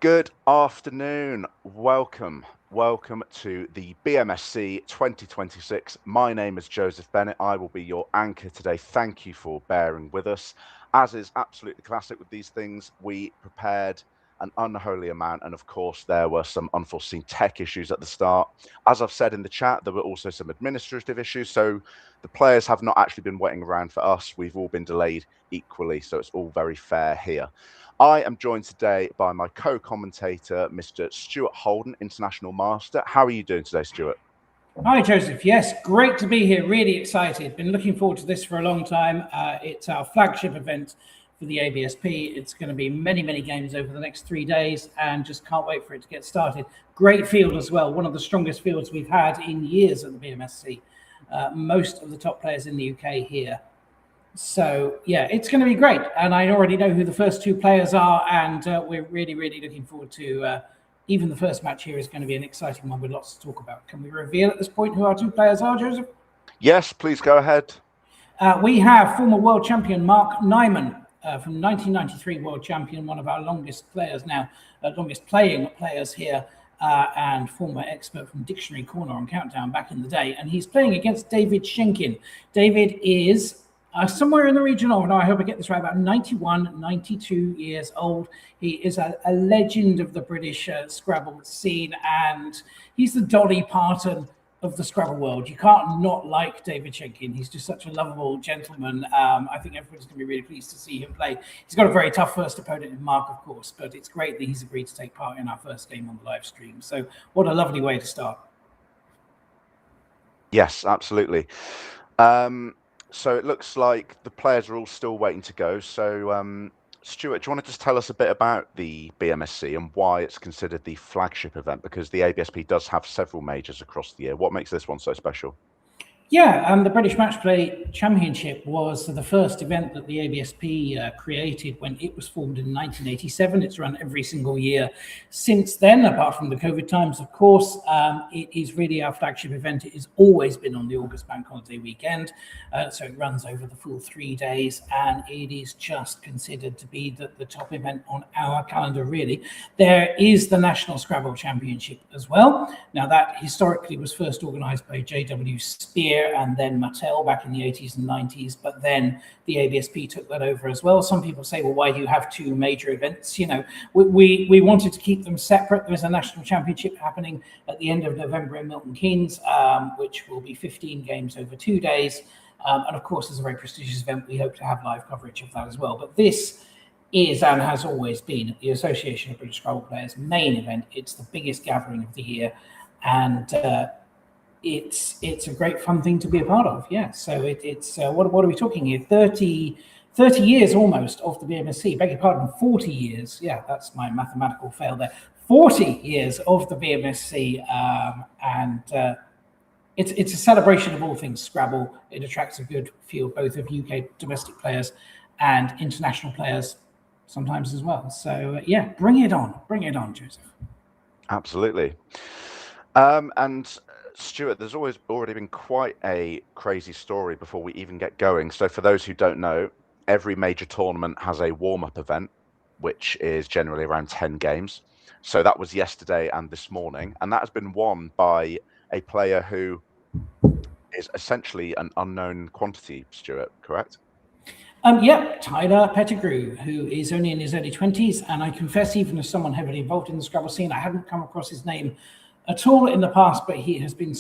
Good afternoon. Welcome to the BMSC 2026. My name is Joseph Bennett. I will be your anchor today. Thank you for bearing with us. As is absolutely classic with these things, we prepared an unholy amount, and of course there were some unforeseen tech issues at the start. As I've said in the chat, there were also some administrative issues, so the players have not actually been waiting around for us. We've all been delayed equally, so it's all very fair here. I am joined today by my co-commentator, Mr. Stewart Holden, International Master. How are you doing today, Stewart? Hi, Joseph. Yes, great to be here. Really excited. Been looking forward to this for a long time. It's our flagship event for the ABSP. It's going to be many, many games over the next 3 days, and just can't wait for it to get started. Great field as well. One of the strongest fields we've had in years at the BMSC. Most of the top players in the UK here. So, yeah, it's going to be great. And I already know who the first two players are, and we're really, really looking forward to even the first match here is going to be an exciting one with lots to talk about. Can we reveal at this point who our two players are, Joseph? Yes, please go ahead. We have former world champion Mark Nyman from 1993 world champion, one of our longest players now, longest playing players here, and former expert from Dictionary Corner on Countdown back in the day. And he's playing against David Shenkin. David is somewhere in the region of, no, I hope I get this right, about 91, 92 years old. He is a legend of the British Scrabble scene, and he's the Dolly Parton of the Scrabble world. You can't not like David Shenkin. He's just such a lovable gentleman. I think everybody's going to be really pleased to see him play. He's got a very tough first opponent in Mark, of course, but it's great that he's agreed to take part in our first game on the live stream. So what a lovely way to start. Yes, absolutely. So it looks like the players are all still waiting to go. So, Stewart, do you want to just tell us a bit about the BMSC and why it's considered the flagship event? Because the ABSP does have several majors across the year. What makes this one so special? Yeah, the British Match Play Championship was the first event that the ABSP created when it was formed in 1987. It's run every single year since then, apart from the COVID times, of course. It is really our flagship event. It has always been on the August Bank Holiday weekend, so it runs over the full 3 days, and it is just considered to be the top event on our calendar, really. There is the National Scrabble Championship as well. Now, that historically was first organised by J.W. Spear and then Mattel back in the 80s and 90s, but then the ABSP took that over as well. Some people say, well, why do you have two major events? You know, we wanted to keep them separate. There's a national championship happening at the end of November in Milton Keynes, which will be 15 games over 2 days. And of course, there's a very prestigious event. We hope to have live coverage of that as well. But this is and has always been the Association of British Scrabble Players' main event. It's the biggest gathering of the year, and it's a great fun thing to be a part of. Yeah, so it's what are we talking here? 30 years almost of the BMSC. Beg your pardon, 40 years. Yeah, that's my mathematical fail there. 40 years of the BMSC, and it's a celebration of all things Scrabble. It attracts a good field both of UK domestic players and international players sometimes as well. So yeah, bring it on, Joseph. Absolutely. And Stewart, there's already been quite a crazy story before we even get going. So for those who don't know, every major tournament has a warm-up event, which is generally around 10 games. So that was yesterday and this morning, and that has been won by a player who is essentially an unknown quantity, Stewart, correct? Yep, Tyler Pettigrew, who is only in his early 20s, and I confess, even as someone heavily involved in the Scrabble scene, I hadn't come across his name at all in the past, but he has been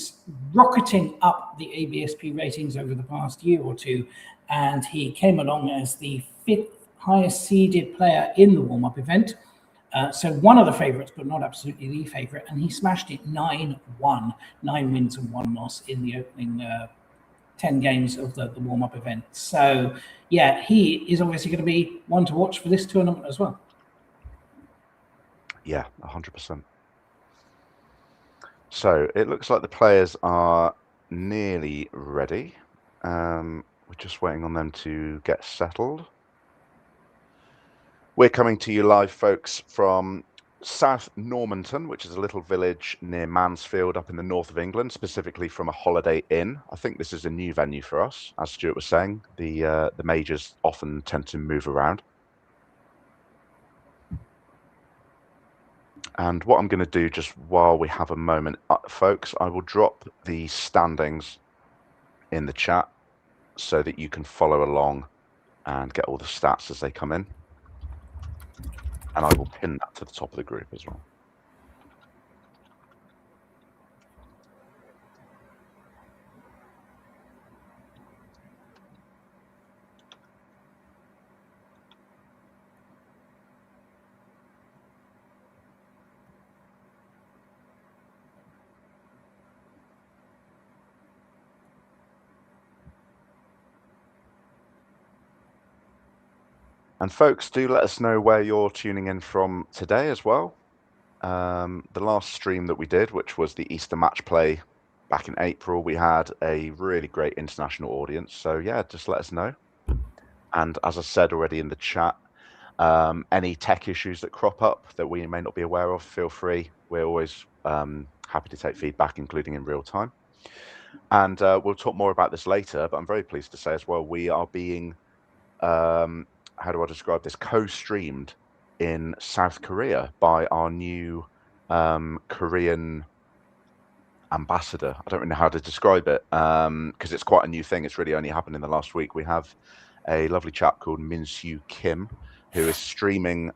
rocketing up the ABSP ratings over the past year or two, and he came along as the 5th highest seeded player in the warm-up event. So one of the favourites, but not absolutely the favourite, and he smashed it 9-1, 9 wins and 1 loss in the opening 10 games of the warm-up event. So yeah, he is obviously going to be one to watch for this tournament as well. Yeah, 100%. So it looks like the players are nearly ready. We're just waiting on them to get settled. We're coming to you live, folks, from South Normanton, which is a little village near Mansfield up in the north of England, specifically from a Holiday Inn. I think this is a new venue for us. As Stewart was saying, the majors often tend to move around. And what I'm going to do just while we have a moment, folks, I will drop the standings in the chat so that you can follow along and get all the stats as they come in. And I will pin that to the top of the group as well. And folks, do let us know where you're tuning in from today as well. The last stream that we did, which was the Easter match play back in April, we had a really great international audience. So yeah, just let us know. And as I said already in the chat, any tech issues that crop up that we may not be aware of, feel free. We're always happy to take feedback, including in real time. And we'll talk more about this later, but I'm very pleased to say as well, we are being, how do I describe this, co-streamed in South Korea by our new Korean ambassador. I don't really know how to describe it because it's quite a new thing. It's really only happened in the last week. We have a lovely chap called Min-Soo Kim who is streaming.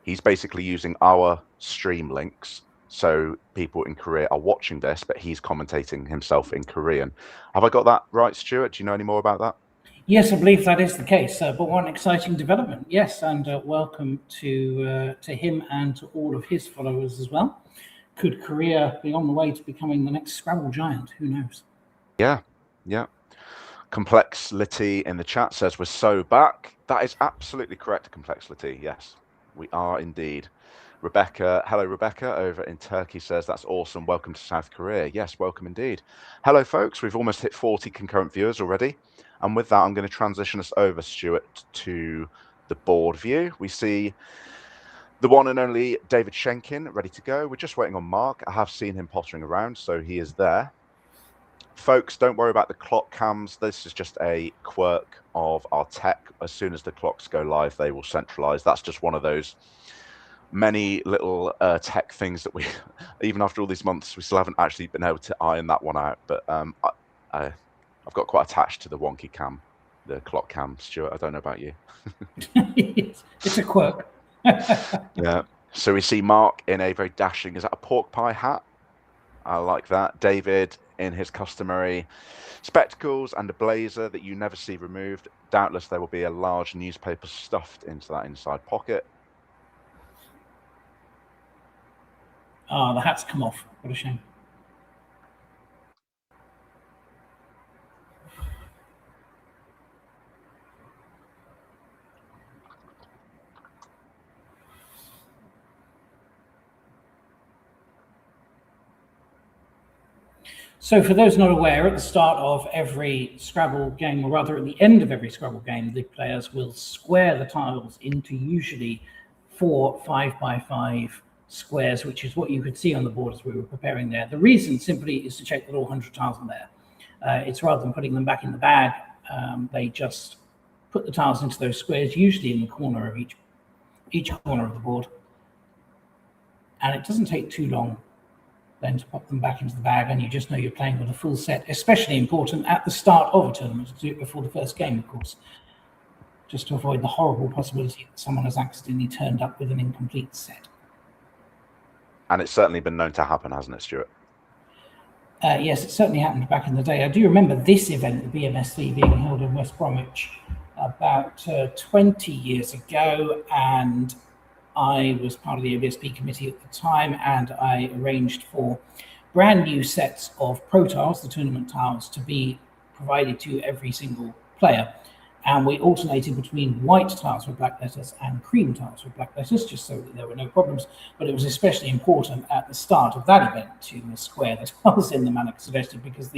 He's basically using our stream links. So people in Korea are watching this, but he's commentating himself in Korean. Have I got that right, Stewart? Do you know any more about that? Yes, I believe that is the case. But one exciting development, yes, and welcome to him and to all of his followers as well. Could Korea be on the way to becoming the next Scrabble giant? Who knows? Yeah, yeah. Complexity in the chat says we're so back. That is absolutely correct, Complexity. Yes, we are indeed. Rebecca, hello, Rebecca, over in Turkey says, that's awesome. Welcome to South Korea. Yes, welcome indeed. Hello, folks. We've almost hit 40 concurrent viewers already. And with that, I'm going to transition us over, Stewart, to the board view. We see the one and only David Shenkin ready to go. We're just waiting on Mark. I have seen him pottering around, so he is there. Folks, don't worry about the clock cams. This is just a quirk of our tech. As soon as the clocks go live, they will centralize. That's just one of those many little tech things that we, even after all these months, we still haven't actually been able to iron that one out. But I've got quite attached to the wonky cam, the clock cam, Stewart. I don't know about you. It's a quirk. Yeah. So we see Mark in a very dashing, is that a pork pie hat? I like that. David in his customary spectacles and a blazer that you never see removed. Doubtless there will be a large newspaper stuffed into that inside pocket. Oh, the hat's come off. What a shame. So for those not aware, at the start of every Scrabble game, or rather at the end of every Scrabble game, the players will square the tiles into usually 4 5x5 squares, which is what you could see on the board as we were preparing there. The reason simply is to check that all 100 tiles are there. It's rather than putting them back in the bag, they just put the tiles into those squares, usually in the corner of each corner of the board. And it doesn't take too long then to pop them back into the bag, and you just know you're playing with a full set. Especially important at the start of a tournament, to do it before the first game, of course, just to avoid the horrible possibility that someone has accidentally turned up with an incomplete set. And it's certainly been known to happen, hasn't it, Stewart? Yes, it certainly happened back in the day. I do remember this event, the BMSC, being held in West Bromwich about 20 years ago, and I was part of the ABSP committee at the time, and I arranged for brand new sets of pro tiles, the tournament tiles, to be provided to every single player. And we alternated between white tiles with black letters and cream tiles with black letters, just so that there were no problems. But it was especially important at the start of that event to square the tiles in the manner suggested, because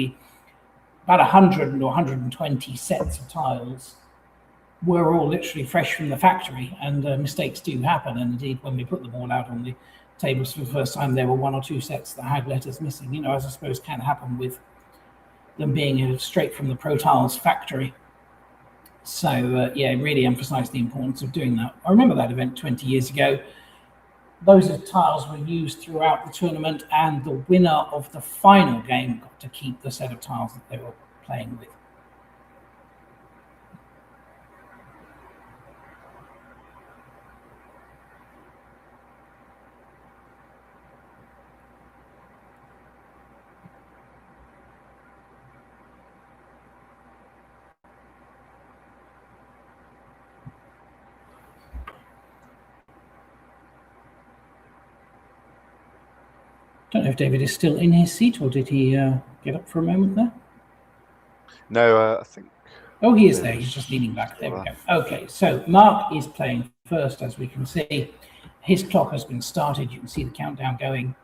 about 100 or 120 sets of tiles were all literally fresh from the factory, and mistakes do happen. And indeed, when we put them all out on the tables for the first time, there were 1 or 2 sets that had letters missing, you know, as I suppose can happen with them being straight from the Pro Tiles factory. So yeah, it really emphasized the importance of doing that. I remember that event 20 years ago. those tiles were used throughout the tournament, and the winner of the final game got to keep the set of tiles that they were playing with. Don't know if David is still in his seat, or did he get up for a moment there? No, I think... Oh, he is there. He's just leaning back. There we go. Okay, so Mark is playing first, as we can see. His clock has been started. You can see the countdown going.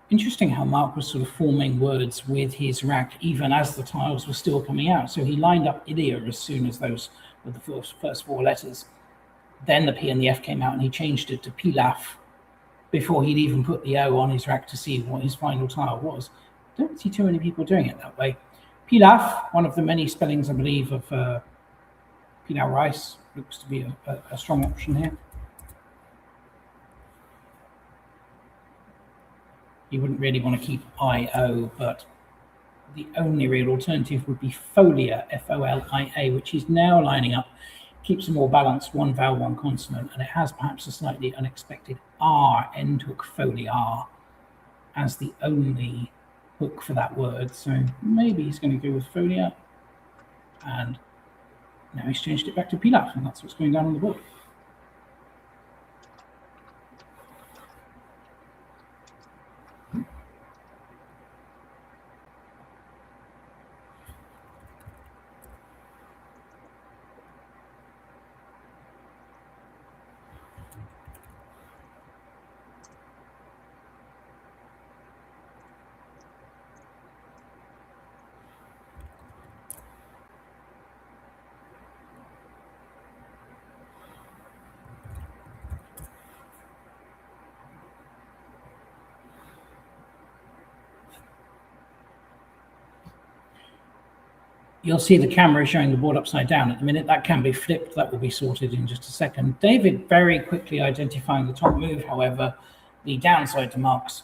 Interesting how Mark was sort of forming words with his rack even as the tiles were still coming out. So he lined up Idia as soon as those were the first four letters. Then the P and the F came out, and he changed it to Pilaf before he'd even put the O on his rack to see what his final tile was. Don't see too many people doing it that way. Pilaf, one of the many spellings, I believe, of pilau rice, looks to be a strong option here. You wouldn't really want to keep IO, but the only real alternative would be Folia, F-O-L-I-A, which is now lining up, keeps a more balanced one vowel, one consonant, and it has perhaps a slightly unexpected R, end hook, Folia, as the only hook for that word. So maybe he's going to go with Folia, and now he's changed it back to Pilaf, and that's what's going down on the board. You'll see the camera showing the board upside down at the minute. That can be flipped. That will be sorted in just a second. David very quickly identifying the top move. However, the downside to Mark's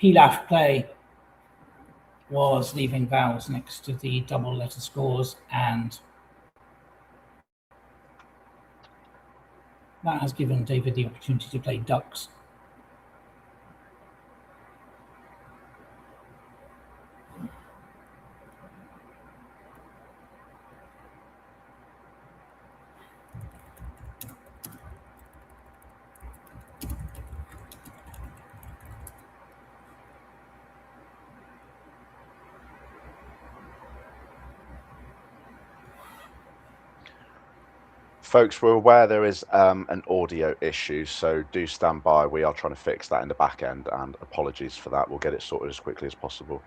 Pilaf play was leaving vowels next to the double letter scores, and that has given David the opportunity to play ducks. Folks, we're aware there is an audio issue, so do stand by. We are trying to fix that in the back end, and apologies for that. We'll get it sorted as quickly as possible.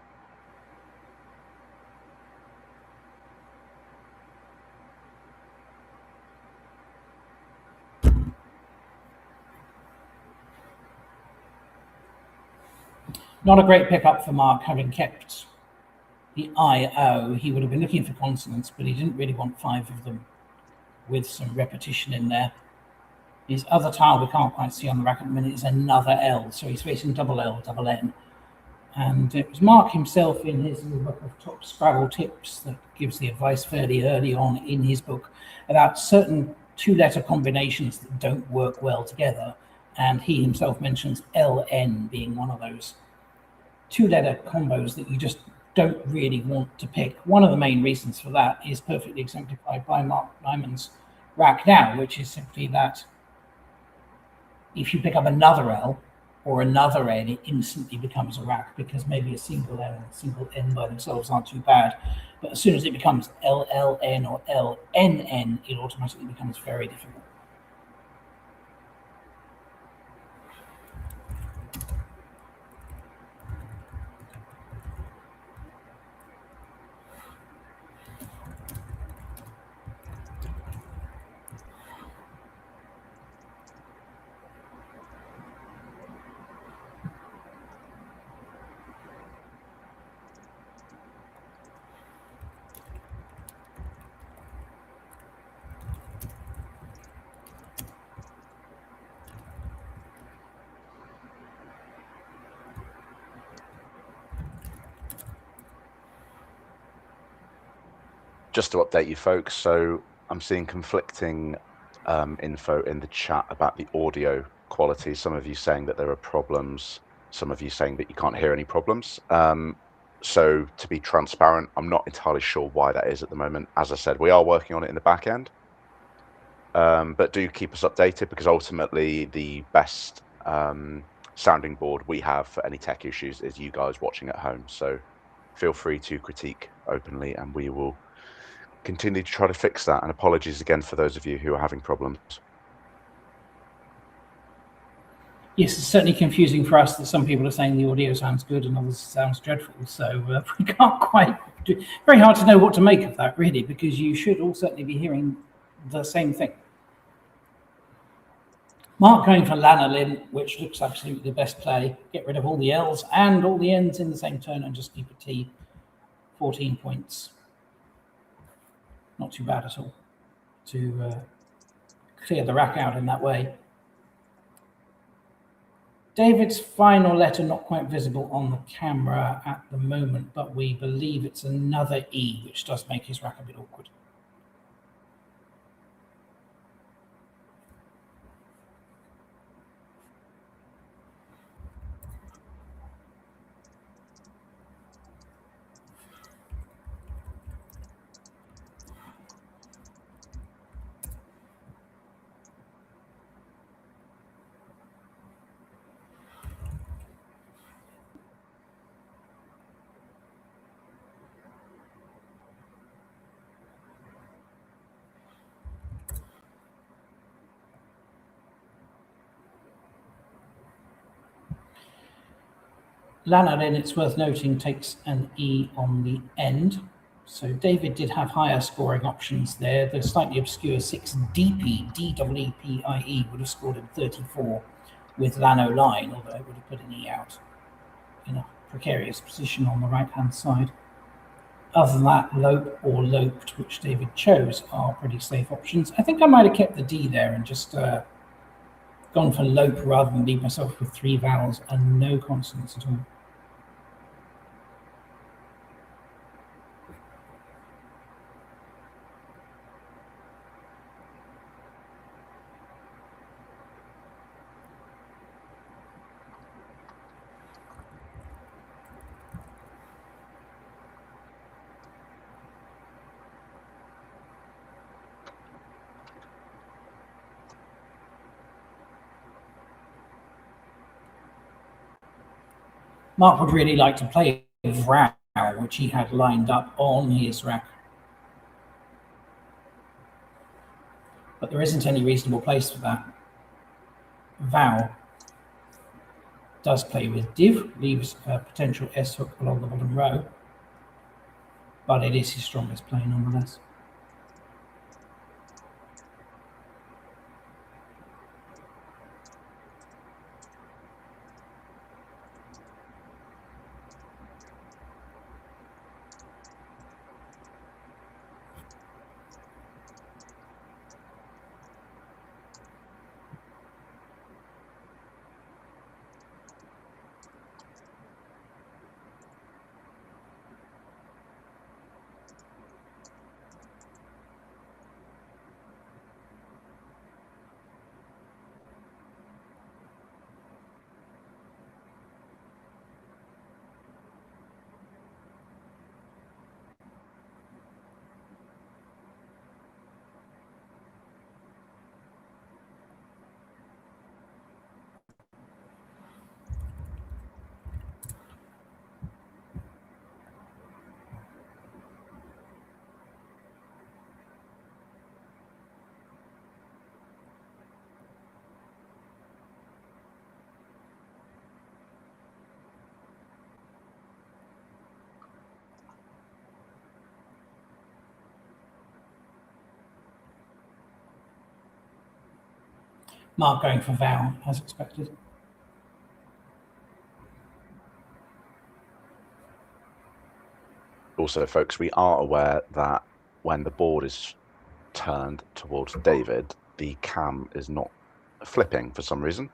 Not a great pickup for Mark, having kept the I-O. He would have been looking for consonants, but he didn't really want 5 of them with some repetition in there. His other tile we can't quite see on the rack at the minute is another L, so he's facing double L, double N. And it was Mark himself in his little book of top Scrabble tips that gives the advice fairly early on in his book about certain 2-letter combinations that don't work well together. And he himself mentions LN being one of those 2-letter combos that you just don't really want to pick. One of the main reasons for that is perfectly exemplified by Mark Nyman's rack now, which is simply that if you pick up another L or another N, it instantly becomes a rack, because maybe a single L and a single N by themselves aren't too bad. But as soon as it becomes LLN or LNN, it automatically becomes very difficult. just to update you folks, so I'm seeing conflicting info in the chat about the audio quality. Some of you saying that there are problems, some of you saying that you can't hear any problems. So to be transparent, I'm not entirely sure why that is at the moment. As I said, we are working on it in the back end. But do keep us updated, because ultimately the best sounding board we have for any tech issues is you guys watching at home. So feel free to critique openly, and we will continue to try to fix that. And apologies again for those of you who are having problems. Yes, it's certainly confusing for us that some people are saying the audio sounds good and others sounds dreadful. So we can't quite do. Very hard to know what to make of that, really, because you should all certainly be hearing the same thing. Mark going for Lanolin, which looks absolutely the best play. Get rid of all the L's and all the N's in the same turn and just keep a T. 14 points. Not too bad at all to clear the rack out in that way. David's final letter not quite visible on the camera at the moment, but we believe it's another E, which does make his rack a bit awkward. Lanolin, it's worth noting, takes an E on the end. So David did have higher scoring options there. The slightly obscure 6DP, D-E-E-P-I-E, would have scored him 34 with Lano line, although it would have put an E out in a precarious position on the right-hand side. Other than that, Lope or Loped, which David chose, are pretty safe options. I think I might have kept the D there and just gone for Lope rather than leave myself with 3 vowels and no consonants at all. Mark would really like to play Vrow, which he had lined up on his rack. But there isn't any reasonable place for that. Vow does play with Div, leaves a potential S hook along the bottom row, but it is his strongest play nonetheless. Mark going for Vow, as expected. Also, folks, we are aware that when the board is turned towards David, the cam is not flipping for some reason.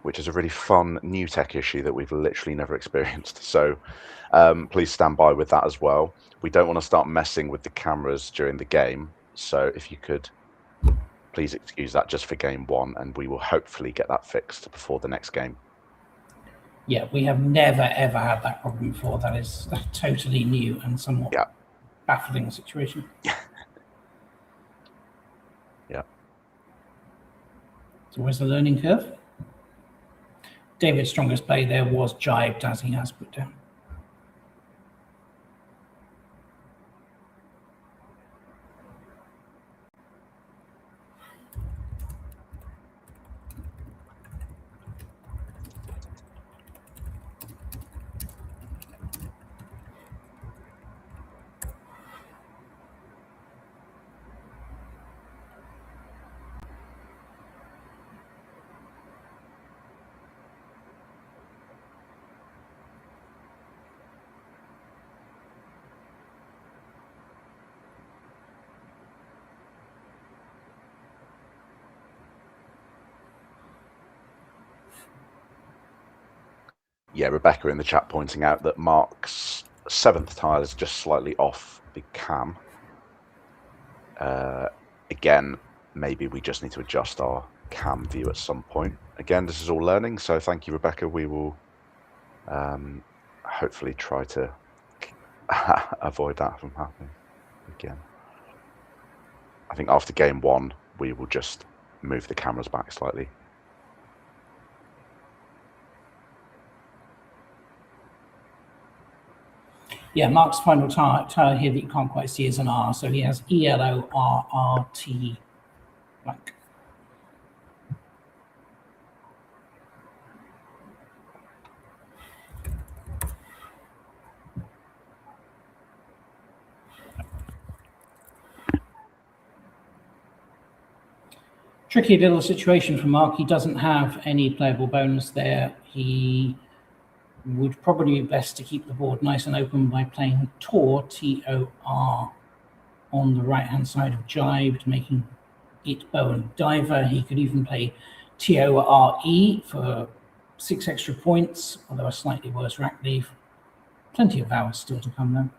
which is a really fun new tech issue that we've literally never experienced. So please stand by with that as well. We don't want to start messing with the cameras during the game. So if you could please excuse that just for game one, and we will hopefully get that fixed before the next game. Yeah, we have never, ever had that problem before. That is a totally new and somewhat baffling situation. Yeah. It's always a learning curve. David's strongest play there was jibed, as he has put down. Yeah, Rebecca in the chat pointing out that Mark's 7th tile is just slightly off the cam. Again, maybe we just need to adjust our cam view at some point. Again, this is all learning, so thank you, Rebecca. We will hopefully try to avoid that from happening again. I think after game one, we will just move the cameras back slightly. Yeah, Mark's final tile here that you can't quite see is an R, so he has ELORRT blank. Tricky little situation for Mark. He doesn't have any playable bonus there. He would probably be best to keep the board nice and open by playing Tor, T-O-R, on the right-hand side of jibed, making it bow and diver. He could even play T-O-R-E for 6 extra points, although a slightly worse rack leave. Plenty of vowels still to come though.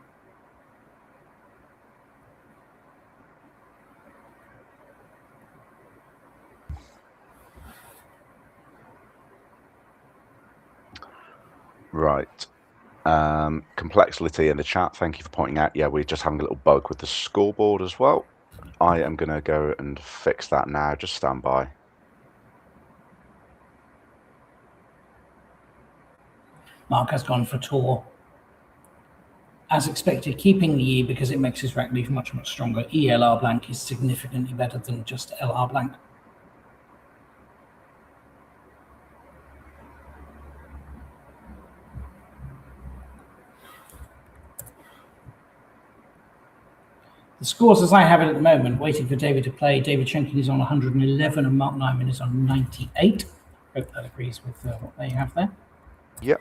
Right. Complexity in the chat, thank you for pointing out. Yeah, we're just having a little bug with the scoreboard as well. I am going to go and fix that now. Just stand by. Mark has gone for Tor. As expected, keeping the E because it makes his rack leaf much, much stronger. ELR blank is significantly better than just LR blank. The scores as I have it at the moment, waiting for David to play. David Shenkin is on 111 and Mark Nyman is on 98. Hope that agrees with what they have there. Yep.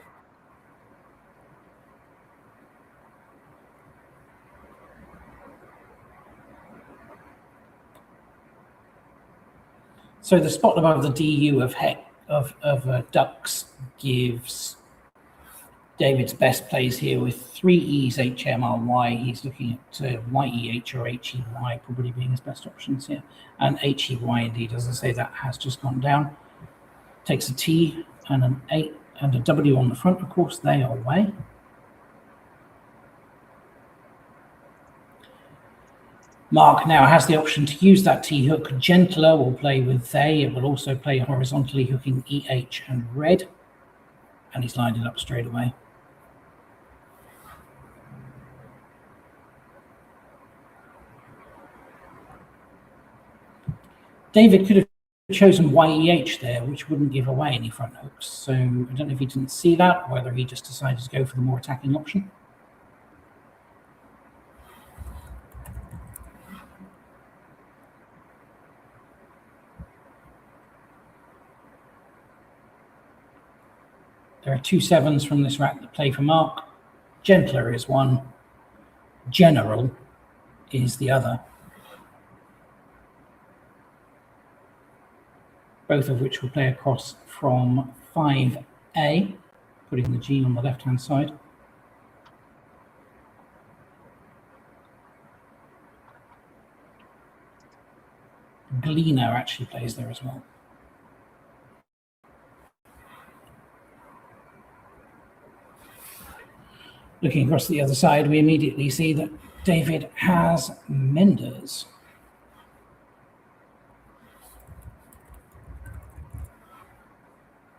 So the spot above the DU of ducks gives David's best plays here with 3 E's, HMRY. He's looking at YEH or HEY probably being his best options here. And HEY indeed, as I say, that has just gone down. Takes a T and an A and a W on the front, of course, they are away. Mark now has the option to use that T hook. Gentler will play with they. It will also play horizontally, hooking EH and red. And he's lined it up straight away. David could have chosen YEH there, which wouldn't give away any front hooks. So I don't know if he didn't see that, or whether he just decided to go for the more attacking option. There are 2 sevens from this rack that play for Mark. Gentler is one. General is the other. both of which will play across from 5A, putting the G on the left-hand side. Gleaner actually plays there as well. Looking across the other side, we immediately see that David has menders.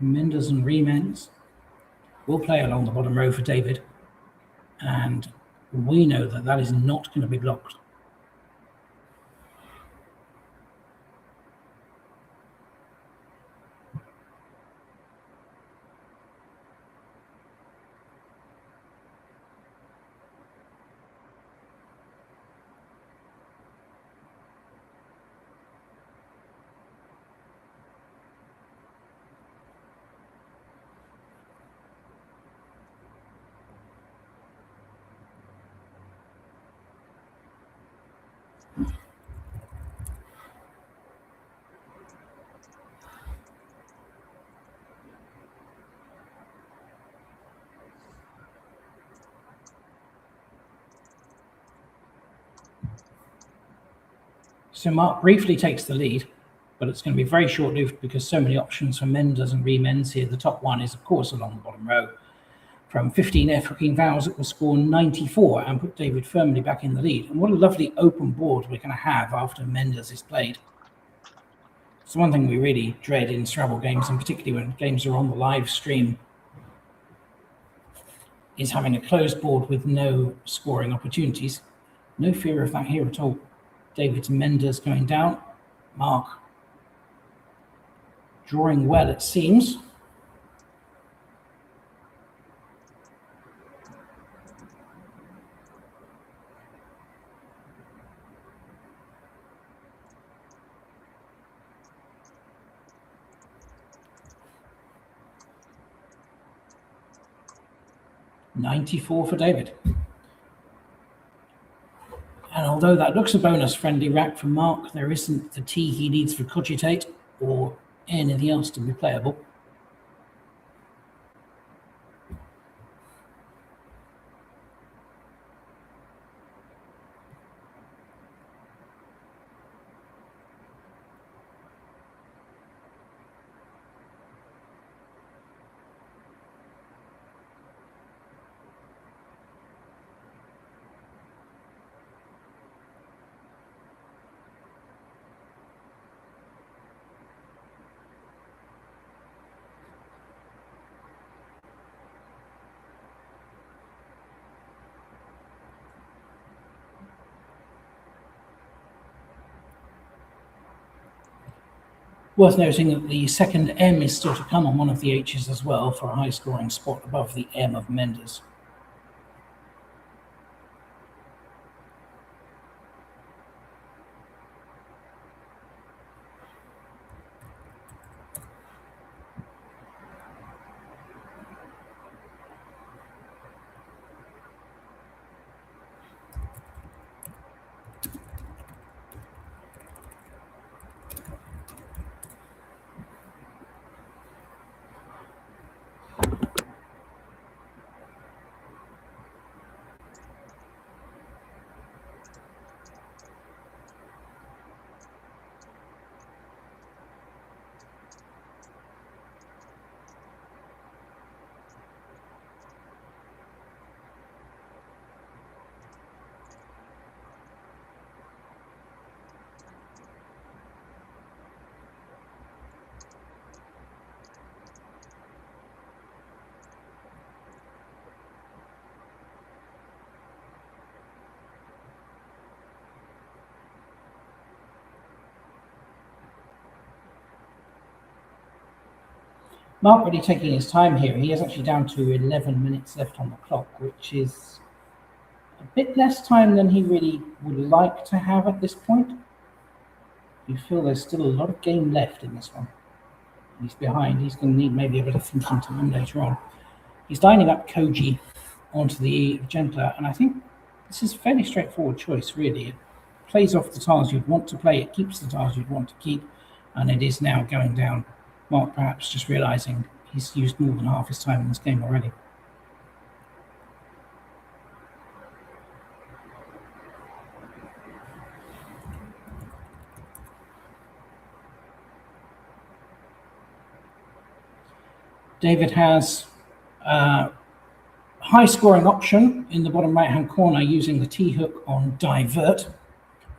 Menders and remends will play along the bottom row for David, and we know that that is not going to be blocked. So Mark briefly takes the lead, but it's going to be very short-lived because so many options for menders and remends here. The top one is, of course, along the bottom row. From 15F Hooking Vows, it will score 94 and put David firmly back in the lead. And what a lovely open board we're going to have after menders is played. It's one thing we really dread in Scrabble games, and particularly when games are on the live stream, is having a closed board with no scoring opportunities. No fear of that here at all. David's menders going down. Mark drawing well, it seems. $94 for David. And although that looks a bonus-friendly rack for Mark, there isn't the T he needs for cogitate or anything else to be playable. Worth noting that the second M is still to come on one of the H's as well for a high scoring spot above the M of menders. Mark really taking his time here. He is actually down to 11 minutes left on the clock, which is a bit less time than he really would like to have at this point. You feel there's still a lot of game left in this one. He's behind. He's going to need maybe a bit of thinking time later on. He's lining up Koji onto the gentler, and I think this is a fairly straightforward choice, really. It plays off the tiles you'd want to play. It keeps the tiles you'd want to keep. and it is now going down. Mark perhaps just realising he's used more than half his time in this game already. David has a high scoring option in the bottom right hand corner using the T-hook on divert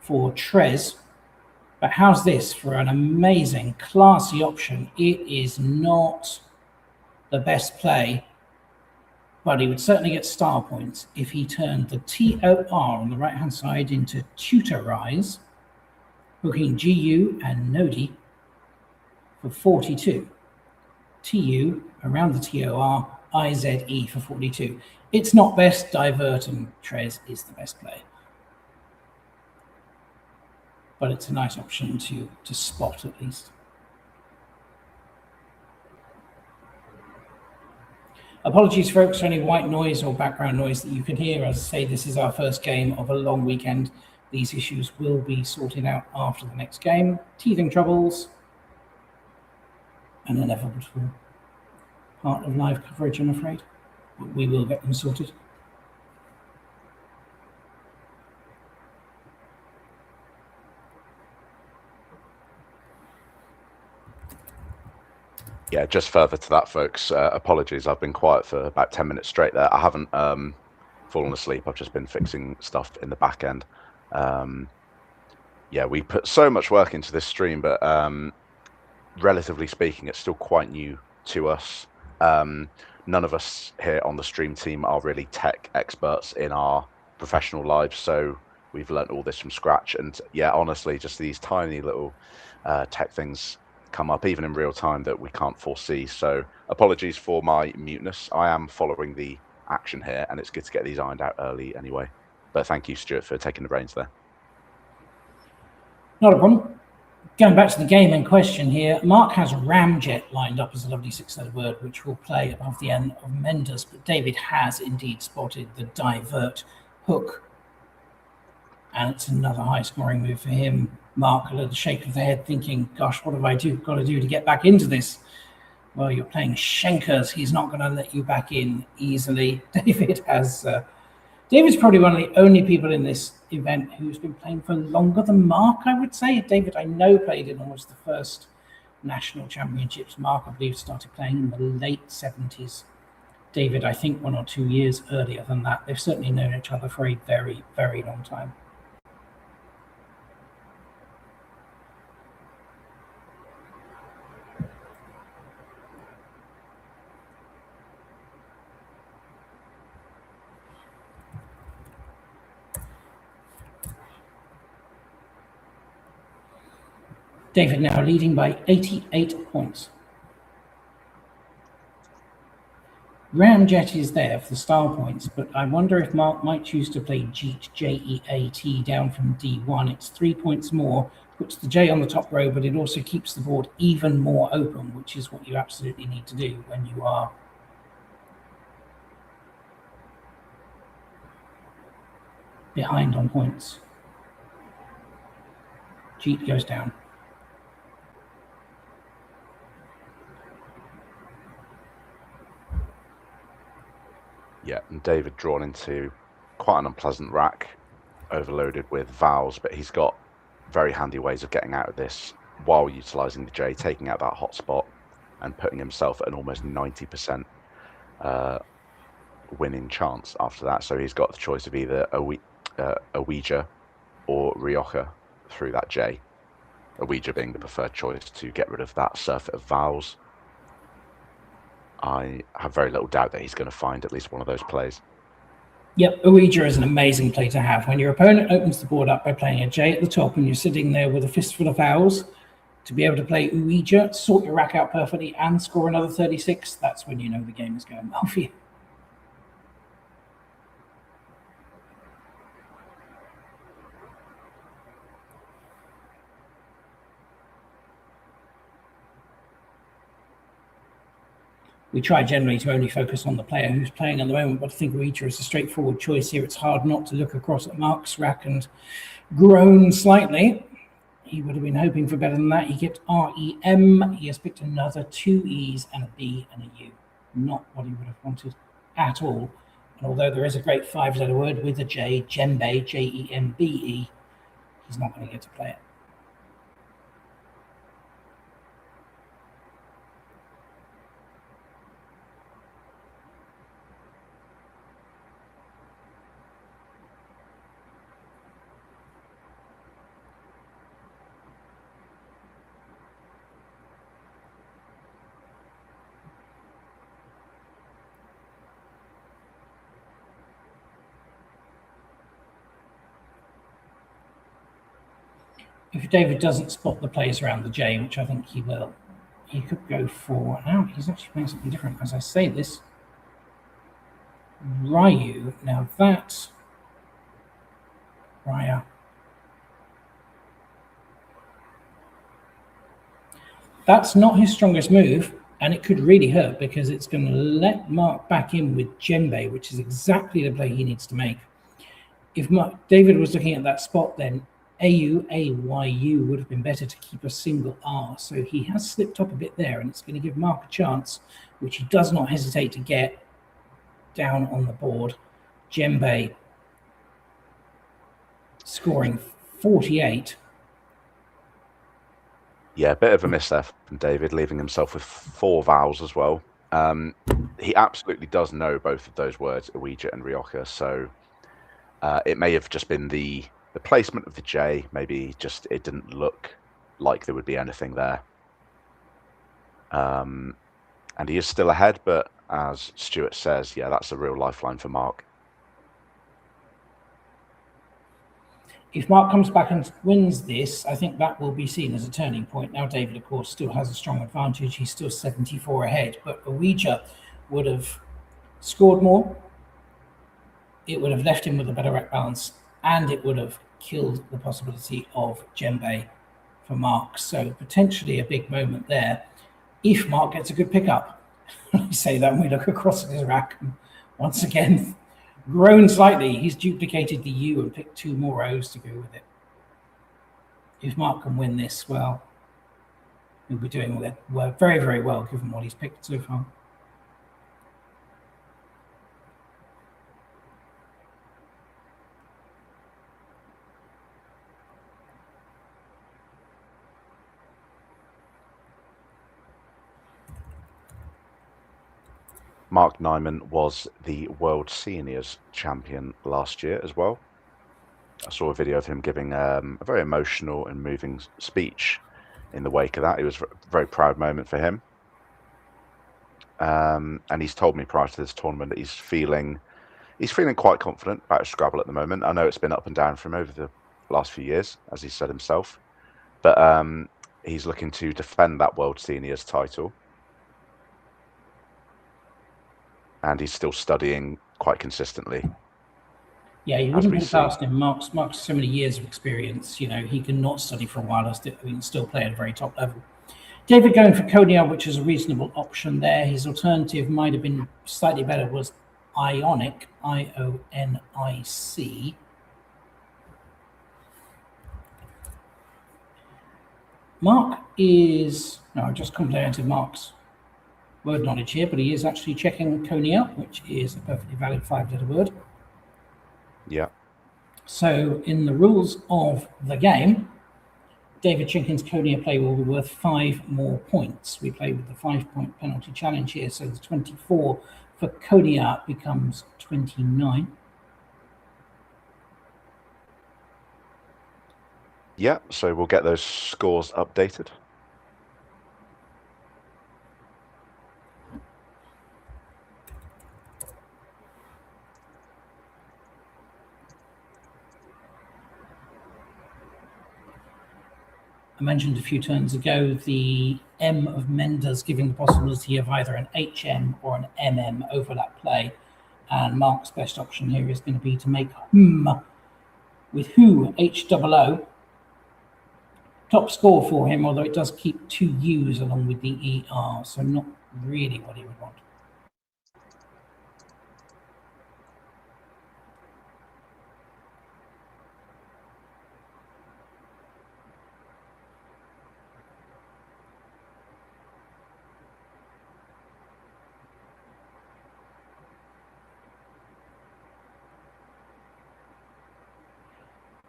for Trez. But how's this for an amazing, classy option? It is not the best play, but he would certainly get star points if he turned the TOR on the right-hand side into tutorize, hooking GU and Nodi for 42. TU around the TOR, IZE for 42. It's not best, divert and Trez is the best play. But it's a nice option to spot at least. Apologies folks for any white noise or background noise that you can hear. As I say, this is our first game of a long weekend. These issues will be sorted out after the next game. Teething troubles, an inevitable part of live coverage, I'm afraid. But we will get them sorted. Yeah, just further to that, folks, apologies. I've been quiet for about 10 minutes straight there. I haven't fallen asleep. I've just been fixing stuff in the back end. Yeah, we put so much work into this stream, but relatively speaking, it's still quite new to us. None of us here on the stream team are really tech experts in our professional lives, so we've learnt all this from scratch. And yeah, honestly, just these tiny little tech things come up even in real time that we can't foresee. So apologies for my muteness. I am following the action here, and it's good to get these ironed out early anyway. But thank you, Stewart, for taking the reins there. Not a problem. Going back to the game in question here, Mark has Ramjet lined up as a lovely six-letter word, which will play above the end of Menders, but David has indeed spotted the divert hook. And it's another high-scoring move for him. Mark, a little shake of the head, thinking, gosh, what have I got to do to get back into this? Well, you're playing Schenkers. He's not going to let you back in easily. David has... David's probably one of the only people in this event who's been playing for longer than Mark, I would say. David, I know, played in almost the first national championships. Mark, I believe, started playing in the late 70s. David, I think 1 or 2 years earlier than that. They've certainly known each other for a very, very long time. David now leading by 88 points. Ramjet is there for the star points, but I wonder if Mark might choose to play Jeet, J-E-A-T, down from D1. It's 3 points more, puts the J on the top row, but it also keeps the board even more open, which is what you absolutely need to do when you are behind on points. Jeet goes down. Yeah, and David drawn into quite an unpleasant rack, overloaded with vowels, but he's got very handy ways of getting out of this while utilising the J, taking out that hotspot and putting himself at an almost 90% winning chance after that. So he's got the choice of either a Ouija or Rioja through that J. A Ouija being the preferred choice to get rid of that surfeit of vowels. I have very little doubt that he's going to find at least one of those plays. Yep, Ouija is an amazing play to have. When your opponent opens the board up by playing a J at the top and you're sitting there with a fistful of vowels, to be able to play Ouija, sort your rack out perfectly and score another 36, that's when you know the game is going well for you. We try generally to only focus on the player who's playing at the moment, but I think Ouija is a straightforward choice here. It's hard not to look across at Mark's rack and groan slightly. He would have been hoping for better than that. He get REM. He has picked another 2 E's and a B and a U. Not what he would have wanted at all. And although there is a great 5-letter word with a J, Jembe, Jembe, he's not going to get to play it. If David doesn't spot the plays around the J, which I think he will, he could go for... Now, he's actually playing something different as I say this. Ryu. Now that... Raya. That's not his strongest move, and it could really hurt because it's going to let Mark back in with Djembe, which is exactly the play he needs to make. If David was looking at that spot, then AU would have been better to keep a single R. So he has slipped up a bit there, and it's going to give Mark a chance, which he does not hesitate to get down on the board. Djembe scoring 48. Yeah, a bit of a miss there from David, leaving himself with 4 vowels as well. He absolutely does know both of those words, Ouija and Rioja, so it may have just been the placement of the J. Maybe just it didn't look like there would be anything there. And he is still ahead, but as Stewart says, yeah, that's a real lifeline for Mark. If Mark comes back and wins this, I think that will be seen as a turning point. Now, David, of course, still has a strong advantage. He's still 74 ahead, but Ouija would have scored more. It would have left him with a better rack balance, and it would have killed the possibility of Djembe for Mark. So potentially a big moment there if Mark gets a good pickup. I say that when we look across at his rack, and once again, grown slightly. He's duplicated the U and picked 2 more O's to go with it. If Mark can win this, well, he'll be doing very, very well given what he's picked so far. Mark Nyman was the World Seniors champion last year as well. I saw a video of him giving a very emotional and moving speech in the wake of that. It was a very proud moment for him. And he's told me prior to this tournament that he's feeling quite confident about Scrabble at the moment. I know it's been up and down for him over the last few years, as he said himself. But he's looking to defend that World Seniors title. And he's still studying quite consistently. Yeah, you wouldn't have asked him. Mark's so many years of experience. You know, he can not study for a while and still play at a very top level. David going for Konya, which is a reasonable option there. His alternative might have been slightly better, was Ionic, Ionic. Mark is... No, I just complimented Mark's word knowledge here, but he is actually checking Konya, which is a perfectly valid 5-letter word. Yeah. So in the rules of the game, David Shenkin's Konya play will be worth 5 more points. We play with the 5-point penalty challenge here, so the 24 for Konya becomes 29. Yeah, so we'll get those scores updated. I mentioned a few turns ago the M of Mendes giving the possibility of either an HM or an MM over that play. And Mark's best option here is going to be to make with who, HOO. Top score for him, although it does keep 2 U's along with the ER, so not really what he would want.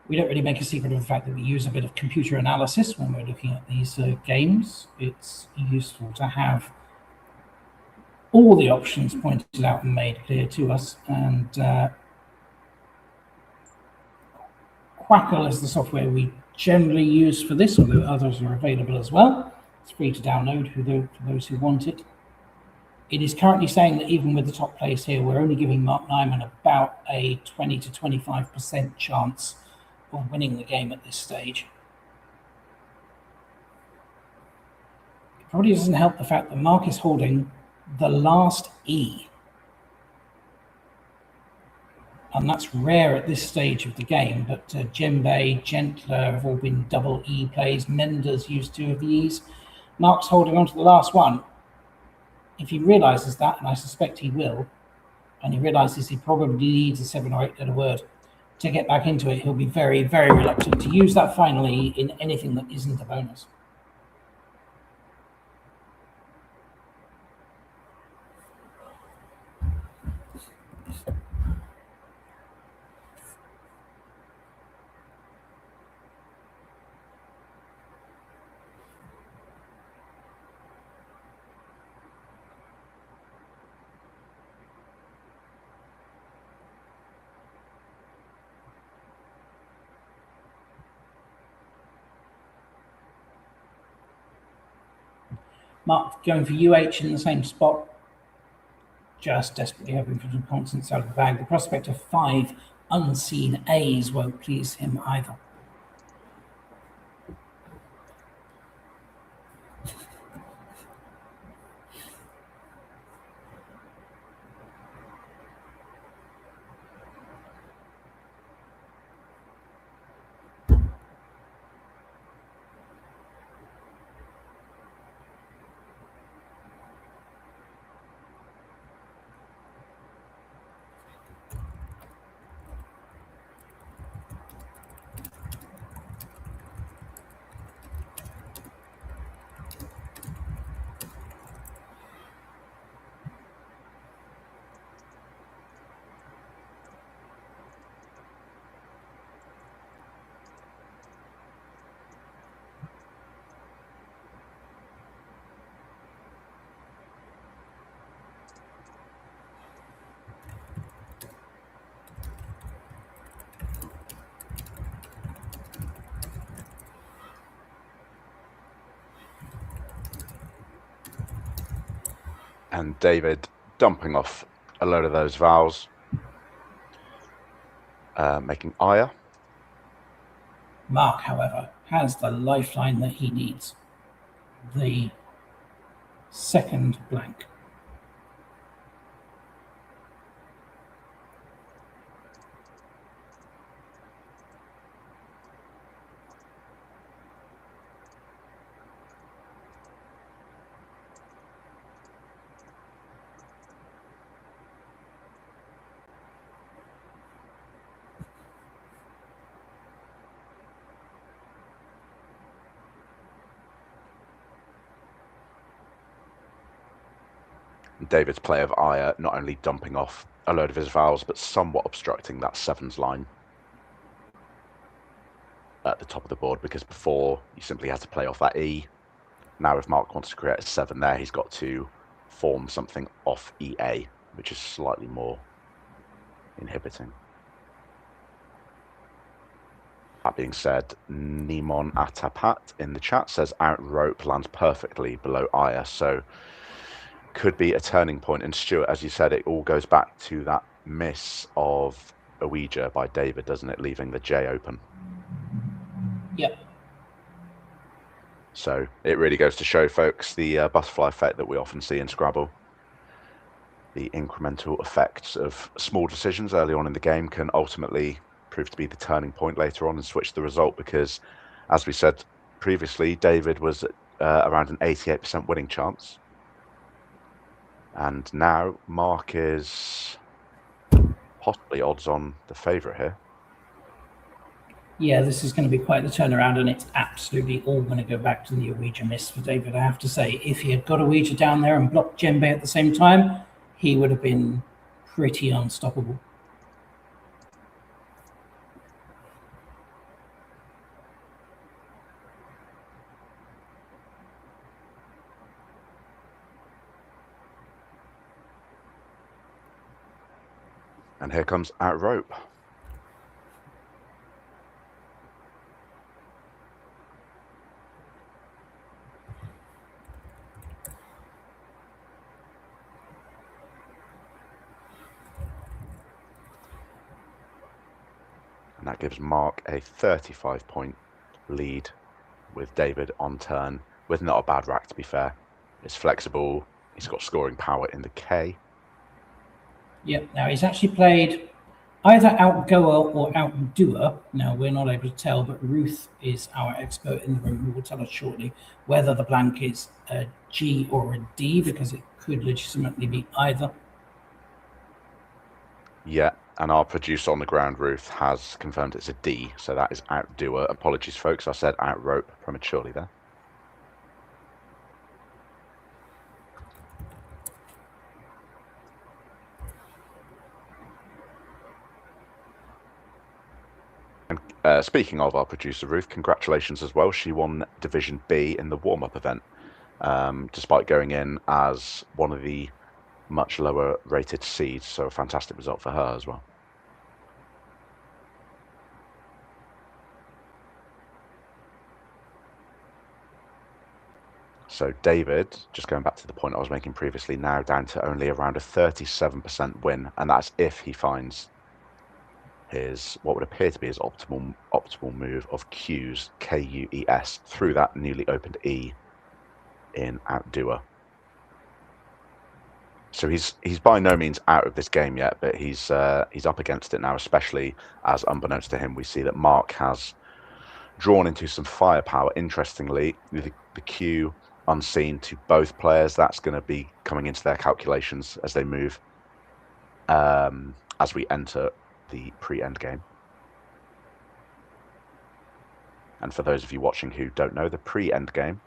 We don't really make a secret of the fact that we use a bit of computer analysis when we're looking at these games. It's useful to have all the options pointed out and made clear to us. And Quackle is the software we generally use for this, although others are available as well. It's free to download for those who want it. It is currently saying that even with the top place here, we're only giving Mark Nyman about a 20 to 25% chance of winning the game at this stage. It probably doesn't help the fact that Mark is holding the last E. And that's rare at this stage of the game, but Djembe, Gentler have all been double E plays. Mendes used 2 of the E's. Mark's holding on to the last one. If he realises that, and I suspect he will, and he realises he probably needs a 7 or 8 letter word to get back into it, he'll be very, very reluctant to use that final E in anything that isn't a bonus. Mark going for UH in the same spot, just desperately hoping for some consonants out of the bag. The prospect of 5 unseen A's won't please him either. And David dumping off a load of those vowels, making ire. Mark, however, has the lifeline that he needs. The second blank. David's play of ire not only dumping off a load of his vowels, but somewhat obstructing that 7's line at the top of the board, because before you simply had to play off that E. Now if Mark wants to create a 7 there, he's got to form something off EA, which is slightly more inhibiting. That being said, Nimon Atapat in the chat says out rope lands perfectly below ire, so could be a turning point. And Stewart, as you said, it all goes back to that miss of a Ouija by David, doesn't it, leaving the J open? Yep. So it really goes to show, folks, the butterfly effect that we often see in Scrabble. The incremental effects of small decisions early on in the game can ultimately prove to be the turning point later on and switch the result, because, as we said previously, David was around an 88% winning chance. And now Mark is possibly odds on the favourite here. Yeah, this is going to be quite the turnaround, and it's absolutely all going to go back to the Ouija miss for David. I have to say, if he had got a Ouija down there and blocked Djembe at the same time, he would have been pretty unstoppable. And here comes out rope. And that gives Mark a 35-point lead with David on turn, with not a bad rack, to be fair. It's flexible. He's got scoring power in the K. Yep. Now he's actually played either outgoer or outdoer. Now we're not able to tell, but Ruth is our expert in the room who will tell us shortly whether the blank is a G or a D, because it could legitimately be either. Yeah, and our producer on the ground, Ruth, has confirmed it's a D, so that is outdoer. Apologies, folks, I said out rope prematurely there. And speaking of our producer, Ruth, congratulations as well. She won Division B in the warm-up event, despite going in as one of the much lower rated seeds, so a fantastic result for her as well. So David, just going back to the point I was making previously, now down to only around a 37% win, and that's if he finds his what would appear to be his optimal move of Q's, Kues, through that newly opened E in outdoer. So he's by no means out of this game yet, but he's up against it now, especially as, unbeknownst to him, we see that Mark has drawn into some firepower. Interestingly, the Q unseen to both players, that's going to be coming into their calculations as they move as we enter the pre-end game. And for those of you watching who don't know, the pre-end game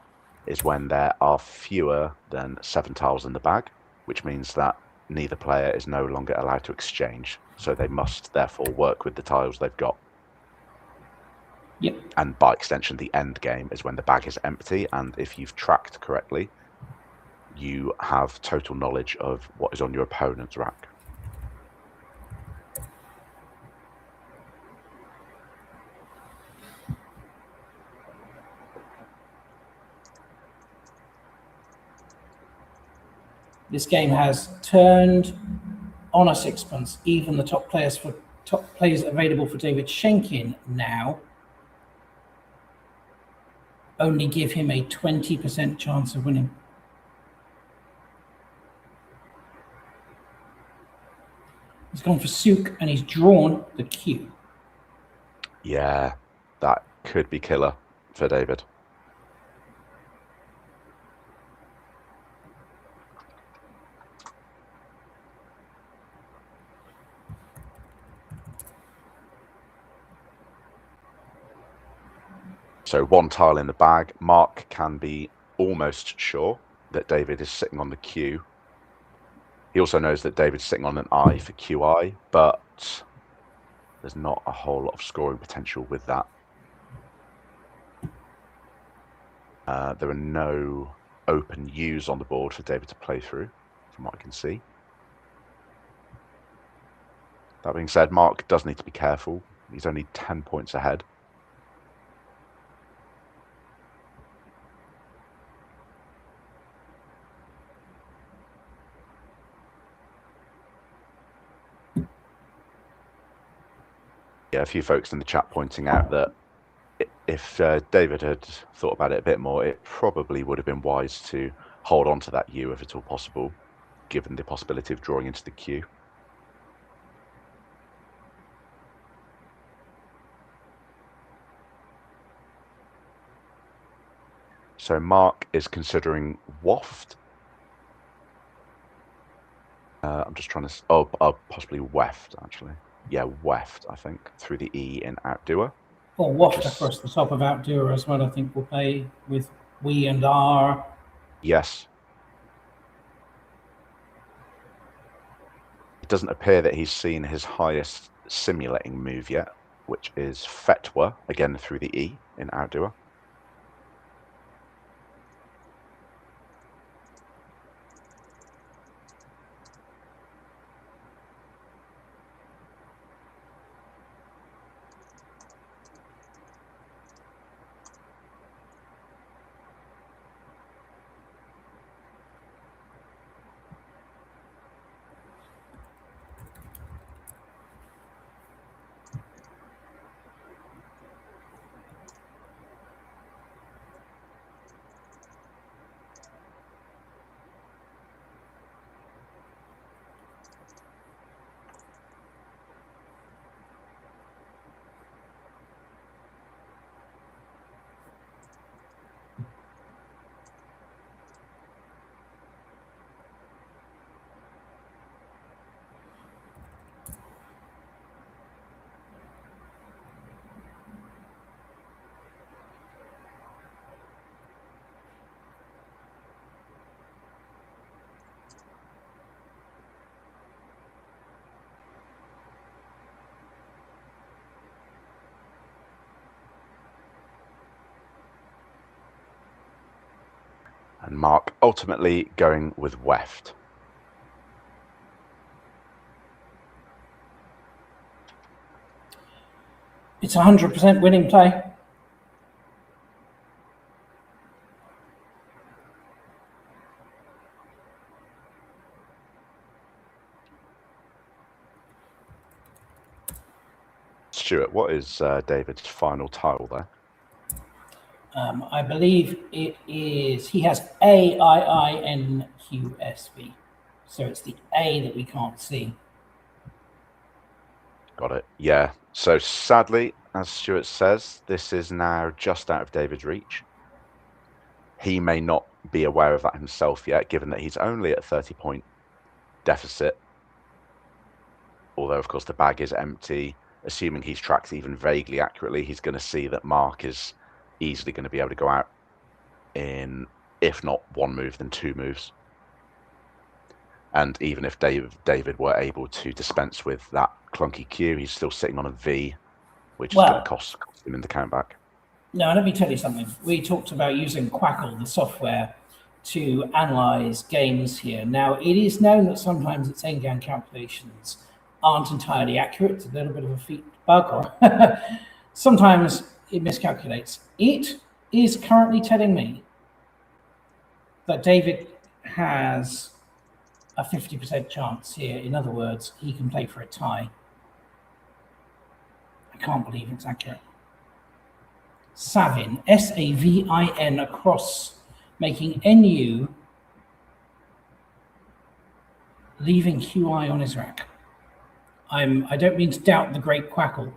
is when there are fewer than 7 tiles in the bag, which means that neither player is no longer allowed to exchange, so they must therefore work with the tiles they've got. Yep. And by extension, the end game is when the bag is empty, and if you've tracked correctly, you have total knowledge of what is on your opponent's rack. This game has turned on a sixpence. Even the top players available for David Shenkin now only give him a 20% chance of winning. He's gone for Souk and he's drawn the Q. Yeah, that could be killer for David. So 1 tile in the bag. Mark can be almost sure that David is sitting on the Q. He also knows that David's sitting on an I for QI, but there's not a whole lot of scoring potential with that. There are no open U's on the board for David to play through, from what I can see. That being said, Mark does need to be careful. He's only 10 points ahead. Yeah, a few folks in the chat pointing out that if David had thought about it a bit more, it probably would have been wise to hold on to that U if at all possible, given the possibility of drawing into the Q. So Mark is considering waft. I'm just trying to... possibly weft, actually. Yeah, weft, I think, through the E in outdoer. Or waft across the top of outdoor as well, I think we'll play with we and R. Yes. It doesn't appear that he's seen his highest simulating move yet, which is Fetwa, again through the E in outdoor. And Mark ultimately going with weft. It's 100% winning play. Stewart, what is David's final tile there? I believe it is, he has AIINQSV. So it's the A that we can't see. Got it. Yeah. So sadly, as Stewart says, this is now just out of David's reach. He may not be aware of that himself yet, given that he's only at 30-point deficit. Although, of course, the bag is empty. Assuming he's tracked even vaguely accurately, he's going to see that Mark is easily going to be able to go out in, if not one move, then two moves. And even if David were able to dispense with that clunky Q, he's still sitting on a V, which is going to cost him in the countback. Now, let me tell you something. We talked about using Quackle, the software, to analyze games here. Now, it is known that sometimes its end-game calculations aren't entirely accurate. It's a little bit of a feat bug, or sometimes it miscalculates. It is currently telling me that David has a 50% chance here. In other words, he can play for a tie. I can't believe it's accurate. Savin, S-A-V-I-N across, making NU, leaving QI on his rack. I don't mean to doubt the great Quackle,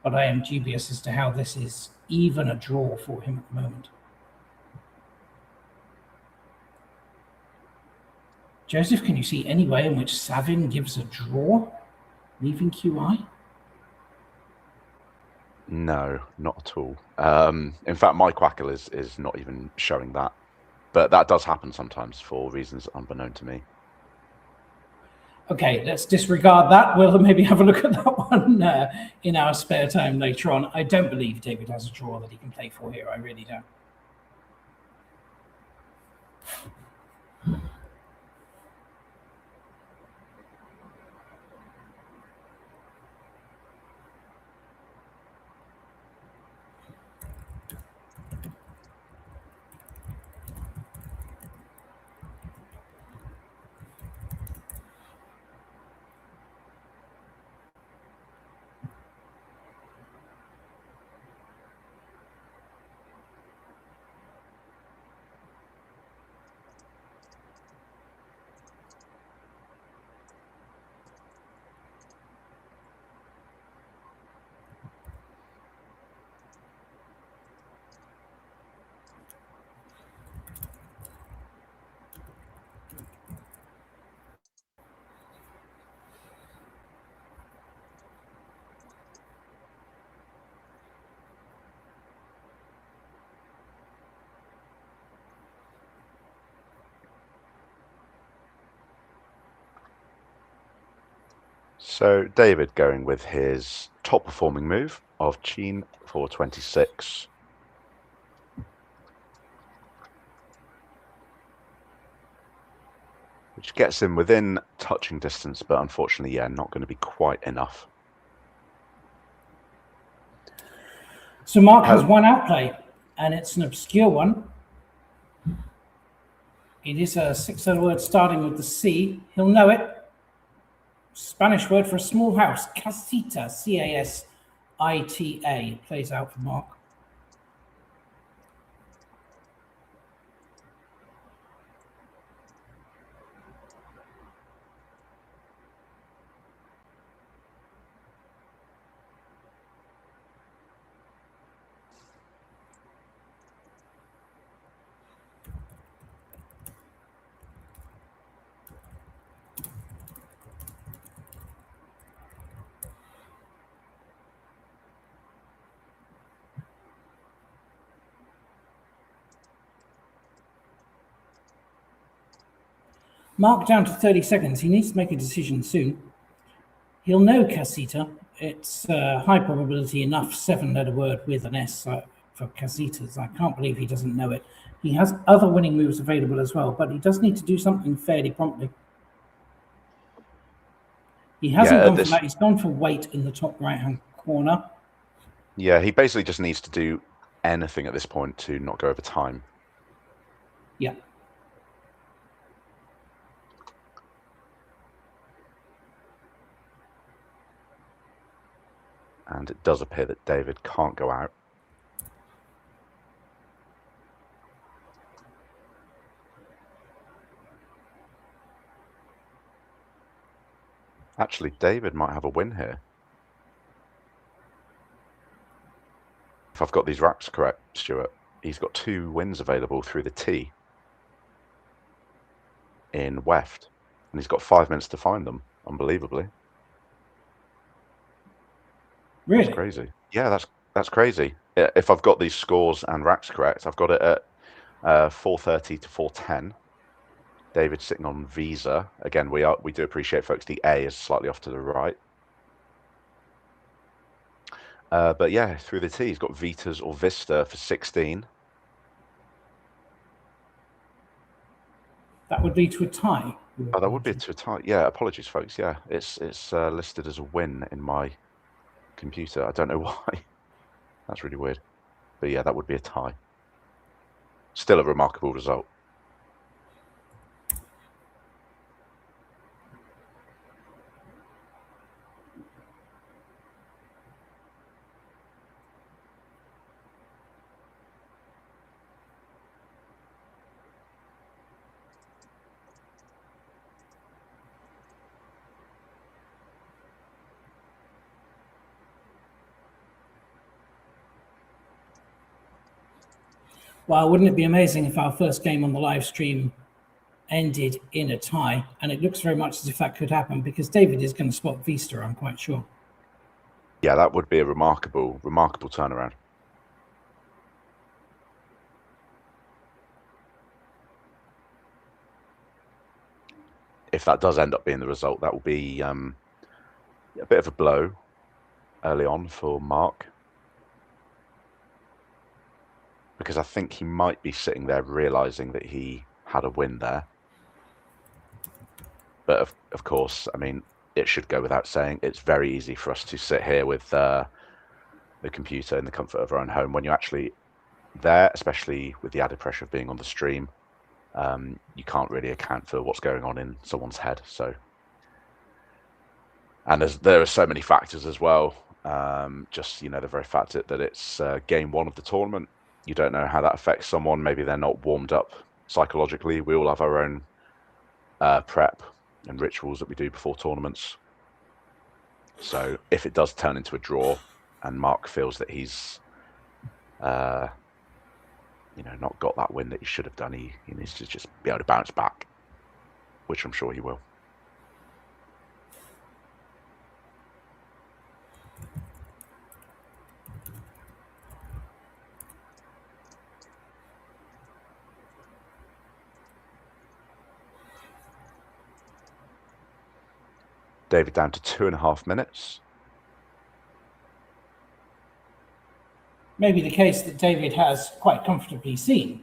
but I am dubious as to how this is even a draw for him at the moment. Joseph, can you see any way in which Savin gives a draw, leaving QI? No, not at all. In fact, my Quackle is not even showing that. But that does happen sometimes for reasons unbeknown to me. Okay, let's disregard that. We'll maybe have a look at that one in our spare time later on. I don't believe David has a draw that he can play for here. I really don't. So David going with his top performing move of Cheen for 26. Which gets him within touching distance, but unfortunately, yeah, not going to be quite enough. So Mark has one outplay, and it's an obscure one. It is a six-letter word starting with the C. He'll know it. Spanish word for a small house, casita, C-A-S-I-T-A, plays out for Mark. Mark down to 30 seconds. He needs to make a decision soon. He'll know casita. It's high probability enough seven-letter word with an S for casitas. I can't believe he doesn't know it. He has other winning moves available as well, but he does need to do something fairly promptly. He hasn't gone for that. He's gone for weight in the top right-hand corner. Yeah, he basically just needs to do anything at this point to not go over time. Yeah. And it does appear that David can't go out. Actually, David might have a win here. If I've got these racks correct, Stewart, he's got 2 wins available through the T in Weft. And he's got 5 minutes to find them, unbelievably. Really? That's crazy. Yeah, that's crazy. If I've got these scores and racks correct, I've got it at 4:30 to 4:10. David's sitting on Visa. Again, we do appreciate, folks, the A is slightly off to the right. But yeah, through the T, he's got Vitas or Vista for 16. That would be to a tie. Oh, that would be to a tie. Yeah, apologies, folks. Yeah, it's listed as a win in my computer. I don't know why. That's really weird. But yeah, that would be a tie. Still a remarkable result. Well, wouldn't it be amazing if our first game on the live stream ended in a tie? And it looks very much as if that could happen because David is going to spot Vista, I'm quite sure. Yeah, that would be a remarkable turnaround. If that does end up being the result, that will be a bit of a blow early on for Mark. Because I think he might be sitting there realising that he had a win there. But of course, I mean, it should go without saying, it's very easy for us to sit here with the computer in the comfort of our own home. When you're actually there, especially with the added pressure of being on the stream, you can't really account for what's going on in someone's head. So, and there are so many factors as well. Just, the very fact that it's game 1 of the tournament. You don't know how that affects someone. Maybe they're not warmed up psychologically. We all have our own prep and rituals that we do before tournaments. So if it does turn into a draw and Mark feels that he's not got that win that he should have done, he needs to just be able to bounce back, which I'm sure he will. David down to 2.5 minutes. Maybe the case that David has quite comfortably seen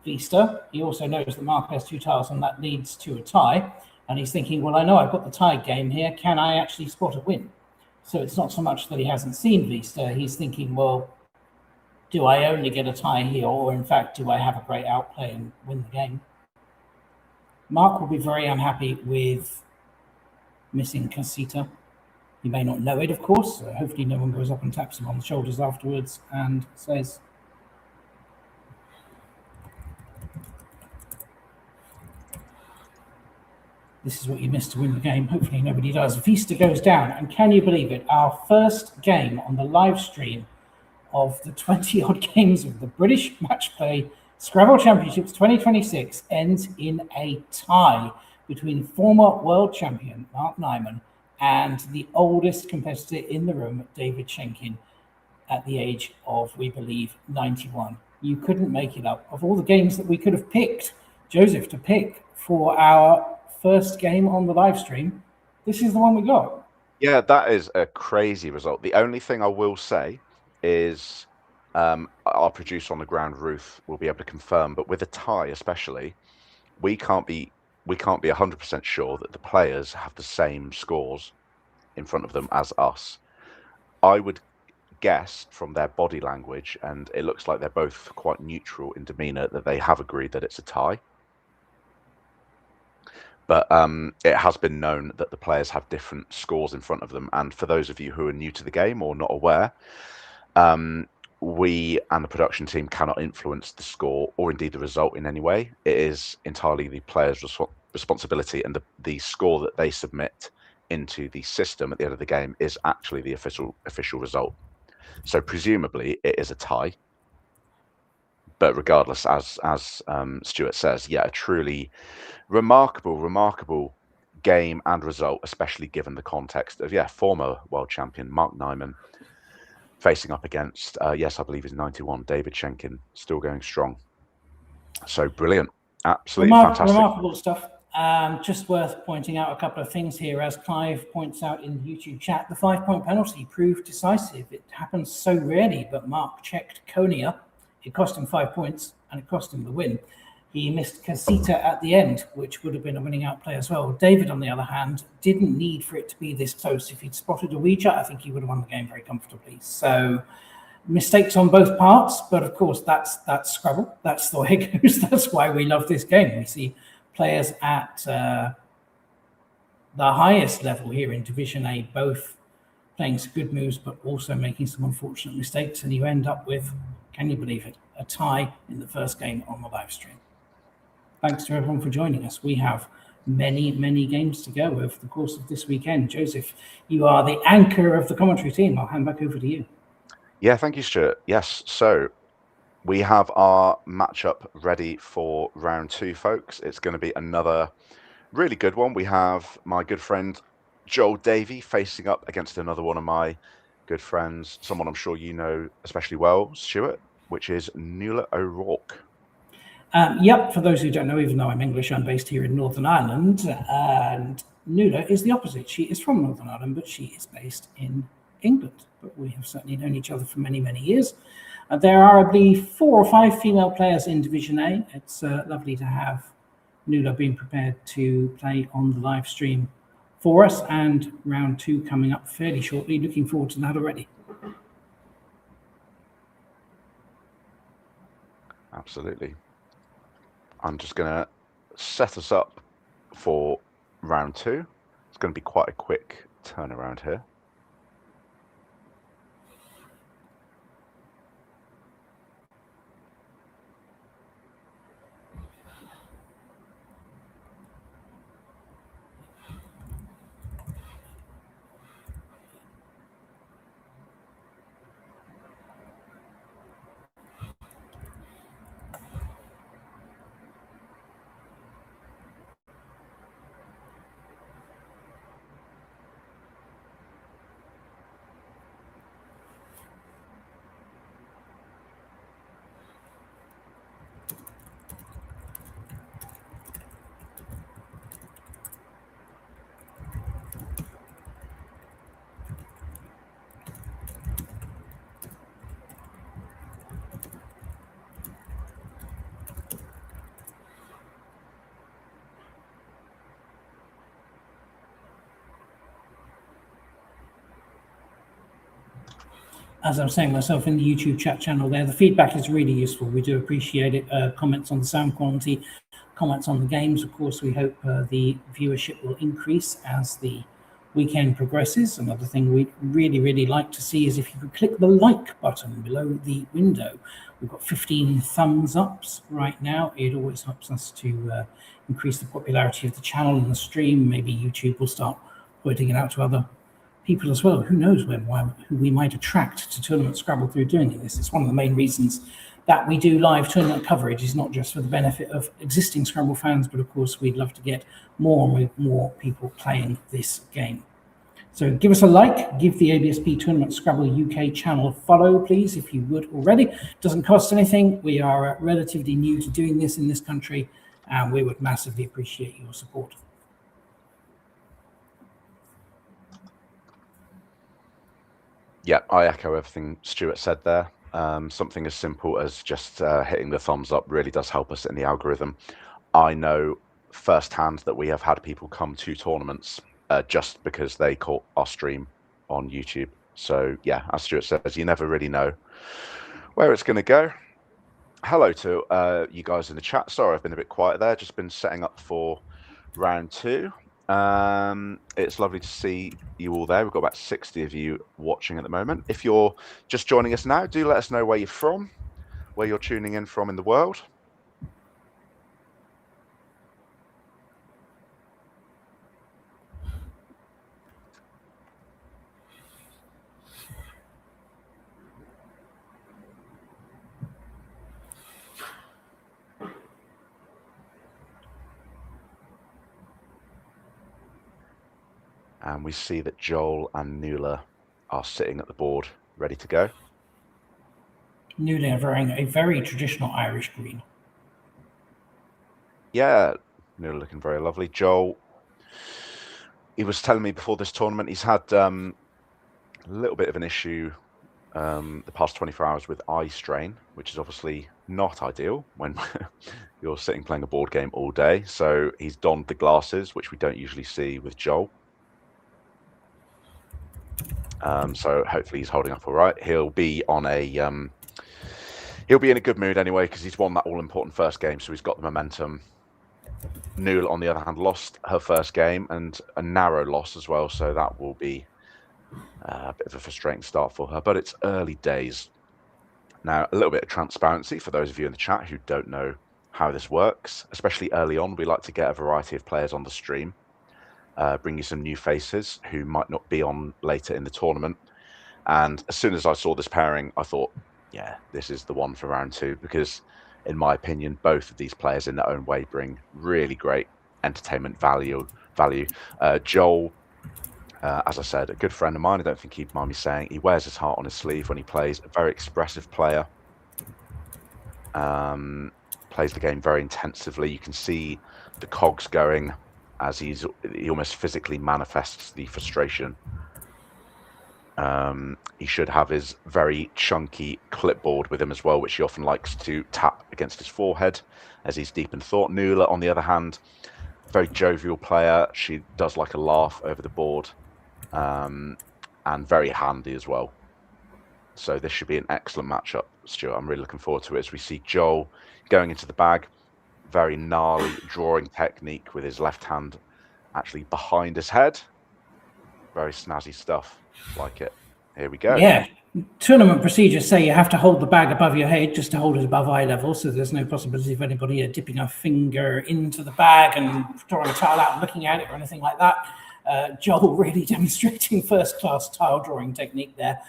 Vista. He also knows that Mark has 2 tiles and that leads to a tie. And he's thinking, well, I know I've got the tie game here. Can I actually spot a win? So it's not so much that he hasn't seen Vista. He's thinking, well, do I only get a tie here? Or in fact, do I have a great outplay and win the game? Mark will be very unhappy with missing casita. He may not know it, of course. Hopefully no one goes up and taps him on the shoulders afterwards and says, this is what you missed to win the game. Hopefully nobody does. Vista goes down, and can you believe it? Our first game on the live stream of the 20-odd games of the British Match Play Scrabble Championships 2026 ends in a tie between former world champion Mark Nyman and the oldest competitor in the room, David Shenkin, at the age of, we believe, 91. You couldn't make it up. Of all the games that we could have picked, Joseph, to pick for our first game on the live stream, this is the one we got. Yeah, that is a crazy result. The only thing I will say is our producer on the ground, Ruth, will be able to confirm. But with a tie, especially, we can't be 100% sure that the players have the same scores in front of them as us. I would guess from their body language, and it looks like they're both quite neutral in demeanor, that they have agreed that it's a tie. But it has been known that the players have different scores in front of them. And for those of you who are new to the game or not aware, we and the production team cannot influence the score or indeed the result in any way. It is entirely the players' responsibility, and the score that they submit into the system at the end of the game is actually the official result. So presumably it is a tie. But regardless, as Stewart says, yeah, a truly remarkable game and result, especially given the context of former world champion Mark Nyman facing up against yes, I believe he's 91, David Shenkin, still going strong. So brilliant, absolutely fantastic, remarkable stuff. Just worth pointing out a couple of things here, as Clive points out in the YouTube chat. The 5-point penalty proved decisive. It happens so rarely, but Mark checked Konya. It cost him 5 points, and it cost him the win. He missed Casita at the end, which would have been a winning out play as well. David, on the other hand, didn't need for it to be this close. If he'd spotted a Ouija, I think he would have won the game very comfortably. So mistakes on both parts, but of course that's Scrabble. That's the way it goes. That's why we love this game. We see players at the highest level here in Division A, both playing some good moves, but also making some unfortunate mistakes. And you end up with, can you believe it, a tie in the first game on the live stream. Thanks to everyone for joining us. We have many games to go over the course of this weekend. Joseph, you are the anchor of the commentary team. I'll hand back over to you. Yeah, thank you, Stuart. Yes, so we have our matchup ready for round 2, folks. It's going to be another really good one. We have my good friend Joel Davey facing up against another one of my good friends, someone I'm sure you know especially well, Stewart, which is Nuala O'Rourke. Yep, for those who don't know, even though I'm English, I'm based here in Northern Ireland, and Nuala is the opposite. She is from Northern Ireland, but she is based in England. But we have certainly known each other for many years. There are, I believe, 4 or 5 female players in Division A. It's lovely to have Nuala being prepared to play on the live stream for us, and round 2 coming up fairly shortly. Looking forward to that already. Absolutely. I'm just going to set us up for round 2. It's going to be quite a quick turnaround here. As I'm saying myself in the YouTube chat channel there, the feedback is really useful. We do appreciate it. Comments on the sound quality, comments on the games. Of course, we hope the viewership will increase as the weekend progresses. Another thing we'd really like to see is if you could click the like button below the window. We've got 15 thumbs ups right now. It always helps us to increase the popularity of the channel and the stream. Maybe YouTube will start pointing it out to other people as well. Who knows who we might attract to Tournament Scrabble through doing this. It's one of the main reasons that we do live tournament coverage, is not just for the benefit of existing Scrabble fans, but of course we'd love to get more people playing this game. So give us a like, give the ABSP Tournament Scrabble UK channel a follow, please, if you would already. Doesn't cost anything. We are relatively new to doing this in this country, and we would massively appreciate your support. Yeah, I echo everything Stewart said there. Something as simple as just hitting the thumbs up really does help us in the algorithm. I know firsthand that we have had people come to tournaments just because they caught our stream on YouTube. So yeah, as Stewart says, you never really know where it's going to go. Hello to you guys in the chat. Sorry, I've been a bit quiet there. Just been setting up for round 2. It's lovely to see you all there. We've got about 60 of you watching at the moment. If you're just joining us now, do let us know where you're from, where you're tuning in from in the world. And we see that Joel and Nuala are sitting at the board, ready to go. Nuala wearing a very traditional Irish green. Yeah, Nuala looking very lovely. Joel, he was telling me before this tournament, he's had a little bit of an issue the past 24 hours with eye strain, which is obviously not ideal when you're sitting playing a board game all day. So he's donned the glasses, which we don't usually see with Joel. So hopefully he's holding up all right. He'll be on a he'll be in a good mood anyway because he's won that all-important first game, so he's got the momentum. Nuala, on the other hand, lost her first game and a narrow loss as well, so that will be a bit of a frustrating start for her, but it's early days. Now, a little bit of transparency for those of you in the chat who don't know how this works, especially early on, we like to get a variety of players on the stream, bring you some new faces who might not be on later in the tournament. And as soon as I saw this pairing, I thought, yeah, this is the one for round 2, because in my opinion, both of these players in their own way bring really great entertainment value. Joel, as I said, a good friend of mine. I don't think he'd mind me saying he wears his heart on his sleeve when he plays. A very expressive player. Plays the game very intensively. You can see the cogs going as he almost physically manifests the frustration. He should have his very chunky clipboard with him as well, which he often likes to tap against his forehead as he's deep in thought. Nuala, on the other hand, very jovial player. She does like a laugh over the board, and very handy as well. So this should be an excellent matchup, Stuart. I'm really looking forward to it as we see Joel going into the bag. Very gnarly drawing technique with his left hand actually behind his head. Very snazzy stuff. Like it. Here we go. Yeah. Tournament procedures say you have to hold the bag above your head just to hold it above eye level, so there's no possibility of anybody dipping a finger into the bag and drawing a tile out and looking at it or anything like that. Joel really demonstrating first-class tile drawing technique there.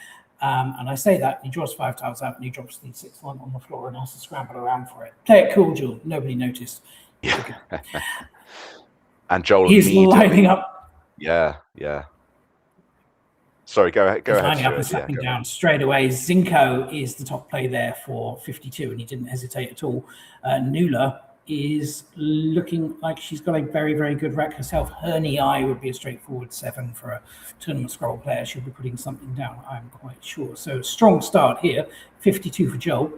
And I say that, he draws 5 tiles out and he drops the 6th one on the floor and has to scramble around for it. Play it cool, Joel. Nobody noticed. Yeah. And Joel he's lining up. Yeah. Sorry, go ahead. He's lining up and slapping down straight away. Zinco is the top play there for 52, and he didn't hesitate at all. Nuala is looking like she's got a very, very good rack herself. Her eye would be a straightforward 7 for a tournament Scrabble player. She'll be putting something down, I'm quite sure. So strong start here. 52 for Joel.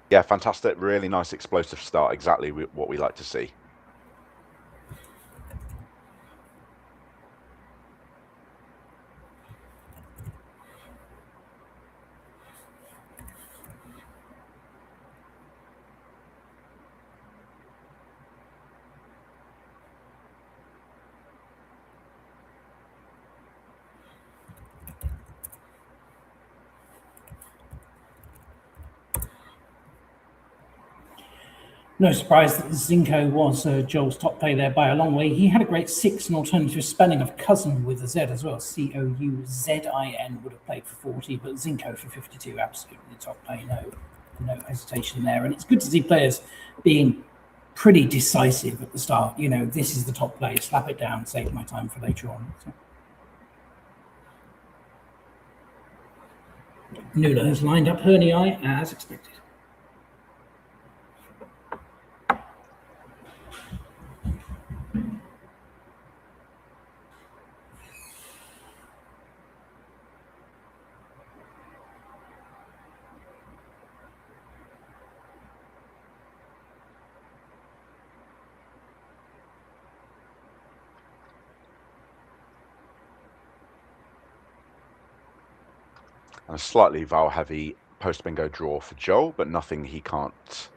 Yeah, fantastic. Really nice explosive start. Exactly what we like to see. No surprise that Zinco was Joel's top play there by a long way. He had a great 6 and alternative spelling of cousin with a Z as well. Couzin would have played for 40, but Zinco for 52, absolutely the top play. No hesitation there. And it's good to see players being pretty decisive at the start. You know, this is the top play, slap it down, save my time for later on. So. Nuala has lined up her eye as expected. And a slightly vowel-heavy post-bingo draw for Joel, but nothing he can't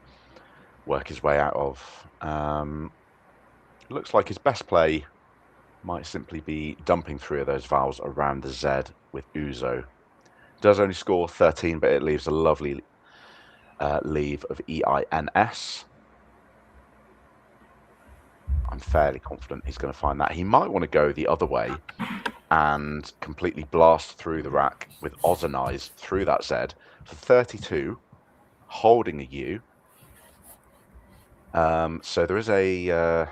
work his way out of. Looks like his best play might simply be dumping 3 of those vowels around the Z with Uzo. Does only score 13, but it leaves a lovely leave of EINS. I'm fairly confident he's going to find that. He might want to go the other way and completely blast through the rack with Ozanize through that Z for 32, holding a U. So there is a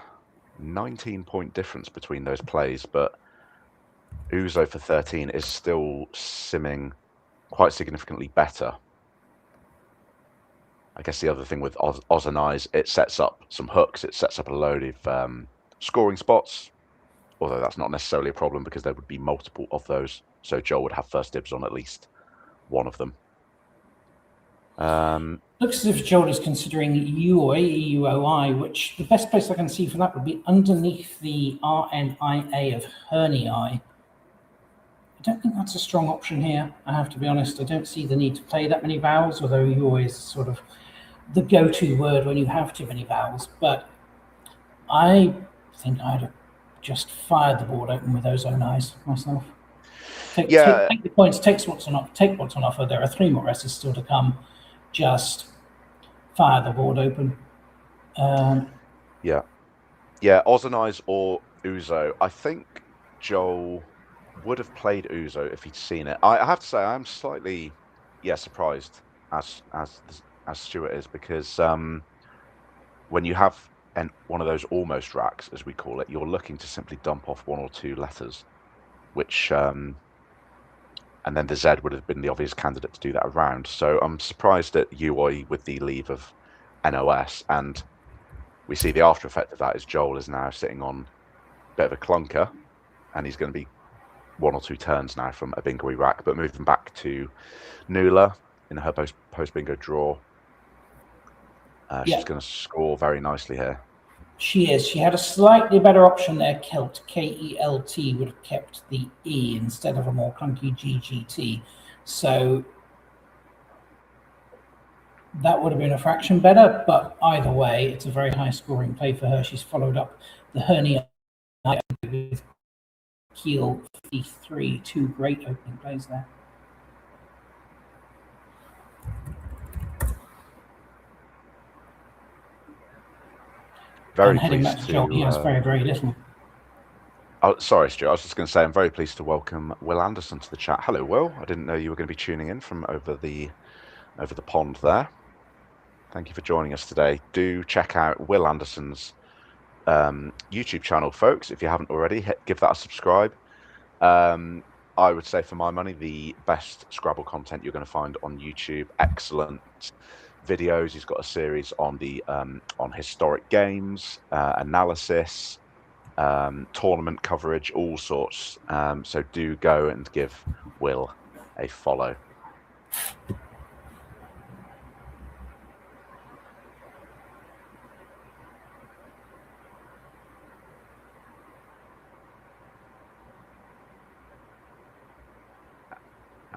19-point difference between those plays, but Uzo for 13 is still simming quite significantly better. I guess the other thing with Ozanize, it sets up some hooks, it sets up a load of scoring spots, although that's not necessarily a problem because there would be multiple of those, so Joel would have first dibs on at least one of them. Looks as if Joel is considering UOI, which the best place I can see for that would be underneath the RNIA of hernia. I don't think that's a strong option here, I have to be honest. I don't see the need to play that many vowels, although UOI is sort of the go-to word when you have too many vowels, but I think I'd have just fired the board open with those own eyes myself. Take the points, take what's on offer. There are 3 more S's still to come. Just fire the board open. Yeah, Ozanize or Uzo. I think Joel would have played Uzo if he'd seen it. I have to say I'm slightly surprised as Stewart is, because when you have one of those almost racks, as we call it, you're looking to simply dump off 1 or 2 letters, which and then the Z would have been the obvious candidate to do that around. So I'm surprised at UI with the leave of NOS, and we see the after effect of that is Joel is now sitting on a bit of a clunker, and he's going to be 1 or 2 turns now from a bingo-y rack. But moving back to Nuala in her post bingo draw, she's going to score very nicely here. She is. She had a slightly better option there. Kelt, K-E-L-T, would have kept the E instead of a more clunky G-G-T. So that would have been a fraction better, but either way, it's a very high scoring play for her. She's followed up the hernia with Keel 53, 2 great opening plays there. Very heading back pleased to Joel, he has very, very little. Oh, sorry, Stuart. I was just going to say I'm very pleased to welcome Will Anderson to the chat. Hello, Will. I didn't know you were going to be tuning in from over the pond there. Thank you for joining us today. Do check out Will Anderson's YouTube channel, folks. If you haven't already, give that a subscribe. I would say, for my money, the best Scrabble content you're going to find on YouTube. Excellent videos. He's got a series on the on historic games, analysis, tournament coverage, all sorts. So do go and give Will a follow.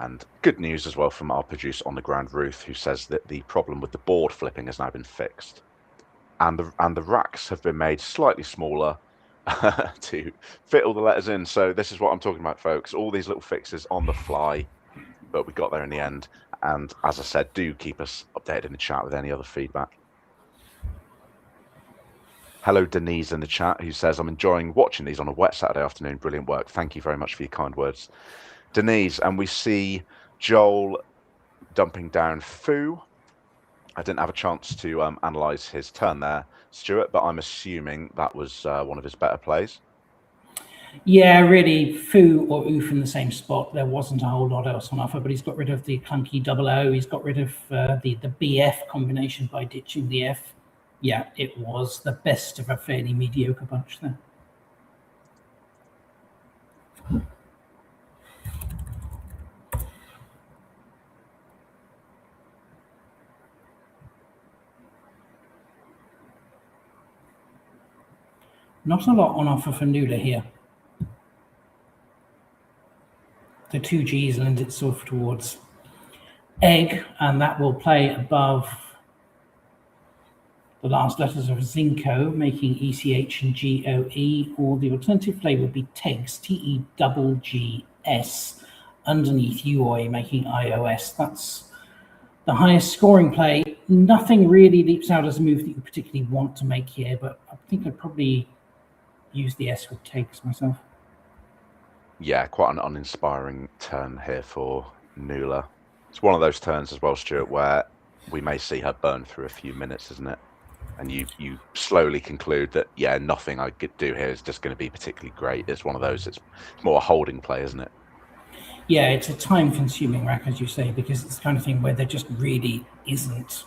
And good news as well from our producer on the ground, Ruth, who says that the problem with the board flipping has now been fixed, and the racks have been made slightly smaller to fit all the letters in. So this is what I'm talking about, folks. All these little fixes on the fly, but we got there in the end. And as I said, do keep us updated in the chat with any other feedback. Hello, Denise in the chat, who says, I'm enjoying watching these on a wet Saturday afternoon. Brilliant work. Thank you very much for your kind words, Denise. And we see Joel dumping down Foo. I didn't have a chance to analyse his turn there, Stuart, but I'm assuming that was one of his better plays. Yeah, really, Foo or Oof in the same spot. There wasn't a whole lot else on offer, but he's got rid of the clunky double O. He's got rid of the BF combination by ditching the F. Yeah, it was the best of a fairly mediocre bunch there. Not a lot on offer for Nuala here. The 2 Gs lend itself towards egg, and that will play above the last letters of Zinco, making ECH and GOE, or the alternative play would be TEGS, TEGGS, underneath UOI, making IOS. That's the highest scoring play. Nothing really leaps out as a move that you particularly want to make here, but I think I'd probably use the S with TEGS myself. Yeah, quite an uninspiring turn here for Nuala. It's one of those turns as well, Stewart, where we may see her burn through a few minutes, isn't it? And you slowly conclude that, yeah, nothing I could do here is just going to be particularly great. It's one of those, it's more a holding play, isn't it? Yeah, it's a time-consuming rack, as you say, because it's the kind of thing where there just really isn't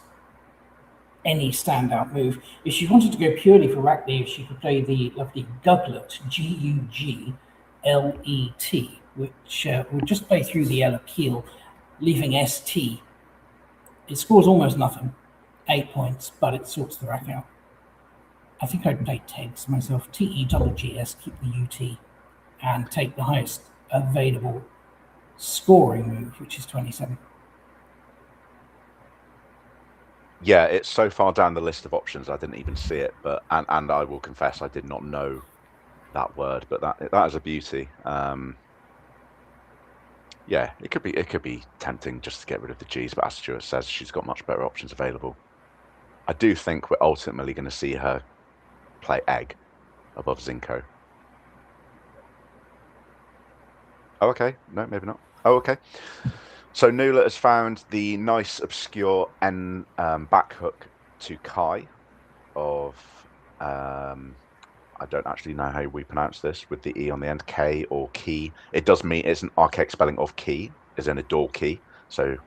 any standout move. If she wanted to go purely for rack leave, she could play the lovely Guglet, Guglet, which would just play through the L appeal, leaving ST. It scores almost nothing, 8 points, but it sorts the rack out. I think I'd play TEGS myself, TEGGS, keep the UT, and take the highest available scoring move, which is 27. Yeah, it's so far down the list of options I didn't even see it, but and I will confess I did not know that word, but that is a beauty. Yeah, it could be tempting just to get rid of the G's, but as Stewart says, she's got much better options available. I do think we're ultimately going to see her play egg above Zinco. Oh, okay. No, maybe not. Oh, okay. So Nuala has found the nice obscure N back hook to Kai of I don't actually know how we pronounce this with the E on the end, K or key. It does mean it's an archaic spelling of key, as in a door key. So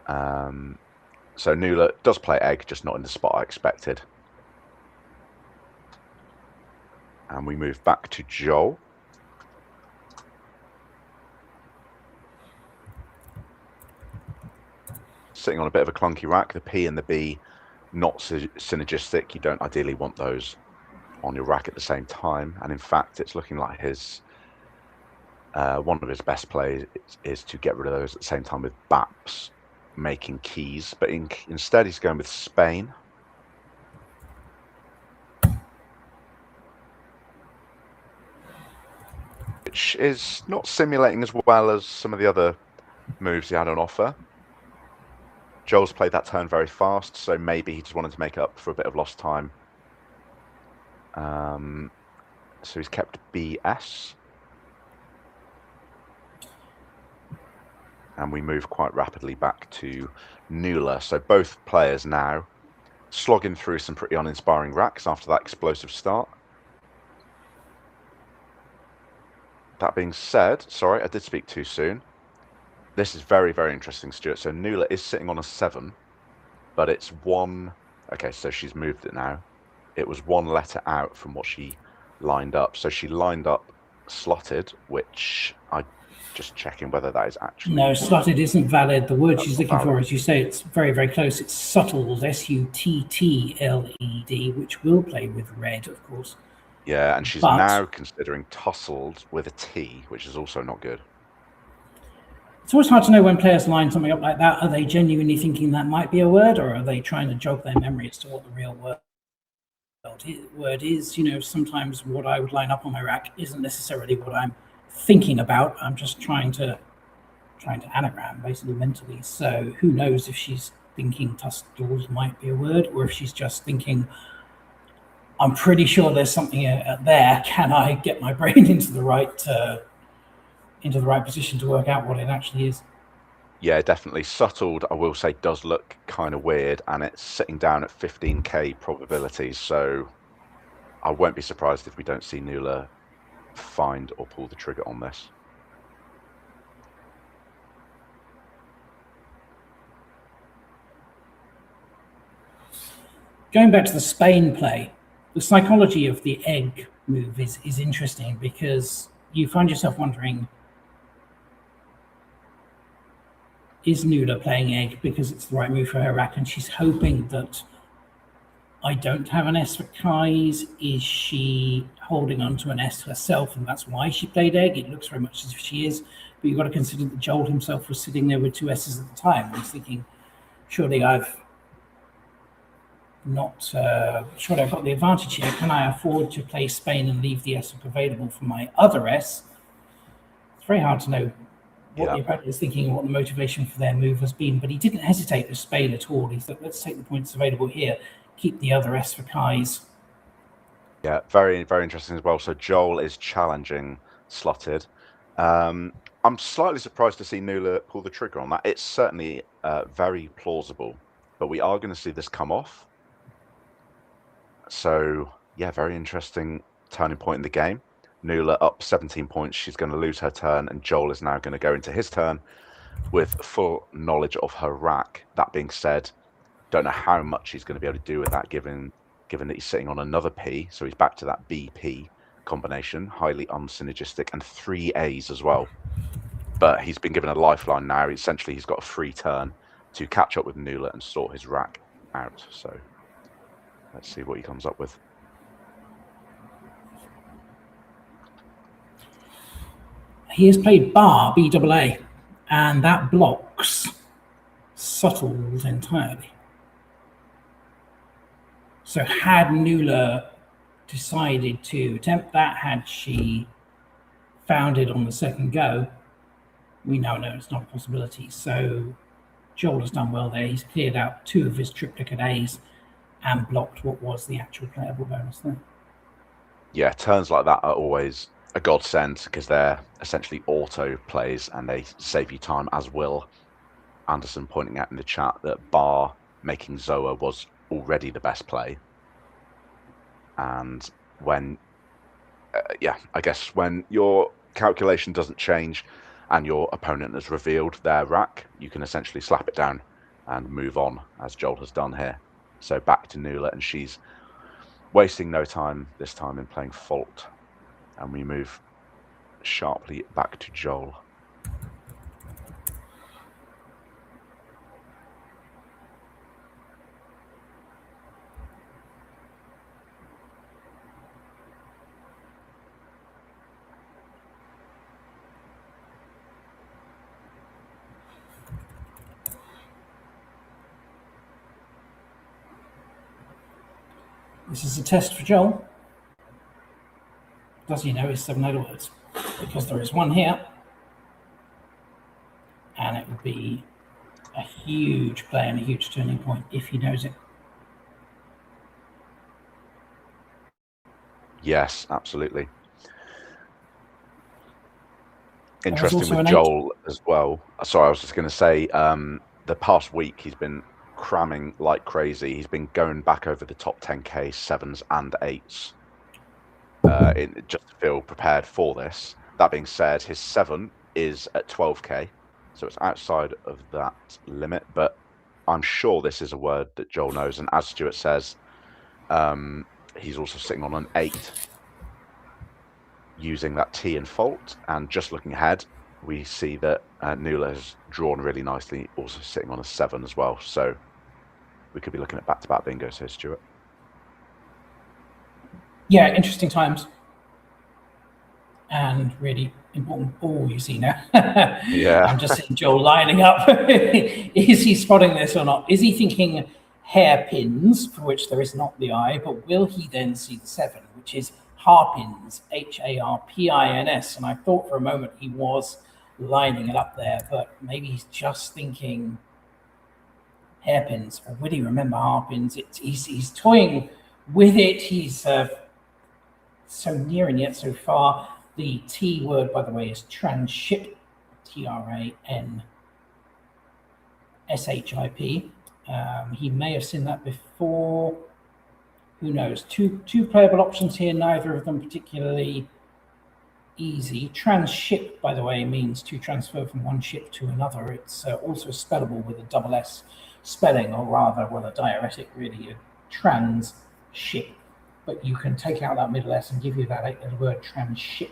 so Nuala does play egg, just not in the spot I expected. And we move back to Joel. Sitting on a bit of a clunky rack, the P and the B not synergistic. You don't ideally want those on your rack at the same time, and in fact it's looking like his one of his best plays is to get rid of those at the same time with BAPs making keys, but instead he's going with Spain. Which is not simulating as well as some of the other moves he had on offer. Joel's played that turn very fast, so maybe he just wanted to make up for a bit of lost time. So he's kept BS. And we move quite rapidly back to Nuala. So both players now slogging through some pretty uninspiring racks after that explosive start. That being said, sorry, I did speak too soon. This is very, very interesting, Stewart. So Nuala is sitting on a 7, but it's one. Okay, so she's moved it now. It was one letter out from what she lined up. So she lined up slotted, which I just checking whether that is actually. No, slotted isn't valid. The word she's looking for, as you say, it's very, very close. It's suttled, SUTTLED, which will play with red, of course. Yeah, and she's now considering tussled with a T, which is also not good. It's always hard to know when players line something up like that. Are they genuinely thinking that might be a word, or are they trying to jog their memory as to what the real word is? You know, sometimes what I would line up on my rack isn't necessarily what I'm thinking about. I'm just trying to anagram, basically, mentally. So who knows if she's thinking tussled might be a word, or if she's just thinking, I'm pretty sure there's something there. Can I get my brain into the right position to work out what it actually is? Yeah, definitely. Suttled, I will say, does look kind of weird, and it's sitting down at 15k probabilities. So I won't be surprised if we don't see Nuala find or pull the trigger on this. Going back to the Spain play, the psychology of the egg move is interesting, because you find yourself wondering, is Nuala playing egg because it's the right move for her rack, and she's hoping that I don't have an S for Kai's. Is she holding on to an S herself, and that's why she played egg? It looks very much as if she is, but you've got to consider that Joel himself was sitting there with 2 S's at the time. He's thinking, surely I've got the advantage here. Can I afford to play Spain and leave the S available for my other S? It's very hard to know what the opponent is thinking and what the motivation for their move has been, but he didn't hesitate with Spain at all. He thought, let's take the points available here, keep the other S for Kai's. Yeah, very, very interesting as well. So Joel is challenging slotted. I'm slightly surprised to see Nuala pull the trigger on that. It's certainly very plausible, but we are going to see this come off. So, yeah, very interesting turning point in the game. Nuala up 17 points. She's going to lose her turn, and Joel is now going to go into his turn with full knowledge of her rack. That being said, don't know how much he's going to be able to do with that, given that he's sitting on another P. So he's back to that BP combination, highly unsynergistic, and 3 A's as well. But he's been given a lifeline now. Essentially, he's got a free turn to catch up with Nuala and sort his rack out. So let's see what he comes up with. He has played bar, BAA, and that blocks subtles entirely. So had Nuala decided to attempt that, had she found it on the second go, we now know it's not a possibility. So Joel has done well there. He's cleared out 2 of his triplicate A's and blocked what was the actual playable bonus there. Yeah, turns like that are always a godsend because they're essentially auto plays and they save you time, as Will Anderson pointing out in the chat that bar making Zoa was already the best play. And when, I guess when your calculation doesn't change and your opponent has revealed their rack, you can essentially slap it down and move on, as Joel has done here. So back to Nuala, and she's wasting no time this time in playing fault. And we move sharply back to Joel. This is a test for Joel. Does he know his 7 letter words? Because there is one here. And it would be a huge play and a huge turning point if he knows it. Yes, absolutely. Interesting with Joel as well. Sorry, I was just going to say, the past week he's been cramming like crazy. He's been going back over the top 10k 7s and 8s just to feel prepared for this. That being said, his 7 is at 12k, so it's outside of that limit, but I'm sure this is a word that Joel knows. And as Stewart says, he's also sitting on an 8 using that T in fault. And just looking ahead, we see that Nuala has drawn really nicely, also sitting on a 7 as well. So we could be looking at back-to-back bingos here, Stewart. Yeah, interesting times. And really important. Oh, you see now. Yeah. I'm just seeing Joel lining up. Is he spotting this or not? Is he thinking hairpins, for which there is not the I, but will he then see the 7, which is harpins, Harpins? And I thought for a moment he was lining it up there, but maybe he's just thinking hairpins. Or would he remember harpins? He's toying with it. He's so near and yet so far. The T word, by the way, is tranship, TRANSHIP. He may have seen that before. Who knows? Two playable options here, neither of them particularly easy. Tranship, by the way, means to transfer from one ship to another. It's also spellable with a double S spelling, or rather, well, a diaretic, really, a tranship. But you can take out that middle S and give you that 8-letter word, tranship.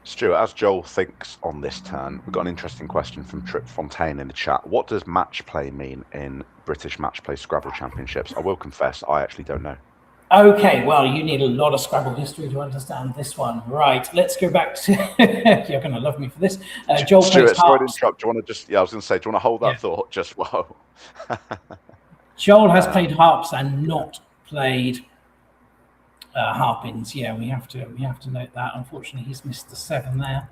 Stuart, as Joel thinks on this turn, we've got an interesting question from Trip Fontaine in the chat. What does match play mean in British Match Play Scrabble Championships? I will confess, I actually don't know. Okay, well, you need a lot of Scrabble history to understand this one. Right, let's go back to... You're going to love me for this. Joel Stuart, plays sorry to harps. interrupt. Do you want to just... Yeah, I was going to say, do you want to hold that thought just while... Joel has played harps and not played harpins. Yeah, we have to note that. Unfortunately, he's missed the 7 there.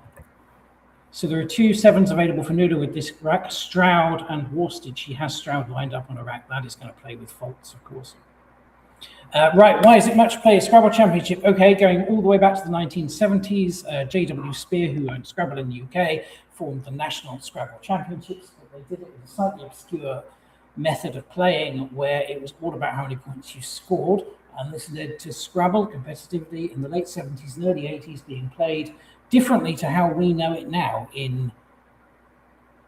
So there are 2 7s available for Nuala with this rack, Stroud and Worsted. She has Stroud lined up on a rack. That is going to play with faults, of course. Right, why is it Match Play Scrabble Championship? Okay, going all the way back to the 1970s, J.W. Spear, who owned Scrabble in the UK, formed the National Scrabble Championships, but they did it with a slightly obscure method of playing where it was all about how many points you scored, and this led to Scrabble competitively in the late 70s and early 80s being played differently to how we know it now in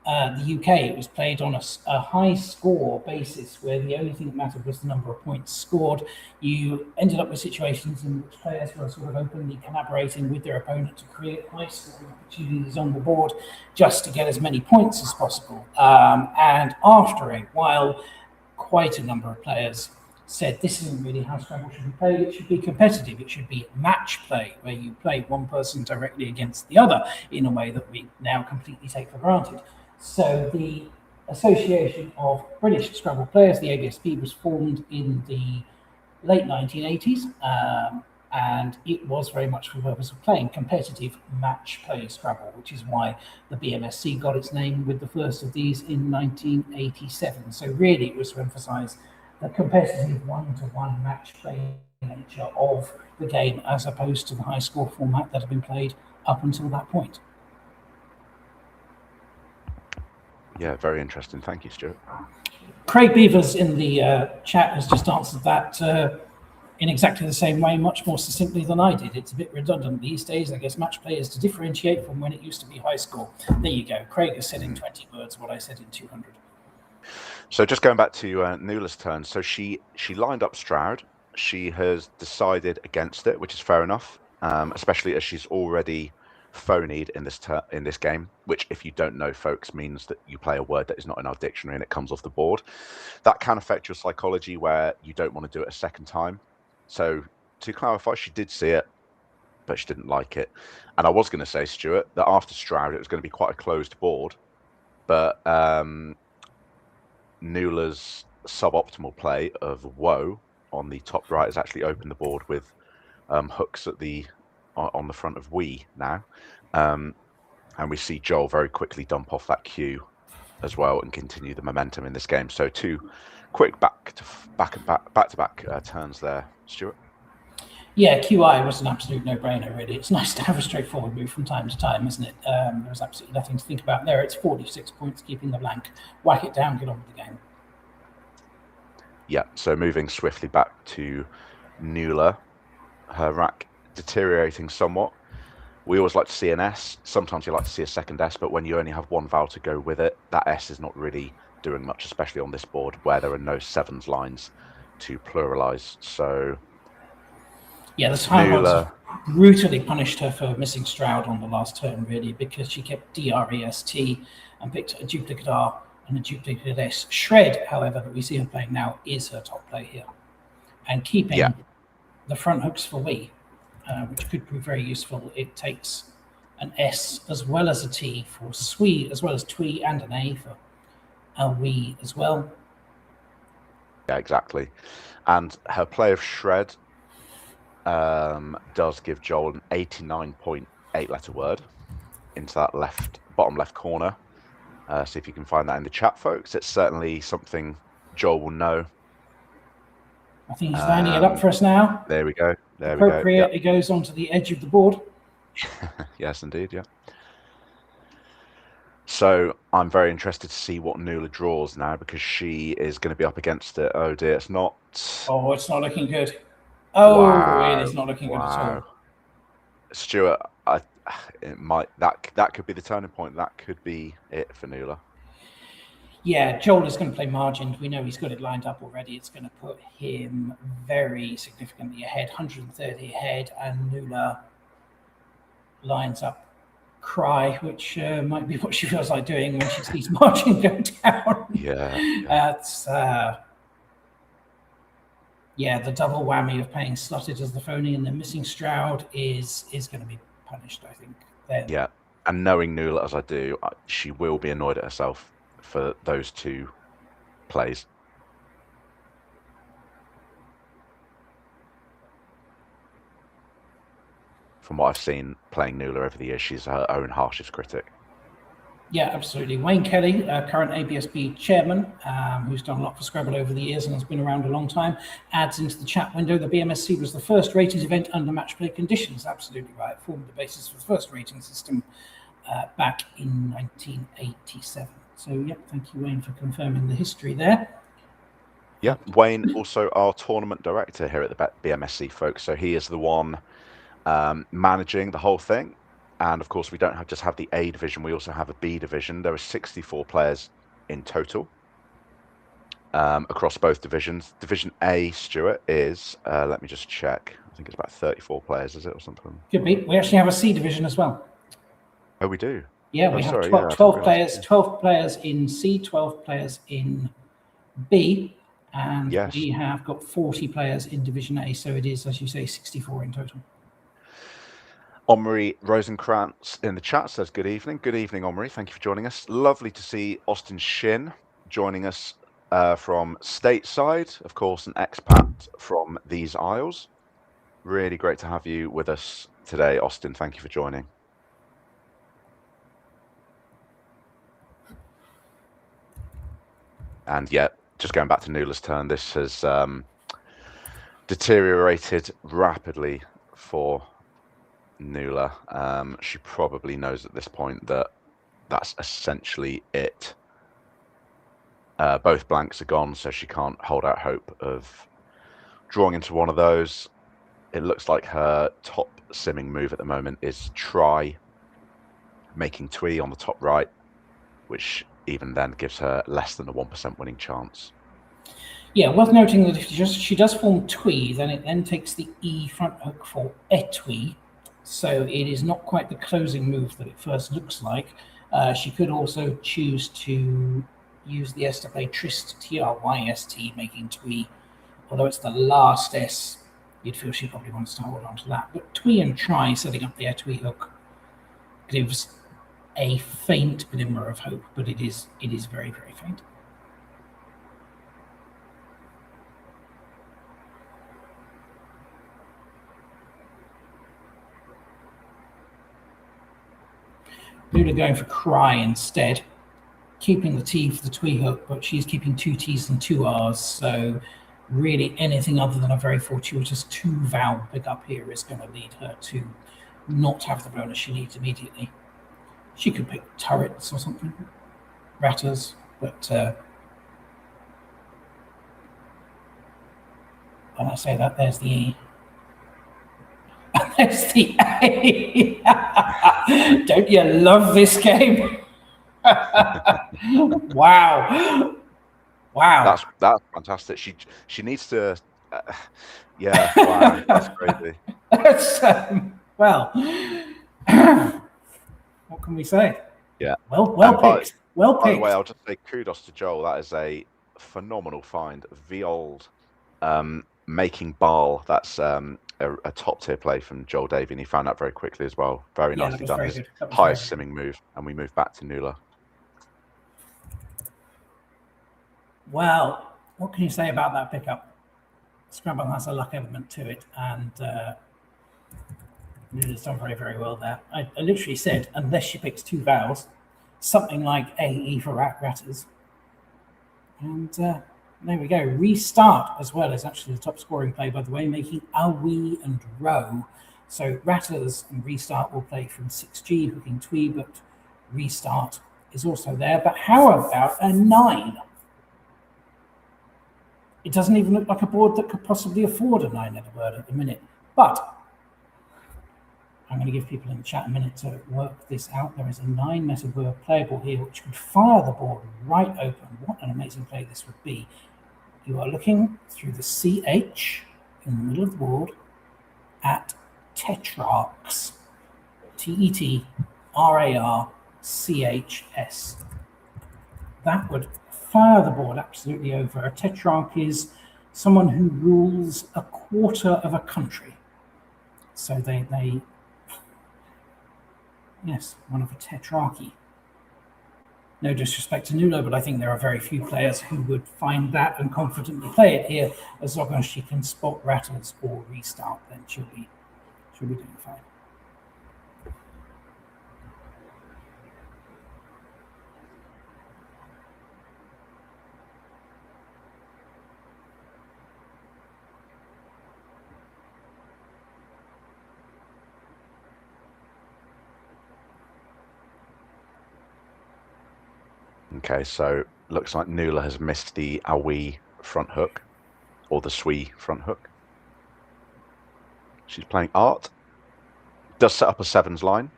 the UK. It was played on a high score basis where the only thing that mattered was the number of points scored. You ended up with situations in which players were sort of openly collaborating with their opponent to create high scoring opportunities on the board just to get as many points as possible. And after a while, quite a number of players said this isn't really how Scrabble should be played. It should be competitive. It should be match play, where you play one person directly against the other in a way that we now completely take for granted. So the Association of British Scrabble Players, the ABSP, was formed in the late 1980s, and it was very much for the purpose of playing competitive match play Scrabble, which is why the BMSC got its name with the first of these in 1987. So really it was to emphasize the competitive one-to-one match play nature of the game as opposed to the high score format that had been played up until that point. Yeah, very interesting. Thank you, Stuart. Craig Beavers in the chat has just answered that in exactly the same way, much more succinctly than I did. It's a bit redundant these days. I guess match play is to differentiate from when it used to be high score. There you go. Craig has said in 20 words what I said in 200. So just going back to Nuala's turn. So she lined up Stroud. She has decided against it, which is fair enough, especially as she's already phonied in this game, which, if you don't know, folks, means that you play a word that is not in our dictionary and it comes off the board. That can affect your psychology where you don't want to do it a second time. So to clarify, she did see it, but she didn't like it. And I was going to say, Stuart, that after Stroud it was going to be quite a closed board, but Nuala's suboptimal play of Woe on the top right has actually opened the board with hooks at on the front of We now, and we see Joel very quickly dump off that cue as well and continue the momentum in this game. So 2 quick back-to-back turns there, Stuart. Yeah, QI was an absolute no-brainer, really. It's nice to have a straightforward move from time to time, isn't it? There's absolutely nothing to think about there. It's 46 points, keeping the blank. Whack it down, get on with the game. Yeah, so moving swiftly back to Nuala, her rack deteriorating somewhat. We always like to see an S. Sometimes you like to see a second S, but when you only have one vowel to go with it, that S is not really doing much, especially on this board where there are no 7s lines to pluralize. So yeah, the Nuala brutally punished her for missing Stroud on the last turn, really, because she kept DREST and picked a duplicate R and a duplicate S. Shred, however, that we see her playing now, is her top play here. And keeping the front hooks for We, which could prove very useful. It takes an S as well as a T for Swe, as well as Twee, and an A for a We as well. Yeah, exactly. And her play of Shred does give Joel an 89.8 letter word into that bottom left corner. See if you can find that in the chat, folks. It's certainly something Joel will know. I think he's lining it up for us now. There we go. There we go. Appropriate. It goes onto the edge of the board. Yes, indeed. Yeah. So I'm very interested to see what Nuala draws now, because she is going to be up against it. Oh dear, it's not. Oh, it's not looking good. Oh, wow. It is not looking good at all. Stuart, that could be the turning point. That could be it for Nuala. Yeah, Joel is going to play margined. We know he's got it lined up already. It's going to put him very significantly ahead, 130 ahead, and Nuala lines up cry, which might be what she feels like doing when she sees marching go down. That's the double whammy of paying slotted as the phony and then missing Stroud is going to be punished, I think. Then. Yeah, and knowing Nuala as I do, she will be annoyed at herself for those two plays. From what I've seen playing Nuala over the years, she's her own harshest critic. Yeah, absolutely. Wayne Kelly, current ABSP chairman, who's done a lot for Scrabble over the years and has been around a long time, adds into the chat window, the BMSC was the first ratings event under match play conditions. Absolutely right. It formed the basis for the first rating system back in 1987. So, yeah, thank you, Wayne, for confirming the history there. Yeah, Wayne, also our tournament director here at the BMSC, folks. So he is the one managing the whole thing. And of course, we don't just have the A division, we also have a B division. There are 64 players in total across both divisions. Division A, Stewart, is, let me just check. I think it's about 34 players, is it, or something? Could be. We actually have a C division as well. Oh, we do? Yeah, we have 12 players, 12 players in C, 12 players in B, and we have got 40 players in Division A. So it is, as you say, 64 in total. Omri Rosenkrantz in the chat says, good evening. Good evening, Omri. Thank you for joining us. Lovely to see Austin Shin joining us from stateside, of course, an expat from these Isles. Really great to have you with us today, Austin. Thank you for joining. And yeah, just going back to Nuala's turn, this has deteriorated rapidly for Nuala. She probably knows at this point that that's essentially it. Both blanks are gone, so she can't hold out hope of drawing into one of those. It looks like her top simming move at the moment is try, making twee on the top right, which even then gives her less than a 1% winning chance. Yeah, worth noting that if she does form twee, then it then takes the E front hook for etui. So it is not quite the closing move that it first looks like. She could also choose to use the S to play Trist, T-R-Y-S-T, making twee. Although it's the last S, you'd feel she probably wants to hold on to that. But twee and try, setting up the etui hook, gives a faint glimmer of hope, but it is very, very faint. Nuala going for cry instead, keeping the T for the twee hook, but she's keeping 2 T's and 2 R's, so really anything other than a very fortuitous 2 vowel pickup here is going to lead her to not have the bonus she needs immediately. She could pick turrets or something, ratters, but when I say that, there's the E. And there's the A. Don't you love this game? Wow. That's fantastic. She needs to, yeah. Wow, that's crazy. That's well. What can we say? Yeah. Well picked. Well picked. By the way, I'll just say kudos to Joel. That is a phenomenal find. Viold making Baal. That's a top tier play from Joel Davey, and he found that very quickly as well. Very nicely done. His highest simming move, and we move back to Nuala. Well, what can you say about that pickup? Scrabble has a luck element to it, and Nuala's done very, very well there. I literally said, unless she picks 2 vowels, something like AE for ratters. And there we go. Restart as well is actually the top scoring play, by the way, making Awi and Row. So ratters and restart will play from 6G, hooking twee, but restart is also there. But how about a 9? It doesn't even look like a board that could possibly afford a 9-letter word at the minute. But I'm going to give people in the chat a minute to work this out. There is a 9-letter word playable here, which could fire the board right open. What an amazing play this would be. You are looking through the CH in the middle of the board at Tetrarchs, TETRARCHS. RARCHS. That would fire the board absolutely over. A tetrarch is someone who rules a quarter of a country. So they yes, one of a tetrarchy. No disrespect to Nuala, but I think there are very few players who would find that and confidently play it here. As long as she can spot rattles or restart, then she'll be doing fine. Okay, so looks like Nuala has missed the Awi front hook, or the Sui front hook. She's playing Art. Does set up a 7s line,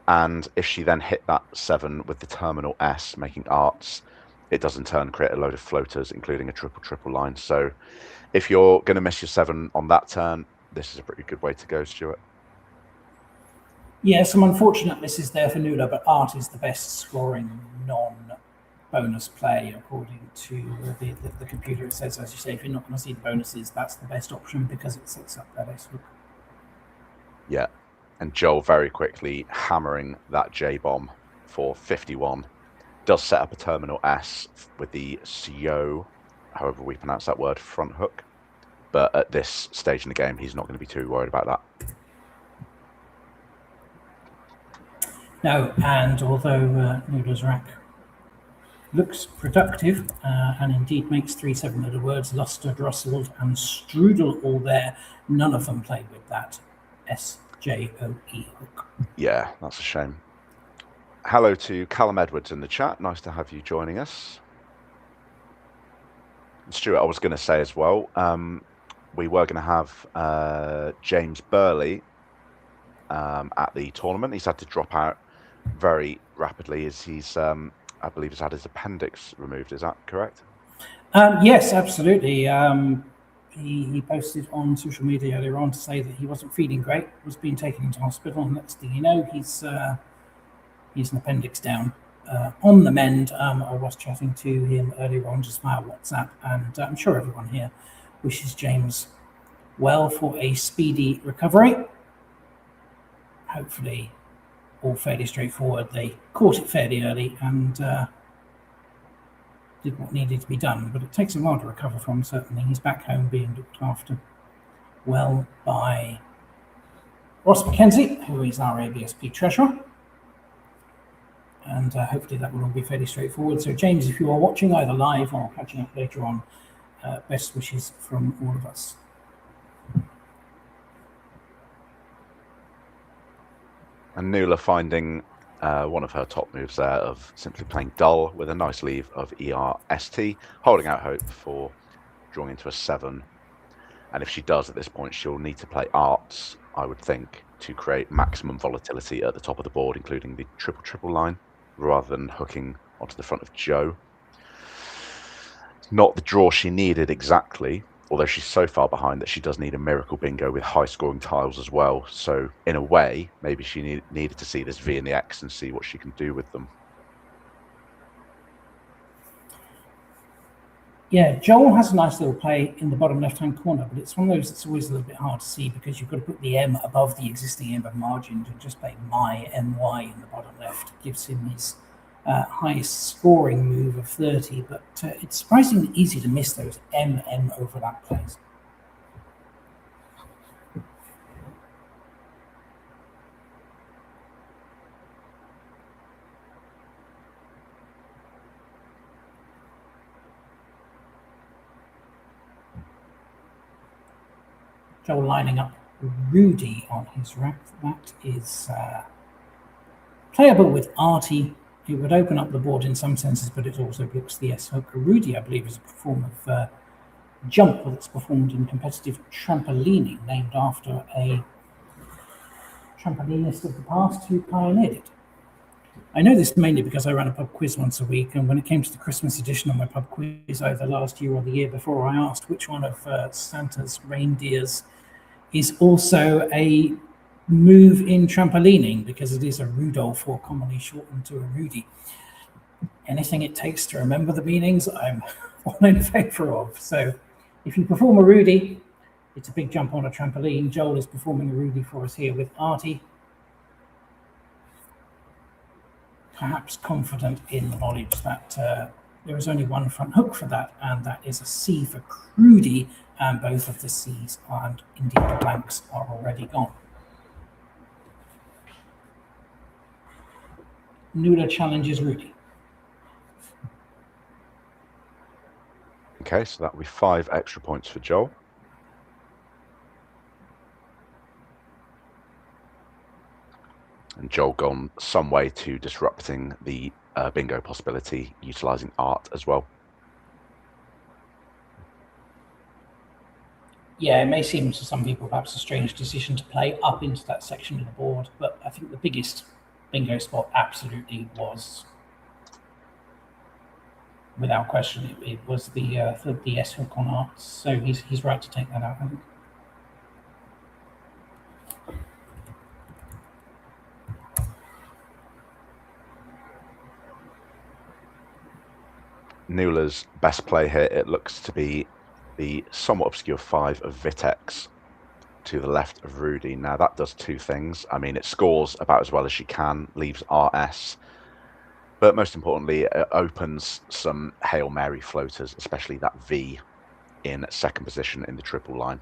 and if she then hit that 7 with the terminal S, making Arts, it does in turn create a load of floaters, including a triple line. So if you're going to miss your 7 on that turn, this is a pretty good way to go, Stewart. Yeah, some unfortunate misses there for Nuala, but Art is the best scoring non-bonus play according to the computer. It says, as you say, if you're not going to see the bonuses, that's the best option because it sets up that S hook. Yeah, and Joel very quickly hammering that J-bomb for 51. Does set up a terminal S with the CO, however we pronounce that word, front hook. But at this stage in the game, he's not going to be too worried about that. No, and although Nuala's rack looks productive and indeed makes 3/7 of the words luster, drosseled, and strudel all there, none of them played with that SJOE hook. Yeah, that's a shame. Hello to Callum Edwards in the chat. Nice to have you joining us. Stewart, I was going to say as well, we were going to have James Burley at the tournament. He's had to drop out very rapidly as he's, I believe, has had his appendix removed. Is that correct? Yes, absolutely. He posted on social media earlier on to say that he wasn't feeling great, was being taken into hospital, and next thing you know, he's an appendix down. On the mend. I was chatting to him earlier on just via WhatsApp, and I'm sure everyone here wishes James well for a speedy recovery. Hopefully all fairly straightforward. They caught it fairly early and did what needed to be done, but it takes a while to recover from, certainly. He's back home being looked after well by Ross McKenzie, who is our ABSP treasurer, and hopefully that will all be fairly straightforward. So James, if you are watching either live or catching up later on, best wishes from all of us. And Nuala finding one of her top moves there of simply playing dull with a nice leave of ERST, holding out hope for drawing into a 7. And if she does at this point, she'll need to play Arts, I would think, to create maximum volatility at the top of the board, including the triple line, rather than hooking onto the front of Joe. It's not the draw she needed exactly, although she's so far behind that she does need a miracle bingo with high-scoring tiles as well. So, in a way, maybe she needed to see this V and the X and see what she can do with them. Yeah, Joel has a nice little play in the bottom left-hand corner, but it's one of those that's always a little bit hard to see because you've got to put the M above the existing M of margin to just play my MY in the bottom left. It gives him his highest scoring move of 30, but it's surprisingly easy to miss those M overlap plays. Joel lining up Rudy on his rack. That is playable with Artie. It would open up the board in some senses, but it also blocks the S hook. Rudy, I believe, is a form of jump that's performed in competitive trampolining, named after a trampolinist of the past who pioneered it. I know this mainly because I ran a pub quiz once a week, and when it came to the Christmas edition of my pub quiz, either last year or the year before, I asked which one of Santa's reindeers is also a move in trampolining, because it is a Rudolph, or commonly shortened to a Rudy. Anything it takes to remember the meanings, I'm all in favour of. So if you perform a Rudy, it's a big jump on a trampoline. Joel is performing a Rudy for us here with Artie. Perhaps confident in the knowledge that there is only one front hook for that, and that is a C for Crudy, and both of the C's and indeed the blanks are already gone. Nuala challenges Rudy. Okay, so that will be 5 extra points for Joel. And Joel gone some way to disrupting the bingo possibility, utilising art as well. Yeah, it may seem to some people perhaps a strange decision to play up into that section of the board, but I think the biggest bingo spot absolutely was, without question, it was the S hook on arts. So he's right to take that out, I think. Nuala's best play here, it looks to be the somewhat obscure 5 of Vitex to the left of Rudy. Now that does 2 things. I mean, it scores about as well as she can, leaves RS, but most importantly, it opens some Hail Mary floaters, especially that V in second position in the triple line.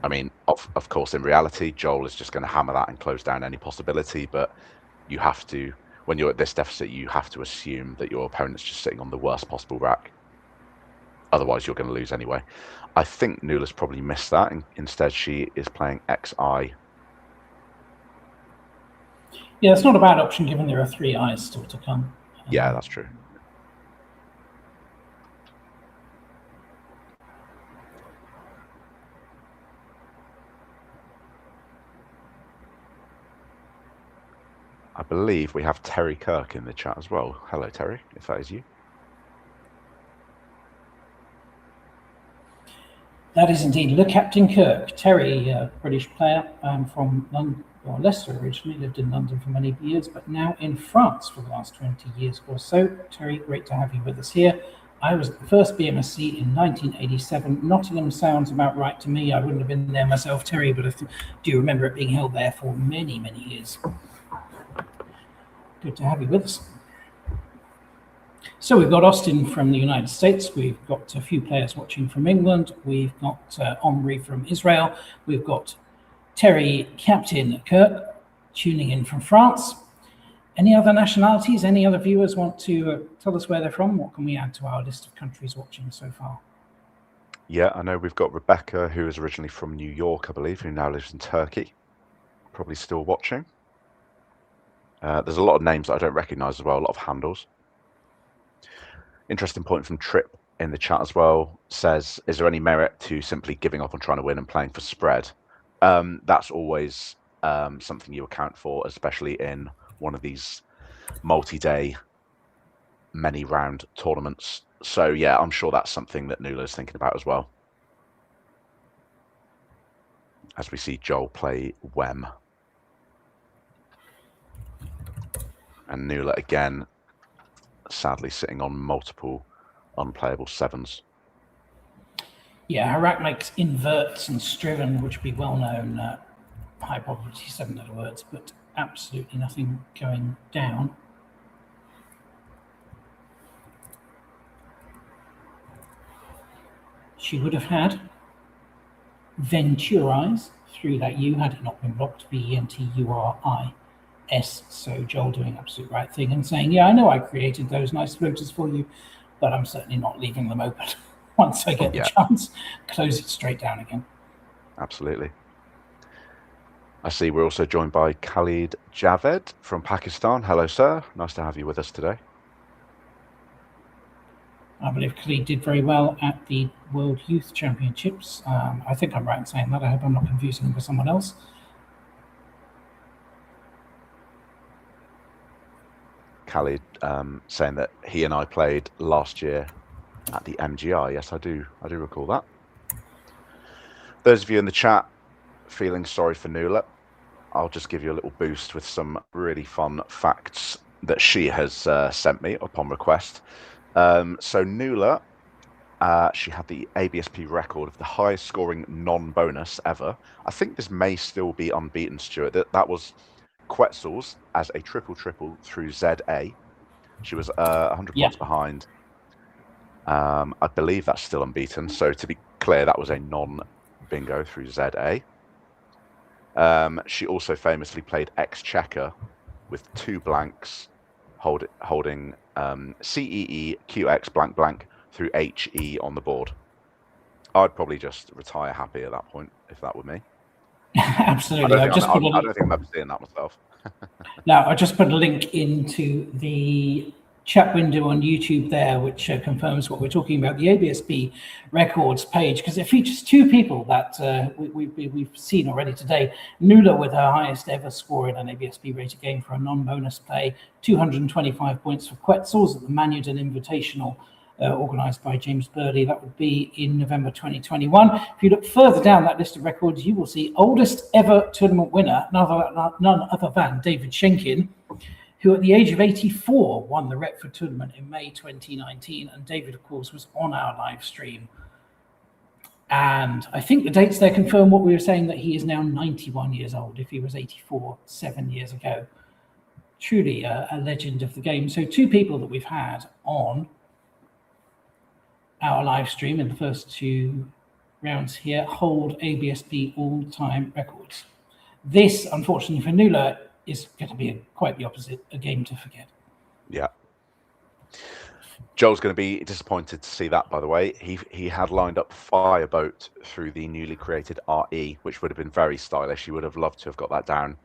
I mean, of course, in reality, Joel is just going to hammer that and close down any possibility, but you have to, when you're at this deficit, you have to assume that your opponent's just sitting on the worst possible rack. Otherwise, you're going to lose anyway. I think Nuala's probably missed that. Instead, she is playing XI. Yeah, it's not a bad option given there are 3 eyes still to come. Yeah, that's true. I believe we have Terry Kirk in the chat as well. Hello, Terry, if that is you. That is indeed Le Captain Kirk. Terry, British player from London, or Leicester originally, lived in London for many years, but now in France for the last 20 years or so. Terry, great to have you with us here. I was at the first BMSC in 1987. Nottingham sounds about right to me. I wouldn't have been there myself, Terry, but I do remember it being held there for many, many years. Good to have you with us. So we've got Austin from the United States. We've got a few players watching from England. We've got Omri from Israel. We've got Terry Captain Kirk tuning in from France. Any other nationalities? Any other viewers want to tell us where they're from? What can we add to our list of countries watching so far? Yeah, I know we've got Rebecca, who is originally from New York, I believe, who now lives in Turkey. Probably still watching. There's a lot of names that I don't recognise as well, a lot of handles. Interesting point from Trip in the chat as well. Says, is there any merit to simply giving up on trying to win and playing for spread? That's always something you account for, especially in one of these multi-day, many-round tournaments. So yeah, I'm sure that's something that Nuala is thinking about as well. As we see Joel play Wem. And Nuala again, sadly sitting on multiple unplayable 7s. Yeah, her rack makes inverts and striven, which would be well-known high probability 7-letter words, but absolutely nothing going down. She would have had Venturize through that U had it not been blocked, VENTURIS. So Joel doing absolute right thing and saying, yeah, I know I created those nice floaters for you, but I'm certainly not leaving them open. Once I get the chance, close it straight down again. Absolutely. I see we're also joined by Khalid Javed from Pakistan. Hello, sir. Nice to have you with us today. I believe Khalid did very well at the World Youth Championships. I think I'm right in saying that. I hope I'm not confusing him with someone else. Khalid saying that he and I played last year at the MGI. Yes, I do recall that. Those of you in the chat feeling sorry for Nuala, I'll just give you a little boost with some really fun facts that she has sent me upon request. So Nuala, she had the ABSP record of the highest scoring non-bonus ever. I think this may still be unbeaten, Stewart. That was Quetzal's as a triple through ZA. She was 100 points behind. I believe that's still unbeaten. So to be clear, that was a non-bingo through ZA. She also famously played Exchequer with 2 blanks, holding CEE QX blank blank through HE on the board. I'd probably just retire happy at that point if that were me. Absolutely. I don't think I'm ever seeing that myself. Now, I just put a link into the chat window on YouTube there, which confirms what we're talking about, the ABSP records page, because it features 2 people that we've seen already today. Nuala with her highest ever score in an ABSP rated game for a non-bonus play, 225 points for Quetzals at the Manudan Invitational, organised by James Birdie. That would be in November 2021. If you look further down that list of records, you will see oldest ever tournament winner, none other than David Shenkin, who at the age of 84 won the Retford tournament in May 2019. And David, of course, was on our live stream. And I think the dates there confirm what we were saying, that he is now 91 years old, if he was 84 7 years ago. Truly a legend of the game. So 2 people that we've had on our live stream in the first 2 rounds here hold ABSP all-time records. This, unfortunately for Nuala, is going to be quite the opposite, a game to forget. Yeah. Joel's going to be disappointed to see that, by the way. He had lined up Fireboat through the newly created RE, which would have been very stylish. He would have loved to have got that down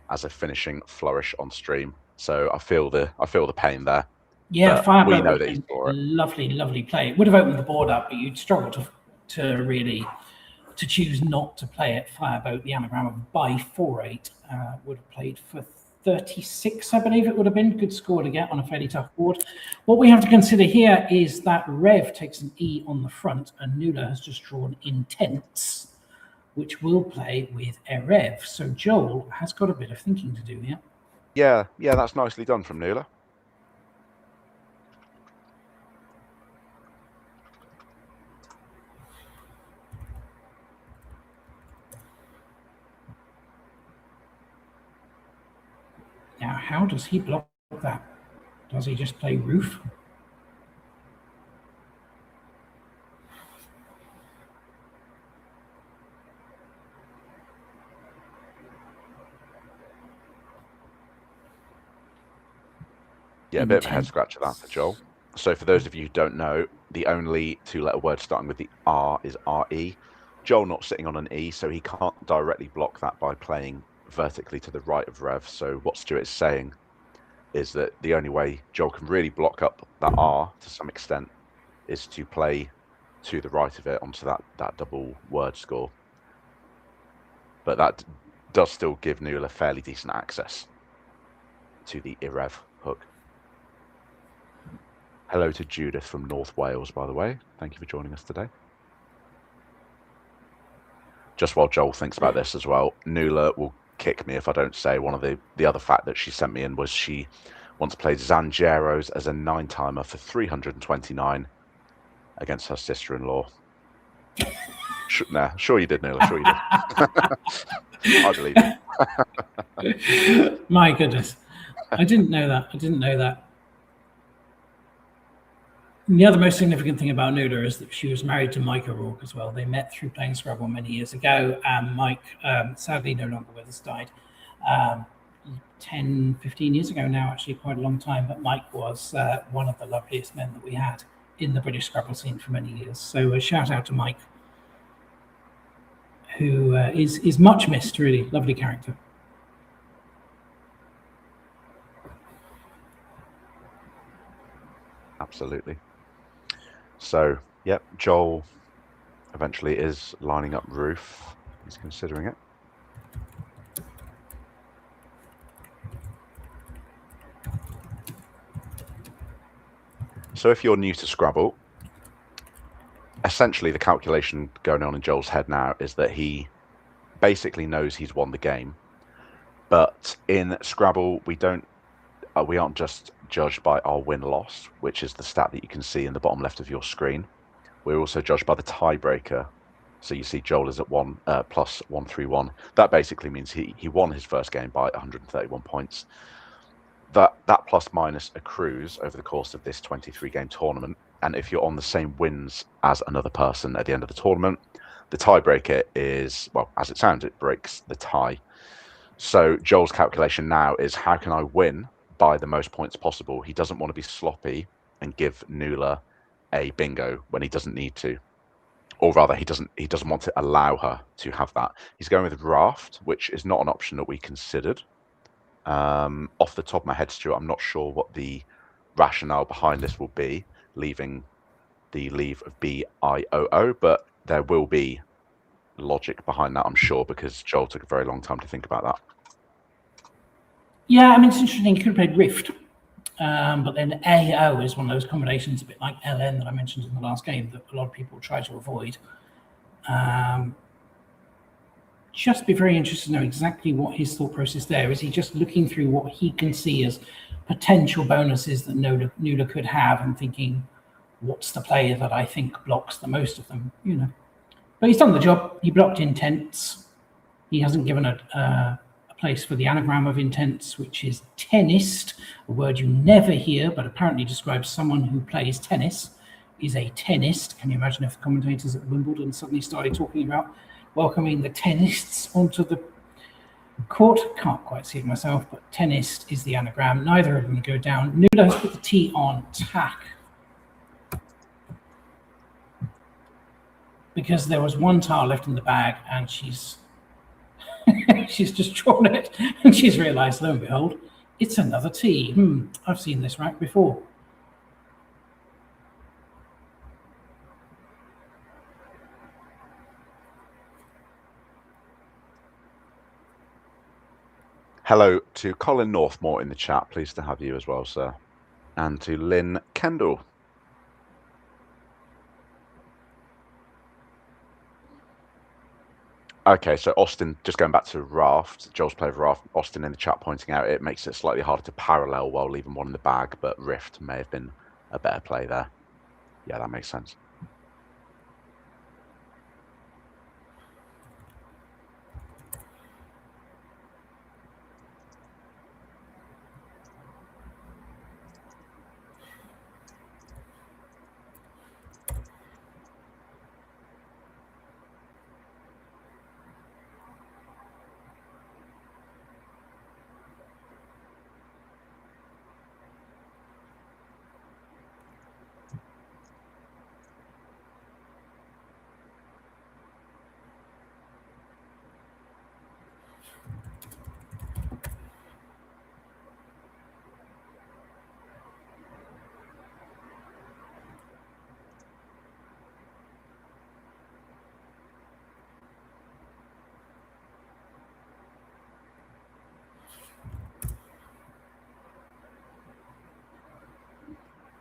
as a finishing flourish on stream. So I feel the pain there. Yeah, Fireboat, we know that he's for it. Lovely play. It would have opened the board up, but you'd struggle to choose not to play it. Fireboat, the anagram of by 4-8, would have played for 36, I believe it would have been. Good score to get on a fairly tough board. What we have to consider here is that Rev takes an E on the front, and Nuala has just drawn Intense, which will play with Erev. So Joel has got a bit of thinking to do here. Yeah, that's nicely done from Nuala. Now, how does he block that? Does he just play Roof? Yeah, a bit of a head scratcher that for Joel. So for those of you who don't know, the only 2-letter word starting with the R is RE. Joel not sitting on an E, so he can't directly block that by playing vertically to the right of Rev. So what Stewart is saying is that the only way Joel can really block up that R to some extent is to play to the right of it onto that double word score. But that does still give Nuala fairly decent access to the Erev hook. Hello to Judith from North Wales, by the way. Thank you for joining us today. Just while Joel thinks about this as well, Nuala will kick me if I don't say one of the other fact that she sent me in was she once played Zangeros as a 9-timer for 329 against her sister-in-law. Sure you did, Nuala. Sure you did. I believe you. My goodness. I didn't know that. And the other most significant thing about Nuala is that she was married to Mike O'Rourke as well. They met through playing Scrabble many years ago, and Mike, sadly no longer with us, died 10, 15 years ago now, actually quite a long time. But Mike was one of the loveliest men that we had in the British Scrabble scene for many years. So a shout out to Mike, who is much missed, really. Lovely character. Absolutely. So, yep, Joel eventually is lining up Roof. He's considering it. So if you're new to Scrabble, essentially the calculation going on in Joel's head now is that he basically knows he's won the game. But in Scrabble, we aren't just judged by our win-loss, which is the stat that you can see in the bottom left of your screen. We're also judged by the tiebreaker. So you see Joel is at plus 131. That basically means he won his first game by 131 points. That plus minus accrues over the course of this 23-game tournament. And if you're on the same wins as another person at the end of the tournament, the tiebreaker is, well, as it sounds, it breaks the tie. So Joel's calculation now is, how can I win by the most points possible? He doesn't want to be sloppy and give Nuala a bingo when he doesn't need to, or rather he doesn't want to allow her to have that. He's going with raft, which is not an option that we considered. Off the top of my head, Stuart, I'm not sure what the rationale behind this will be, leaving the leave of BIOO, but there will be logic behind that, I'm sure, because Joel took a very long time to think about that. Yeah, I mean, it's interesting. You could have played Rift, but then AO is one of those combinations, a bit like LN that I mentioned in the last game, that a lot of people try to avoid. Just be very interested to know exactly what his thought process there is. He just looking through what he can see as potential bonuses that Nuala could have and thinking, what's the player that I think blocks the most of them, you know? But he's done the job. He blocked intents. He hasn't given a place for the anagram of intents, which is tennist, a word you never hear, but apparently describes someone who plays tennis, is a tennist. Can you imagine if the commentators at Wimbledon suddenly started talking about welcoming the tennists onto the court? Can't quite see it myself, but tennist is the anagram. Neither of them go down. Nuala has put the T on tack, because there was one tile left in the bag and she's just drawn it and she's realized, lo and behold, it's another T. I've seen this rack before. Hello to Colin Northmore in the chat. Pleased to have you as well, sir. And to Lynn Kendall. Okay, so Austin, just going back to Raft, Joel's play of Raft, Austin in the chat pointing out it makes it slightly harder to parallel while leaving one in the bag, but Rift may have been a better play there. Yeah, that makes sense.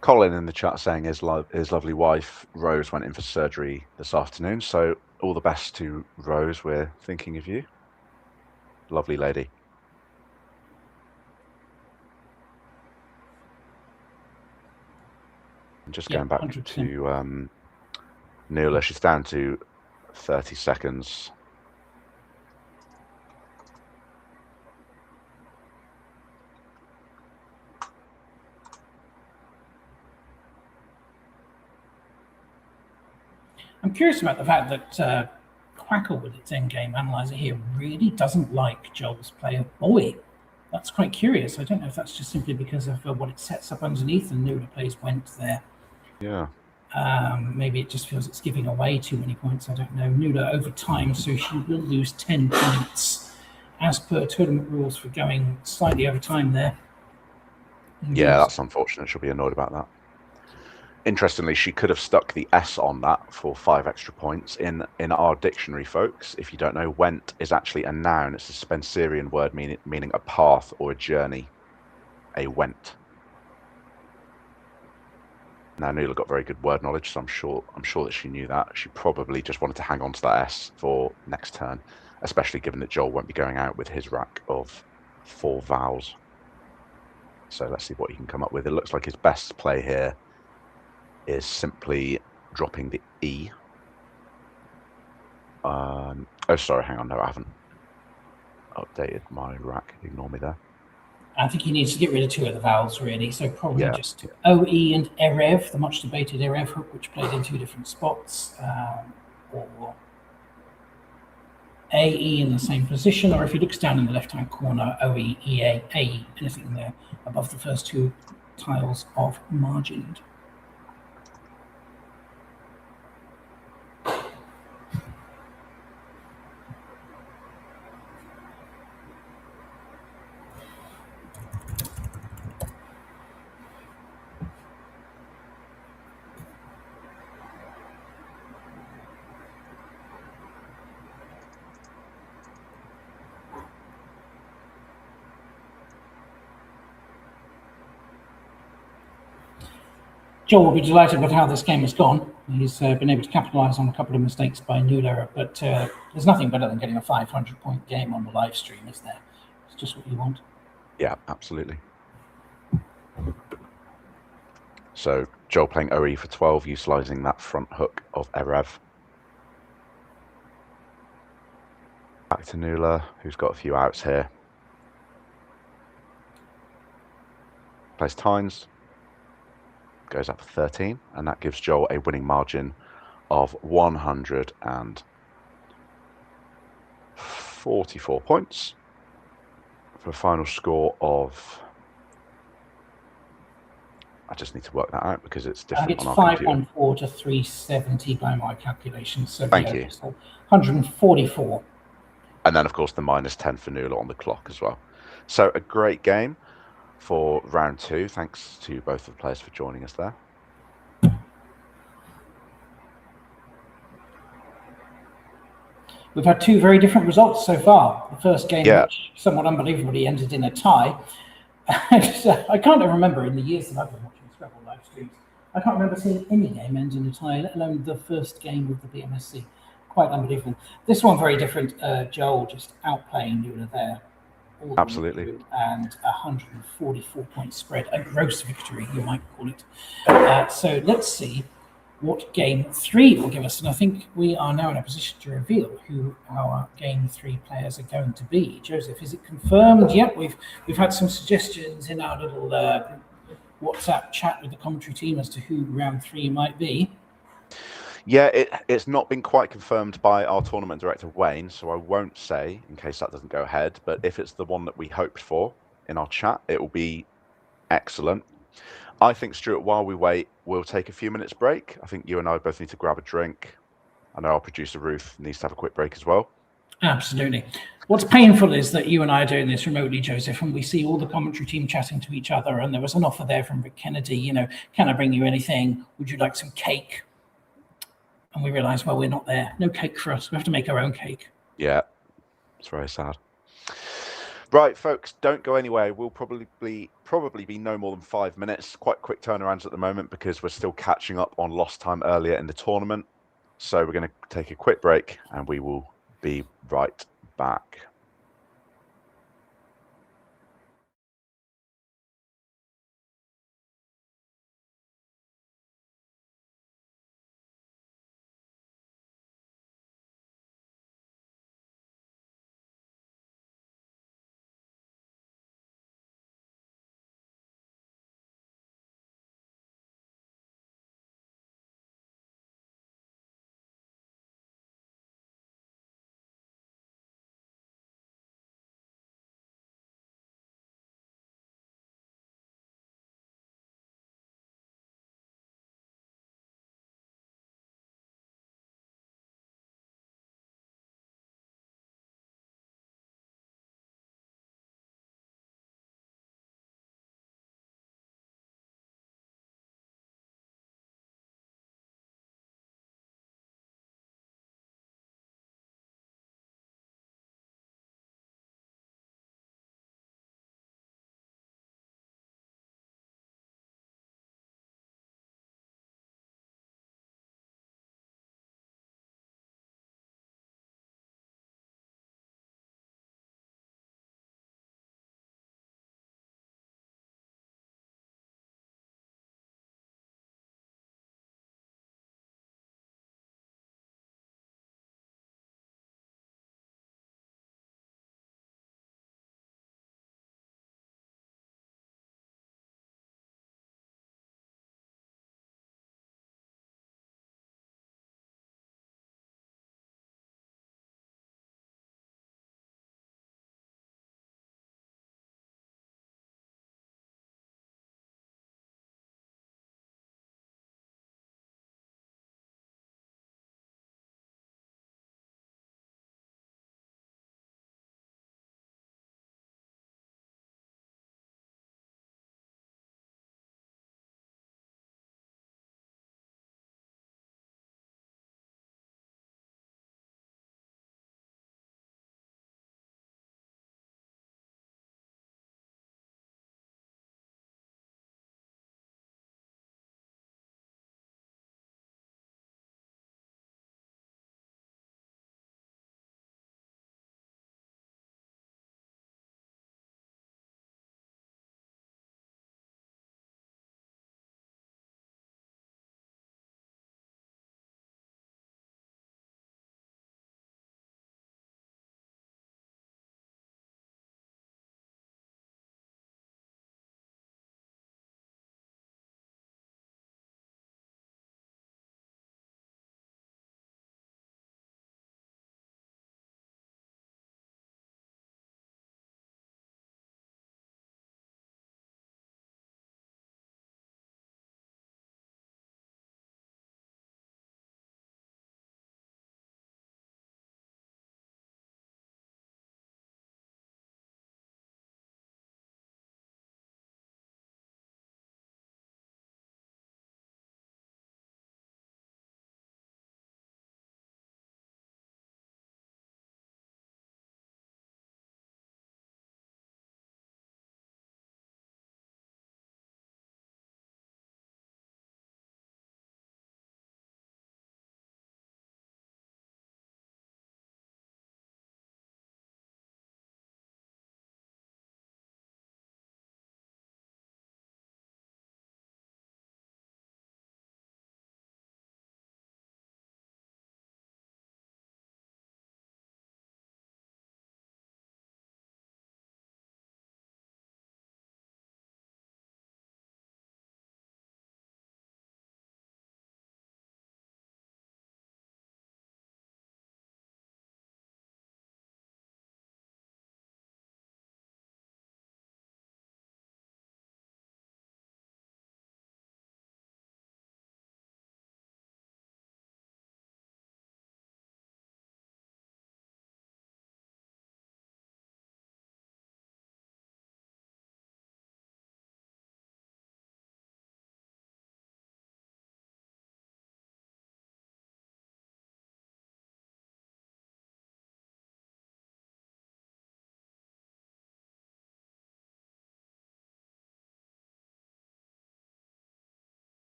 Colin in the chat saying his lovely wife Rose went in for surgery this afternoon, so all the best to Rose. We're thinking of you, lovely lady. And just going back 100%. To Nuala, she's down to 30 seconds. I'm curious about the fact that Quackle, with its endgame analyzer here, really doesn't like Joel's play of Boy. That's quite curious. I don't know if that's just simply because of what it sets up underneath and Nuala plays Went there. Yeah. Maybe it just feels it's giving away too many points. I don't know. Nuala over time, so she will lose 10 points as per tournament rules for going slightly over time there. Yeah, that's unfortunate. She'll be annoyed about that. Interestingly, she could have stuck the S on that for 5 extra points. In our dictionary, folks, if you don't know, went is actually a noun. It's a Spencerian word meaning a path or a journey. A went. Now, Nuala got very good word knowledge, so I'm sure that she knew that. She probably just wanted to hang on to that S for next turn, especially given that Joel won't be going out with his rack of 4 vowels. So let's see what he can come up with. It looks like his best play here is simply dropping the E. Oh, sorry, hang on. No, I haven't updated my rack. Ignore me there. I think he needs to get rid of 2 of the vowels, really. So probably just yeah. OE and Erev, the much debated Erev hook, which played in 2 different spots, or AE in the same position, or if he looks down in the left-hand corner, OE, EA, AE, anything there above the first 2 tiles of margined. Joel will be delighted with how this game has gone. He's been able to capitalise on a couple of mistakes by Nuala, but there's nothing better than getting a 500-point game on the live stream, is there? It's just what you want. Yeah, absolutely. So Joel playing OE for 12, utilising that front hook of Erev. Back to Nuala, who's got a few outs here. Plays Tynes. Goes up for 13, and that gives Joel a winning margin of 144 points for a final score of, I just need to work that out because it's different It's on our computer. 514 to 370 by my calculations. So Thank you. So 144. And then, of course, the -10 for Nuala on the clock as well. So a great game for round 2. Thanks to both of the players for joining us there. We've had 2 very different results so far. The first game, which somewhat unbelievably ended in a tie. I can't remember in the years that I've been watching Scrabble live streams, I can't remember seeing any game end in a tie, let alone the first game of the BMSC. Quite unbelievable. This one very different. Joel just outplaying Nuala there. Absolutely. And 144-point spread, a gross victory, you might call it. So let's see what game 3 will give us. And I think we are now in a position to reveal who our game 3 players are going to be. Joseph, is it confirmed? Yep, we've had some suggestions in our little WhatsApp chat with the commentary team as to who round 3 might be. Yeah, it's not been quite confirmed by our tournament director, Wayne, so I won't say in case that doesn't go ahead. But if it's the one that we hoped for in our chat, it will be excellent. I think, Stewart, while we wait, we'll take a few minutes break. I think you and I both need to grab a drink. I know our producer, Ruth, needs to have a quick break as well. Absolutely. What's painful is that you and I are doing this remotely, Joseph, and we see all the commentary team chatting to each other. And there was an offer there from Rick Kennedy, you know, can I bring you anything? Would you like some cake? And we realise, well, we're not there. No cake for us. We have to make our own cake. Yeah, it's very sad. Right, folks, don't go anywhere. We'll probably be no more than 5 minutes. Quite quick turnarounds at the moment because we're still catching up on lost time earlier in the tournament. So we're going to take a quick break and we will be right back.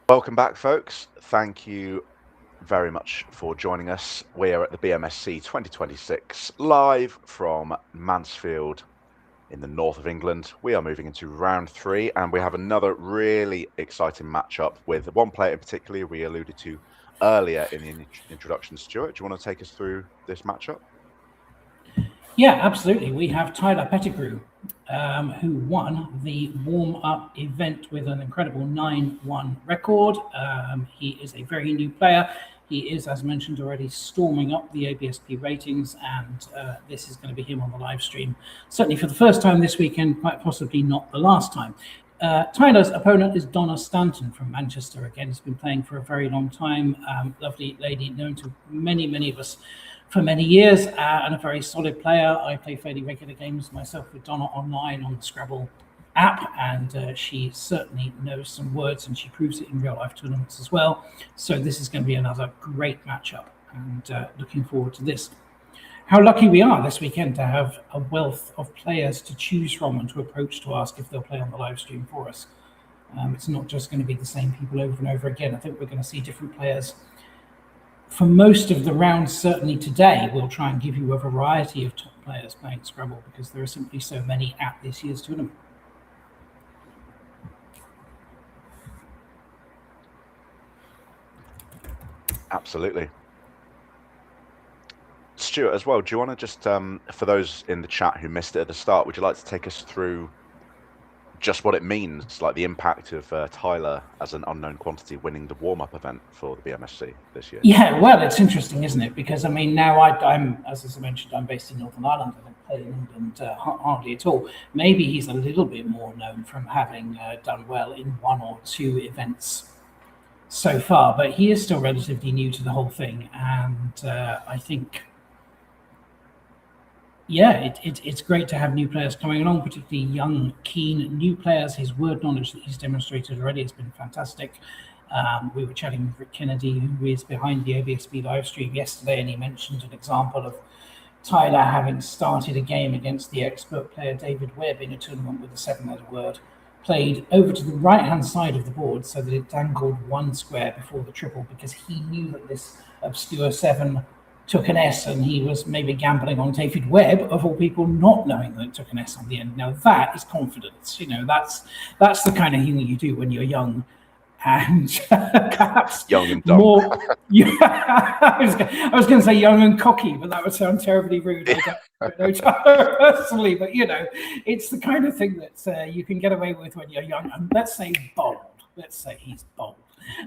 Welcome back, folks. Thank you very much for joining us. We are at the BMSC 2026 live from Mansfield in the north of England. We are moving into round 3, and we have another really exciting matchup with one player in particular we alluded to earlier in the introduction. Stewart, do you want to take us through this matchup? Yeah, absolutely. We have Tyler Pettigrew, who won the warm-up event with an incredible 9-1 record. He is a very new player. He is, as mentioned already, storming up the ABSP ratings, and this is going to be him on the live stream, certainly for the first time this weekend, quite possibly not the last time. Tyler's opponent is Donna Stanton from Manchester. Again, has been playing for a very long time. Lovely lady, known to many, many of us for many years, and a very solid player. I play fairly regular games myself with Donna online on the Scrabble app, and she certainly knows some words, and she proves it in real life tournaments as well. So this is going to be another great matchup, and looking forward to this. How lucky we are this weekend to have a wealth of players to choose from and to approach to ask if they'll play on the live stream for us. It's not just going to be the same people over and over again. I think we're going to see different players for most of the rounds. Certainly today, we'll try and give you a variety of top players playing Scrabble, because there are simply so many at this year's tournament. Absolutely. Stewart, as well, do you want to just, for those in the chat who missed it at the start, would you like to take us through just what it means, like the impact of Tyler as an unknown quantity winning the warm-up event for the BMSC this year? Yeah, well, it's interesting, isn't it? Because, I mean, now I'm, as I mentioned, I'm based in Northern Ireland. I don't play in England hardly at all. Maybe he's a little bit more known from having done well in 1 or 2 events so far, but he is still relatively new to the whole thing, and I think, yeah, it's great to have new players coming along, particularly young, keen new players. His word knowledge that he's demonstrated already has been fantastic. We were chatting with Rick Kennedy, who is behind the ABSP live stream yesterday, and he mentioned an example of Tyler having started a game against the expert player David Webb in a tournament with a 7-letter word, played over to the right-hand side of the board so that it dangled 1 square before the triple, because he knew that this obscure 7 took an S, and he was maybe gambling on David Webb, of all people, not knowing that it took an S on the end. Now that is confidence. You know, that's the kind of thing that you do when you're young, and perhaps Young and dumb. more. I was going to say young and cocky, but that would sound terribly rude. I don't know Tyler personally, but you know, it's the kind of thing that you can get away with when you're young, and let's say bold. Let's say he's bold.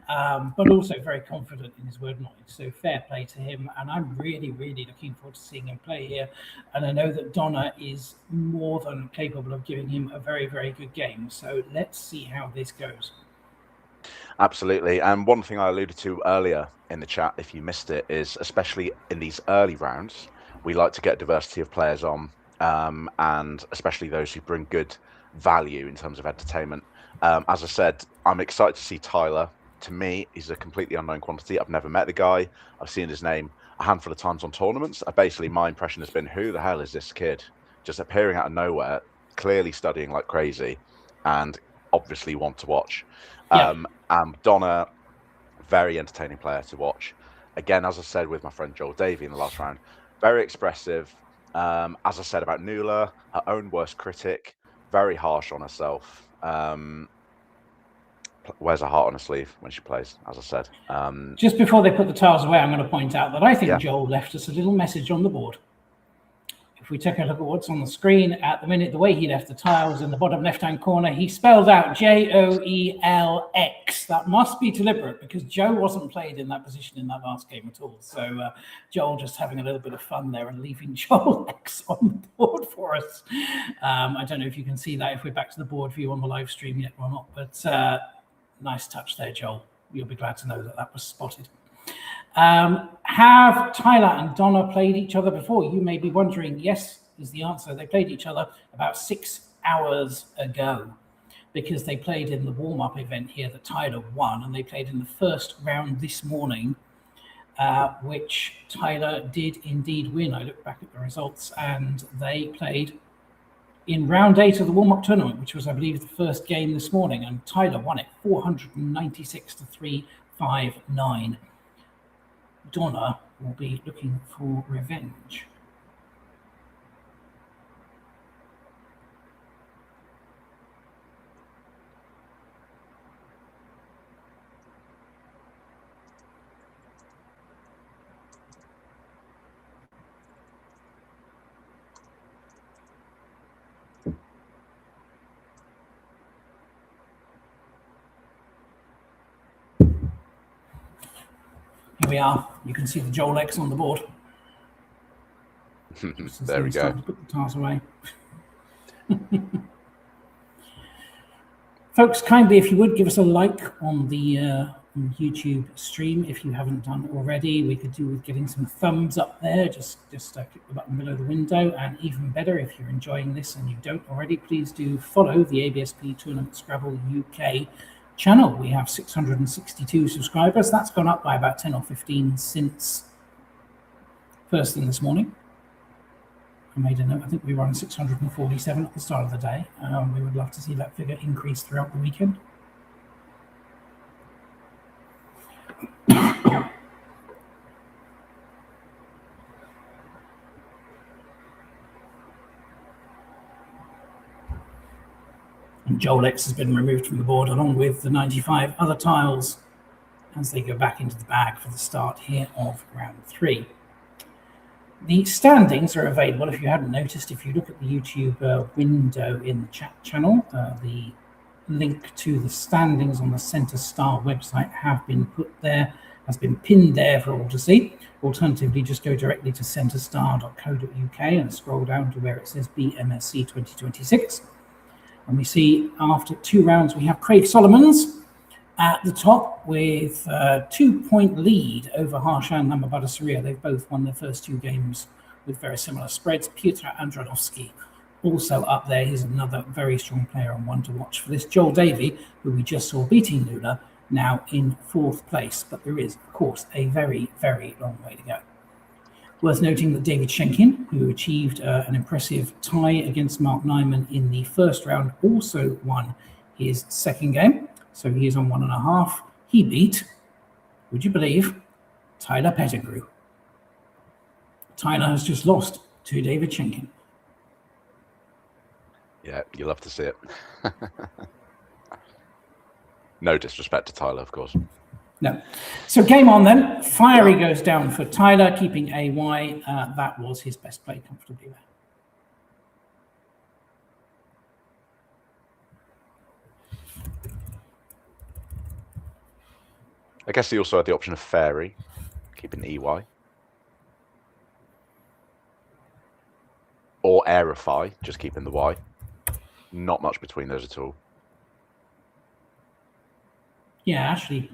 But also very confident in his word knowledge. So fair play to him, and I'm really, really looking forward to seeing him play here. And I know that Donna is more than capable of giving him a very, very good game. So let's see how this goes. Absolutely. And one thing I alluded to earlier in the chat, if you missed it, is especially in these early rounds, we like to get diversity of players on, and especially those who bring good value in terms of entertainment. As I said, I'm excited to see Tyler. To me, he's a completely unknown quantity. I've never met the guy. I've seen his name a handful of times on tournaments. Basically, my impression has been, who the hell is this kid? Just appearing out of nowhere, clearly studying like crazy, and obviously one to watch. Yeah. Donna, very entertaining player to watch. Again, as I said with my friend Joel Davey in the last round, very expressive. As I said about Nuala, her own worst critic, very harsh on herself. Wears a heart on her sleeve when she plays, as I said. Just before they put the tiles away, I'm going to point out that I think Joel left us a little message on the board. If we take a look at what's on the screen at the minute, the way he left the tiles in the bottom left-hand corner, he spelled out Joelx. That must be deliberate, because Joe wasn't played in that position in that last game at all. So Joel just having a little bit of fun there and leaving Joelx on the board for us. I don't know if you can see that if we're back to the board view on the live stream yet or not, but nice touch there, Joel. You'll be glad to know that that was spotted. Have Tyler and Donna played each other before? You may be wondering. Yes is the answer. They played each other about 6 hours ago, because they played in the warm-up event here that Tyler won, and they played in the first round this morning, which Tyler did indeed win. I look back at the results, and they played in round 8 of the warm-up tournament, which was, I believe, the first game this morning, and Tyler won it 496 to 359. Donna will be looking for revenge. Here we are. You can see the Joel X on the board. There we go. To put the tiles away. Folks, kindly, if you would, give us a like on the YouTube stream if you haven't done already. We could do with getting some thumbs up there. Just click the button below the window. And even better, if you're enjoying this and you don't already, please do follow the ABSP Tournament Scrabble UK channel. We have 662 subscribers. That's gone up by about 10 or 15 since first thing this morning. I made a note. I think we were on 647 at the start of the day. We would love to see that figure increase throughout the weekend. And Joel X has been removed from the board along with the 95 other tiles as they go back into the bag for the start here of round 3. The standings are available, if you hadn't noticed, if you look at the YouTube window in the chat channel. The link to the standings on the Centre Star website have been put there, has been pinned there for all to see. Alternatively, just go directly to centrestar.co.uk and scroll down to where it says BMSC 2026. And we see after 2 rounds, we have Craig Solomons at the top with a 2-point lead over Harshan and Lamabada. They've both won their first 2 games with very similar spreads. Piotr Andronowski also up there. He's another very strong player and one to watch for this. Joel Davey, who we just saw beating Nuala, now in 4th place. But there is, of course, a very, very long way to go. Worth noting that David Shenkin, who achieved an impressive tie against Mark Nyman in the first round, also won his second game. So he is on 1.5. He beat, would you believe, Tyler Pettigrew. Tyler has just lost to David Shenkin. Yeah, you love to see it. No disrespect to Tyler, of course. No. So game on then. Fiery goes down for Tyler, keeping AY. That was his best play comfortably there. I guess he also had the option of Fairy, keeping EY. Or Aerify, just keeping the Y. Not much between those at all. Yeah, actually,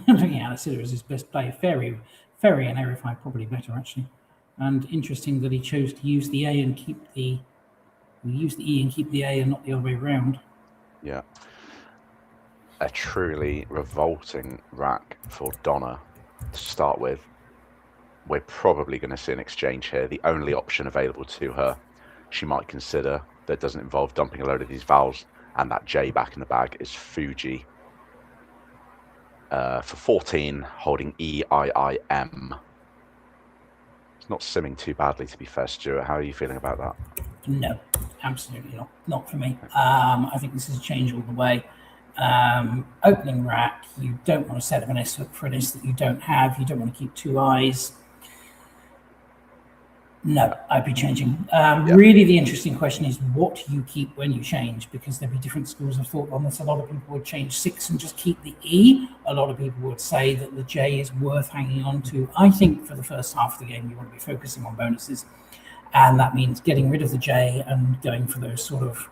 looking at it as his best play, Fairy and Aerify probably better, actually. And interesting that he chose to use the A and keep the... use the E and keep the A and not the other way around. Yeah. A truly revolting rack for Donna to start with. We're probably going to see an exchange here. The only option available to her she might consider that doesn't involve dumping a load of these vowels and that J back in the bag is Fuji. For 14, holding E-I-I-M. It's not simming too badly, to be fair, Stewart. How are you feeling about that? No, absolutely not. Not for me. I think this is a change all the way. Opening rack, you don't want to set up an S hook for an S that you don't have. You don't want to keep 2 eyes. No, I'd be changing. Really, the interesting question is what you keep when you change, because there'd be different schools of thought on this. A lot of people would change 6 and just keep the E. A lot of people would say that the J is worth hanging on to. I think for the first half of the game, you want to be focusing on bonuses. And that means getting rid of the J and going for those sort of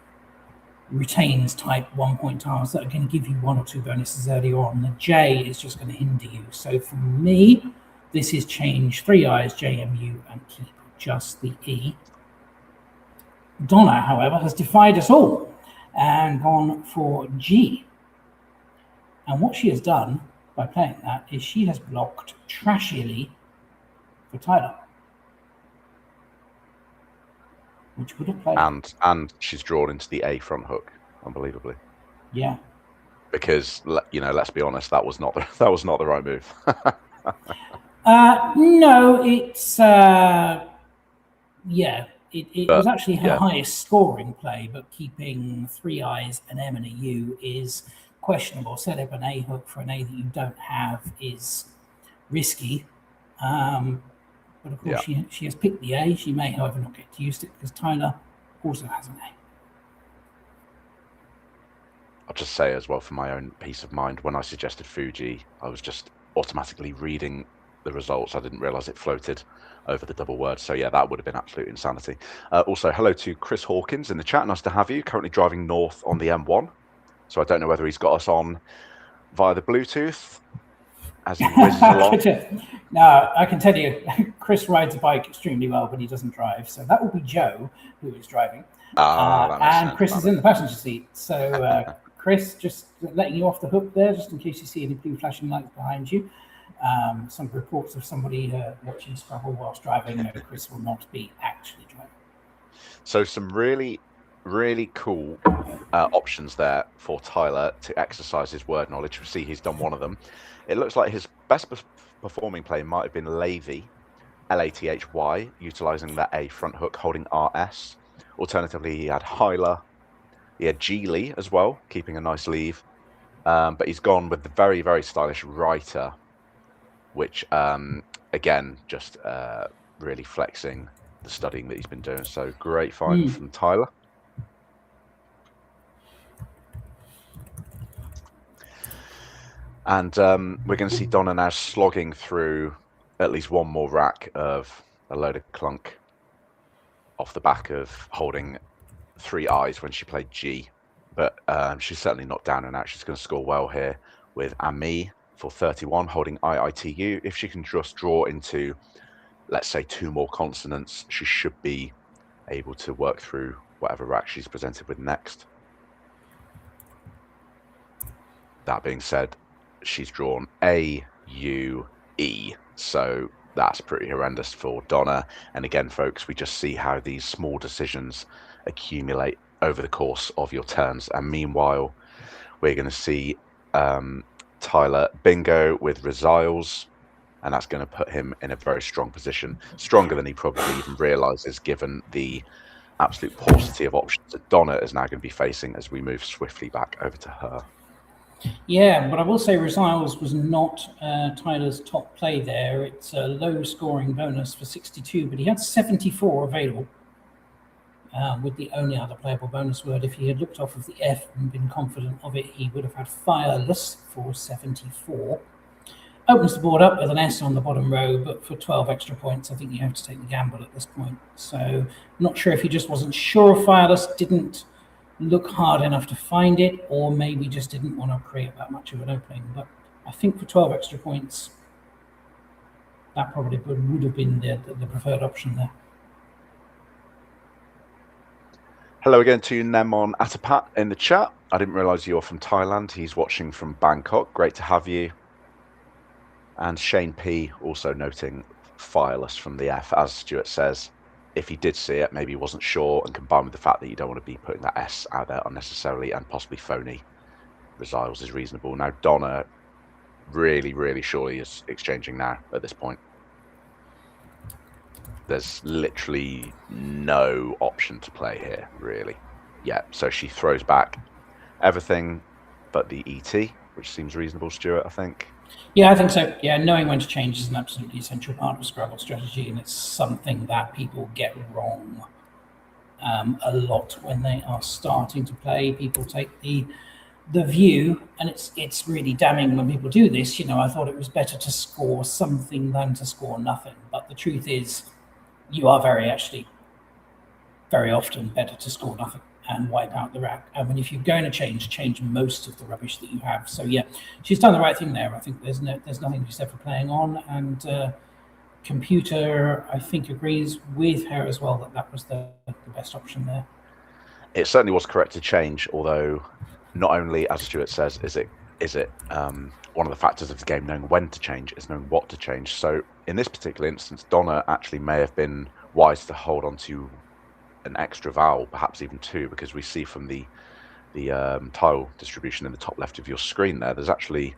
retains type 1-point tiles that are going to give you 1 or 2 bonuses early on. The J is just going to hinder you. So for me, this is change 3 eyes, JMU, and keep just the E. Donna, however, has defied us all and gone for G. And what she has done by playing that is she has blocked trashily for Tyler. which would have played. And she's drawn into the A front hook, unbelievably. Yeah. Because, you know, let's be honest, that was not the right move. No, it's it was actually her highest scoring play, but keeping 3 I's, an M and a U is questionable. Set up an A hook for an A that you don't have is risky. But of course, she has picked the A. She may, however, not get to use it because Tyler also has an A. I'll just say as well, for my own peace of mind, when I suggested Fuji, I was just automatically reading the results. I didn't realise it floated over the double word. So yeah, that would have been absolute insanity. Also, hello to Chris Hawkins in the chat. Nice to have you. Currently driving north on the M1. So I don't know whether he's got us on via the Bluetooth as he whizzes along. No, I can tell you, Chris rides a bike extremely well, but he doesn't drive. So that will be Joe who is driving. And Chris is in the passenger seat. So Chris, just letting you off the hook there, just in case you see any blue flashing lights behind you. Some reports of somebody watching Scrabble whilst driving. No, Chris will not be actually driving. So some really, really cool options there for Tyler to exercise his word knowledge. We see he's done one of them. It looks like his best performing play might have been Lathy, Lathy, utilising that A front hook, holding RS. Alternatively, he had Hyla. He had Geely as well, keeping a nice leave. But he's gone with the very, very stylish Writer, which, again, just really flexing the studying that he's been doing. So great find from Tyler. And we're going to see Donna now slogging through at least one more rack of a load of clunk off the back of holding 3 I's when she played G. But she's certainly not down and out. She's going to score well here with Ami for 31, holding IITU. If she can just draw into, let's say, 2 more consonants, she should be able to work through whatever rack she's presented with next. That being said, she's drawn A, U, E. So that's pretty horrendous for Donna. And again, folks, we just see how these small decisions accumulate over the course of your turns. And meanwhile, we're going to see Tyler bingo with Resiles, and that's going to put him in a very strong position, stronger than he probably even realizes, given the absolute paucity of options that Donna is now going to be facing as we move swiftly back over to her. Yeah, but I will say Resiles was not Tyler's top play there. It's a low scoring bonus for 62, but he had 74 available with the only other playable bonus word. If he had looked off of the F and been confident of it, he would have had Fireless for 74. Opens the board up with an S on the bottom row, but for 12 extra points, I think you have to take the gamble at this point. So not sure if he just wasn't sure of Fireless, didn't look hard enough to find it, or maybe just didn't want to create that much of an opening. But I think for 12 extra points, that probably would have been the preferred option there. Hello again to Nemon Atapat in the chat. I didn't realise you were from Thailand. He's watching from Bangkok. Great to have you. And Shane P also noting Fireless from the F, as Stewart says. If he did see it, maybe he wasn't sure, and combined with the fact that you don't want to be putting that S out there unnecessarily and possibly phony, Resiles is reasonable. Now, Donna really, really surely is exchanging now at this point. There's literally no option to play here, really. Yeah, so she throws back everything but the ET, which seems reasonable, Stewart, I think. Yeah, I think so. Yeah, knowing when to change is an absolutely essential part of Scrabble strategy, and it's something that people get wrong a lot when they are starting to play. People take the view, and it's really damning when people do this. You know, I thought it was better to score something than to score nothing, but the truth is, you are very often better to score nothing and wipe out the rack. And if you're going to change most of the rubbish that you have. So yeah, she's done the right thing there. I think there's nothing to be said for playing on, and Computer, I think, agrees with her as well that was the best option there. It certainly was correct to change, although not only, as Stewart says, is it one of the factors of the game knowing when to change, is knowing what to change. So in this particular instance, Donna actually may have been wise to hold on to an extra vowel, perhaps even two, because we see from the tile distribution in the top left of your screen there's actually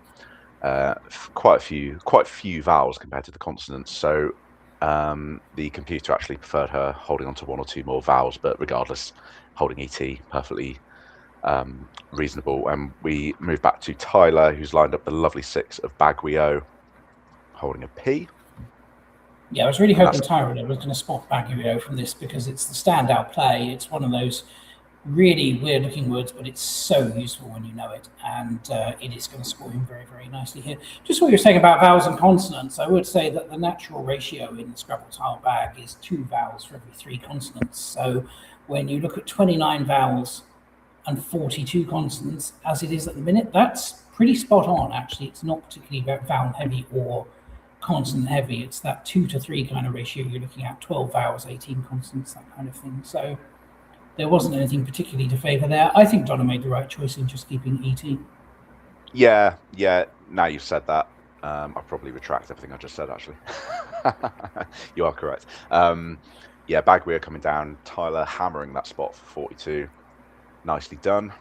quite a few vowels compared to the consonants. So the computer actually preferred her holding on to one or two more vowels, but regardless, holding ET perfectly reasonable. And we move back to Tyler, who's lined up the lovely 6 of Baguio, holding a P. Yeah, I was really hoping Tyler was going to spot Baguio from this, because it's the standout play. It's one of those really weird looking words, but it's so useful when you know it, and it is going to score him very, very nicely here. Just what you're saying about vowels and consonants, I would say that the natural ratio in the Scrabble tile bag is 2 vowels for every 3 consonants. So when you look at 29 vowels and 42 consonants, as it is at the minute, that's pretty spot on, actually. It's not particularly vowel heavy or consonant heavy. It's that 2 to 3 kind of ratio you're looking at, 12 vowels, 18 consonants, that kind of thing. So there wasn't anything particularly to favour there. I think Donna made the right choice in just keeping ET. Yeah. Now you've said that, I'll probably retract everything I just said, actually. You are correct. Yeah, Baguio coming down, Tyler hammering that spot for 42. Nicely done.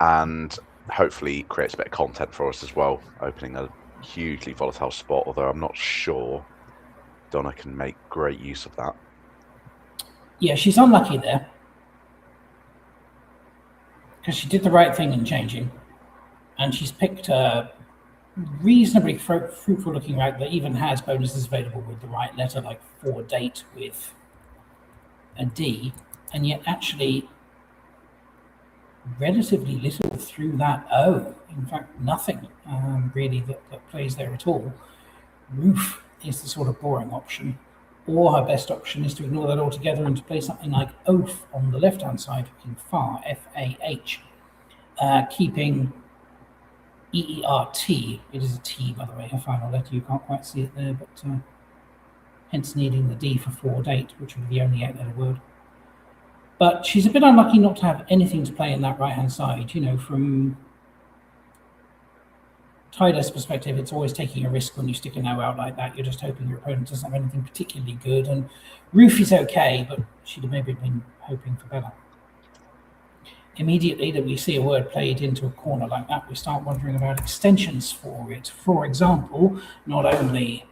And hopefully creates a bit of content for us as well, opening a hugely volatile spot, although I'm not sure Donna can make great use of that. Yeah, she's unlucky there, because she did the right thing in changing, and she's picked a reasonably fruitful looking route that even has bonuses available with the right letter, like 4 date with a D, and yet actually relatively little through that O. In fact, nothing really that plays there at all. Roof is the sort of boring option, or her best option is to ignore that altogether and to play something like oaf on the left-hand side, looking far, F-A-H, keeping E-E-R-T. It is a T, by the way, her final letter. You can't quite see it there, but hence needing the D for 4 date, which would be the only 8-letter word. But she's a bit unlucky not to have anything to play in that right-hand side. You know, from Tyler's perspective, it's always taking a risk when you stick a no out like that. You're just hoping your opponent doesn't have anything particularly good. And roof is okay, but she'd have maybe been hoping for better. Immediately that we see a word played into a corner like that, we start wondering about extensions for it. For example, not only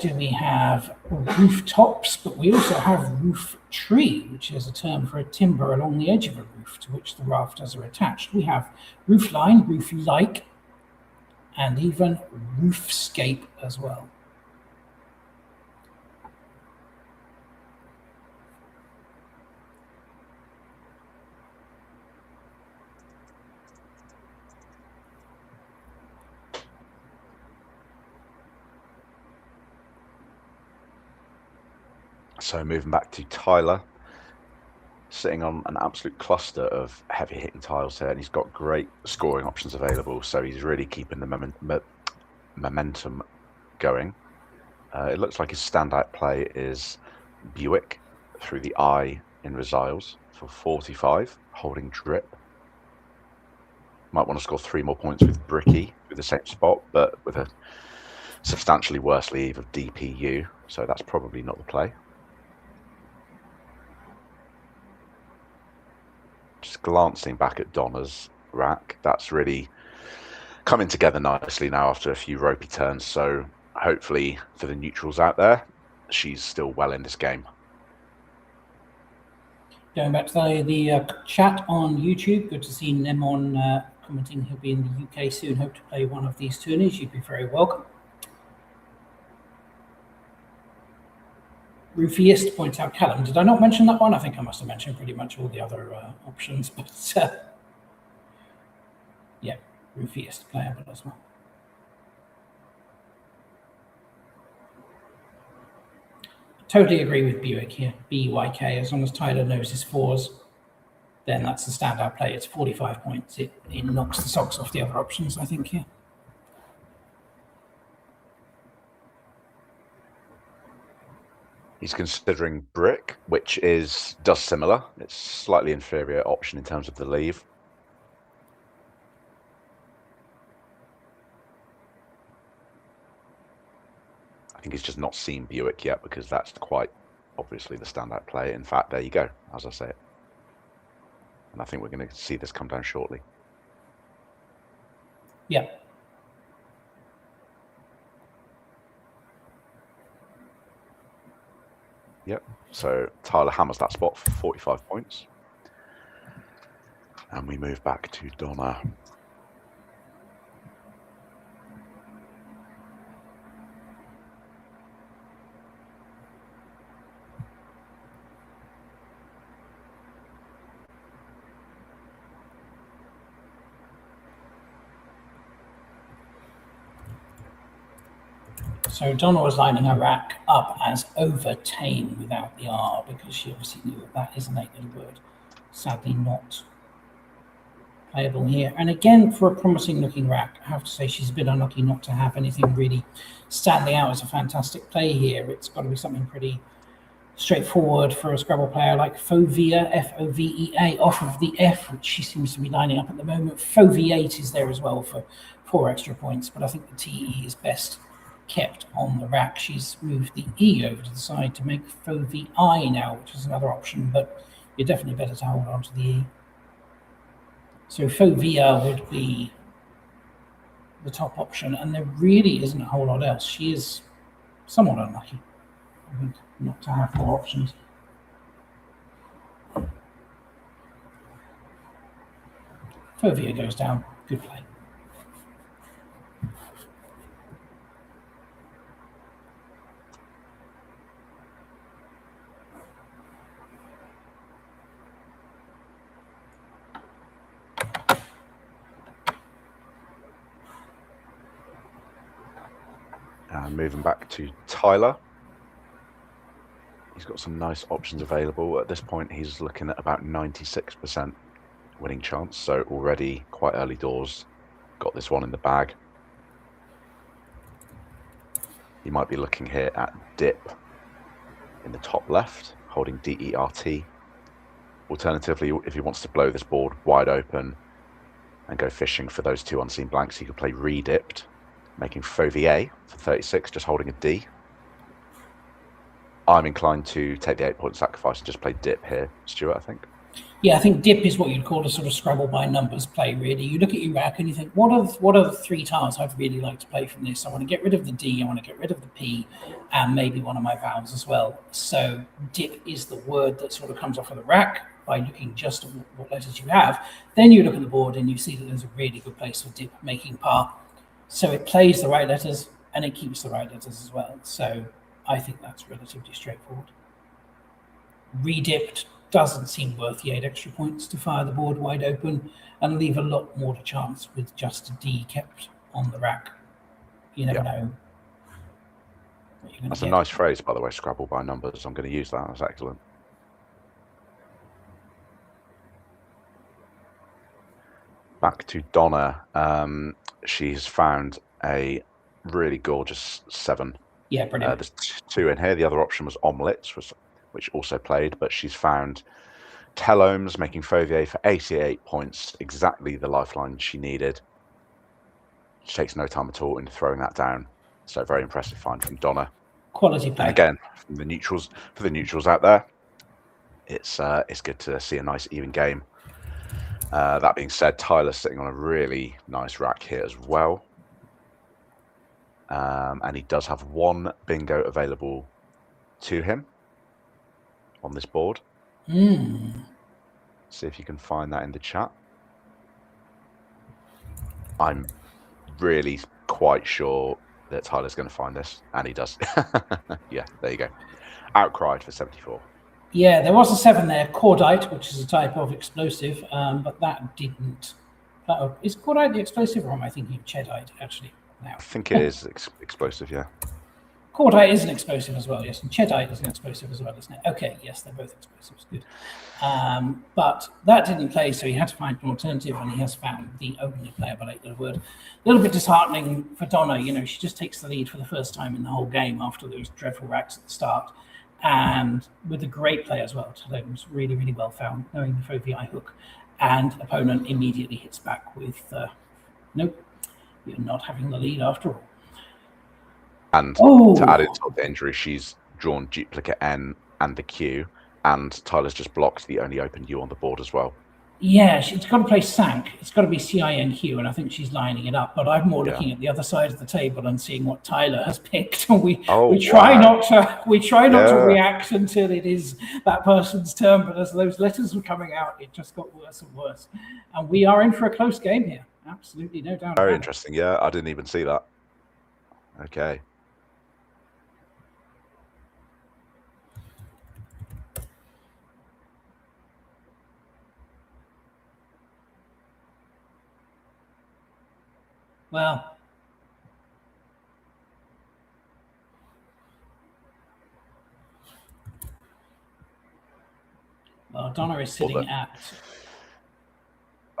do we have rooftops, but we also have roof tree, which is a term for a timber along the edge of a roof to which the rafters are attached. We have roof line, roof like, and even roofscape as well. So moving back to Tyler, sitting on an absolute cluster of heavy hitting tiles here, and he's got great scoring options available, so he's really keeping the momentum going. It looks like his standout play is Buick through the I in Resiles for 45, holding drip. Might want to score 3 more points with Bricky through the same spot, but with a substantially worse leave of DPU, so that's probably not the play. Just glancing back at Donna's rack, that's really coming together nicely now after a few ropey turns, so hopefully for the neutrals out there, she's still well in this game. Going back to the chat on YouTube, good to see Nyman commenting. He'll be in the UK soon. Hope to play one of these tourneys. You'd be very welcome. Roofiest points out Callum. Did I not mention that one? I think I must have mentioned pretty much all the other options, but yeah, Roofiest playable as well. Totally agree with Buick here, B-Y-K. As long as Tyler knows his 4s, then that's the standout play. It's 45 points. It knocks the socks off the other options, I think, here. He's considering brick, which does similar. It's slightly inferior option in terms of the leave. I think he's just not seen Buick yet, because that's quite obviously the standout play. In fact, there you go, as I say it. And I think we're going to see this come down shortly. Yeah. Yep. So Tyler hammers that spot for 45 points. And we move back to Donna. So Donna was lining her rack up as overtame without the R, because she obviously knew that is an 8-letter word. Sadly not playable here. And again, for a promising looking rack, I have to say she's a bit unlucky not to have anything really standing out as a fantastic play here. It's got to be something pretty straightforward for a Scrabble player like Fovea, F-O-V-E-A, off of the F, which she seems to be lining up at the moment. Foveate is there as well for 4 extra points, but I think the TE is best kept on the rack. She's moved the E over to the side to make Fovei now, which is another option, but you're definitely better to hold on to the E. So Fovea would be the top option, and there really isn't a whole lot else. She is somewhat unlucky, I think, not to have 4 options. Fovea goes down. Good play. Moving back to Tyler. He's got some nice options available. At this point, he's looking at about 96% winning chance. So already quite early doors, got this one in the bag. He might be looking here at dip in the top left, holding D-E-R-T. Alternatively, if he wants to blow this board wide open and go fishing for those 2 unseen blanks, he could play redipped, making Fovea for 36, just holding a D. I'm inclined to take the 8-point sacrifice and just play dip here, Stewart, I think. Yeah, I think dip is what you'd call a sort of Scrabble by numbers play, really. You look at your rack and you think, what are the 3 tiles I'd really like to play from this? I want to get rid of the D, I want to get rid of the P, and maybe one of my vowels as well. So dip is the word that sort of comes off of the rack by looking just at what letters you have. Then you look at the board and you see that there's a really good place for dip making par. So it plays the right letters and it keeps the right letters as well. So I think that's relatively straightforward. Redipped doesn't seem worth the 8 extra points to fire the board wide open and leave a lot more to chance with just a D kept on the rack. You never know what you're going to get. That's a nice phrase, by the way, Scrabble by numbers. I'm going to use that. That's excellent. Back to Donna. She's found a really gorgeous 7. Yeah, brilliant. There's 2 in here. The other option was omelets, which also played, but she's found telomes, making Fovea for 88 points, exactly the lifeline she needed. She takes no time at all in throwing that down. So very impressive find from Donna. Quality play. And again, from the neutrals, for the neutrals out there, it's good to see a nice even game. That being said, Tyler's sitting on a really nice rack here as well. And he does have 1 bingo available to him on this board. See if you can find that in the chat. I'm really quite sure that Tyler's going to find this, and he does. Yeah, there you go. Outcried for 74. Yeah, there was a 7 there, cordite, which is a type of explosive, but that didn't. Is cordite the explosive, or am I thinking of cheddite, actually? Now. I think it is explosive, yeah. Cordite is an explosive as well, yes, and cheddite is an explosive as well, isn't it? Okay, yes, they're both explosives, good. But that didn't play, so he had to find an alternative, and he has found the only playable 8-letter word. A little bit disheartening for Donna, you know, she just takes the lead for the first time in the whole game after those dreadful racks at the start. And with a great play as well. Today was really, really well found, knowing the Fovea hook. And opponent immediately hits back with, nope, you're not having the lead after all. And Oh, to add insult to injury, she's drawn duplicate N and the Q, and Tyler's just blocked the only open U on the board as well. yeah, it's got to play Sank. It's got to be CINQ, and I think she's lining it up. But I'm more Yeah. looking at the other side of the table and seeing what Tyler has picked. we Oh, try wow. not to react until it is that person's turn. But as those letters were coming out, it just got worse and worse. And we are in for a close game here. Absolutely, no doubt. Very about interesting. Yeah, I didn't even see that. Okay. Well, Donna is sitting at.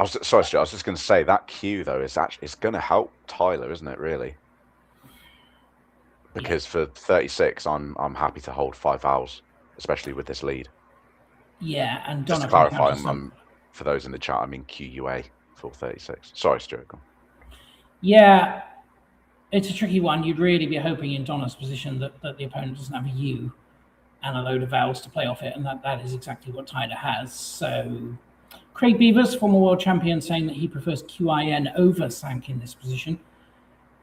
Sorry, Stuart, I was just going to say that Q though is actually going to help Tyler, isn't it? Really, because for 36, I'm happy to hold 5 vowels, especially with this lead. Yeah, and Donna. Just to clarify, for those in the chat, I mean QUA for 36. Sorry, Stuart. Yeah, it's a tricky one. You'd really be hoping in Donna's position that the opponent doesn't have a U and a load of vowels to play off it, and that is exactly what Tyler has. So Craig Beavers, former world champion, saying that he prefers QIN over Sank in this position.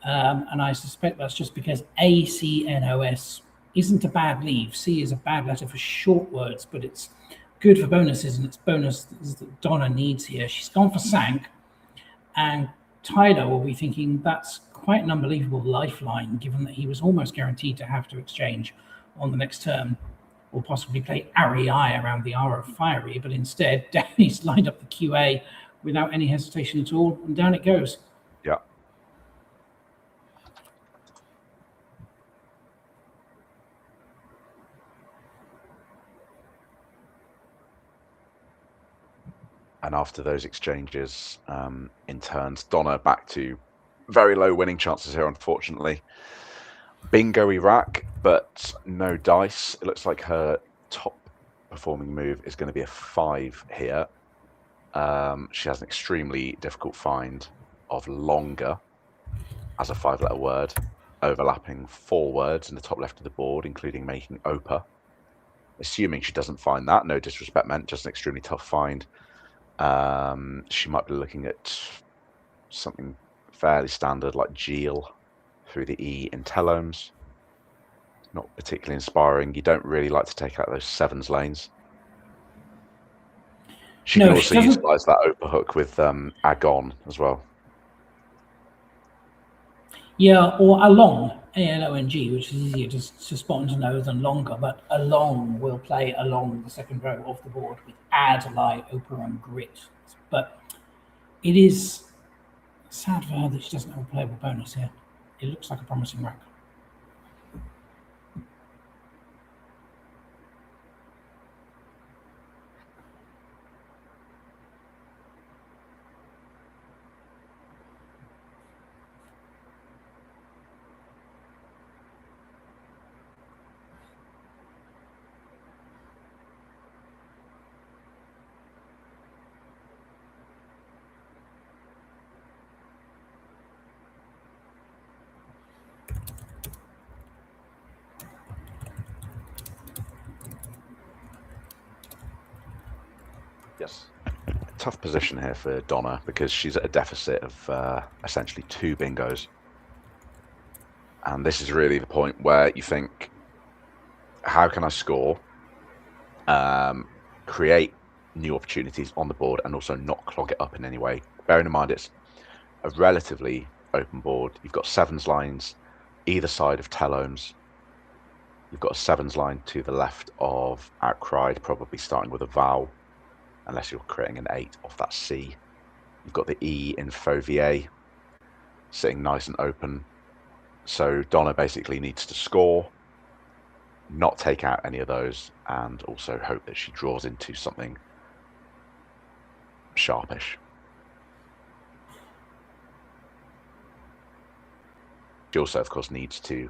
And I suspect that's just because ACNOS isn't a bad leave. C is a bad letter for short words, but it's good for bonuses, and it's bonuses that Donna needs here. She's gone for Sank, and Tyler will be thinking that's quite an unbelievable lifeline, given that he was almost guaranteed to have to exchange on the next turn, or possibly play REI around the R of Fiery, but instead Davey's lined up the QA without any hesitation at all, and down it goes. Yeah. And after those exchanges, in turns, Donna back to very low winning chances here, unfortunately. Bingo Iraq, but no dice. It looks like her top performing move is going to be a 5 here. She has an extremely difficult find of longer as a 5-letter word, overlapping 4 words in the top left of the board, including making Opa. Assuming she doesn't find that, no disrespect meant, just an extremely tough find. She might be looking at something fairly standard like Geel through the E in telomes. Not particularly inspiring. You don't really like to take out those 7s lanes. She can also utilize that Opa hook with Agon as well. Yeah, or along, ALONG, which is easier to spot and to know than longer, but along will play along the second row of the board with add, lie, Opa, and grit. But it is sad for her that she doesn't have a playable bonus here. It looks like a promising rack. Yes. Tough position here for Donna because she's at a deficit of essentially 2 bingos. And this is really the point where you think, how can I score, create new opportunities on the board, and also not clog it up in any way? Bearing in mind it's a relatively open board. You've got 7s lines either side of telomes. You've got a 7s line to the left of outcried, probably starting with a vowel, unless you're creating an 8 off that C. You've got the E in Fauvier sitting nice and open. So Donna basically needs to score, not take out any of those, and also hope that she draws into something sharpish. She also, of course, needs to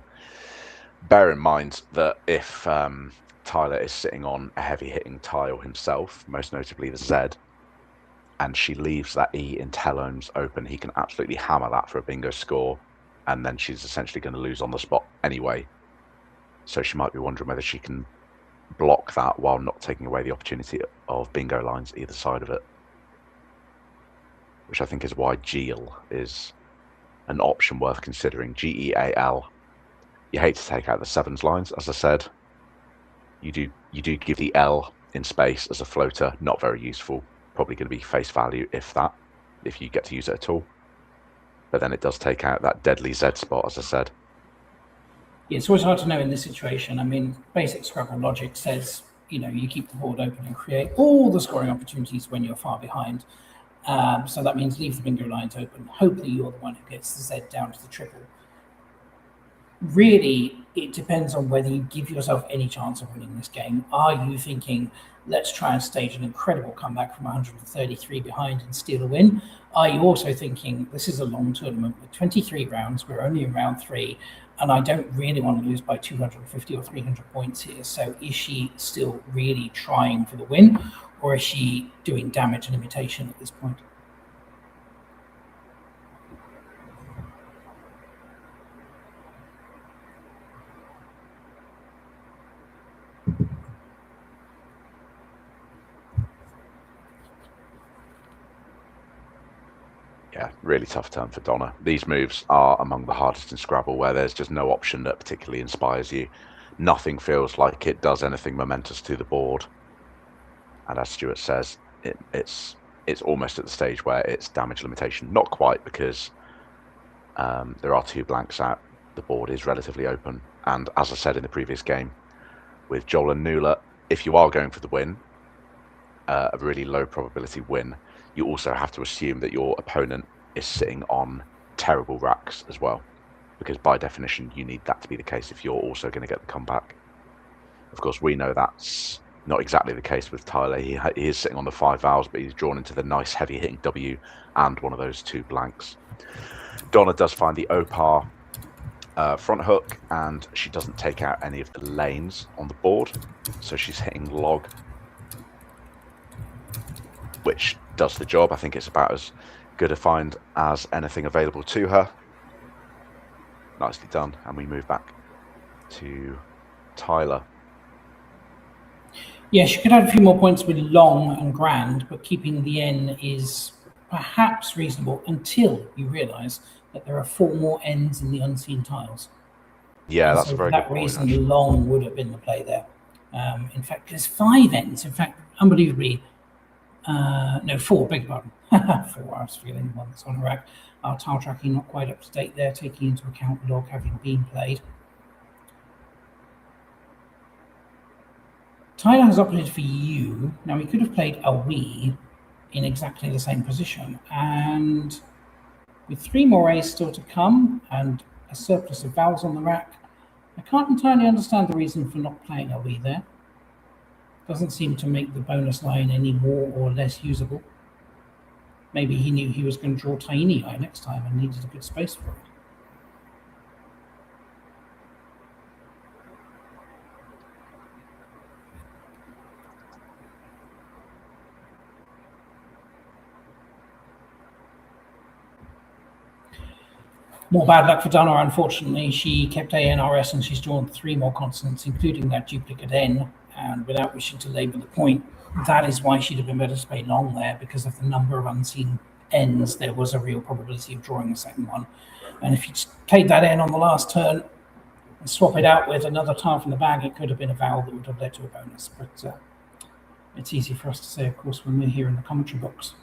bear in mind that if Tyler is sitting on a heavy hitting tile himself, most notably the Z, and she leaves that E in telomes open, he can absolutely hammer that for a bingo score and then she's essentially going to lose on the spot anyway. So she might be wondering whether she can block that while not taking away the opportunity of bingo lines either side of it, which I think is why Geal is an option worth considering. Geal. You hate to take out the sevens lines, as I said. You do give the L in space as a floater, not very useful. Probably going to be face value if you get to use it at all. But then it does take out that deadly Z spot, as I said. Yeah, it's always hard to know in this situation. I mean, basic Scrabble logic says, you keep the board open and create all the scoring opportunities when you're far behind. So that means leave the bingo lines open. Hope that you're the one who gets the Z down to the triple. Really, it depends on whether you give yourself any chance of winning this game. Are you thinking, let's try and stage an incredible comeback from 133 behind and steal a win? Are you also thinking, this is a long tournament with 23 rounds, we're only in round 3, and I don't really want to lose by 250 or 300 points here. So is she still really trying for the win, or is she doing damage and imitation at this point? Yeah, really tough turn for Donna. These moves are among the hardest in Scrabble, where there's just no option that particularly inspires you. Nothing feels like it does anything momentous to the board. And as Stewart says, it's almost at the stage where it's damage limitation. Not quite, because there are 2 blanks out. The board is relatively open. And as I said in the previous game, with Joel and Nuala, if you are going for the win, a really low probability win, you also have to assume that your opponent is sitting on terrible racks as well, because by definition you need that to be the case if you're also going to get the comeback. Of course, we know that's not exactly the case with Tyler. He is sitting on the 5 vowels, but he's drawn into the nice heavy hitting W and one of those 2 blanks. Donna does find the Opar front hook, and she doesn't take out any of the lanes on the board, so she's hitting log, which does the job. I think it's about as good a find as anything available to her. Nicely done. And we move back to Tyler. Yeah, she could add a few more points with long and grand, but keeping the N is perhaps reasonable until you realise that there are 4 more N's in the unseen tiles. Yeah, that's so a very for good that point. reason, Actually, long would have been the play there. In fact, there's 5 N's. In fact, unbelievably, no, 4, beg your pardon. 4, I was feeling one that's on a rack. Our tile tracking not quite up to date there, taking into account log having been played. Tyler has opted for you. Now, he could have played a we in exactly the same position, and with 3 more A's still to come and a surplus of vowels on the rack, I can't entirely understand the reason for not playing a we there. Doesn't seem to make the bonus line any more or less usable. Maybe he knew he was going to draw Tiny Eye next time and needed a good space for it. More bad luck for Donna, unfortunately. She kept ANRS and she's drawn 3 more consonants, including that duplicate N, and without wishing to labour the point, that is why she'd have been better to play long there, because of the number of unseen N's. There was a real probability of drawing the second one. And if you played that N on the last turn and swap it out with another tile from the bag, it could have been a vowel that would have led to a bonus. But it's easy for us to say, of course, when we're here in the commentary box.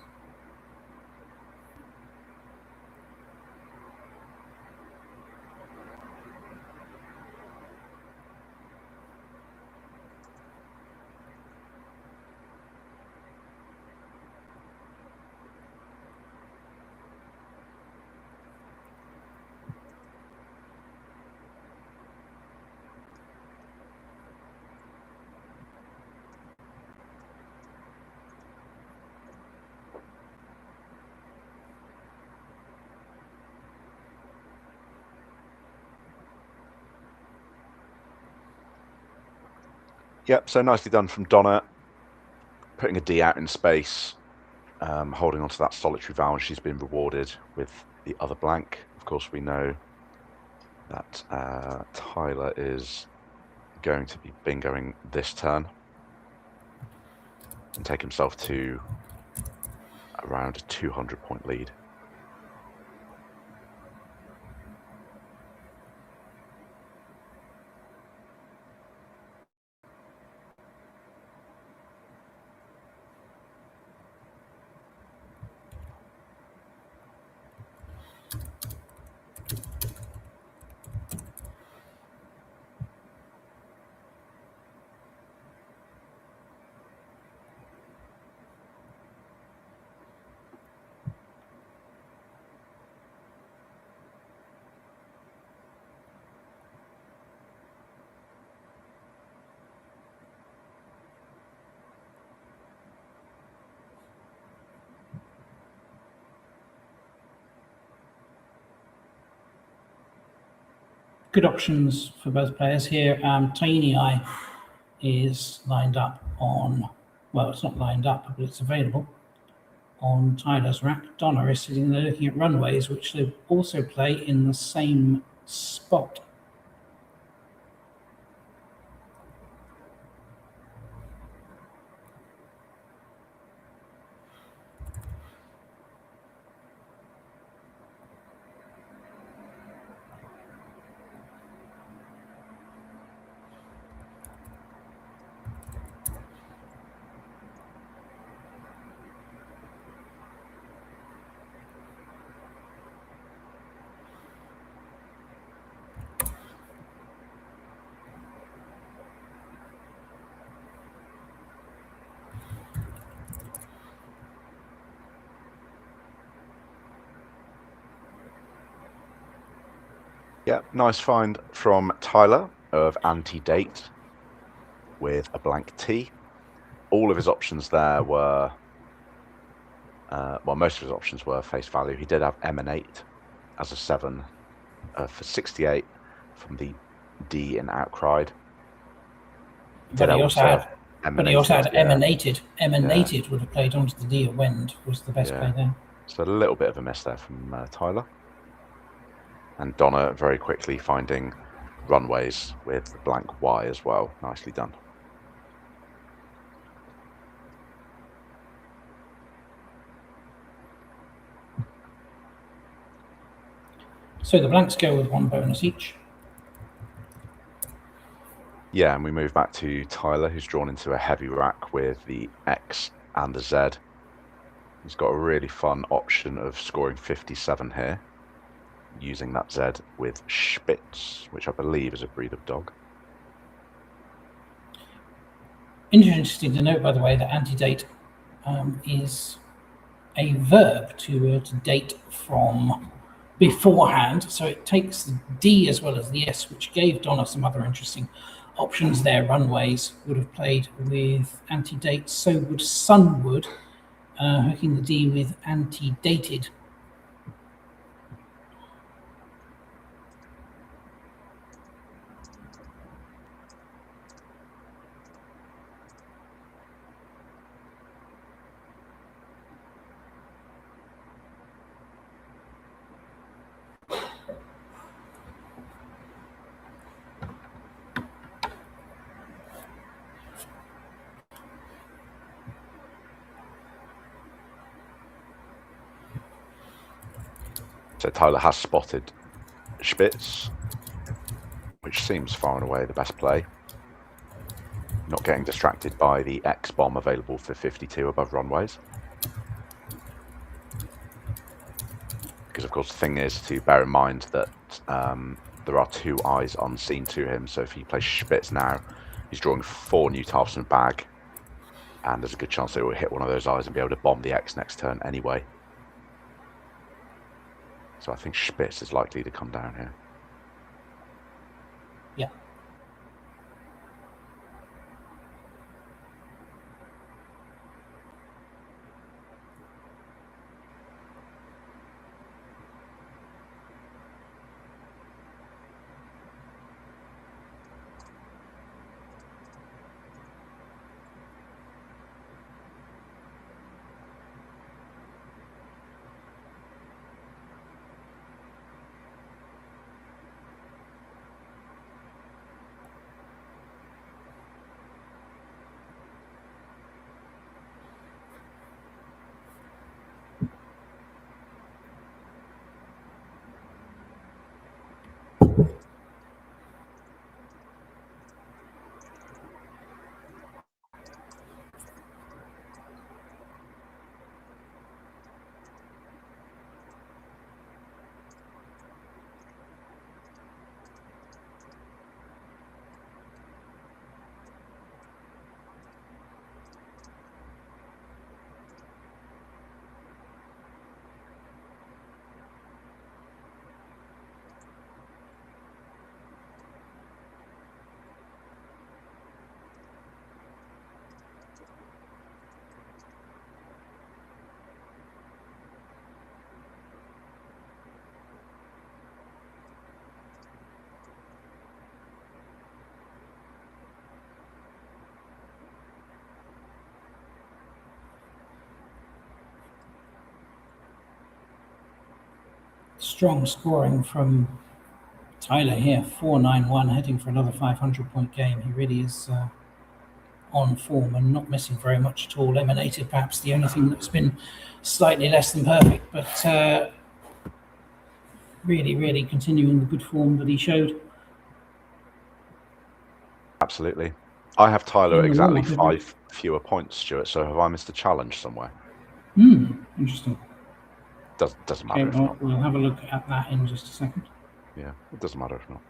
Yep, so nicely done from Donna, putting a D out in space, holding onto that solitary vowel. She's been rewarded with the other blank. Of course, we know that Tyler is going to be bingoing this turn and take himself to around a 200-point lead. Good options for both players here. Tiny Eye is lined up on, well, it's not lined up, but it's available on Tyler's rack. Donna is sitting there looking at runways, which they also play in the same spot. Yeah, nice find from Tyler of anti-date with a blank T. All of his options there were, well, most of his options were face value. He did have Emanate as a 7 for 68 from the D in Outcried. But he also had Emanated. Emanated Yeah. would have played onto the D at Wend, was the best play there. So a little bit of a miss there from Tyler. And Donna very quickly finding runways with the blank Y as well. Nicely done. So the blanks go with 1 bonus each. Yeah, and we move back to Tyler, who's drawn into a heavy rack with the X and the Z. He's got a really fun option of scoring 57 here, using that Z with Spitz, which I believe is a breed of dog. Interesting to note, by the way, that antedate is a verb to date from beforehand. So it takes the D as well as the S, which gave Donna some other interesting options there. Runways would have played with antedate, so would Sunwood, hooking the D with antedated. So Tyler has spotted Spitz, which seems far and away the best play. Not getting distracted by the X bomb available for 52 above runways. Because of course the thing is to bear in mind that there are 2 eyes unseen to him, so if he plays Spitz now, he's drawing 4 new tiles from the bag, and there's a good chance that it will hit one of those eyes and be able to bomb the X next turn anyway. So I think Spitz is likely to come down here. Yeah. strong scoring from Tyler here, 491, heading for another 500-point game. He really is on form and not missing very much at all. Emanated, perhaps the only thing that's been slightly less than perfect, but really continuing the good form that he showed. Absolutely. I have Tyler at exactly warm-up, 5 fewer points, Stuart, so have I missed a challenge somewhere? Interesting. Doesn't matter if well, not. We'll have a look at that in just a second. Yeah, it doesn't matter if not.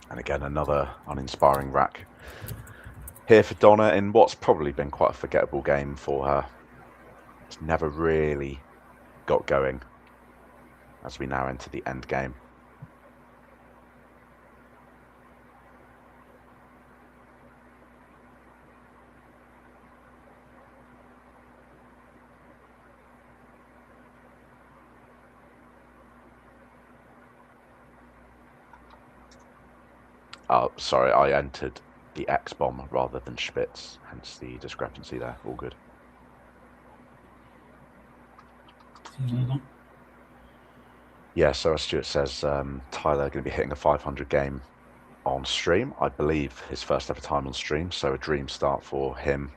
And again, another uninspiring rack here for Donna in what's probably been quite a forgettable game for her. It's never really got going as we now enter the end game. Oh, sorry, I entered the X-bomb rather than Spitz, hence the discrepancy there. All good. Yeah, so as Stuart says, Tyler going to be hitting a 500 game on stream. I believe his first ever time on stream, so a dream start for him,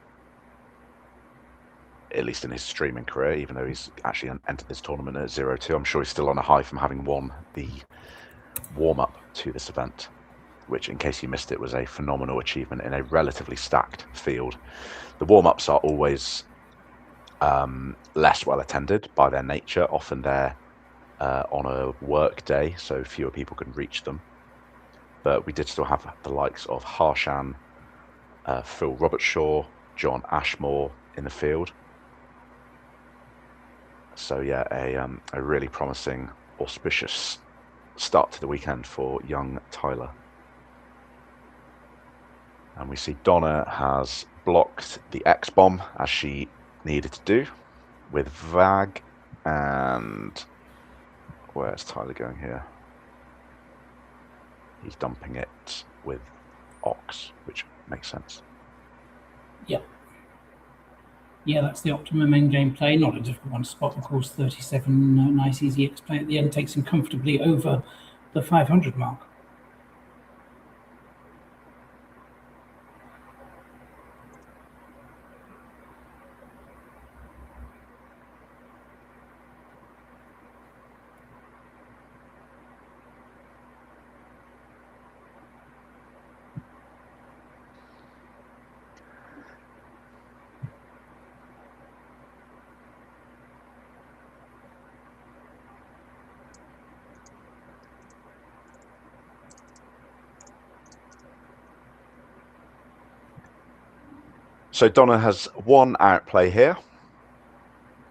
at least in his streaming career, even though he's actually entered this tournament at 0-2. I'm sure he's still on a high from having won the warm-up to this event, which, in case you missed it, was a phenomenal achievement in a relatively stacked field. The warm-ups are always less well attended by their nature. Often they're on a work day, so fewer people can reach them. But we did still have the likes of Harshan, Phil Robertshaw, John Ashmore in the field. So yeah, a really promising, auspicious start to the weekend for young Tyler. And we see Donna has blocked the X-bomb as she needed to do with Vag. And where's Tyler going here? He's dumping it with Ox, which makes sense. Yep. Yeah, that's the optimum endgame play. Not a difficult one to spot, of course. 37, nice easy X play at the end takes him comfortably over the 500 mark. So Donna has one outplay here.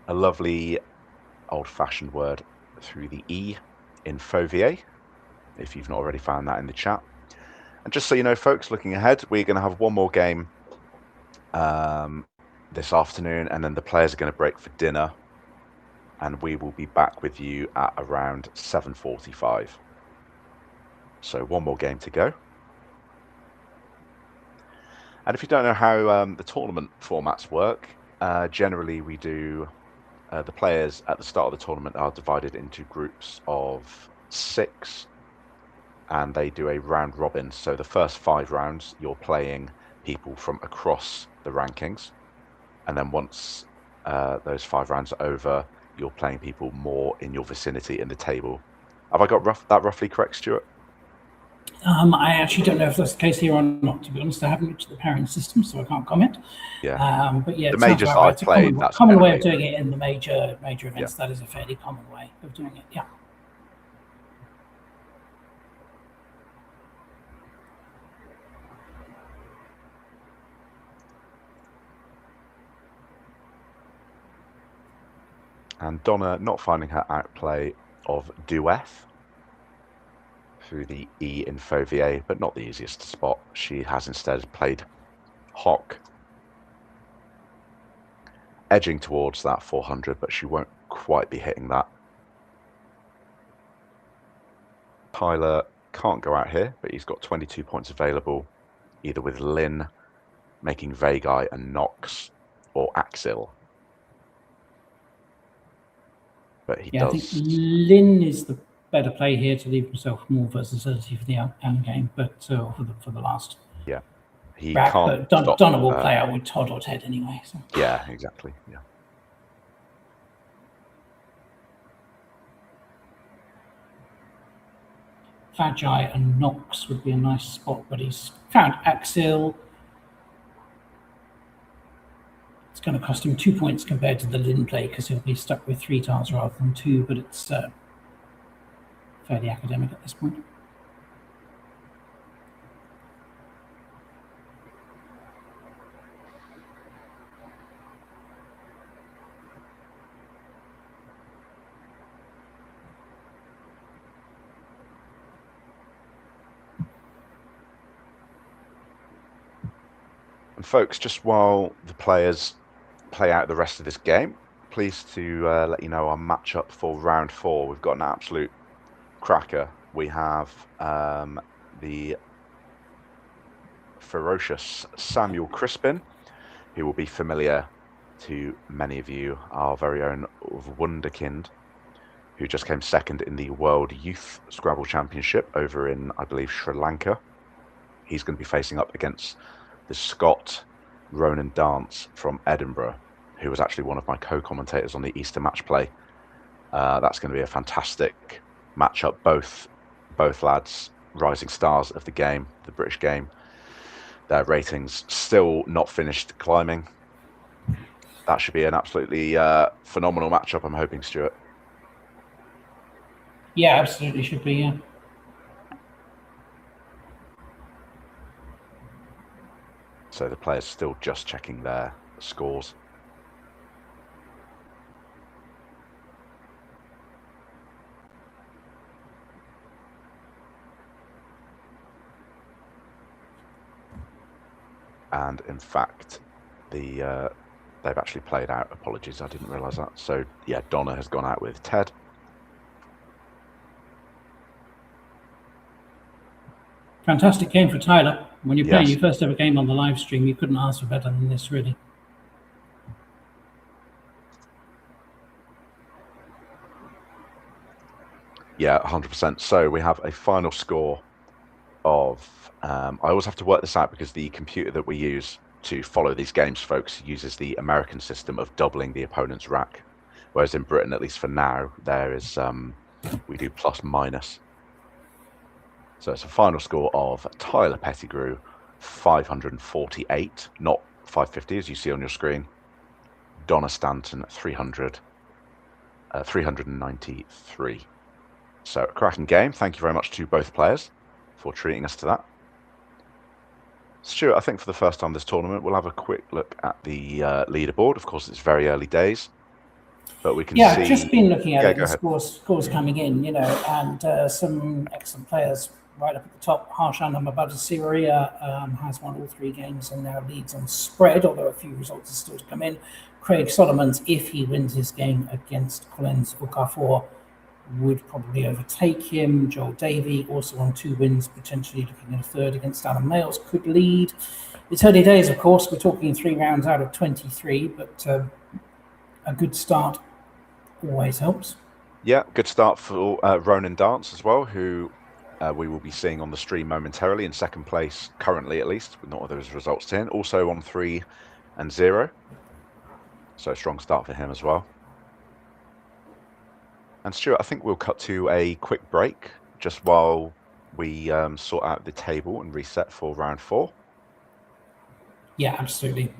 A lovely old-fashioned word through the E in Fovier, if you've not already found that in the chat. And just so you know, folks, looking ahead, we're going to have one more game this afternoon, and then the players are going to break for dinner, and we will be back with you at around 7:45. So one more game to go. And if you don't know how the tournament formats work, generally we do the players at the start of the tournament are divided into groups of 6, and they do a round robin. So the first 5 rounds, you're playing people from across the rankings, and then once those 5 rounds are over, you're playing people more in your vicinity in the table. Have I got that roughly correct, Stuart? I actually don't know if that's the case here or not, to be honest. I haven't looked at the pairing system, so I can't comment. Yeah. But yeah, the majors I played, that's a common way of doing it in the major events. Yeah. That is a fairly common way of doing it. Yeah. And Donna not finding her outplay of Dueth through the E in Fovier, but not the easiest to spot. She has instead played Hock. edging towards that 400, but she won't quite be hitting that. Tyler can't go out here, but he's got 22 points available, either with Lynn making Vegi and Nox, or Axil. But he does. I think Lynn is the better play here to leave himself more versatility for the end game, but for the last. Yeah, he rack, can't. Donna will play out with Todd or Ted anyway. So. Yeah, exactly. Yeah. Vagi and Nox would be a nice spot, but he's found Axil. It's going to cost him 2 points compared to the Lynn play because he'll be stuck with 3 tiles rather than 2, but it's fairly academic at this point. And folks, just while the players play out the rest of this game, pleased to let you know our matchup for round 4. We've got an absolute cracker. We have the ferocious Samuel Crispin, who will be familiar to many of you, our very own Wunderkind, who just came second in the World Youth Scrabble Championship over in, I believe, Sri Lanka. He's going to be facing up against the Scot Ronan Dance from Edinburgh, who was actually one of my co-commentators on the Easter match play. That's going to be a fantastic matchup. Both lads, rising stars of the game, the British game. Their ratings still not finished climbing. That should be an absolutely phenomenal matchup, I'm hoping, Stewart. Yeah, absolutely should be, yeah. So the players still just checking their scores. And in fact, they've actually played out. Apologies, I didn't realise that. So yeah, Donna has gone out with Ted. Fantastic game for Tyler. When you're playing your first ever game on the live stream, you couldn't ask for better than this, really. Yeah, 100%. So we have a final score of... I always have to work this out because the computer that we use to follow these games, folks, uses the American system of doubling the opponent's rack. Whereas in Britain, at least for now, there is we do plus minus. So it's a final score of Tyler Pettigrew, 548, not 550 as you see on your screen. Donna Stanton, 393. So a cracking game. Thank you very much to both players for treating us to that. Stewart, I think for the first time this tournament, we'll have a quick look at the leaderboard. Of course, it's very early days, but we can see... Yeah, I've just been looking at it, the scores coming in, you know, and some excellent players right up at the top. Harshan Mabadasiria has won all 3 games and now leads on spread, although a few results are still to come in. Craig Solomons, if he wins his game against Collins Okafor, would probably overtake him. Joel Davey, also on 2 wins, potentially looking at a 3rd against Allan Males, could lead. It's early days, of course. We're talking 3 rounds out of 23, but a good start always helps. Yeah, good start for Ronan Dance as well, who we will be seeing on the stream momentarily in 2nd place, currently at least, with not all those results in. Also on 3 and 0. So a strong start for him as well. And Stewart, I think we'll cut to a quick break just while we sort out the table and reset for round 4. Yeah, absolutely.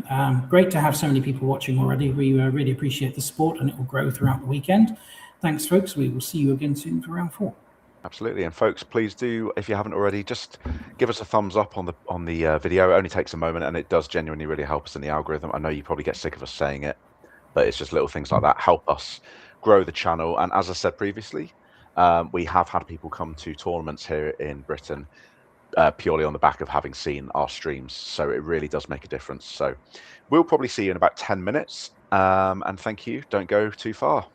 Great to have so many people watching already. We really appreciate the support, and it will grow throughout the weekend. Thanks, folks. We will see you again soon for round 4. Absolutely. And folks, please do, if you haven't already, just give us a thumbs up on the video. It only takes a moment, and it does genuinely really help us in the algorithm. I know you probably get sick of us saying it, but it's just little things like that help us grow the channel. And as I said previously, we have had people come to tournaments here in Britain purely on the back of having seen our streams. So it really does make a difference. So we'll probably see you in about 10 minutes. And thank you. Don't go too far.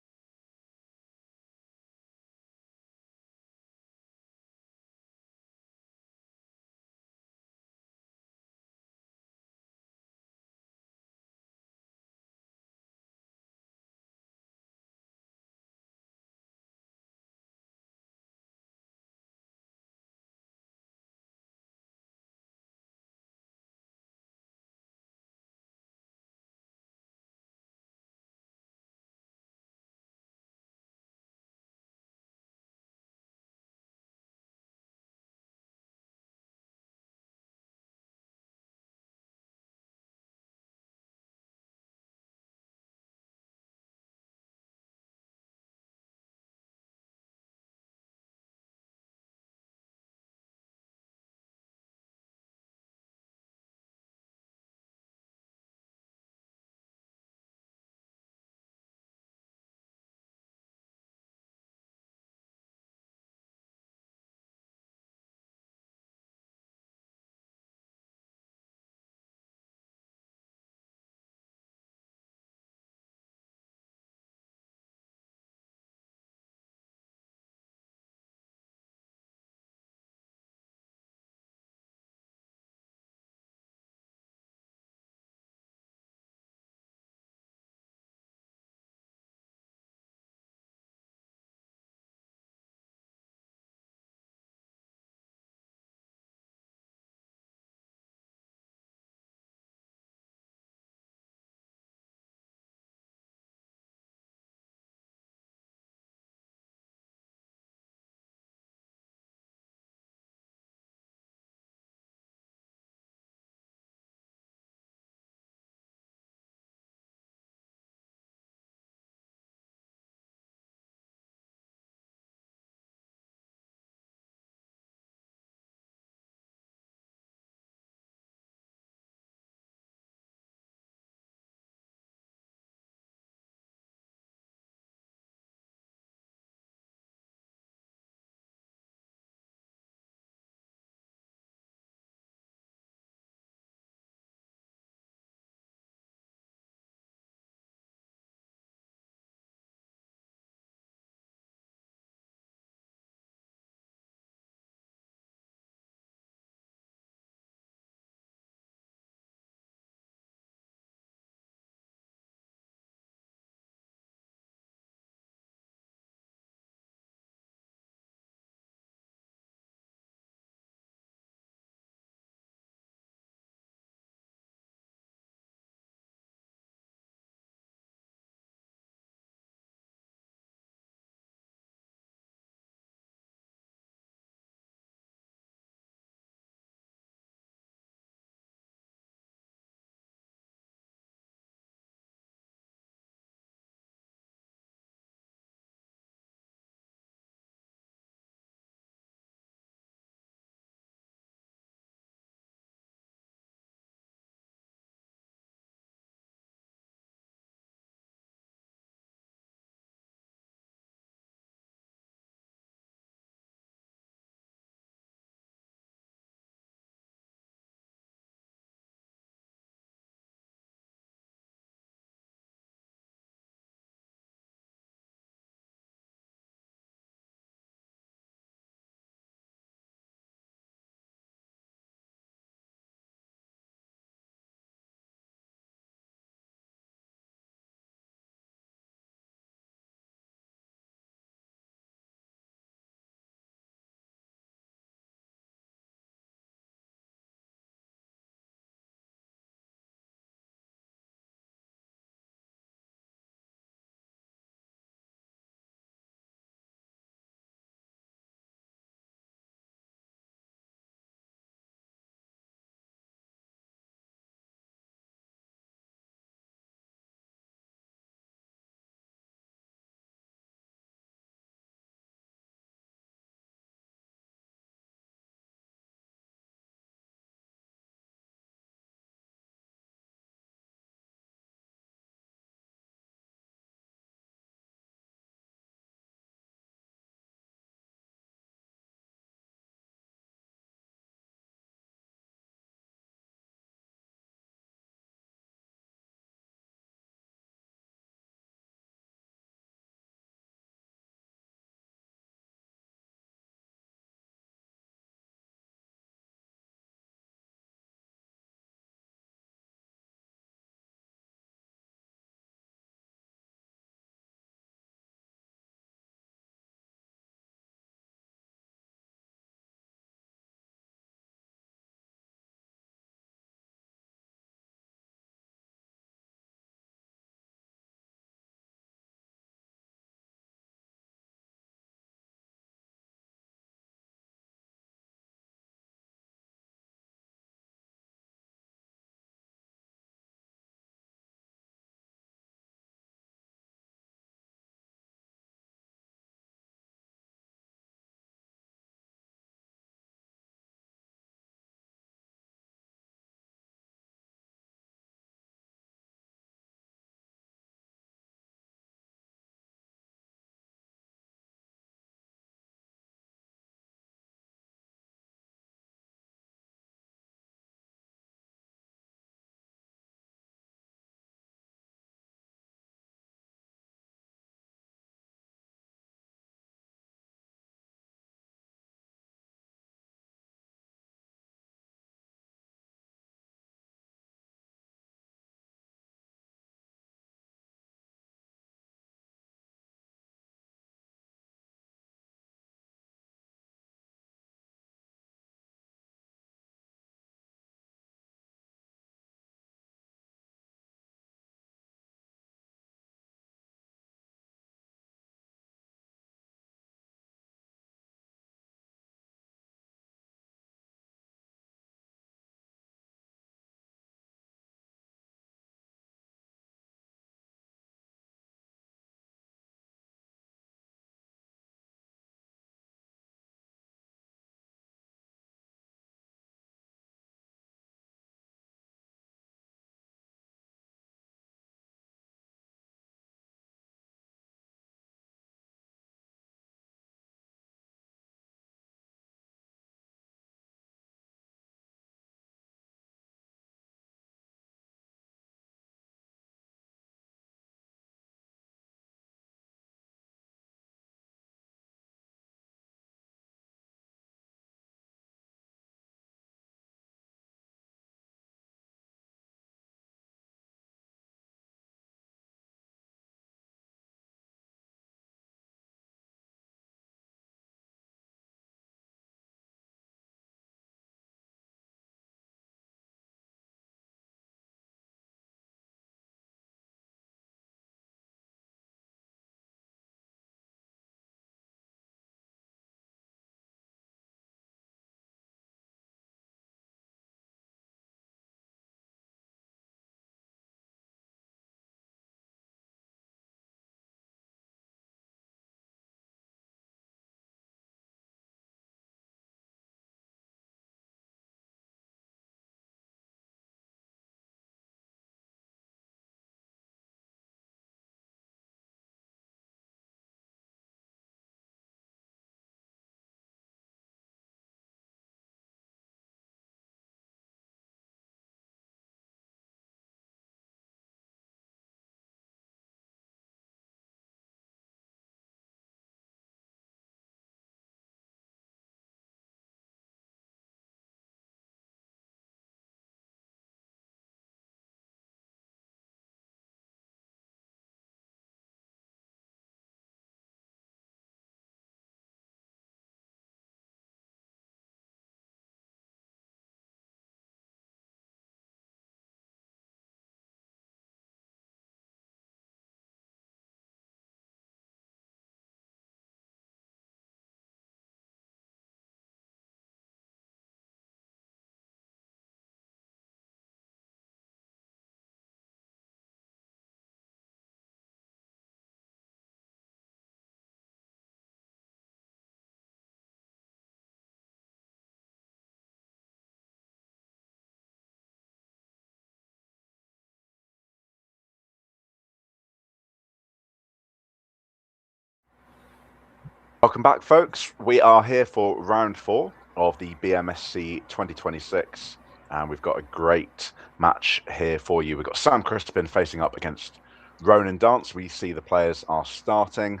Welcome back, folks. We are here for round 4 of the BMSC 2026, and we've got a great match here for you. We've got Sam Crispin facing up against Ronan Dance. We see the players are starting,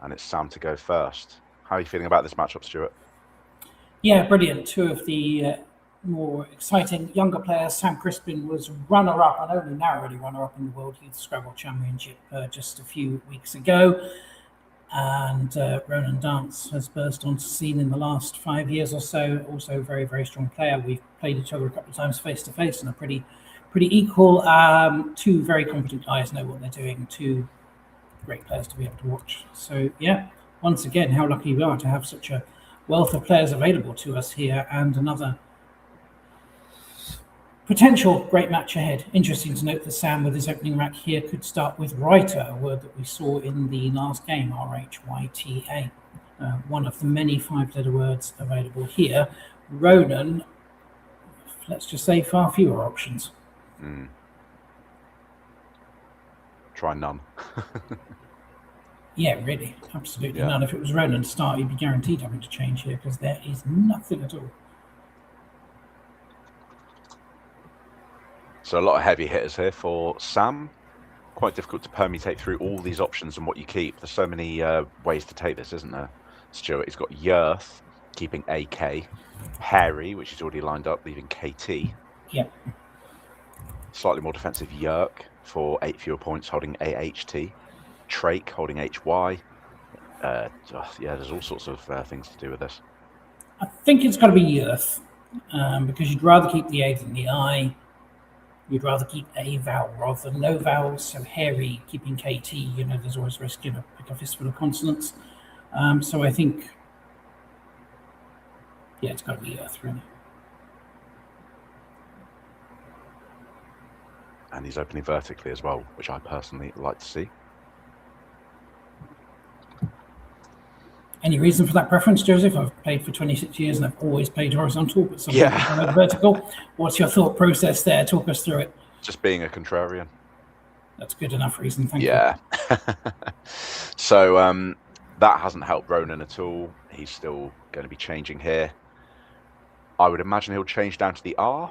and it's Sam to go first. How are you feeling about this matchup, Stewart? Yeah, brilliant. Two of the more exciting younger players. Sam Crispin was runner-up, and only narrowly runner-up in the World Youth Scrabble Championship just a few weeks ago. And Ronan Dance has burst onto scene in the last 5 years or so. Also a very, very strong player. We've played each other a couple of times face-to-face and are pretty equal. Two very competent guys, know what they're doing. Two great players to be able to watch. So, yeah, once again, how lucky we are to have such a wealth of players available to us here, and another potential great match ahead. Interesting to note that Sam, with his opening rack here, could start with writer, a word that we saw in the last game, RHYTA, one of the many 5-letter words available here. Ronan, let's just say far fewer options. Try none. Yeah, really, absolutely none. If it was Ronan to start, he'd be guaranteed having to change here, because there is nothing at all. So a lot of heavy hitters here for Sam. Quite difficult to permutate through all these options and what you keep. There's so many ways to take this, isn't there, Stewart? He's got Yerth, keeping AK. Harry, which is already lined up, leaving KT. Yep. Slightly more defensive Yerk for 8 fewer points, holding AHT. Trake holding HY. Yeah, there's all sorts of things to do with this. I think it's got to be Yerth, because you'd rather keep the A than the I. You'd rather keep a vowel rather than no vowels. So Harry keeping KT, you know, there's always risk in pick a fistful of consonants. So I think, yeah, it's got to be Yerth, really. And he's opening vertically as well, which I personally like to see. Any reason for that preference, Joseph? I've played for 26 years and I've always played horizontal, but sometimes vertical. What's your thought process there? Talk us through it. Just being a contrarian. That's good enough reason, thank you. Yeah. So that hasn't helped Ronan at all. He's still going to be changing here. I would imagine he'll change down to the R.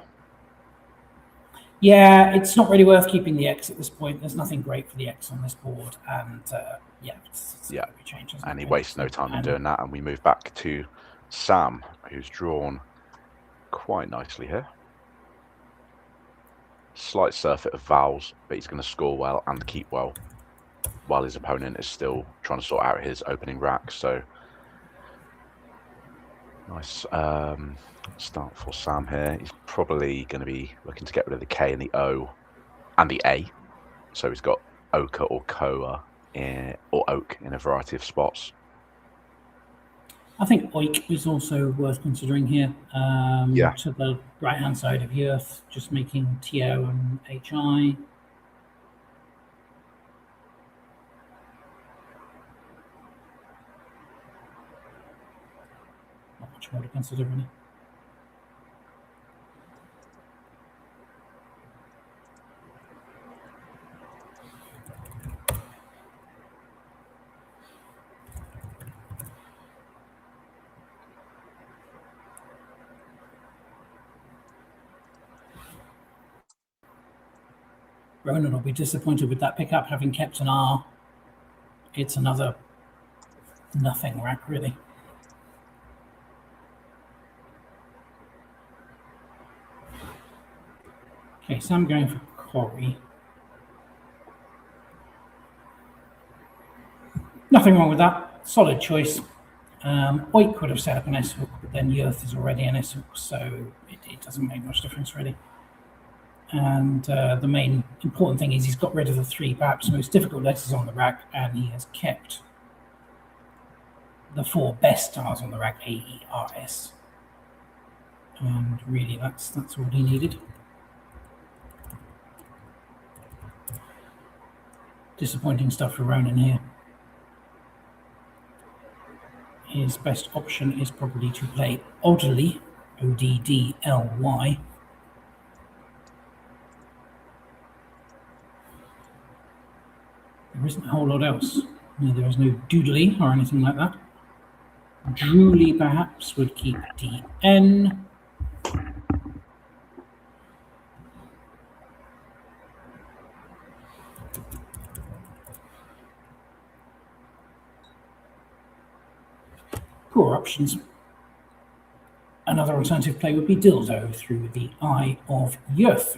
Yeah, it's not really worth keeping the X at this point. There's nothing great for the X on this board, and it's change, and he wastes no time in doing that. And we move back to Sam, who's drawn quite nicely here. Slight surfeit of vowels, but he's going to score well and keep well, while his opponent is still trying to sort out his opening rack. So nice start for Sam here. He's probably going to be looking to get rid of the K and the O and the A. So he's got Oka or Koa or Oak in a variety of spots. I think Oik is also worth considering here. To the right-hand side of Yerth, just making TO and HI. Not much more to consider, really. Ronan will be disappointed with that pickup, having kept an R. It's another nothing rack, really. Okay, so I'm going for Corey. Nothing wrong with that. Solid choice. Oik would have set up an S hook, but then Yerth is already an S hook, so it doesn't make much difference, really. And the main important thing is he's got rid of the 3 perhaps most difficult letters on the rack, and he has kept the 4 best stars on the rack, A, E, R, S. And really, that's all he needed. Disappointing stuff for Ronan here. His best option is probably to play Oddly, O-D-D-L-Y. There isn't a whole lot else. No, there is no doodly or anything like that. Julie perhaps would keep DN. Poor options. Another alternative play would be Dildo through the Eye of Youth.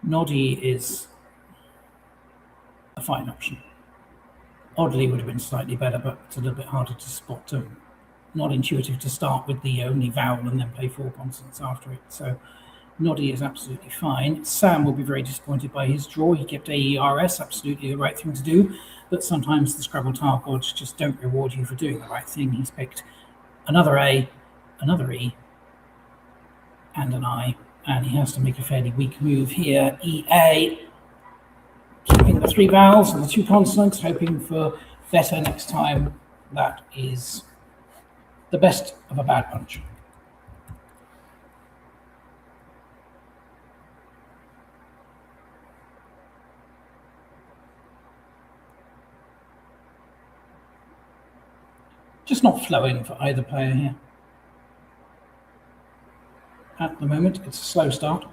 Noddy is a fine option. Oddly would have been slightly better, but it's a little bit harder to spot. Not intuitive to start with the only vowel and then play 4 consonants after it. So Noddy is absolutely fine. Sam will be very disappointed by his draw. He kept AERS, absolutely the right thing to do. But sometimes the Scrabble tile gods just don't reward you for doing the right thing. He's picked another A, another E, and an I. And he has to make a fairly weak move here. EA, keeping the 3 vowels and the 2 consonants, hoping for better next time. That is the best of a bad bunch. Just not flowing for either player here. At the moment, it's a slow start.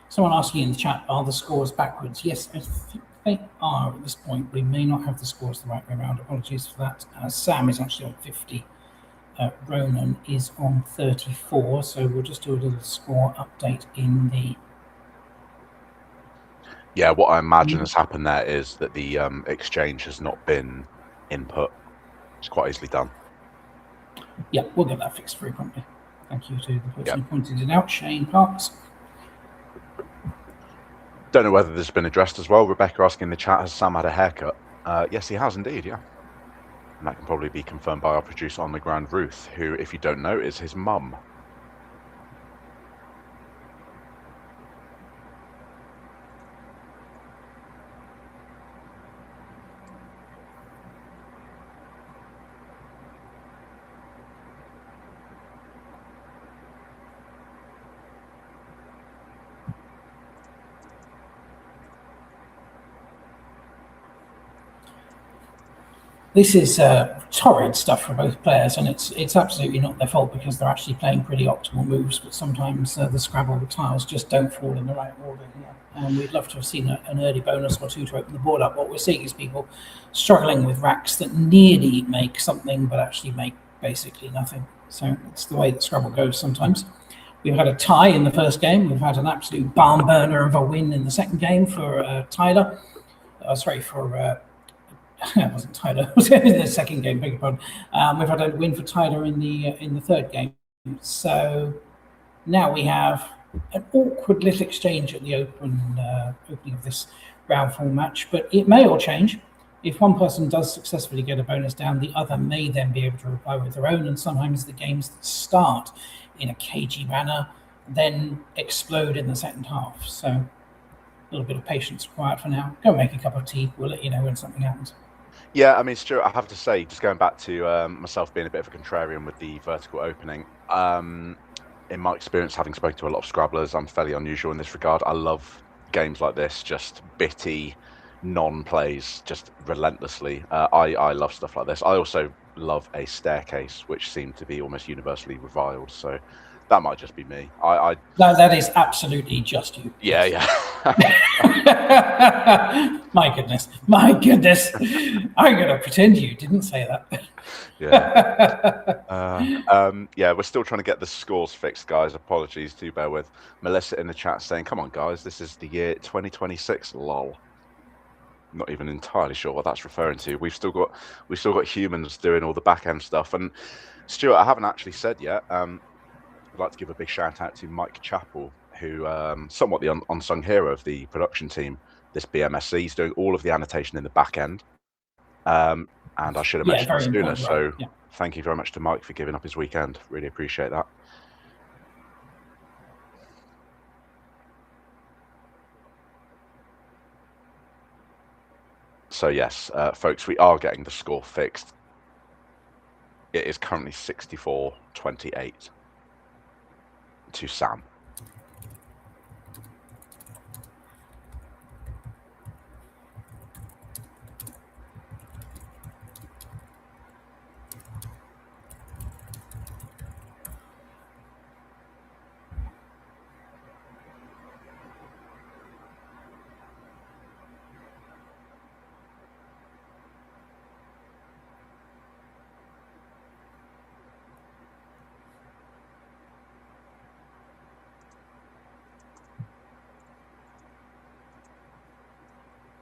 Someone asking in the chat, are the scores backwards? Yes, I think they are at this point. We may not have the scores the right way around. Apologies for that. Sam is actually on 50. Ronan is on 34. So we'll just do a little score update in the... Yeah, what I imagine has happened there is that the exchange has not been input. It's quite easily done. Yeah, we'll get that fixed very promptly. Thank you to the person who pointed it out, Shane Parks. Don't know whether this has been addressed as well. Rebecca asking in the chat, has Sam had a haircut? Yes, he has indeed, yeah. And that can probably be confirmed by our producer on the ground, Ruth, who, if you don't know, is his mum. This is torrid stuff for both players, and it's absolutely not their fault because they're actually playing pretty optimal moves, but sometimes the Scrabble tiles just don't fall in the right order here. And we'd love to have seen an early bonus or 2 to open the board up. What we're seeing is people struggling with racks that nearly make something, but actually make basically nothing. So it's the way that Scrabble goes sometimes. We've had a tie in the first game. We've had an absolute barn burner of a win in the second game for Tyler. It wasn't Tyler. It was in the second game. Beg your pardon. We've had a win for Tyler in the third game. So now we have an awkward little exchange at the opening of this round 4 match. But it may all change. If one person does successfully get a bonus down, the other may then be able to reply with their own. And sometimes the games that start in a cagey manner then explode in the second half. So a little bit of patience required for now. Go make a cup of tea. We'll let you know when something happens. Yeah, I mean, Stuart, I have to say, just going back to myself being a bit of a contrarian with the vertical opening, in my experience, having spoken to a lot of Scrabblers, I'm fairly unusual in this regard. I love games like this, just bitty, non-plays, just relentlessly. I love stuff like this. I also love a staircase, which seemed to be almost universally reviled. So That might just be me. No, that is absolutely just you. Yeah, yes. My goodness. I'm going to pretend you didn't say that. Yeah, we're still trying to get the scores fixed, guys. Apologies, do bear with. Melissa in the chat saying, come on, guys, this is the year 2026, lol. Not even entirely sure what that's referring to. We've still got humans doing all the back end stuff. And Stewart, I haven't actually said yet. I'd like to give a big shout out to Mike Chappell, who somewhat the unsung hero of the production team this BMSC. He's doing all of the annotation in the back end. And I should have mentioned it sooner. So thank you very much to Mike for giving up his weekend. Really appreciate that. So yes, folks, we are getting the score fixed. It is currently 64-28 to Sam.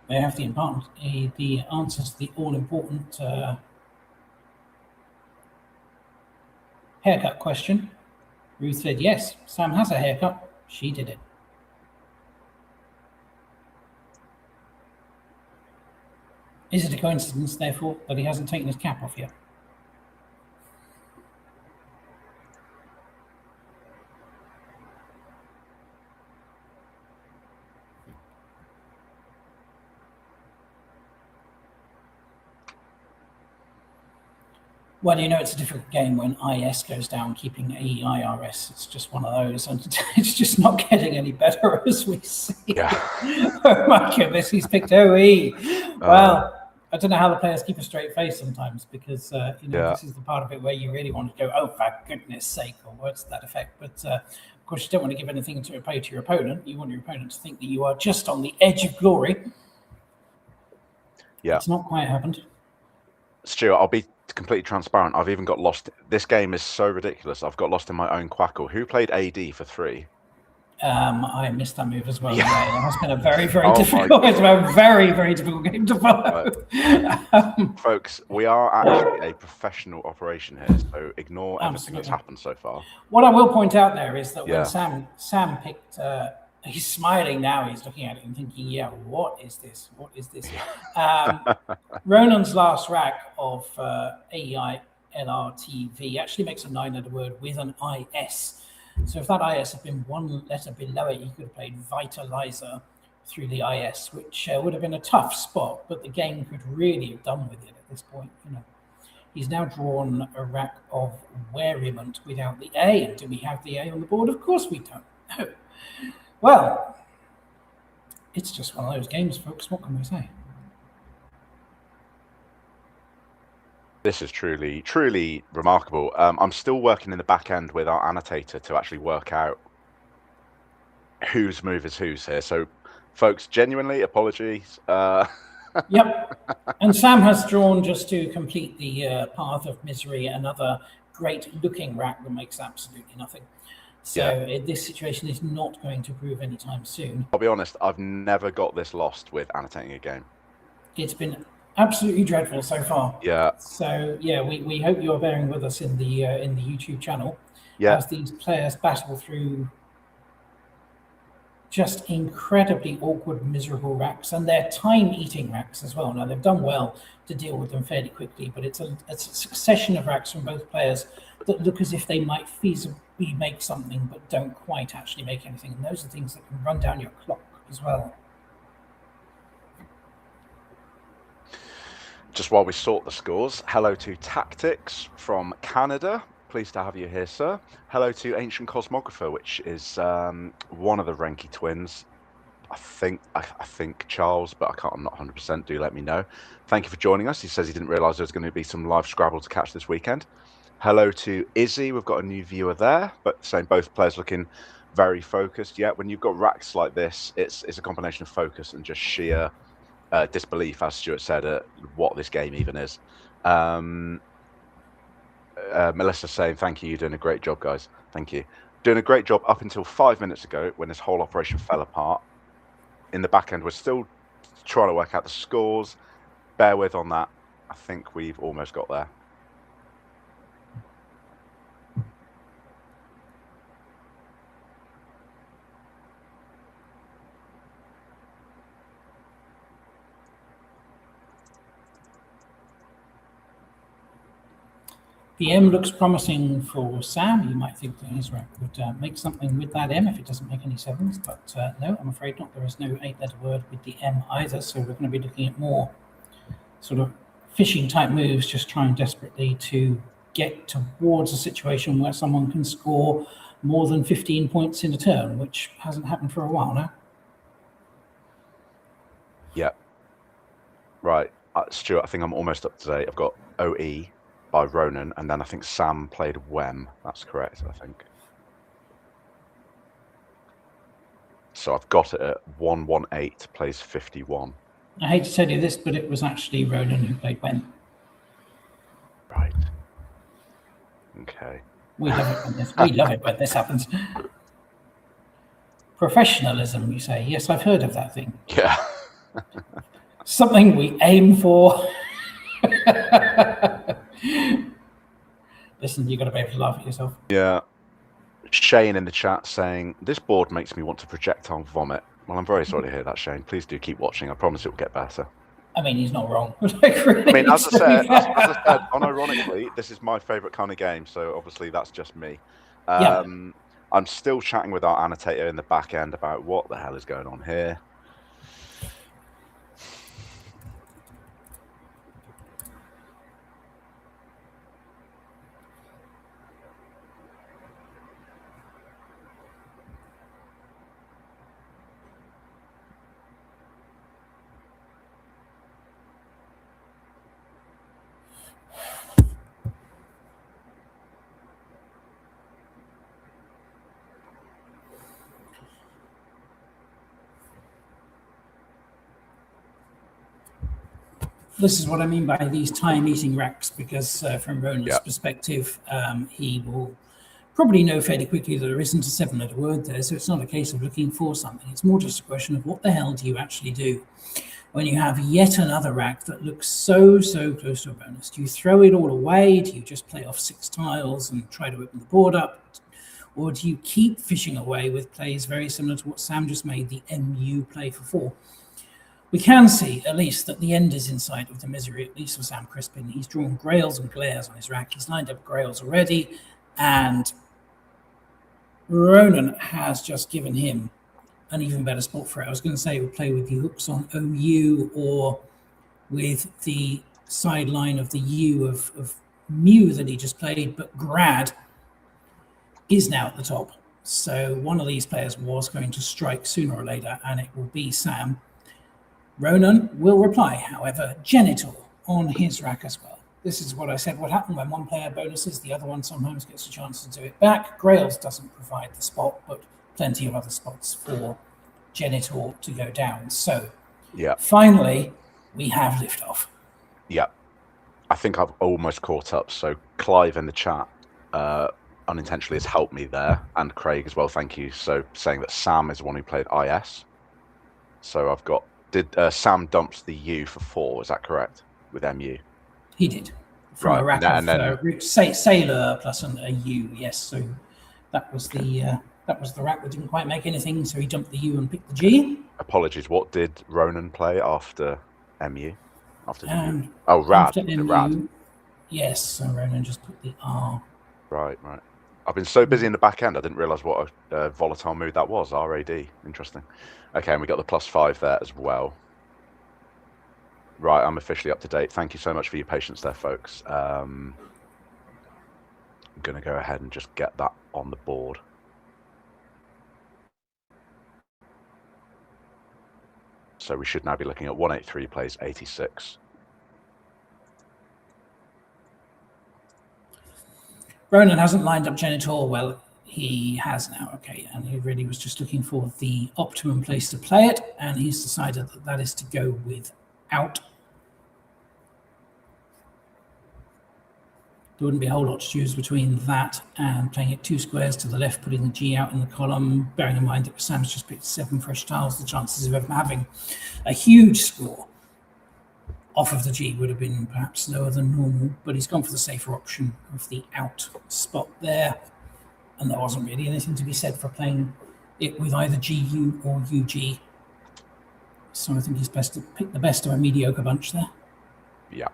They have the answer to the all-important haircut question. Ruth said, yes, Sam has a haircut. She did it. Is it a coincidence, therefore, that he hasn't taken his cap off yet? Well, you know, it's a difficult game when IS goes down, keeping AEIRS. It's just one of those, and it's just not getting any better as we see. Yeah. Oh my goodness, he's picked OE. Well, I don't know how the players keep a straight face sometimes, because this is the part of it where you really want to go, oh, for goodness sake, or words to that effect. But of course, you don't want to give anything to your opponent. You want your opponent to think that you are just on the edge of glory. Yeah. It's not quite happened. Stuart, I'll be completely transparent. I've even got lost. This game is so ridiculous. I've got lost in my own quackle. Who played AD for 3? I missed that move as well. Yeah, it has been a very, very difficult. It's been a very, very difficult game to follow. Right. Folks, we are actually a professional operation here, so ignore everything that's happened so far. What I will point out there is that when Sam picked, he's smiling now. He's looking at it and thinking, "Yeah, what is this? What is this?" Ronan's last rack of AEI LRTV actually makes a 9-letter word with an IS. So if that IS had been one letter below it, he could have played Vitalizer through the IS, which would have been a tough spot, but the game could really have done with it at this point. He's now drawn a rack of Weariment without the A. And do we have the A on the board? Of course we don't. No. Well, it's just one of those games, folks. What can we say? This is truly, truly remarkable. I'm still working in the back end with our annotator to actually work out whose move is whose here. So, folks, genuinely, apologies. Yep. And Sam has drawn, just to complete the Path of Misery, another great-looking rack that makes absolutely nothing. So this situation is not going to prove anytime soon. I'll be honest, I've never got this lost with annotating a game. It's been absolutely dreadful so far. Yeah. So we hope you're bearing with us in the YouTube channel as these players battle through just incredibly awkward, miserable racks, and they're time-eating racks as well. Now, they've done well to deal with them fairly quickly, but it's a succession of racks from both players that look as if they might feasibly make something, but don't quite actually make anything. And those are things that can run down your clock as well. Just while we sort the scores, hello to Tactics from Canada. Pleased to have you here, sir. Hello to Ancient Cosmographer, which is one of the Renke twins. I think Charles, but I'm not 100%. Do let me know. Thank you for joining us. He says he didn't realise there was going to be some live Scrabble to catch this weekend. Hello to Izzy. We've got a new viewer there, but saying both players looking very focused. Yeah, when you've got racks like this, it's a combination of focus and just sheer disbelief, as Stewart said, at what this game even is. Melissa saying, thank you, you're doing a great job, guys. Thank you. Doing a great job up until 5 minutes ago when this whole operation fell apart. In the back end, we're still trying to work out the scores. Bear with on that. I think we've almost got there. The M looks promising for Sam. You might think that his rack would make something with that M if it doesn't make any sevens, but no, I'm afraid not. There is no 8-letter word with the M either, so we're going to be looking at more sort of fishing type moves, just trying desperately to get towards a situation where someone can score more than 15 points in a turn, which hasn't happened for a while now. Yeah. Right. Stewart, I think I'm almost up to date. I've got OE by Ronan, and then I think Sam played Webb. That's correct, I think. So I've got it at 118, plays 51. I hate to tell you this, but it was actually Ronan who played Webb. Right. Okay. We love it when this, we love it when this happens. Professionalism, you say? Yes, I've heard of that thing. Yeah. Something we aim for. Listen, you've got to be able to laugh at yourself. Yeah. Shane in the chat saying, this board makes me want to projectile vomit. Well, I'm very sorry to hear that, Shane. Please do keep watching. I promise it will get better. I mean, he's not wrong. Like, really, I mean, as I said, unironically, this is my favourite kind of game, so obviously that's just me. Yeah. I'm still chatting with our annotator in the back end about what the hell is going on here. This is what I mean by these time-eating racks, because from Ronan's perspective, he will probably know fairly quickly that there isn't a 7-letter word there, so it's not a case of looking for something. It's more just a question of what the hell do you actually do when you have yet another rack that looks so close to a bonus. Do you throw it all away? Do you just play off 6 tiles and try to open the board up? Or do you keep fishing away with plays very similar to what Sam just made, the MU play for 4? We can see, at least, that the end is in sight of the misery, at least for Sam Crispin. He's drawn grails and glares on his rack. He's lined up grails already, and Ronan has just given him an even better spot for it. I was going to say we'll play with the hooks on OU or with the sideline of the U of Mu that he just played, but Grad is now at the top. So one of these players was going to strike sooner or later, and it will be Sam. Ronan will reply, however, genital on his rack as well. This is what I said would happen when one player bonuses, the other one sometimes gets a chance to do it back. Grails doesn't provide the spot, but plenty of other spots for genital to go down. So, finally, we have liftoff. Yeah. I think I've almost caught up. So Clive in the chat unintentionally has helped me there, and Craig as well, thank you. So saying that Sam is the one who played IS. So I've got... Did Sam dumps the U for 4? Is that correct? With MU? He did. From a rack of Sailor plus a U, yes. So that was the rack that didn't quite make anything, so he dumped the U and picked the G. Apologies, what did Ronan play after MU? After the U? Rad. After MU, Rad. Yes, so Ronan just put the R. Right. I've been so busy in the back end, I didn't realise what a volatile mood that was, RAD. Interesting. Okay, and we got the +5 there as well. Right, I'm officially up to date. Thank you so much for your patience there, folks. I'm going to go ahead and just get that on the board. So we should now be looking at 183 plays 86. Ronan hasn't lined up Genitor. Well, he has now, okay, and he really was just looking for the optimum place to play it, and he's decided that that is to go with out. There wouldn't be a whole lot to choose between that and playing it 2 squares to the left, putting the G out in the column, bearing in mind that Sam's just picked 7 fresh tiles. The chances of him having a huge score off of the G would have been perhaps lower than normal, but he's gone for the safer option of the out spot there. And there wasn't really anything to be said for playing it with either GU or UG. So I think he's best to pick the best of a mediocre bunch there. Yeah.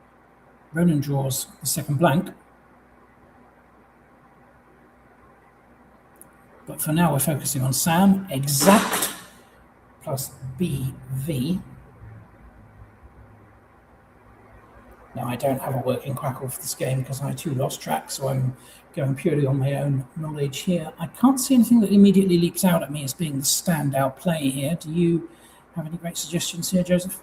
Ronan draws the second blank. But for now, we're focusing on Sam. Exact plus BV. Now, I don't have a working crackle for this game because I too lost track, so I'm going purely on my own knowledge here. I can't see anything that immediately leaps out at me as being the standout play here. Do you have any great suggestions here, Joseph?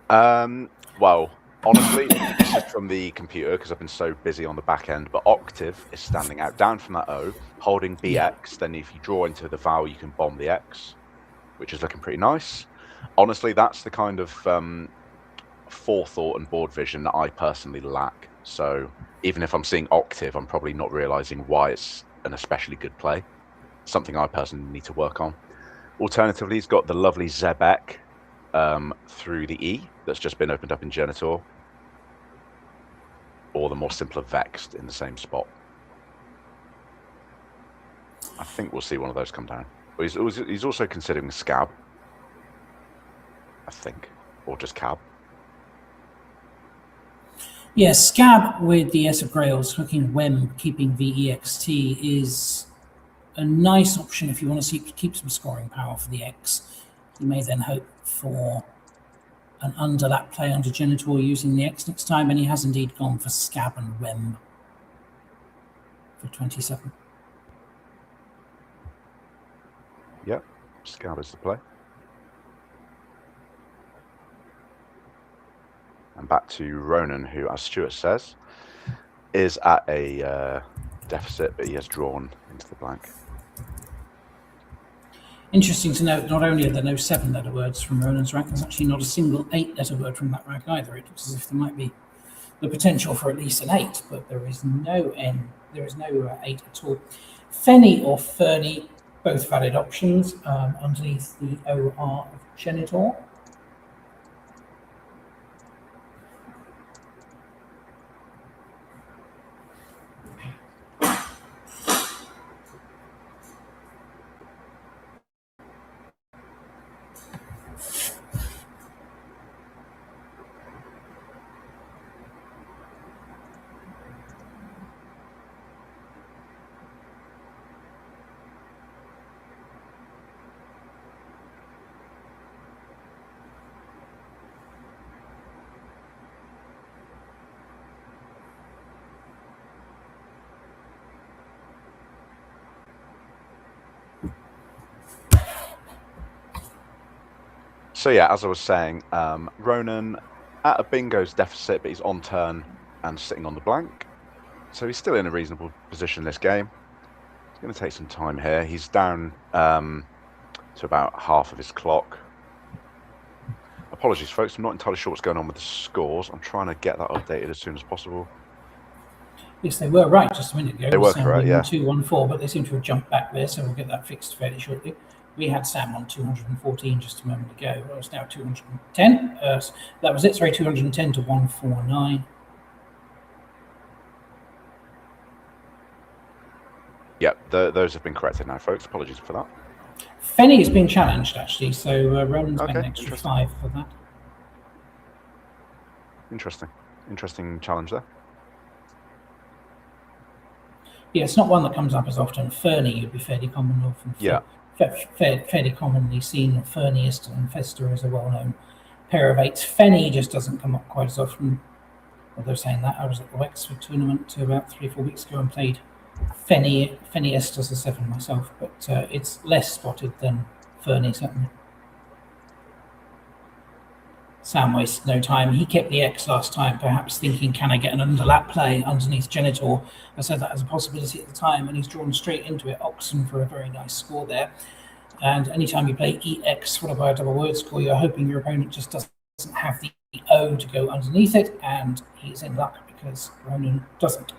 Well, honestly, this is from the computer because I've been so busy on the back end, but Octave is standing out down from that O, holding BX. Then if you draw into the vowel, you can bomb the X, which is looking pretty nice. Honestly, that's the kind of forethought and board vision that I personally lack. So even if I'm seeing Octave, I'm probably not realizing why it's an especially good play. Something I personally need to work on. Alternatively, he's got the lovely Zebek through the E that's just been opened up in Genitor, or the more simpler Vexed in the same spot. I think we'll see one of those come down. But he's also considering Scab, I think, or just Cab. Yes, Scab with the S of Grails, hooking Webb, keeping the EXT is a nice option if you want to keep some scoring power for the X. You may then hope for an underlap play under Genitor using the X next time, and he has indeed gone for Scab and Webb for 27. Yep, Scab is the play. And back to Ronan, who, as Stewart says, is at a deficit, but he has drawn into the blank. Interesting to note, not only are there no 7-letter words from Ronan's rack, there's actually not a single 8-letter word from that rack either. It looks as if there might be the potential for at least an 8, but there is no N. There is no 8 at all. Fenny or Fernie, both valid options underneath the OR of Genitor. So yeah, as I was saying, Ronan at a bingo's deficit, but he's on turn and sitting on the blank. So he's still in a reasonable position in this game. It's going to take some time here. He's down to about half of his clock. Apologies, folks. I'm not entirely sure what's going on with the scores. I'm trying to get that updated as soon as possible. Yes, they were right just a minute ago. They were correct, yeah. 214, but they seem to have jumped back there, so we'll get that fixed fairly shortly. We had Sam on 214 just a moment ago. Well, it's now 210. That was it. Sorry, 210 to 149. Yep, those have been corrected now, folks. Apologies for that. Fenny is being challenged, actually, so Ronan's got an extra 5 for that. Interesting challenge there. Yeah, it's not one that comes up as often. Fernie would be fairly common often. Yeah. Fairly commonly seen. Ferniest and Fester is a well-known pair of 8s. Fenny just doesn't come up quite as often. Although saying that, I was at the Wexford tournament about 3 or 4 weeks ago and played Fenniest as a 7 myself, but it's less spotted than Fernie, certainly. Sam wasted no time. He kept the X last time, perhaps thinking, can I get an underlap play underneath Genitor? I said that as a possibility at the time, and he's drawn straight into it. Oxen for a very nice score there. And anytime you play EX followed by a double word score, you're hoping your opponent just doesn't have the O to go underneath it, and he's in luck because Ronan doesn't.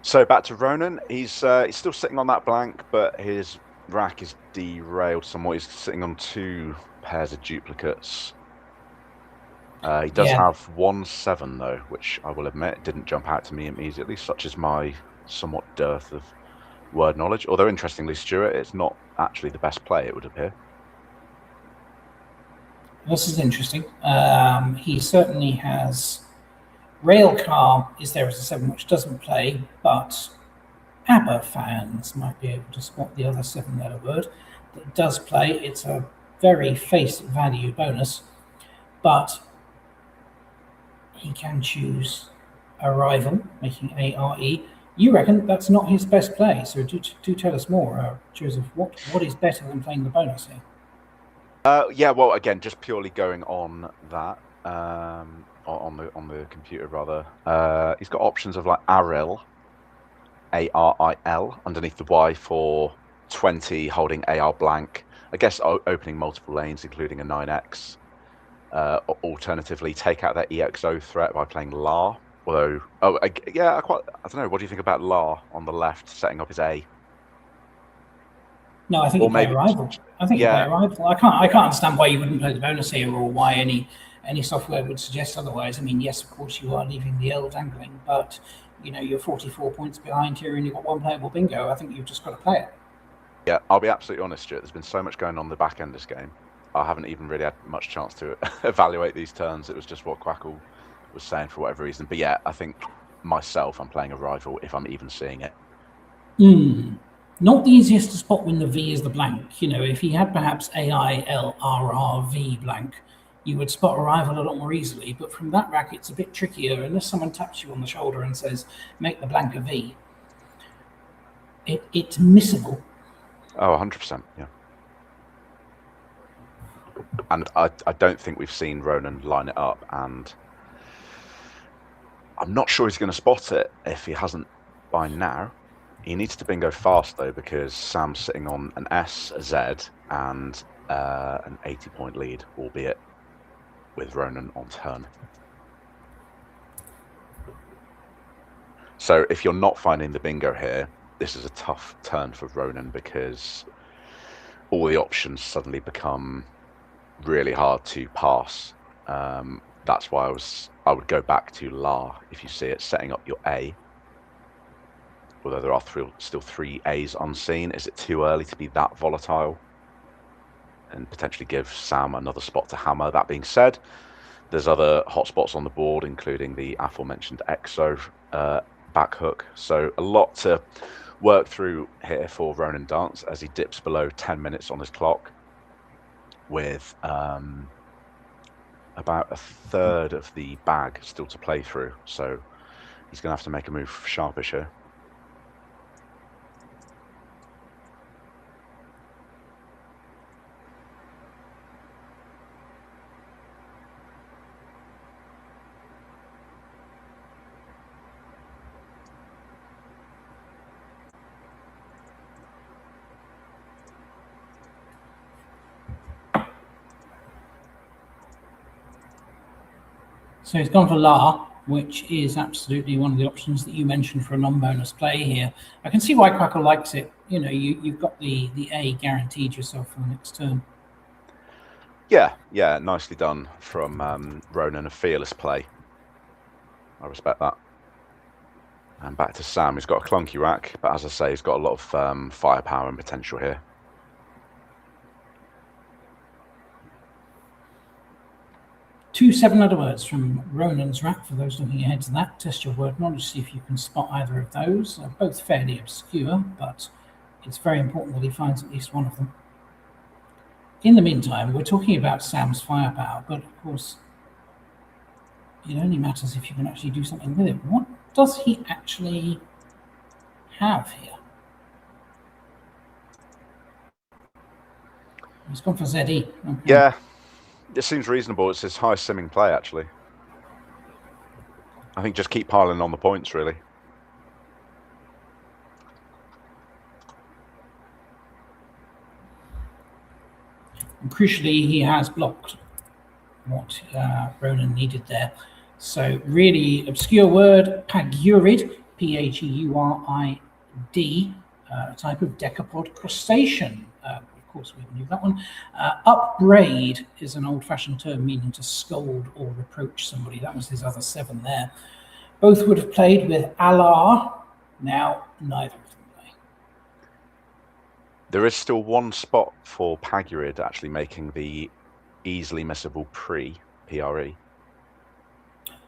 So back to Ronan. He's still sitting on that blank, but his rack is derailed somewhat. He's sitting on 2 pairs of duplicates. He does have 1-7 though, which I will admit didn't jump out to me immediately, such as my somewhat dearth of word knowledge. Although interestingly, Stewart, it's not actually the best play, it would appear. This is interesting. He certainly has. Railcar is there as a 7, which doesn't play, but ABBA fans might be able to spot the other 7-letter word that does play. It's a very face value bonus, but he can choose Arrival, making ARE. You reckon that's not his best play, so do tell us more, Joseph. What is better than playing the bonus here? Yeah, well, again, just purely going on that. On the computer rather, he's got options of like ARIL, ARIL underneath the Y for 20, holding AR blank. I guess opening multiple lanes, including a 9X. Alternatively, take out that EXO threat by playing La. Although, I don't know. What do you think about La on the left, setting up his A? No, I think you play Arrival. I think you play Arrival. I can't understand why you wouldn't play the bonus here, or why any software would suggest otherwise. I mean, yes, of course you are leaving the L dangling, but you're 44 points behind here and you've got 1 playable bingo. I think you've just got to play it. Yeah, I'll be absolutely honest, Stuart. There's been so much going on the back end of this game. I haven't even really had much chance to evaluate these turns. It was just what Quackle was saying for whatever reason. But yeah, I think myself, I'm playing Arrival if I'm even seeing it. Not the easiest to spot when the V is the blank. If he had perhaps AILRRV blank, you would spot Arrival a lot more easily, but from that rack it's a bit trickier unless someone taps you on the shoulder and says, make the blank a V. It's missable. Oh, 100%, yeah. And I don't think we've seen Ronan line it up, and I'm not sure he's going to spot it if he hasn't by now. He needs to bingo fast though, because Sam's sitting on an S, a Z, and an 80-point lead, albeit with Ronan on turn. So if you're not finding the bingo here, this is a tough turn for Ronan, because all the options suddenly become really hard to pass. That's why I would go back to La if you see it, setting up your A. Although there are still 3 A's unseen. Is it too early to be that volatile and potentially give Sam another spot to hammer? That being said, there's other hot spots on the board, including the aforementioned EXO back hook. So a lot to work through here for Ronan Dance as he dips below 10 minutes on his clock, with about a third of the bag still to play through. So he's going to have to make a move sharpish here. So he's gone for La, which is absolutely one of the options that you mentioned for a non-bonus play here. I can see why Quackle likes it. You've got the A guaranteed yourself for the next turn. Yeah, nicely done from Ronan, a fearless play. I respect that. And back to Sam, who's got a clunky rack, but as I say, he's got a lot of firepower and potential here. Two 7-letter words from Ronan's rack. For those looking ahead to that, test your word knowledge, see if you can spot either of those. Both fairly obscure, but it's very important that he finds at least one of them. In the meantime, we're talking about Sam's firepower, but of course, it only matters if you can actually do something with it. What does he actually have here? He's gone for ZE. Okay. Yeah, it seems reasonable. It's his highest simming play, actually. I think just keep piling on the points, really. And crucially, he has blocked what Ronan needed there. So really obscure word, pagurid, P-A-G-U-R-I-D, a type of decapod crustacean. Of course, we knew that one. Upbraid is an old-fashioned term meaning to scold or reproach somebody. That was his other 7 there. Both would have played with Allan. Now, neither of them play. There is still one spot for Pagurid actually making the easily missable pre-PRE.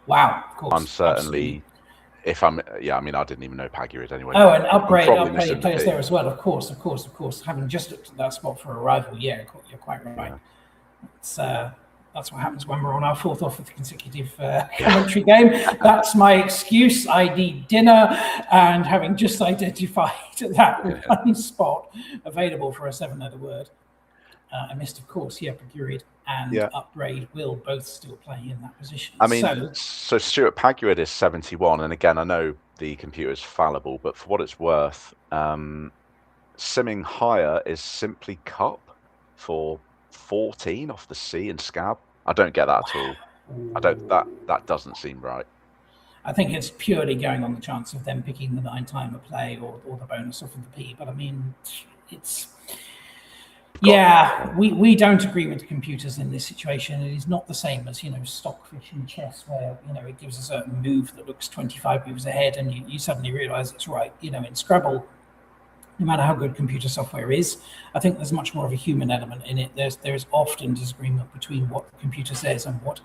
Wow, of course. I'm certainly, absolutely. I mean, I didn't even know Pagurid anyway. Oh, and upgrade players there as well. Of course. Having just looked at that spot for arrival, yeah, you're quite right. Yeah. That's what happens when we're on our 4th or 5th consecutive commentary game. That's my excuse. I need dinner, and having just identified that one spot available for a 7-letter word, I missed, of course, Pagurid and Upbraid will both still play in that position. I mean, so Stewart, Pagurid is 71, and again, I know the computer is fallible, but for what it's worth, simming higher is simply Cup for 14 off the C in Scab. I don't get that at all. That doesn't seem right. I think it's purely going on the chance of them picking the 9-timer play or the bonus off of the P. But I mean, it's we don't agree with the computers in this situation. It is not the same as stockfish in chess, where it gives a certain move that looks 25 moves ahead, and you suddenly realise it's right. In Scrabble, no matter how good computer software is, I think there's much more of a human element in it. There's often disagreement between what the computer says and what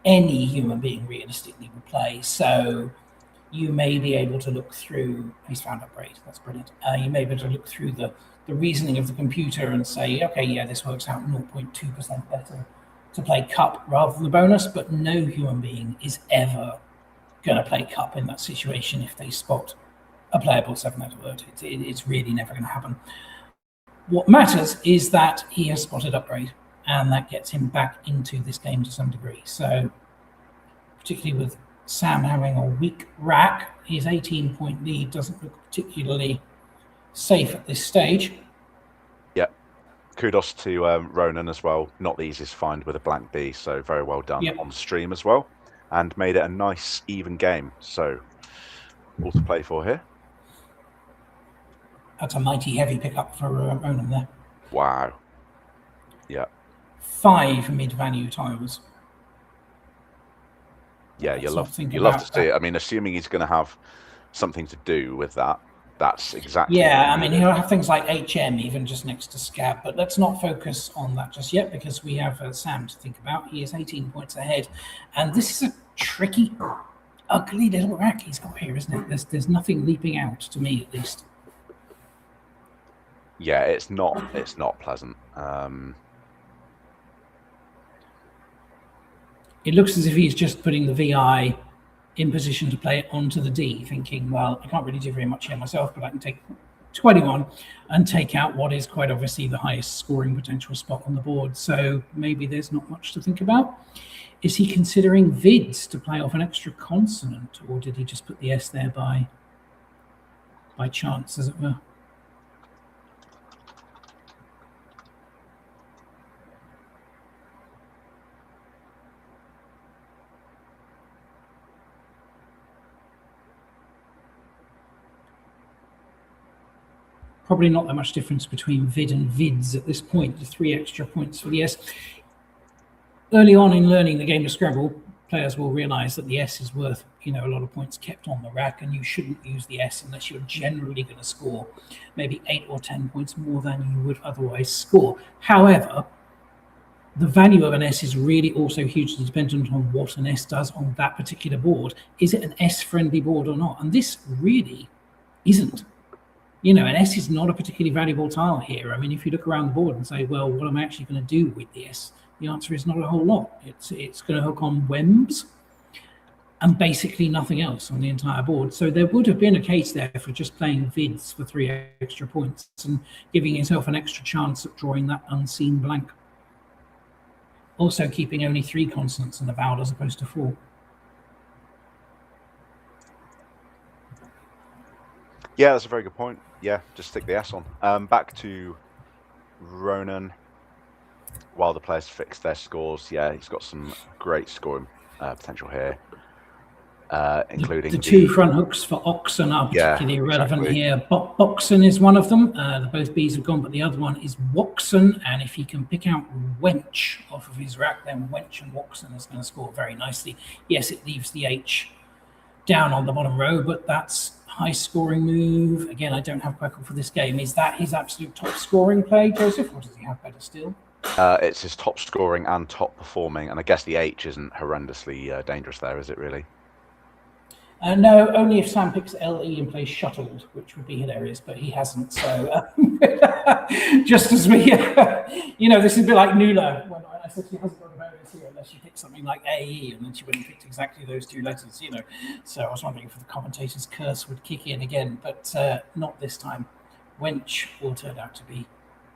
any human being realistically would play. So you may be able to look through, he's found Upbraid, that's brilliant. You may be able to look through the reasoning of the computer and say, okay, yeah, this works out 0.2% better to play Cup rather than the bonus, but no human being is ever going to play Cup in that situation if they spot a playable 7-letter word. It's really never going to happen. What matters is that he has spotted Upbraid, and that gets him back into this game to some degree. So, particularly with Sam having a weak rack, his 18-point lead doesn't look particularly safe at this stage. Yeah. Kudos to Ronan as well. Not the easiest find with a blank B, so very well done on stream as well, and made it a nice, even game. So, all to play for here. That's a mighty heavy pickup for Ronan there. Wow. Yeah. 5 mid-value tiles. Yeah, you love to see it. I mean, assuming he's going to have something to do with that, that's exactly. Yeah, I mean, he'll have things like HM even just next to Scab, but let's not focus on that just yet because we have Sam to think about. He is 18 points ahead, and this is a tricky, ugly little rack he's got here, isn't it? There's nothing leaping out to me, at least. Yeah, it's not pleasant. It looks as if he's just putting the VI in position to play it onto the D, thinking, well, I can't really do very much here myself, but I can take 21 and take out what is quite obviously the highest scoring potential spot on the board. So maybe there's not much to think about. Is he considering vids to play off an extra consonant, or did he just put the S there by chance, as it were? Probably not that much difference between vid and vids at this point, the 3 extra points for the S. Early on in learning the game of Scrabble, players will realise that the S is worth, a lot of points kept on the rack, and you shouldn't use the S unless you're generally going to score maybe 8 or 10 points more than you would otherwise score. However, the value of an S is really also hugely dependent on what an S does on that particular board. Is it an S-friendly board or not? And this really isn't. An S is not a particularly valuable tile here. I mean, if you look around the board and say, well, what am I actually going to do with the S? The answer is not a whole lot. It's going to hook on Webbs. and basically nothing else on the entire board. So there would have been a case there for just playing vids for 3 extra points and giving yourself an extra chance at drawing that unseen blank. Also keeping only 3 consonants in the vowel as opposed to 4. Yeah, that's a very good point. Yeah, just stick the S on. Back to Ronan. While the players fix their scores, yeah, he's got some great scoring potential here, including the 2 front hooks for Oxen are particularly relevant here. Boxen is one of them. Both B's have gone, but the other one is Woxen, and if he can pick out Wench off of his rack, then Wench and Woxen is going to score very nicely. Yes, it leaves the H down on the bottom row, but that's high scoring move. Again, I don't have Queckle for this game. Is that his absolute top scoring play, Joseph, or does he have better still? It's his top scoring and top performing, and I guess the H isn't horrendously dangerous there, is it really? No, only if Sam picks LE and plays Shuttled, which would be hilarious, but he hasn't. So just as we, this is a bit like Nuala, when I said she hasn't got a bonus here unless she picked something like AE, and then she wouldn't have picked exactly those 2 letters, So I was wondering if the commentator's curse would kick in again, but not this time. Wench will turn out to be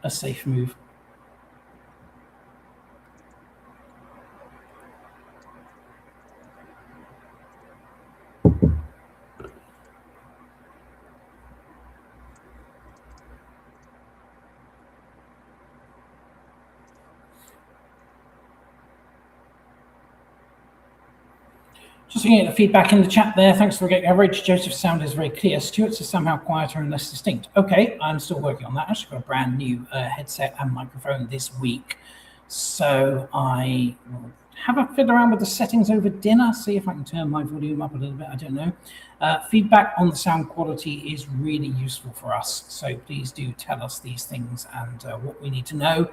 a safe move. Just looking at the feedback in the chat there. Thanks for the great coverage. Joseph's sound is very clear. Stuart's is somehow quieter and less distinct. Okay, I'm still working on that. I actually got a brand new headset and microphone this week. So I will have a fiddle around with the settings over dinner, see if I can turn my volume up a little bit. I don't know. Feedback on the sound quality is really useful for us. So please do tell us these things and what we need to know.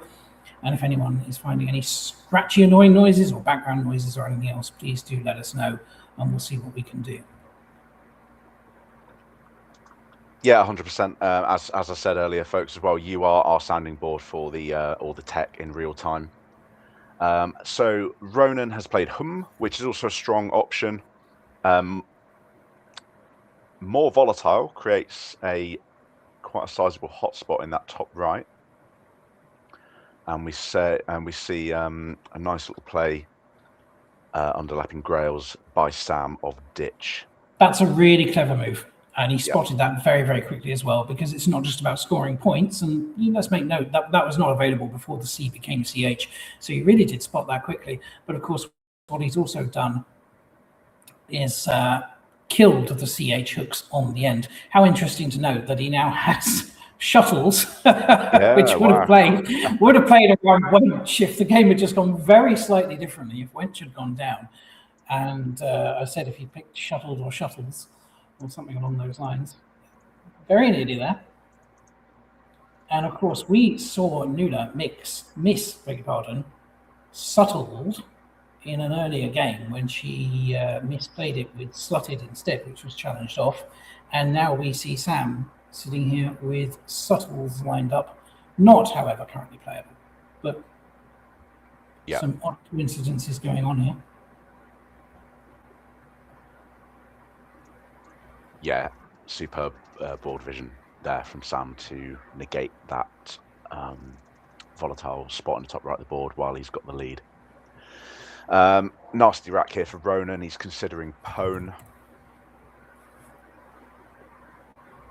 And if anyone is finding any scratchy, annoying noises or background noises or anything else, please do let us know and we'll see what we can do. Yeah, 100%. As I said earlier, folks, as well, you are our sounding board for the all the tech in real time. So Ronan has played Hum, which is also a strong option. More volatile creates quite a sizable hotspot in that top right. And we see a nice little play, underlapping grails by Sam of Ditch. That's a really clever move, and he spotted that very, very quickly as well, because it's not just about scoring points. And let's make note that that was not available before the C became CH, so he really did spot that quickly. But of course, what he's also done is killed the CH hooks on the end. How interesting to note that he now has shuttles, which would have played around Wench if the game had just gone very slightly differently, if Wench had gone down. And I said if he picked shuttled or shuttles or something along those lines. Very nearly there. And of course, we saw Nuala miss, Subtled in an earlier game when she misplayed it with Slutted instead, which was challenged off. And now we see Sam sitting here with Subtles lined up, not, however, currently playable, but some odd coincidences going on here. Yeah, superb board vision there from Sam to negate that volatile spot in the top right of the board while he's got the lead. Nasty rack here for Ronan. He's considering Pone.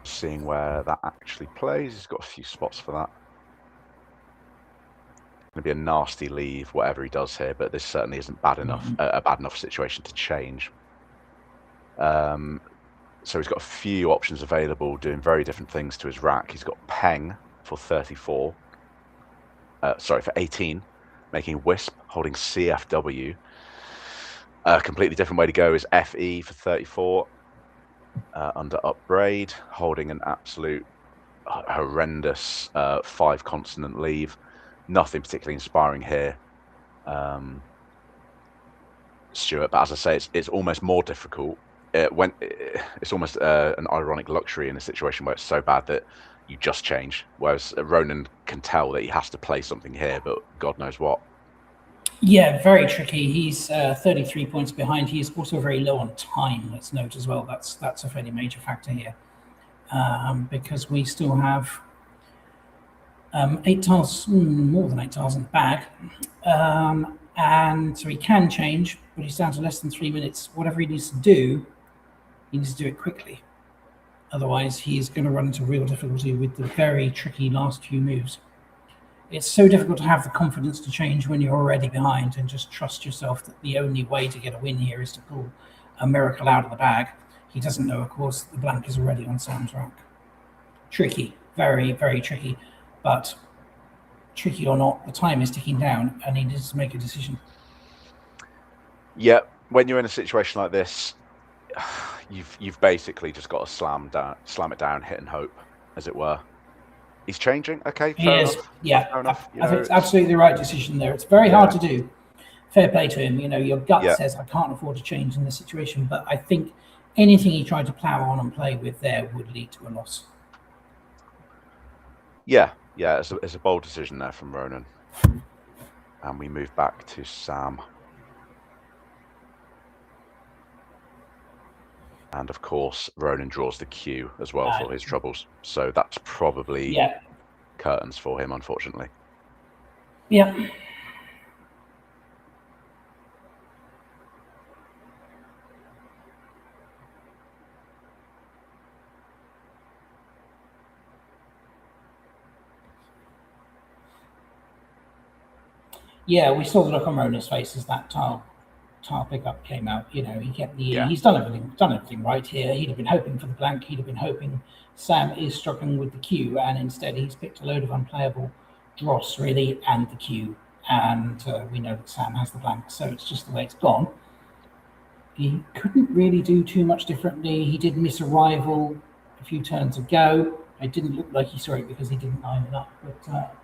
Seeing where that actually plays. He's got a few spots for that. Going to be a nasty leave, whatever he does here, but this certainly isn't bad enough, a bad enough situation to change. So he's got a few options available, doing very different things to his rack. He's got Peng for 34. For 18, making Wisp, holding CFW. A completely different way to go is FE for 34. Under upbraid, holding an absolute horrendous 5 consonant leave. Nothing particularly inspiring here, Stewart. But as I say, it's almost more difficult. It's almost an ironic luxury in a situation where it's so bad that you just change. Whereas Ronan can tell that he has to play something here, but God knows what. Yeah, very tricky. He's 33 points behind. He is also very low on time, let's note as well. That's a fairly major factor here, because we still have 8 tiles, more than 8 tiles in the bag. And so he can change, but he's down to less than 3 minutes. Whatever he needs to do, he needs to do it quickly. Otherwise, he's going to run into real difficulty with the very tricky last few moves. It's so difficult to have the confidence to change when you're already behind and just trust yourself that the only way to get a win here is to pull a miracle out of the bag. He doesn't know, of course, that the blank is already on Sam's rack. Tricky, very, very tricky. But tricky or not, the time is ticking down and he needs to make a decision. Yeah, when you're in a situation like this, you've basically just got to slam it down, hit and hope, as it were. He's changing. Okay, fair enough. Yeah, fair enough. I think it's absolutely the right decision there. It's very hard to do. Fair play to him. You know, your gut says I can't afford to change in this situation, but I think anything he tried to plow on and play with there would lead to a loss. Yeah, it's a bold decision there from Ronan. And we move back to Sam. And of course, Ronan draws the cue as well for his troubles. So that's probably curtains for him, unfortunately. Yeah. Yeah, we saw the look on Ronan's face as that tile pickup came out. You know, he kept the he's done everything right here. He'd have been hoping for the blank. He'd have been hoping Sam is struggling with the cue, and instead he's picked a load of unplayable dross really and the cue, and we know that Sam has the blank, so it's just the way it's gone. He couldn't really do too much differently. He did miss a rival a few turns ago. It didn't look like he saw it because he didn't line it up, but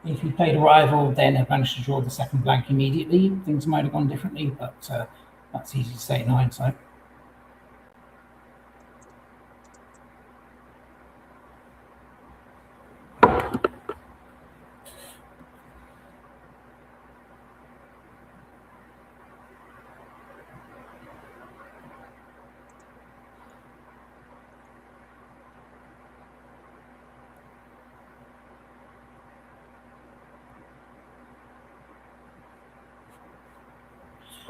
if he played a rival, then had managed to draw the second blank immediately, things might have gone differently, but that's easy to say in hindsight.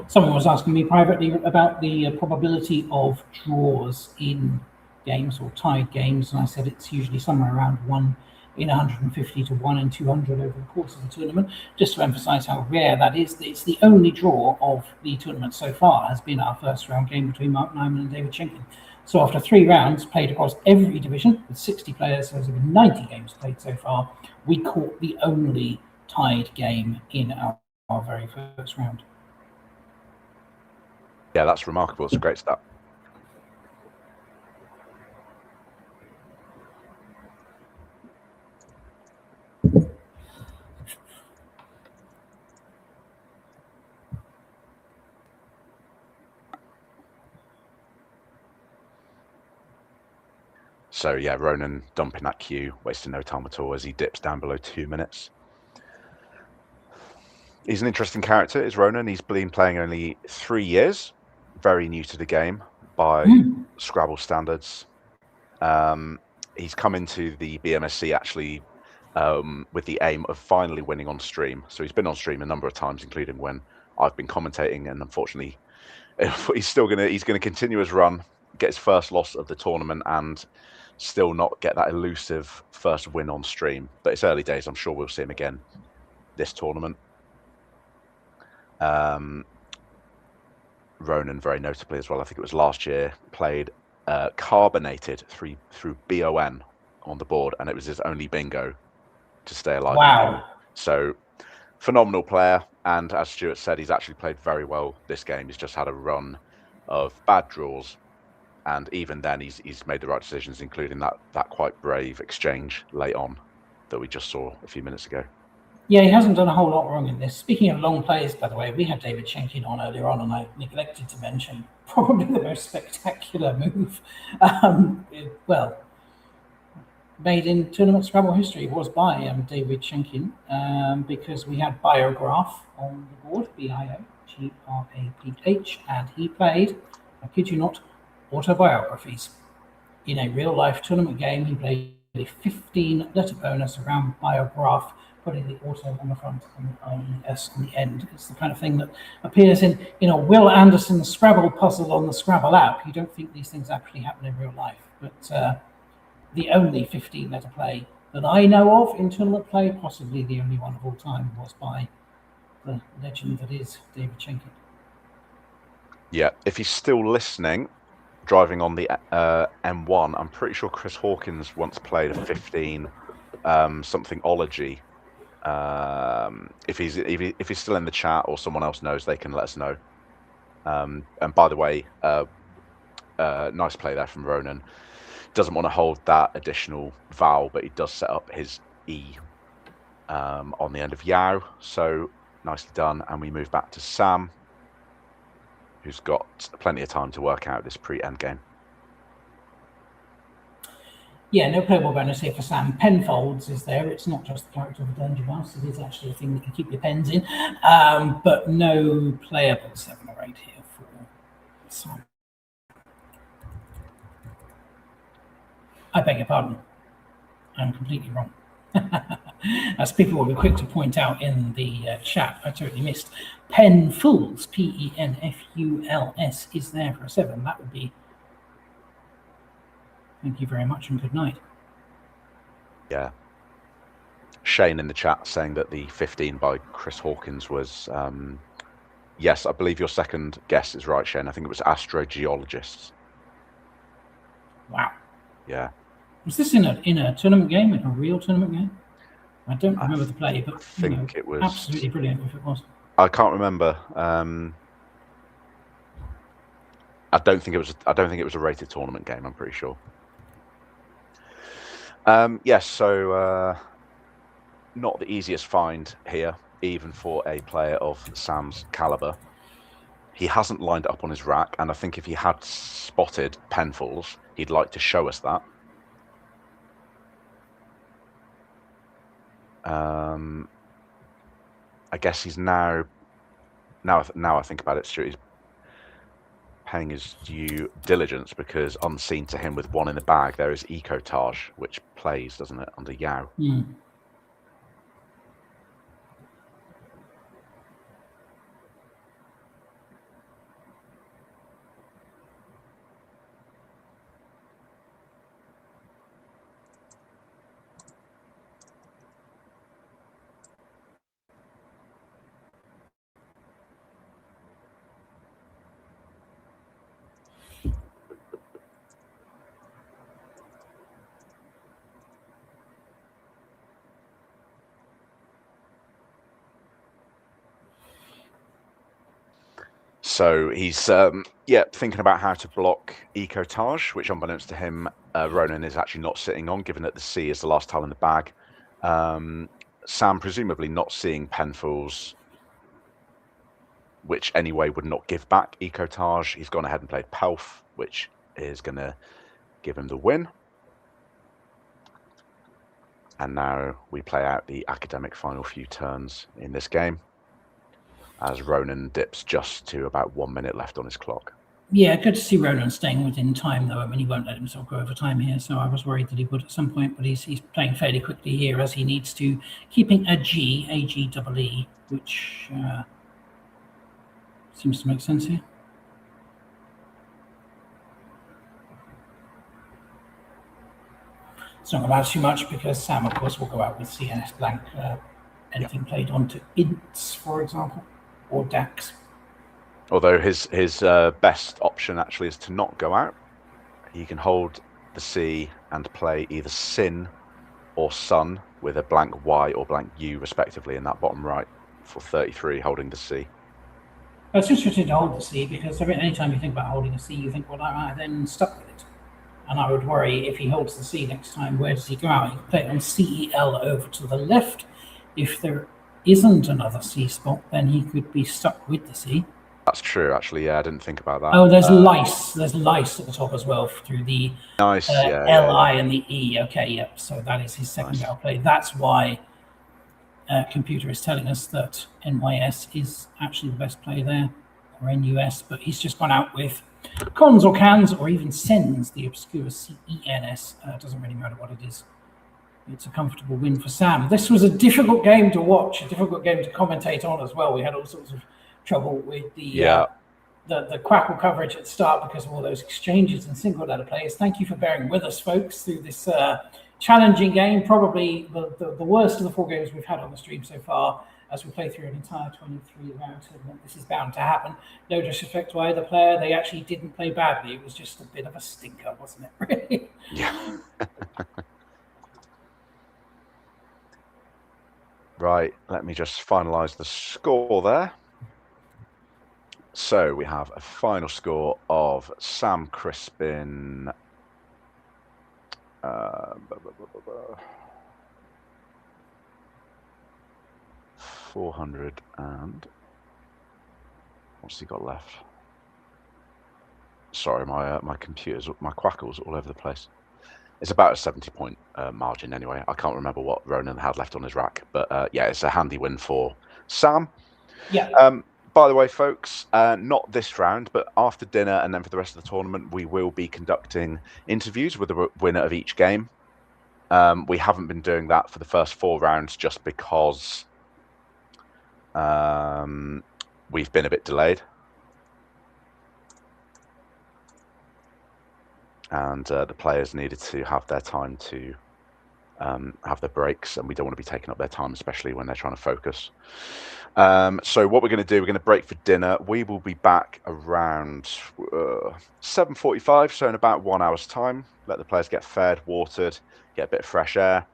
Someone was asking me privately about the probability of draws in games or tied games, and I said it's usually somewhere around 1 in 150 to 1 in 200 over the course of the tournament, just to emphasise how rare that is. It's the only draw of the tournament so far has been our first round game between Mark Nyman and David Shenkin. So after 3 rounds played across every division with 60 players, so there's been 90 games played so far, we caught the only tied game in our very first round. Yeah, that's remarkable. It's a great stat. So yeah, Ronan dumping that cue, wasting no time at all as he dips down below 2 minutes. He's an interesting character, is Ronan. He's been playing only 3 years, very new to the game by Scrabble standards. He's come into the BMSC actually with the aim of finally winning on stream. So he's been on stream a number of times, including when I've been commentating, and unfortunately he's gonna continue his run, get his first loss of the tournament, and still not get that elusive first win on stream. But it's early days. I'm sure we'll see him again this tournament. Ronan, very notably as well, I think it was last year, played Carbonated through BON on the board, and it was his only bingo to stay alive. Wow. So phenomenal player, and as Stewart said, he's actually played very well this game. He's just had a run of bad draws, and even then he's made the right decisions, including that quite brave exchange late on that we just saw a few minutes ago. Yeah, he hasn't done a whole lot wrong in this. Speaking of long plays, by the way, we had David Shenkin on earlier on, and I neglected to mention probably the most spectacular move. Well, made in tournament Scrabble history was by David Shenkin, because we had Biograph on the board, BIOGRAPH, and he played, I kid you not, autobiographies. In a real-life tournament game, he played a 15-letter bonus around Biograph, putting the auto on the front and the IES on the end. It's the kind of thing that appears in a Will Anderson Scrabble puzzle on the Scrabble app. You don't think these things actually happen in real life, but the only 15-letter play that I know of in tournament play, possibly the only one of all time, was by the legend that is David Shenkin. Yeah, if he's still listening, driving on the M1, I'm pretty sure Chris Hawkins once played a 15 something ology. If he's still in the chat or someone else knows, they can let us know. And by the way, nice play there from Ronan. Doesn't want to hold that additional vowel, but he does set up his E on the end of Yao. So nicely done. And we move back to Sam, who's got plenty of time to work out this pre-end game. Yeah, no playable bonus here for Sam. Penfolds is there. It's not just the character of a Dungeon Master. It is actually a thing that you keep your pens in. But no playable 7 or 8 here for Sam. I beg your pardon. I'm completely wrong. As people will be quick to point out in the chat, I totally missed. Penfuls, Penfuls, is there for a 7. That would be... Thank you very much and good night. Yeah. Shane in the chat saying that the 15 by Chris Hawkins was... yes, I believe your second guess is right, Shane. I think it was astrogeologists. Wow. Yeah. Was this in a tournament game, like a real tournament game? I don't remember the play, but I think it was absolutely brilliant if it was. I can't remember. I don't think it was a rated tournament game. I'm pretty sure. Yes. So not the easiest find here, even for a player of Sam's caliber. He hasn't lined it up on his rack, and I think if he had spotted Penfolds, he'd like to show us that. I guess he's now I think about it, Stewart, he's paying his due diligence, because unseen to him with 1 in the bag, there is Ecotage, which plays, doesn't it, under Yao. So he's thinking about how to block Ecotage, which unbeknownst to him, Ronan is actually not sitting on, given that the C is the last tile in the bag. Sam presumably not seeing Penfolds, which anyway would not give back Ecotage. He's gone ahead and played Pelf, which is going to give him the win. And now we play out the academic final few turns in this game, as Ronan dips just to about 1 minute left on his clock. Yeah, good to see Ronan staying within time, though. I mean, he won't let himself go over time here, so I was worried that he would at some point, but he's playing fairly quickly here, as he needs to, keeping a G-double-E, which seems to make sense here. It's not going to matter too much, because Sam, of course, will go out with CNS blank. Anything played onto INTs, for example, or DAX. Although his best option actually is to not go out. He can hold the C and play either Sin or Sun with a blank Y or blank U, respectively, in that bottom right for 33, holding the C. It's interesting to hold the C, because anytime you think about holding a C, you think, well, I then stuck with it. And I would worry, if he holds the C next time, where does he go out? He can play it on CEL over to the left. If there isn't another C spot, then he could be stuck with the C. that's true, actually. Yeah, I didn't think about that. Oh, there's lice. There's lice at the top as well through the Nice, LI and the E. Okay, yep. So that is his second Nice. outplay. That's why Computer is telling us that NYS is actually the best player there, or NUS, but he's just gone out with cons or cans or even sends, the obscure CENS. Doesn't really matter what it is. It's a comfortable win for Sam. This was a difficult game to watch, a difficult game to commentate on as well. We had all sorts of trouble with the Quackle coverage at the start because of all those exchanges and single letter players. Thank you for bearing with us, folks, through this challenging game. Probably the worst of the 4 games we've had on the stream so far as we play through an entire 23 round tournament. This is bound to happen. No disrespect to either player. They actually didn't play badly. It was just a bit of a stinker, wasn't it, really? Yeah. Right, let me just finalise the score there. So we have a final score of Sam Crispin 400 and what's he got left? Sorry, my computer's, my Quackle's all over the place. It's about a 70-point margin anyway. I can't remember what Ronan had left on his rack, but yeah, it's a handy win for Sam. Yeah. By the way, folks, not this round, but after dinner and then for the rest of the tournament, we will be conducting interviews with the winner of each game. We haven't been doing that for the first 4 rounds just because we've been a bit delayed. And the players needed to have their time to have their breaks, and we don't want to be taking up their time, especially when they're trying to focus. So what we're going to do, we're going to break for dinner. We will be back around 7:45, so in about 1 hour's time. Let the players get fed, watered, get a bit of fresh air.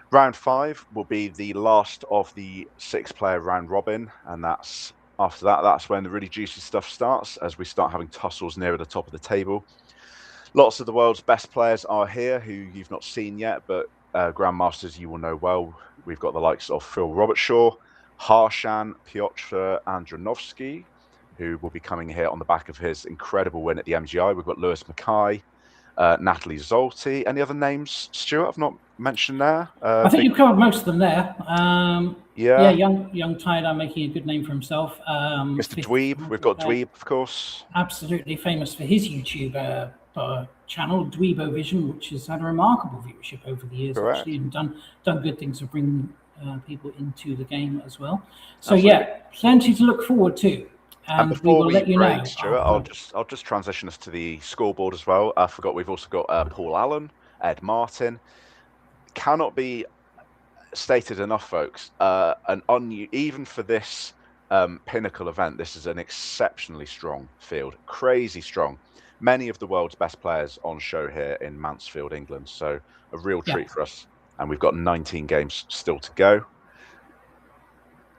Round 5 will be the last of the 6-player round robin, and that's after that, that's when the really juicy stuff starts, as we start having tussles nearer the top of the table. Lots of the world's best players are here who you've not seen yet, but grandmasters you will know well. We've got the likes of Phil Robertshaw, Harshan, Piotr, Andronowski, who will be coming here on the back of his incredible win at the MGI. We've got Lewis Mackay, Natalie Zolti. Any other names, Stewart, I've not mentioned there? I think you've covered most of them there. Yeah, young Tyler making a good name for himself. Mr. Dweeb, we've got Dweeb, of course. Absolutely famous for his YouTube channel, Dweebovision, which has had a remarkable viewership over the years, Correct. actually, and done good things to bring people into the game as well. So Absolutely. Yeah, plenty to look forward to. And before we let you break, know, Stuart, I'll just transition us to the scoreboard as well. I forgot we've also got Paul Allan, Ed Martin. Cannot be stated enough, folks. Even for this pinnacle event, this is an exceptionally strong field, crazy strong. Many of the world's best players on show here in Mansfield, England. So a real treat for us. And we've got 19 games still to go.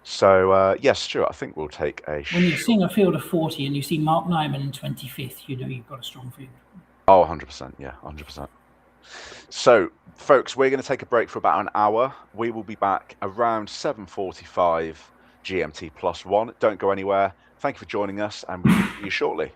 So, yes, Stuart, I think we'll take a... When you're seeing a field of 40 and you see Mark Nyman in 25th, you know you've got a strong field. Oh, 100%. Yeah, 100%. So, folks, we're going to take a break for about an hour. We will be back around 7:45 GMT +1. Don't go anywhere. Thank you for joining us, and we'll see you shortly.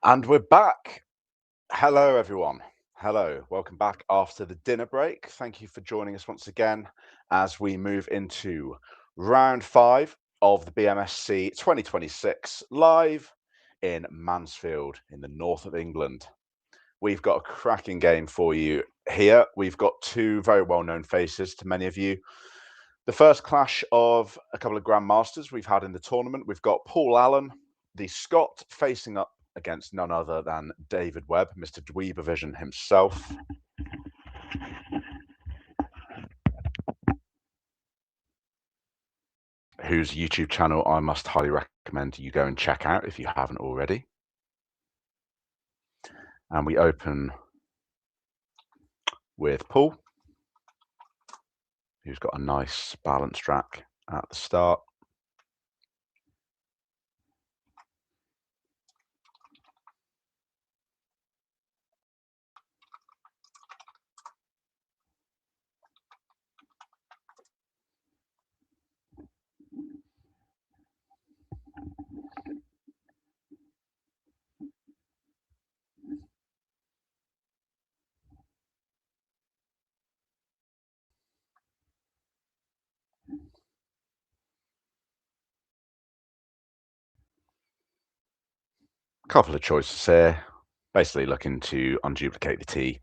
And we're back. Hello, everyone. Hello. Welcome back after the dinner break. Thank you for joining us once again as we move into round 5 of the BMSC 2026 live in Mansfield in the north of England. We've got a cracking game for you here. We've got two very well-known faces to many of you. The first clash of a couple of grandmasters we've had in the tournament. We've got Paul Allan, the Scot, facing up against none other than David Webb, Mr. Dweeber Vision himself. Whose YouTube channel I must highly recommend you go and check out if you haven't already. And we open with Paul, who's got a nice balanced rack at the start. Couple of choices here. Basically looking to unduplicate the T,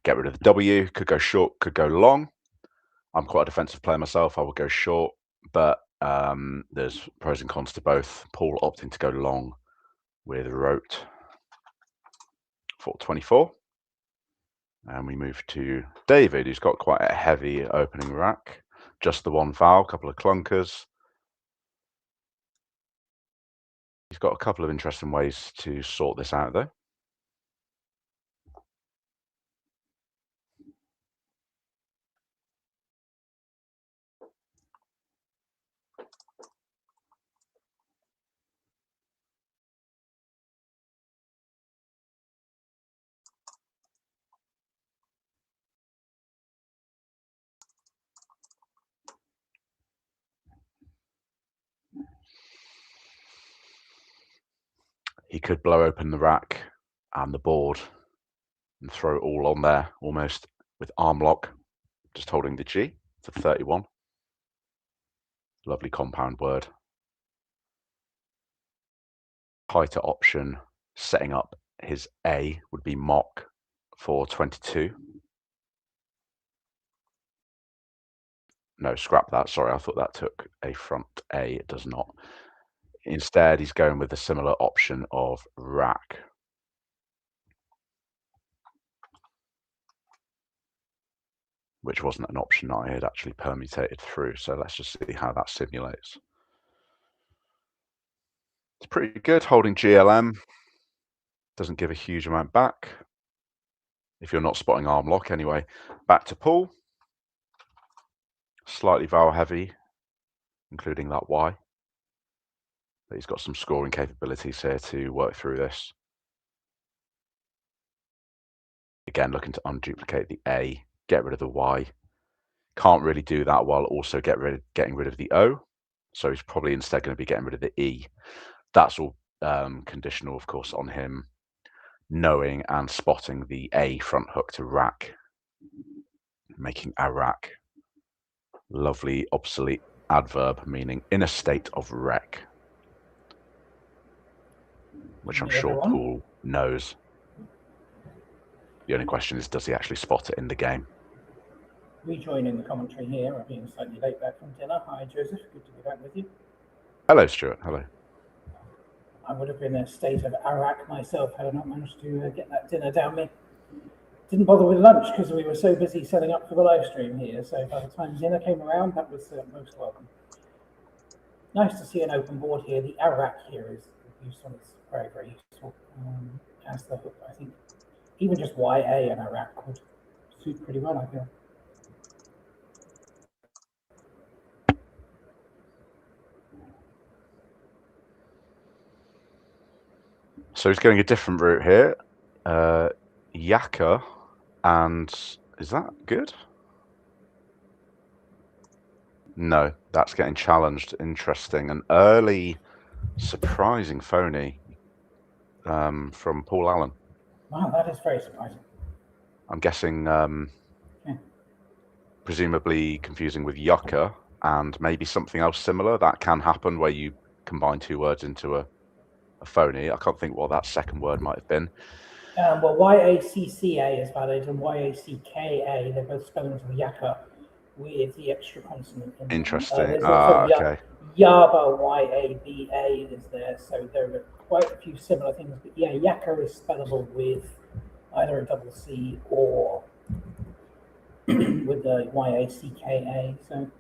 get rid of the W. Could go short, could go long. I'm quite a defensive player myself. I will go short, but there's pros and cons to both. Paul opting to go long with rote for 24. And we move to David, who's got quite a heavy opening rack. Just the one foul, couple of clunkers. He's got a couple of interesting ways to sort this out, though. He could blow open the rack and the board and throw it all on there, almost with arm lock, just holding the G to 31. Lovely compound word. Tighter option, setting up his A, would be mock for 22. No, scrap that. Sorry, I thought that took a front A. It does not. Instead, he's going with a similar option of rack. Which wasn't an option I had actually permutated through. So let's just see how that simulates. It's pretty good, holding GLM. Doesn't give a huge amount back. If you're not spotting arm lock anyway. Back to Paul. Slightly vowel heavy, including that Y. But he's got some scoring capabilities here to work through this. Again, looking to unduplicate the A, get rid of the Y. Can't really do that while also getting rid of the O. So he's probably instead going to be getting rid of the E. That's all conditional, of course, on him knowing and spotting the A front hook to rack, making a rack. Lovely obsolete adverb meaning in a state of wreck, which I'm sure Paul knows. The only question is, does he actually spot it in the game? Rejoining the commentary here. I'm being slightly late back from dinner. Hi, Joseph. Good to be back with you. Hello, Stewart. Hello. I would have been in a state of Iraq myself had I not managed to get that dinner down me. Didn't bother with lunch because we were so busy setting up for the live stream here. So by the time dinner came around, that was most welcome. Nice to see an open board here. The Iraq here is useful. It's very, very useful as the hook. I think even just YA and Iraq would suit pretty well, I feel. So he's going a different route here. Yaka, and is that good? No, that's getting challenged. Interesting. An early surprising phony. from Paul Allan. Wow, that is very surprising. I'm guessing, presumably confusing with yucca and maybe something else similar. That can happen where you combine two words into a phony. I can't think what that second word might have been. Well, YACCA is valid, and YACKA, they're both spellings of yucca with the extra consonant in them. Interesting. There's also okay. Yaba, YABA is there, so there are quite a few similar things. But yeah, yucca is spellable with either a double C or with the YACKA. So,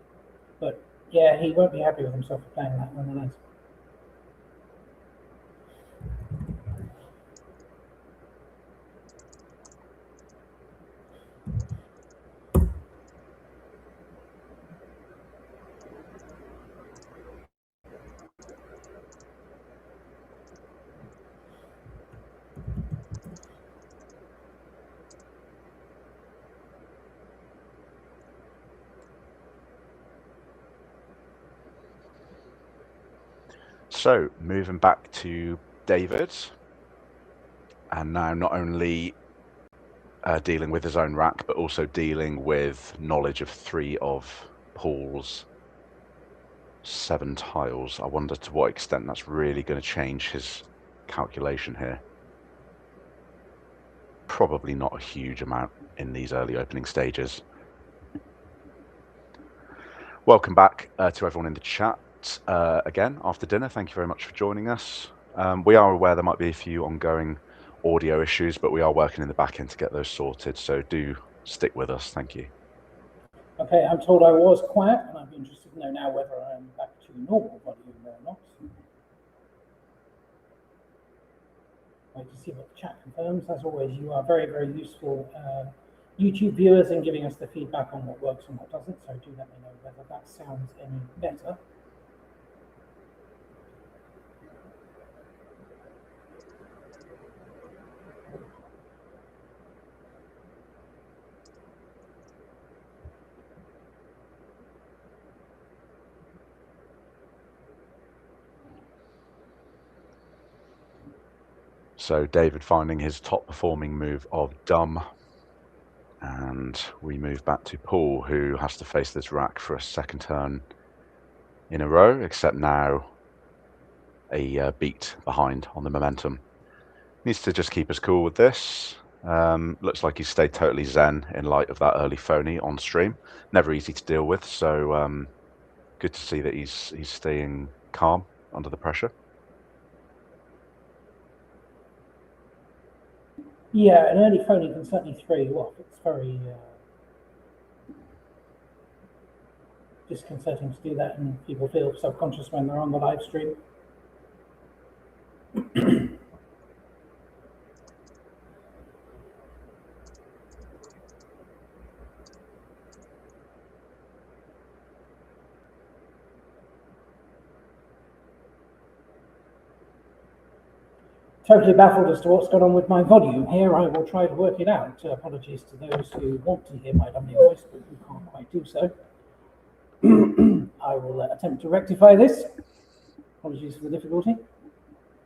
but yeah, he won't be happy with himself for playing that nonetheless. So, moving back to David, and now not only dealing with his own rack, but also dealing with knowledge of 3 of Paul's 7 tiles. I wonder to what extent that's really going to change his calculation here. Probably not a huge amount in these early opening stages. Welcome back to everyone in the chat. Again, after dinner, thank you very much for joining us. We are aware there might be a few ongoing audio issues, but we are working in the back end to get those sorted, so do stick with us. Thank you. Okay, I'm told I was quiet, and I'd be interested to know now whether I'm back to normal volume or not. Wait to see what the chat confirms. As always, you are very, very useful YouTube viewers in giving us the feedback on what works and what doesn't, so do let me know whether that sounds any better. So David finding his top performing move of dumb, and we move back to Paul, who has to face this rack for a second turn in a row, except now a beat behind on the momentum. Needs to just keep us cool with this. Looks like he's stayed totally zen in light of that early phony on stream. Never easy to deal with, so good to see that he's staying calm under the pressure. Yeah, an early phony can certainly throw you off. It's very disconcerting to do that, and people feel self-conscious when they're on the live stream. Totally baffled as to what's going on with my volume here. I will try to work it out. Apologies to those who want to hear my lovely voice, but who can't quite do so. I will attempt to rectify this. Apologies for the difficulty.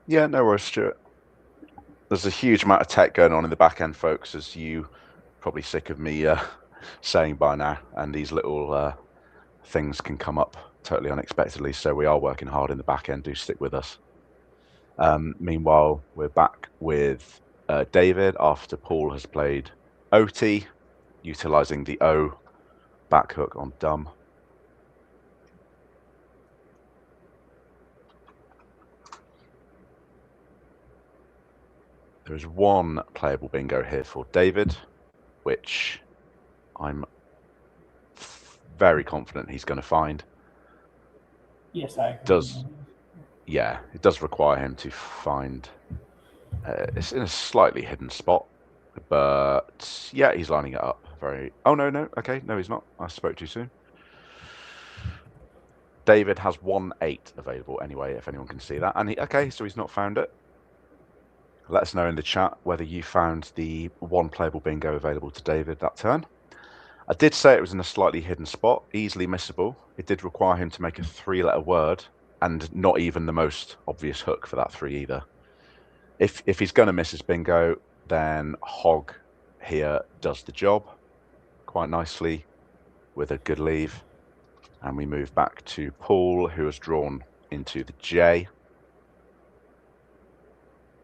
Yeah, no worries, Stuart. There's a huge amount of tech going on in the back end, folks, as you probably sick of me saying by now, and these little things can come up totally unexpectedly, so we are working hard in the back end. Do stick with us. Meanwhile, we're back with David after Paul has played OT, utilizing the O back hook on dumb. There is one playable bingo here for David, which I'm very confident he's going to find. Yes, I agree. Yeah, it does require him to find. It's in a slightly hidden spot, but yeah, he's lining it up very. Oh no, okay, no, he's not. I spoke too soon. David has 1-8 available anyway, if anyone can see that. And okay, so he's not found it. Let us know in the chat whether you found the one playable bingo available to David that turn. I did say it was in a slightly hidden spot, easily missable. It did require him to make a 3-letter word, and not even the most obvious hook for that 3 either. If he's going to miss his bingo, then Hog here does the job quite nicely with a good leave. And we move back to Paul, who has drawn into the J.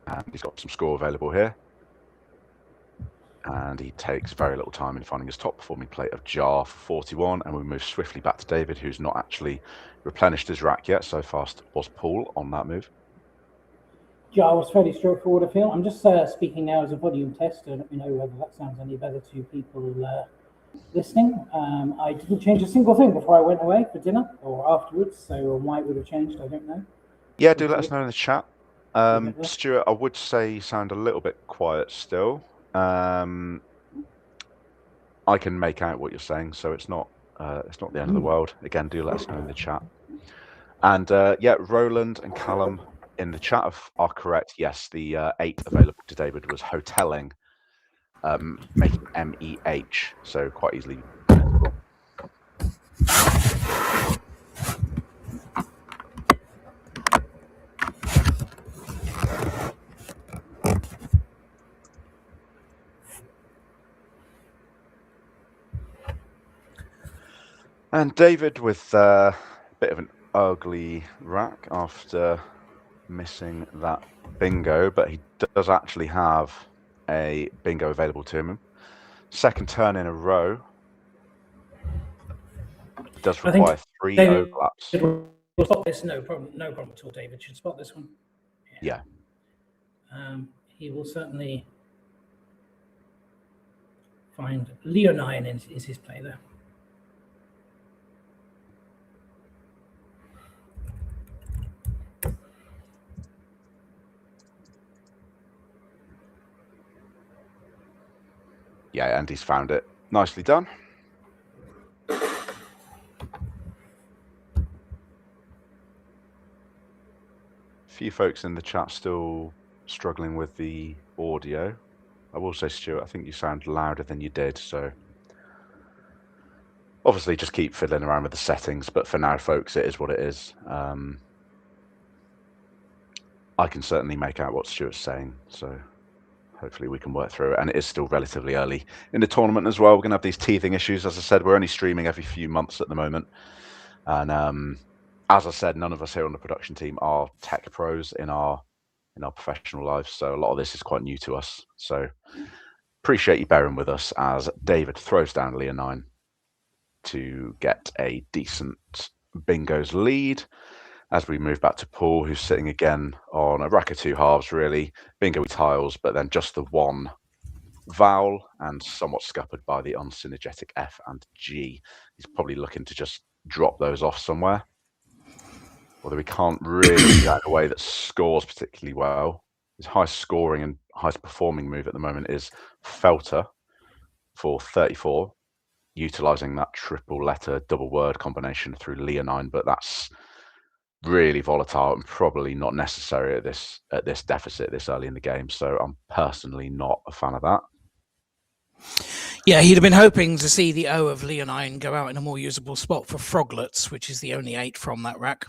And he's got some score available here. And he takes very little time in finding his top performing plate of Jar for 41. And we move swiftly back to David, who's not actually replenished his rack yet. So fast was Paul on that move. Jar was fairly straightforward, I feel. I'm just speaking now as a volume tester. Let me know whether that sounds any better to people listening. I didn't change a single thing before I went away for dinner or afterwards, so why it would have changed, I don't know. Yeah, do let us know in the chat. Stewart, I would say you sound a little bit quiet still. I can make out what you're saying, so it's not the end of the world. Again, do let us know in the chat. And yeah, Roland and Callum in the chat are correct. Yes, the 8 available to David was hoteling, making MEH, so quite easily. And David with a bit of an ugly rack after missing that bingo, but he does actually have a bingo available to him. Second turn in a row. It does require 3 overlaps. We'll spot this, no problem at all. David should spot this one. Yeah. He will certainly find Leonine is his play there. Yeah, and he's found it. Nicely done. Few folks in the chat still struggling with the audio. I will say, Stuart, I think you sound louder than you did, so obviously just keep fiddling around with the settings, but for now, folks, it is what it is. I can certainly make out what Stuart's saying, so hopefully we can work through it. And it is still relatively early in the tournament as well. We're going to have these teething issues. As I said, we're only streaming every few months at the moment. And as I said, none of us here on the production team are tech pros in our professional lives. So a lot of this is quite new to us. So appreciate you bearing with us as David throws down Leonine to get a decent bingo's lead. As we move back to Paul, who's sitting again on a rack of 2 halves, really. Bingo tiles, but then just the 1 vowel and somewhat scuppered by the unsynergetic F and G. He's probably looking to just drop those off somewhere. Although we can't really do that in a way that scores particularly well. His highest scoring and highest performing move at the moment is Felter for 34, utilising that triple letter double word combination through Leonine, but that's really volatile and probably not necessary at this deficit this early in the game. So I'm personally not a fan of that. Yeah, he'd have been hoping to see the O of Leonine go out in a more usable spot for Froglets, which is the only 8 from that rack.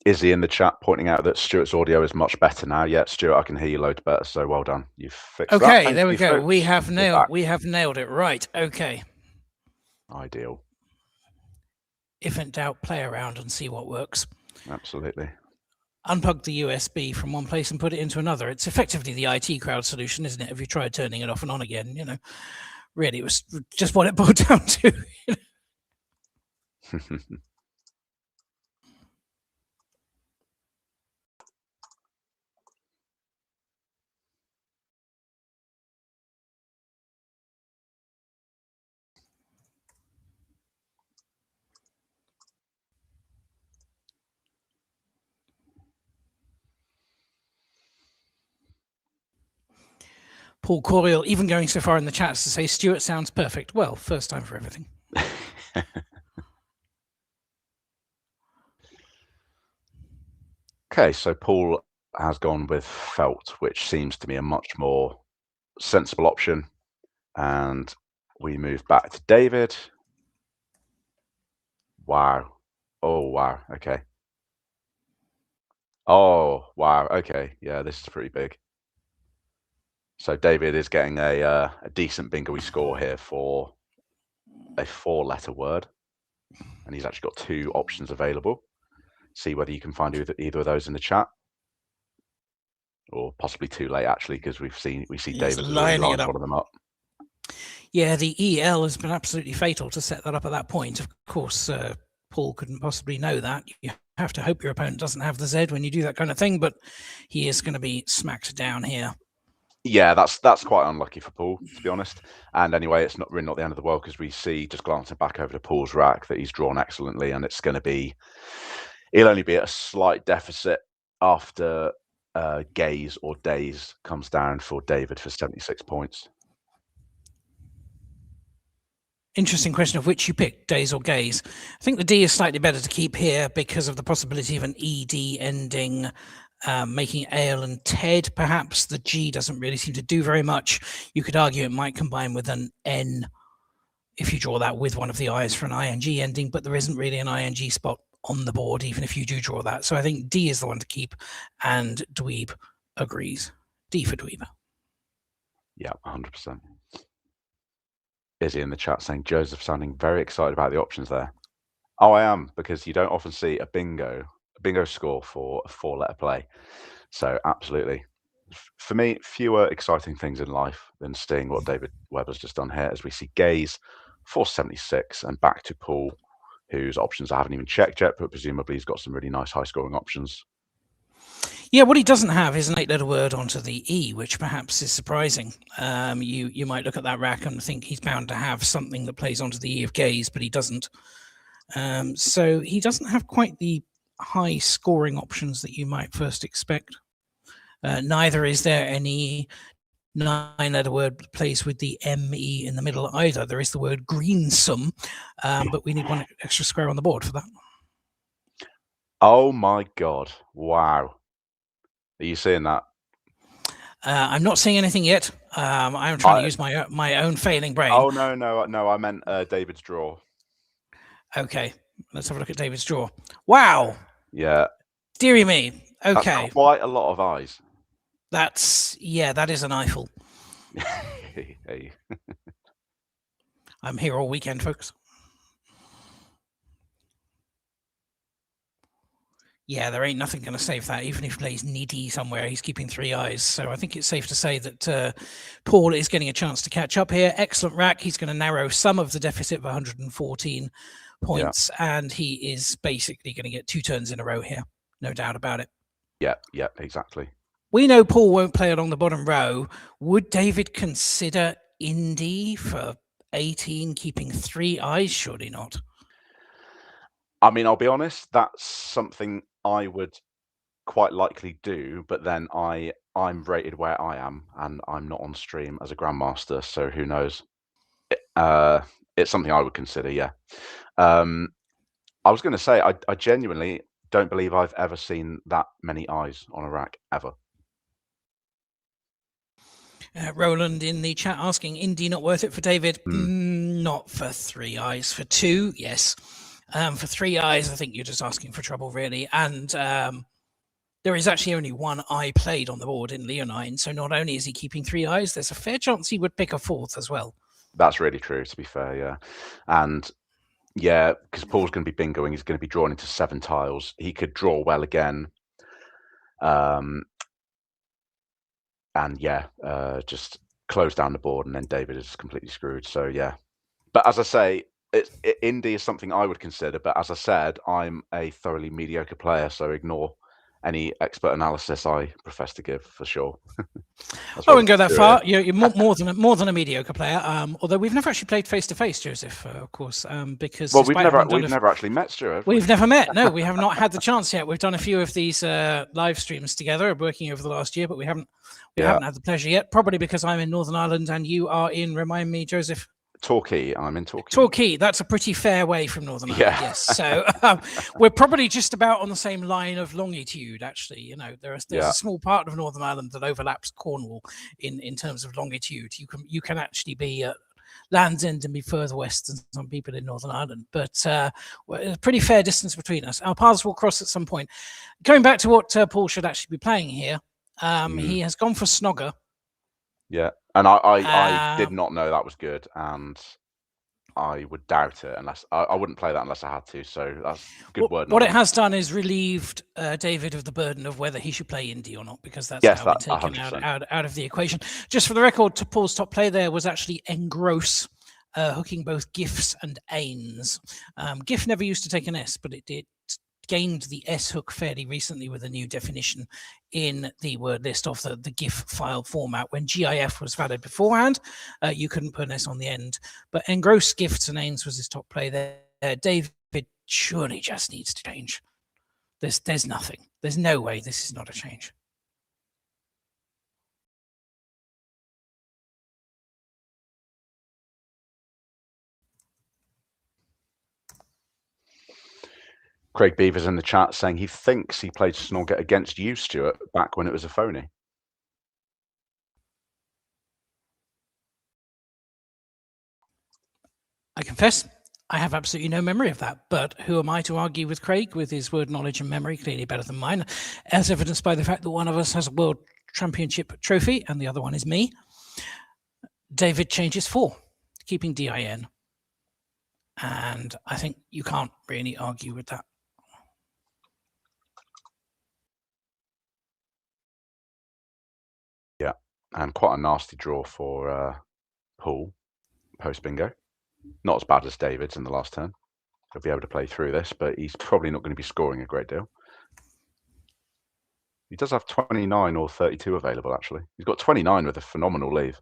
Izzy in the chat pointing out that Stuart's audio is much better now. Yeah, Stuart, I can hear you loads better, so well done. You've fixed that. Okay, there we go. Folks. We have nailed it. Right. Okay. Ideal. If in doubt, play around and see what works. Absolutely. Unplug the USB from one place and put it into another. It's effectively the IT crowd solution, isn't it? Have you tried turning it off and on again? You know, really, it was just what it boiled down to. You know? Paul Coriel even going so far in the chat as to say Stewart sounds perfect. Well, first time for everything. Okay, so Paul has gone with Felt, which seems to me a much more sensible option. And we move back to David. Wow. Oh, wow. Okay. Oh, wow. Okay. Yeah, this is pretty big. So David is getting a decent bingo-y score here for a 4-letter word. And he's actually got 2 options available. See whether you can find either of those in the chat. Or possibly too late, actually, because we see David has already lined one of them up. Yeah, the EL has been absolutely fatal to set that up at that point. Of course, Paul couldn't possibly know that. You have to hope your opponent doesn't have the Z when you do that kind of thing, but he is going to be smacked down here. Yeah, that's quite unlucky for Paul, to be honest. And anyway, it's really not the end of the world, because we see, just glancing back over to Paul's rack, that he's drawn excellently, and it's going to be, he'll only be at a slight deficit after gaze or days comes down for David for 76 points. Interesting question of which you pick, days or gaze. I think the D is slightly better to keep here because of the possibility of an ED ending, making Ale and Ted. Perhaps the G doesn't really seem to do very much. You could argue it might combine with an N if you draw that with one of the I's for an ING ending, but there isn't really an ING spot on the board, even if you do draw that. So I think D is the one to keep, and Dweeb agrees. D for Dweeb. Yeah, 100%. Izzy in the chat saying, Joseph sounding very excited about the options there. Oh, I am, because you don't often see a bingo score for a 4-letter play. So absolutely. For me, fewer exciting things in life than seeing what David Webb has just done here, as we see gaze for 76 and back to Paul, whose options I haven't even checked yet, but presumably he's got some really nice high-scoring options. Yeah, what he doesn't have is an 8-letter word onto the E, which perhaps is surprising. You might look at that rack and think he's bound to have something that plays onto the E of gaze, but he doesn't. So he doesn't have quite the high scoring options that you might first expect. Neither is there any 9-letter word that plays with the ME in the middle either. There is the word greensome, but we need one extra square on the board for that. Oh my God. Wow. Are you seeing that? I'm not seeing anything yet. I'm trying to use my own failing brain. Oh, no. I meant David's draw. Okay, let's have a look at David's draw. Wow. Yeah. Deary me. Okay. That's quite a lot of eyes. That is an eyeful. Hey. I'm here all weekend, folks. Yeah, there ain't nothing going to save that. Even if he plays needy somewhere, he's keeping 3 eyes. So I think it's safe to say that Paul is getting a chance to catch up here. Excellent rack. He's going to narrow some of the deficit of 114 points, and he is basically going to get 2 turns in a row here. No doubt about it. Yeah, exactly. We know Paul won't play along the bottom row. Would David consider Indy for 18, keeping 3 eyes? Surely not. I mean, I'll be honest, that's something I would quite likely do, but then I'm rated where I am, and I'm not on stream as a grandmaster, so who knows? It's something I would consider, yeah. I was going to say, I genuinely don't believe I've ever seen that many eyes on a rack, ever. Roland in the chat asking, Indy not worth it for David? Not for 3 eyes. For 2, yes. For 3 eyes, I think you're just asking for trouble, really. And there is actually only 1 eye played on the board in Leonine. So not only is he keeping 3 eyes, there's a fair chance he would pick a 4th as well. That's really true, to be fair, yeah. And yeah, because Paul's going to be bingoing, he's going to be drawn into 7 tiles. He could draw well again. And yeah, just close down the board, and then David is completely screwed. So yeah. But as I say, Indy is something I would consider, but as I said, I'm a thoroughly mediocre player, so ignore any expert analysis I profess to give, for sure. I wouldn't go that far. You're more than a mediocre player. Although we've never actually played face to face, Joseph, of course, because we've never actually met, Stewart. We've never met. No, we have not had the chance yet. We've done a few of these live streams together, working over the last year, but we haven't had the pleasure yet. Probably because I'm in Northern Ireland and you are in. Remind me, Joseph. Torquay. I'm in Torquay. Torquay. That's a pretty fair way from Northern Ireland. Yes. So we're probably just about on the same line of longitude. Actually, you know, there's a small part of Northern Ireland that overlaps Cornwall in terms of longitude. You can actually be Land's End and be further west than some people in Northern Ireland, but a pretty fair distance between us. Our paths will cross at some point. Going back to what Paul should actually be playing here, he has gone for Snogger. Yeah, and I did not know that was good, and I would doubt it unless I wouldn't play that unless I had to. So that's good word. What it has done is relieved David of the burden of whether he should play Indy or not, because that's now been taken out of the equation. Just for the record, to Paul's top play there was actually Engross, hooking both GIFs and AINs. GIF never used to take an S, but it did gained the S hook fairly recently with a new definition in the word list of the GIF file format. When GIF was valid beforehand, you couldn't put an S on the end. But Engross, GIFs and AINs was his top play there. David surely just needs to change. There's nothing. There's no way this is not a change. Craig Beaver's in the chat saying he thinks he played Snogger against you, Stewart, back when it was a phony. I confess, I have absolutely no memory of that, but who am I to argue with Craig with his word knowledge and memory, clearly better than mine, as evidenced by the fact that one of us has a World Championship trophy and the other one is me. David changes 4, keeping DIN. And I think you can't really argue with that. Yeah, and quite a nasty draw for Paul post bingo. Not as bad as David's in the last turn. He'll be able to play through this, but he's probably not going to be scoring a great deal. He does have 29 or 32 available, actually. He's got 29 with a phenomenal leave.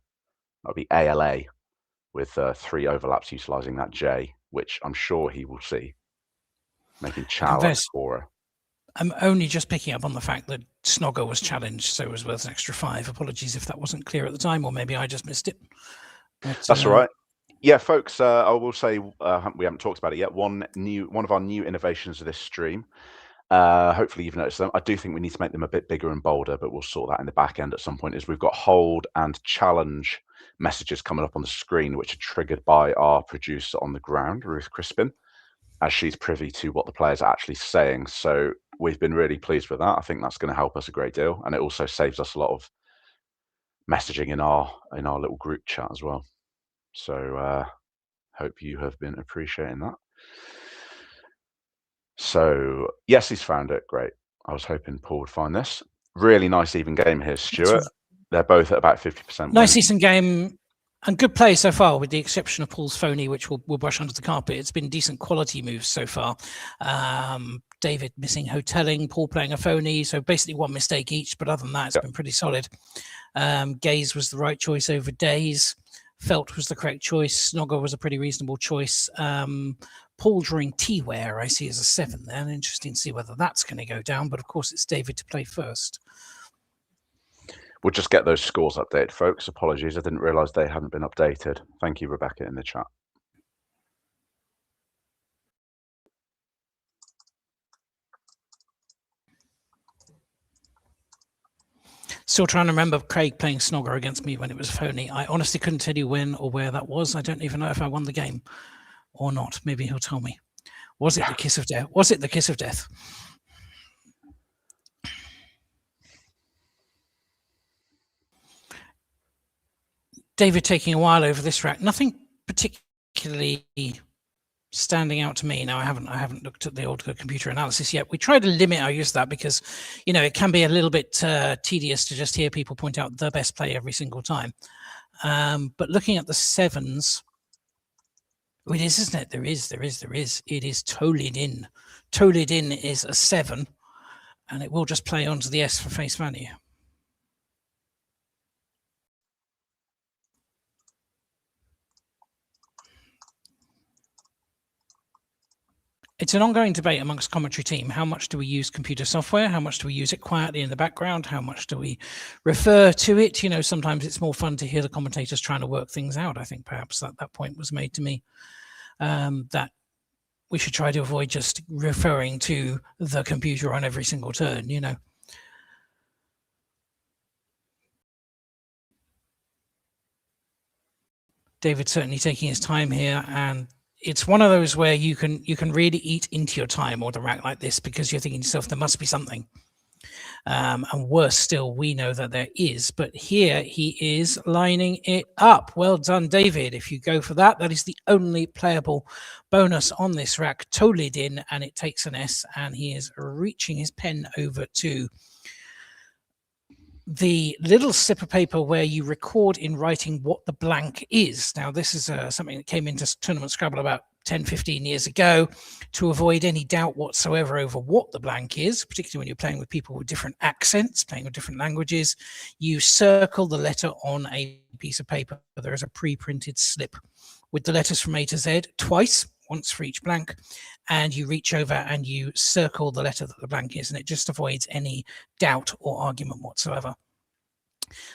That'll be ALA with 3 overlaps utilising that J, which I'm sure he will see, making Chow a scorer. I'm only just picking up on the fact that Snogger was challenged, so it was worth an extra 5. Apologies if that wasn't clear at the time, or maybe I just missed it. But, that's all right. Yeah, folks, I will say we haven't talked about it yet. One of our new innovations of this stream. Hopefully you've noticed them. I do think we need to make them a bit bigger and bolder, but we'll sort that in the back end at some point. Is we've got hold and challenge messages coming up on the screen, which are triggered by our producer on the ground, Ruth Crispin, as she's privy to what the players are actually saying. So we've been really pleased with that. I think that's going to help us a great deal, and it also saves us a lot of messaging in our little group chat as well. So hope you have been appreciating that. So yes, he's found it. Great. I was hoping Paul would find this. Really nice even game here, Stewart. They're both at about 50%. Nice decent game and good play so far, with the exception of Paul's phony, which we'll brush under the carpet. It's been decent quality moves so far. David missing hoteling, Paul playing a phony, so basically 1 mistake each, but other than that, it's been pretty solid. Gaze was the right choice over Days. Felt was the correct choice. Snogger was a pretty reasonable choice. Paul drawing T-Ware, I see as a 7 there. Interesting to see whether that's going to go down, but of course it's David to play first. We'll just get those scores updated, folks. Apologies, I didn't realise they hadn't been updated. Thank you, Rebecca, in the chat. Still trying to remember Craig playing Snogger against me when it was phony. I honestly couldn't tell you when or where that was. I don't even know if I won the game or not. Maybe he'll tell me. Was it the kiss of death? Was it the kiss of death? David taking a while over this rack. Nothing particularly standing out to me. Now I haven't looked at the old computer analysis yet. We try to limit our use of that because, you know, it can be a little bit tedious to just hear people point out the best play every single time. But looking at the 7s, it is, isn't it? There is. It is Tolid in. Tolid in is a 7, and it will just play onto the S for face value. It's an ongoing debate amongst commentary team. How much do we use computer software? How much do we use it quietly in the background? How much do we refer to it? You know, sometimes it's more fun to hear the commentators trying to work things out. I think perhaps that point was made to me, that we should try to avoid just referring to the computer on every single turn, you know. David certainly taking his time here, and it's one of those where you can really eat into your time or the rack like this, because you're thinking to yourself, there must be something. And worse still, we know that there is, but here he is lining it up. Well done, David. If you go for that, that is the only playable bonus on this rack. Totally in, and it takes an S, and he is reaching his pen over to the little slip of paper where you record in writing what the blank is. Now, this is something that came into Tournament Scrabble about 10, 15 years ago to avoid any doubt whatsoever over what the blank is, particularly when you're playing with people with different accents, playing with different languages. You circle the letter on a piece of paper. There is a pre-printed slip with the letters from A to Z twice, once for each blank, and you reach over and you circle the letter that the blank is, and it just avoids any doubt or argument whatsoever.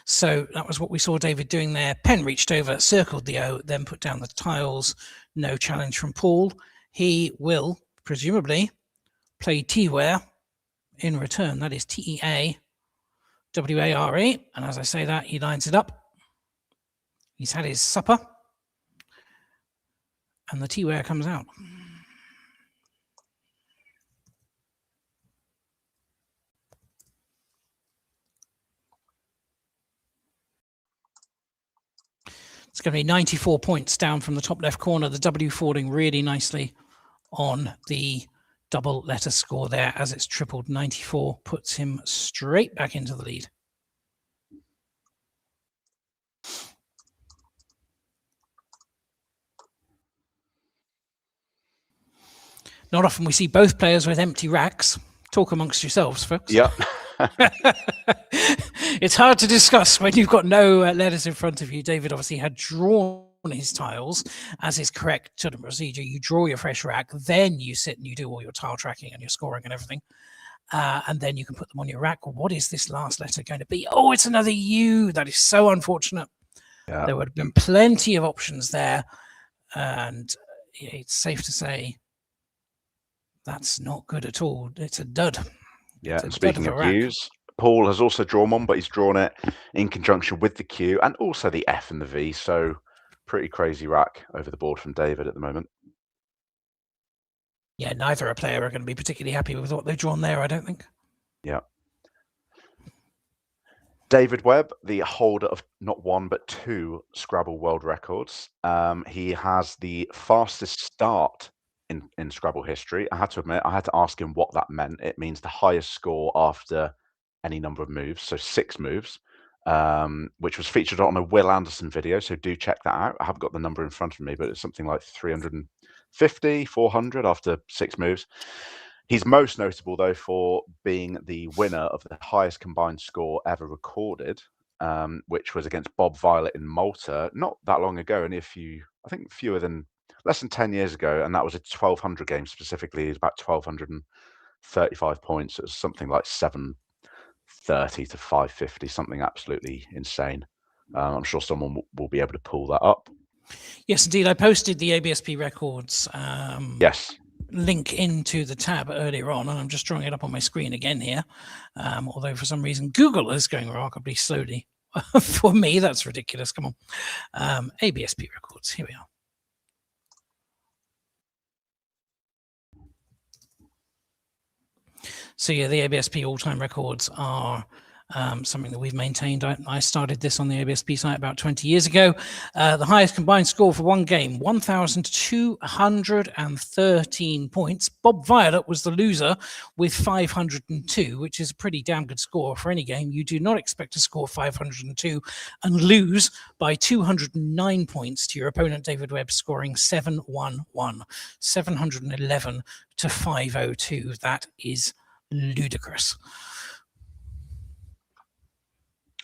So that was what we saw David doing there. Pen reached over, circled the O, then put down the tiles. No challenge from Paul. He will presumably play T-Ware in return. That is Teaware. And as I say that, he lines it up. He's had his supper. And the T-Ware comes out. It's going to be 94 points down from the top left corner. The W falling really nicely on the double letter score there as it's tripled. 94 puts him straight back into the lead. Not often we see both players with empty racks. Talk amongst yourselves, folks. Yeah. It's hard to discuss when you've got no letters in front of you. David obviously had drawn his tiles, as is correct to the procedure. You draw your fresh rack, then you sit and you do all your tile tracking and your scoring and everything. And then you can put them on your rack. What is this last letter going to be? Oh, it's another U. That is so unfortunate. Yeah. There would have been plenty of options there. And it's safe to say that's not good at all. It's a dud. Yeah, and speaking of U's, Paul has also drawn one, but he's drawn it in conjunction with the Q and also the F and the V. So pretty crazy rack over the board from David at the moment. Yeah, neither a player are going to be particularly happy with what they've drawn there, I don't think. Yeah. David Webb, the holder of not one but two Scrabble world records. He has the fastest start in Scrabble history. I had to admit, I had to ask him what that meant. It means the highest score after any number of moves, so 6 moves, which was featured on a Will Anderson video, so do check that out. I haven't got the number in front of me, but it's something like 350, 400 after 6 moves. He's most notable, though, for being the winner of the highest combined score ever recorded, which was against Bob Violet in Malta not that long ago, only I think less than 10 years ago, and that was a 1200 game specifically. It was about 1235 points. It was something like 730 to 550, something absolutely insane. I'm sure someone will be able to pull that up. Yes, indeed. I posted the ABSP records yes. link into the tab earlier on, and I'm just drawing it up on my screen again here. Although for some reason Google is going remarkably slowly. For me, that's ridiculous. Come on. ABSP records. Here we are. So yeah, the ABSP all-time records are something that we've maintained. I started this on the ABSP site about 20 years ago. The highest combined score for one game, 1,213 points. Bob Violet was the loser with 502, which is a pretty damn good score for any game. You do not expect to score 502 and lose by 209 points to your opponent, David Webb, scoring 711, 711 to 502. That is ludicrous.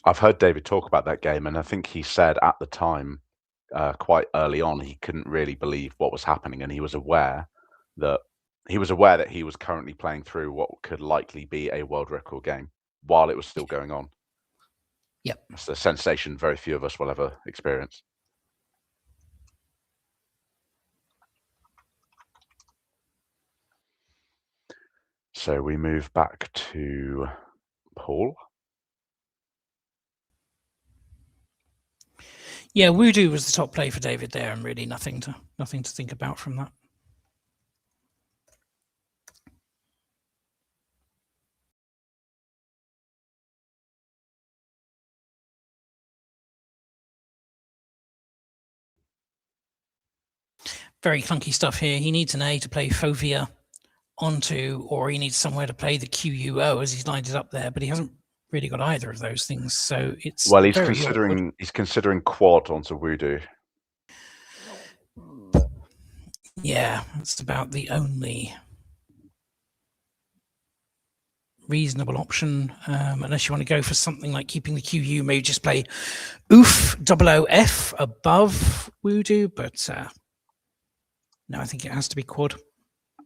I've heard David talk about that game, and I think he said at the time, quite early on, he couldn't really believe what was happening, and he was aware that he was currently playing through what could likely be a world record game while it was still going on. Yep, it's a sensation very few of us will ever experience. So we move back to Paul. Yeah, Voodoo was the top play for David there, and really nothing to think about from that. Very clunky stuff here. He needs an A to play Fovea onto, or he needs somewhere to play the QUO as he's lined it up there, but he hasn't really got either of those things. So it's well, he's very considering awkward. he's considering quad onto Voodoo. Yeah, that's about the only reasonable option, unless you want to go for something like keeping the QU, maybe just play oof OOF above Voodoo, but no, I think it has to be quad.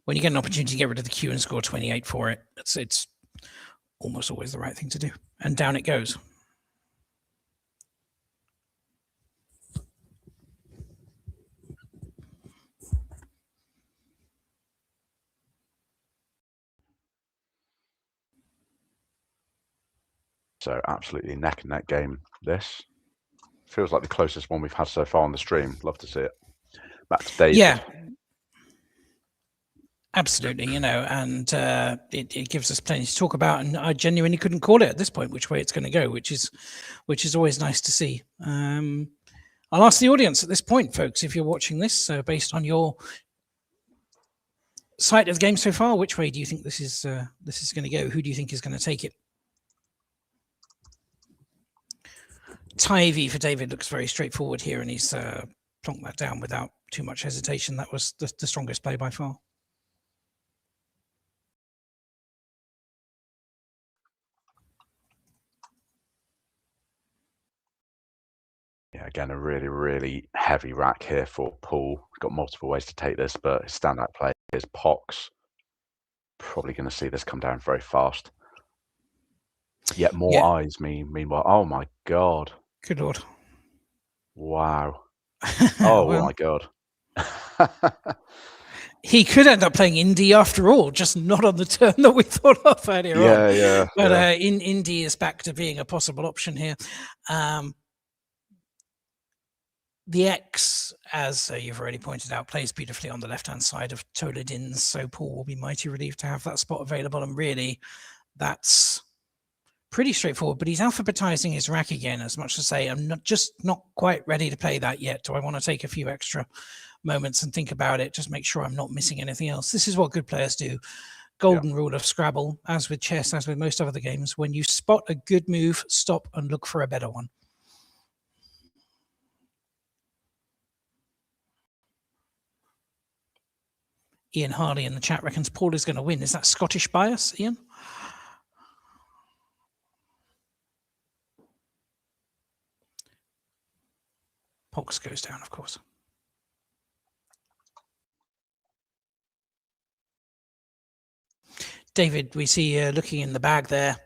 When you get an opportunity to get rid of the Q and score 28 for it, it's almost always the right thing to do. And down it goes. So absolutely neck and neck game. This feels like the closest one we've had so far on the stream. Love to see it. Back to David. Yeah. Absolutely, and it gives us plenty to talk about, and I genuinely couldn't call it at this point which way it's going to go, which is always nice to see. I'll ask the audience at this point, folks, if you're watching this, based on your sight of the game so far, which way do you think this is going to go? Who do you think is going to take it? Davey for David looks very straightforward here, and he's plonked that down without too much hesitation. That was the strongest play by far. Yeah, again, a really, really heavy rack here for Paul. He's got multiple ways to take this, but his standout play is Pox. Probably going to see this come down very fast. Yet more eyes, meanwhile. Oh my God. Good Lord. Wow. Oh well, my God. He could end up playing Indy after all, just not on the turn that we thought of earlier on. Yeah. But Indy is back to being a possible option here. The X, as you've already pointed out, plays beautifully on the left-hand side of Toledin's, so Paul will be mighty relieved to have that spot available, and really, that's pretty straightforward. But he's alphabetizing his rack again, as much to say, I'm not quite ready to play that yet. Do I want to take a few extra moments and think about it, just make sure I'm not missing anything else? This is what good players do. Golden rule of Scrabble, as with chess, as with most other games, when you spot a good move, stop and look for a better one. Ian Harley in the chat reckons Paul is going to win. Is that Scottish bias, Ian? Pox goes down, of course. David, we see looking in the bag there.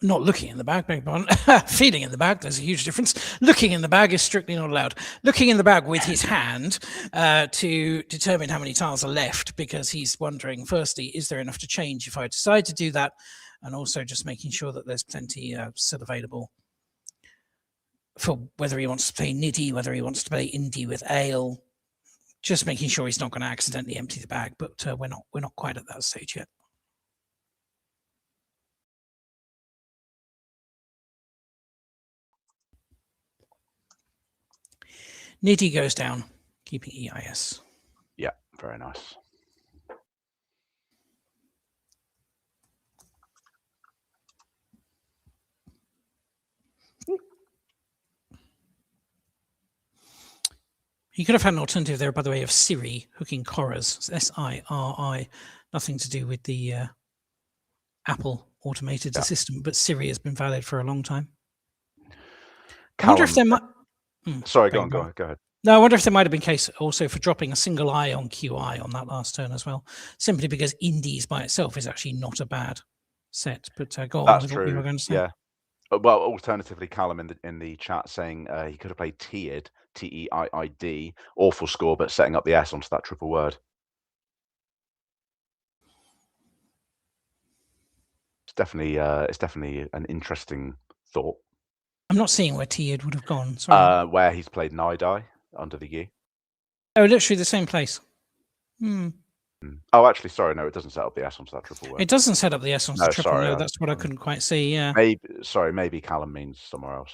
Not looking in the bag, beg your pardon. Feeling in the bag, there's a huge difference. Looking in the bag is strictly not allowed. Looking in the bag with his hand to determine how many tiles are left, because he's wondering, firstly, is there enough to change if I decide to do that? And also just making sure that there's plenty still available for whether he wants to play Niddy, whether he wants to play Indy with Ale. Just making sure he's not going to accidentally empty the bag, but we're not quite at that stage yet. Niddy goes down, keeping EIS. Yeah, very nice. He could have had an alternative there, by the way, of Siri hooking Corras. SIRI, nothing to do with the Apple automated assistant, but Siri has been valid for a long time. I wonder if there might... Sorry, go ahead. No, I wonder if there might have been case also for dropping a single eye on QI on that last turn as well, simply because Indies by itself is actually not a bad set. But go on with what you were going to say. Yeah. Well, alternatively, Callum in the chat saying he could have played Tieid, Teiid, awful score, but setting up the S onto that triple word. It's definitely an interesting thought. I'm not seeing where Tiered would have gone. Sorry. Where he's played Nidai under the U. Oh, literally the same place. Oh, actually, sorry, no, it doesn't set up the S onto that triple word. It doesn't set up the S onto No, the triple. sorry, No, that's what I couldn't quite see. Yeah. Maybe Callum means somewhere else.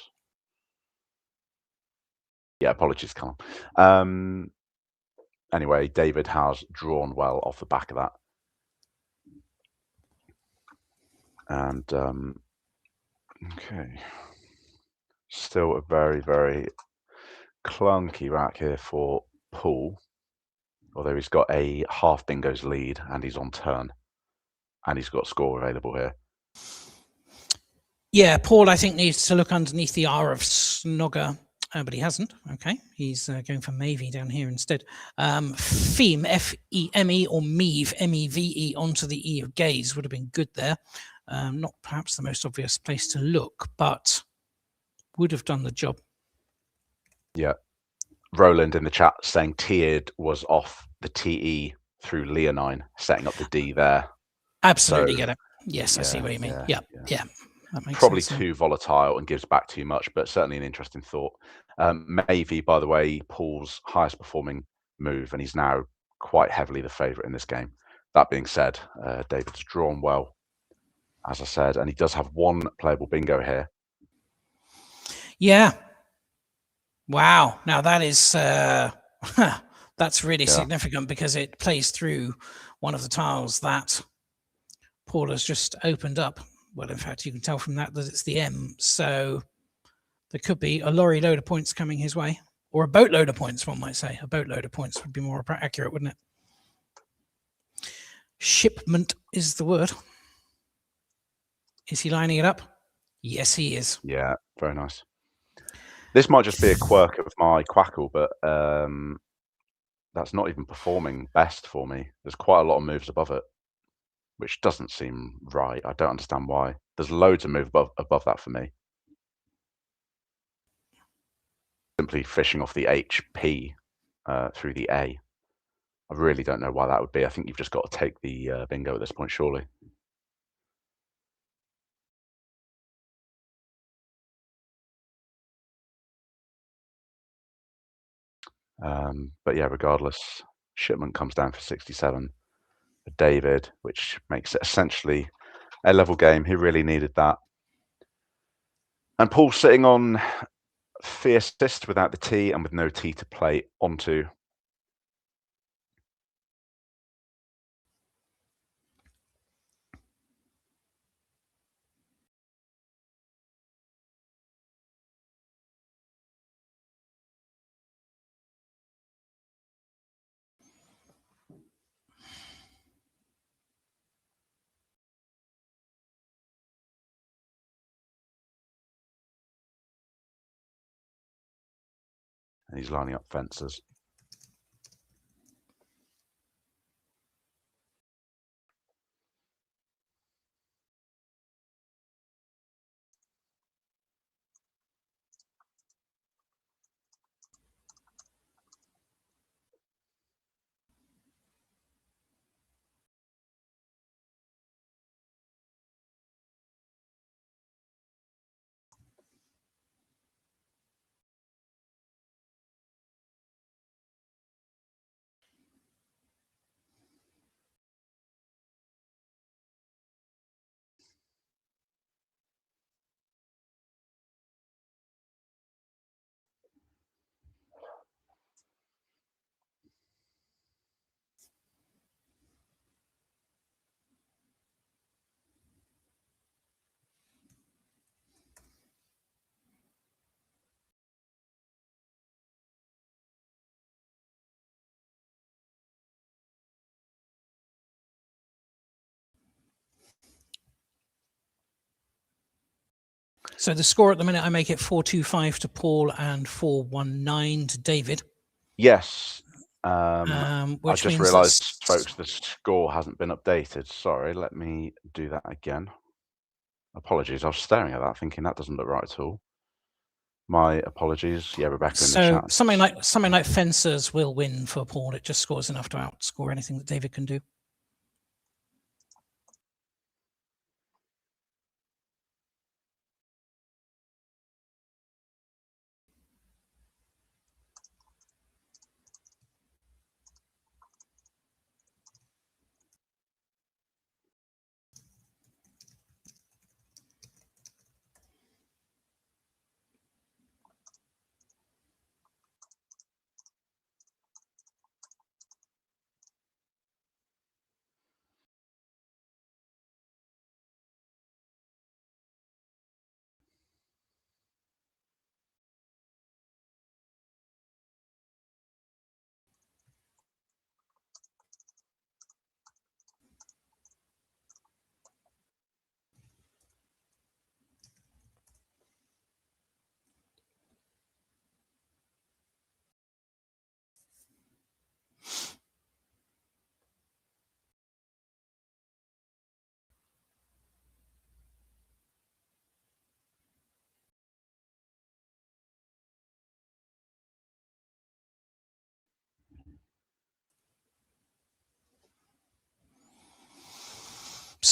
Yeah, apologies, Callum. Anyway, David has drawn well off the back of that. And, okay. Still a very, very clunky rack here for Paul. Although he's got a half bingo's lead and he's on turn. And he's got score available here. Yeah, Paul, I think, needs to look underneath the R of Snogger, but he hasn't. Okay, he's going for Mavie down here instead. Feme, F-E-M-E, or Meve, M-E-V-E, onto the E of gaze would have been good there. Not perhaps the most obvious place to look, but would have done the job. Yeah. Roland in the chat saying Tiered was off the TE through Leonine, setting up the D there. Absolutely get it. Yes, I see what you mean. Yeah. That makes probably sense, too volatile and gives back too much, but certainly an interesting thought. Mavie, by the way, Paul's highest performing move, and he's now quite heavily the favourite in this game. That being said, David's drawn well, as I said, and he does have one playable bingo here. Yeah. Wow. Now that is that's really significant because it plays through one of the tiles that Paul has just opened up. Well, in fact, you can tell from that it's the M. So there could be a lorry load of points coming his way, or a boatload of points, one might say. A boatload of points would be more accurate, wouldn't it? Shipment is the word. Is he lining it up? Yes, he is. Yeah, very nice. This might just be a quirk of my Quackle, but that's not even performing best for me. There's quite a lot of moves above it, which doesn't seem right. I don't understand why. There's loads of moves above that for me. Simply fishing off the HP through the A. I really don't know why that would be. I think you've just got to take the bingo at this point, surely. But yeah, regardless, shipment comes down for 67 for David, which makes it essentially a level game. He really needed that. And Paul sitting on fiercest without the T and with no T to play onto. And he's lining up fences. So the score at the minute, I make it 4-2-5 to Paul and 4-1-9 to David. Yes. I just realised, folks, the score hasn't been updated. Sorry, let me do that again. Apologies. I was staring at that thinking that doesn't look right at all. My apologies. Yeah, Rebecca in the chat. Something like Fencers will win for Paul. It just scores enough to outscore anything that David can do.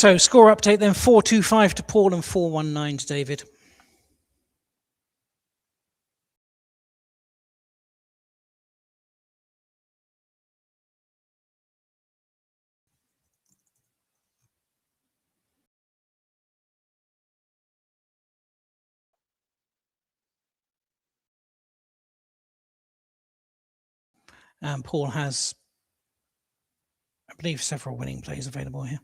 So score update then, 4-2-5 to Paul and 4-1-9 to David. And Paul has, I believe, several winning plays available here.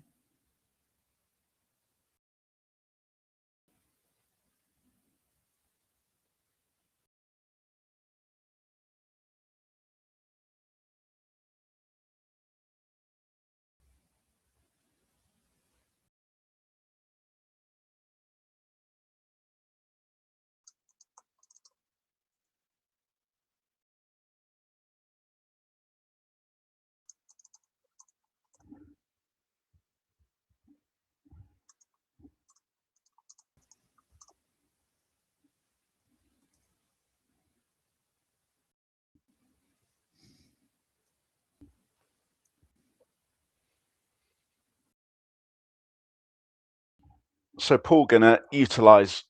So Paul gonna utilise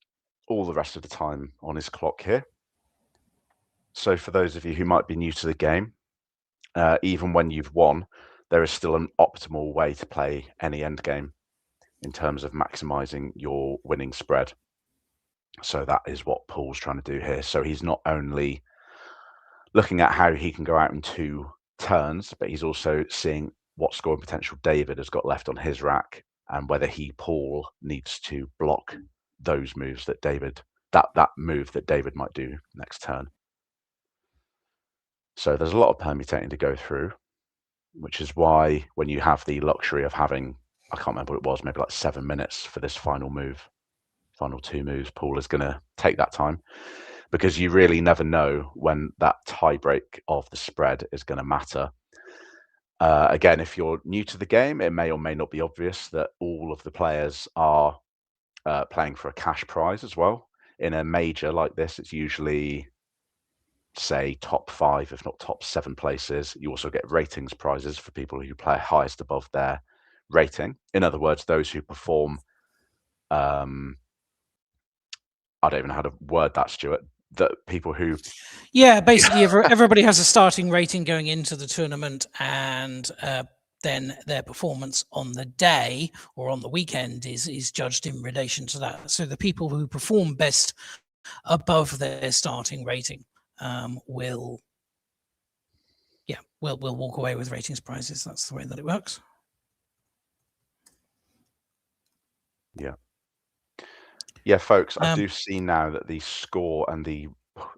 all the rest of the time on his clock here. So for those of you who might be new to the game, even when you've won, there is still an optimal way to play any end game in terms of maximising your winning spread. So that is what Paul's trying to do here. So he's not only looking at how he can go out in 2 turns, but he's also seeing what scoring potential David has got left on his rack and whether Paul needs to block those moves that David, that move that David might do next turn. So there's a lot of permutating to go through, which is why when you have the luxury of having, I can't remember what it was, maybe like 7 minutes for this final move, final 2 moves, Paul is going to take that time because you really never know when that tie break of the spread is going to matter. Again, if you're new to the game, it may or may not be obvious that all of the players are playing for a cash prize as well. In a major like this, it's usually, say, top 5, if not top 7 places. You also get ratings prizes for people who play highest above their rating. In other words, those who perform, I don't even know how to word that, Stewart. That people who, yeah, basically everybody has a starting rating going into the tournament, and then their performance on the day or on the weekend is judged in relation to that. So the people who perform best above their starting rating will walk away with ratings prizes. That's the way that it works. Yeah, folks, I do see now that the score and the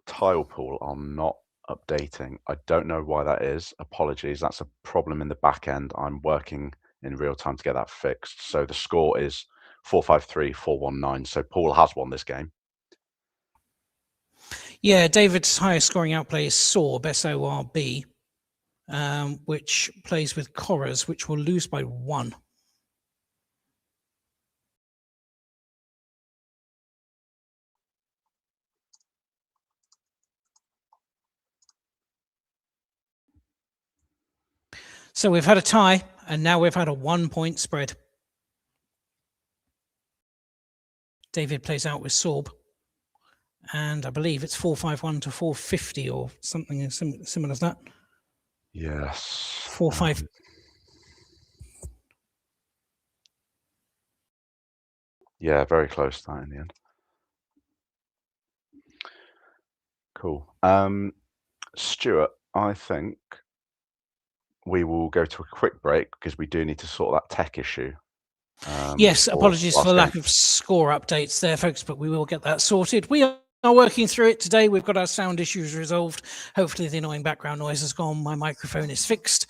tile pool are not updating. I don't know why that is. Apologies. That's a problem in the back end. I'm working in real time to get that fixed. So the score is 4-5-3, 4-1-9. So Paul has won this game. Yeah, David's highest scoring outplay is Sorb, S-O-R-B, which plays with Corras, which will lose by 1. So we've had a tie, and now we've had a 1-point spread. David plays out with Sorb, and I believe it's 4-5-1 to 4-50 or something similar to that. Yes. 4-5. Yeah, very close to that in the end. Cool. Stewart, I think we will go to a quick break because we do need to sort that tech issue. Yes, apologies for the lack of score updates there, folks, but we will get that sorted. We are working through it today. We've got our sound issues resolved. Hopefully the annoying background noise has gone. My microphone is fixed.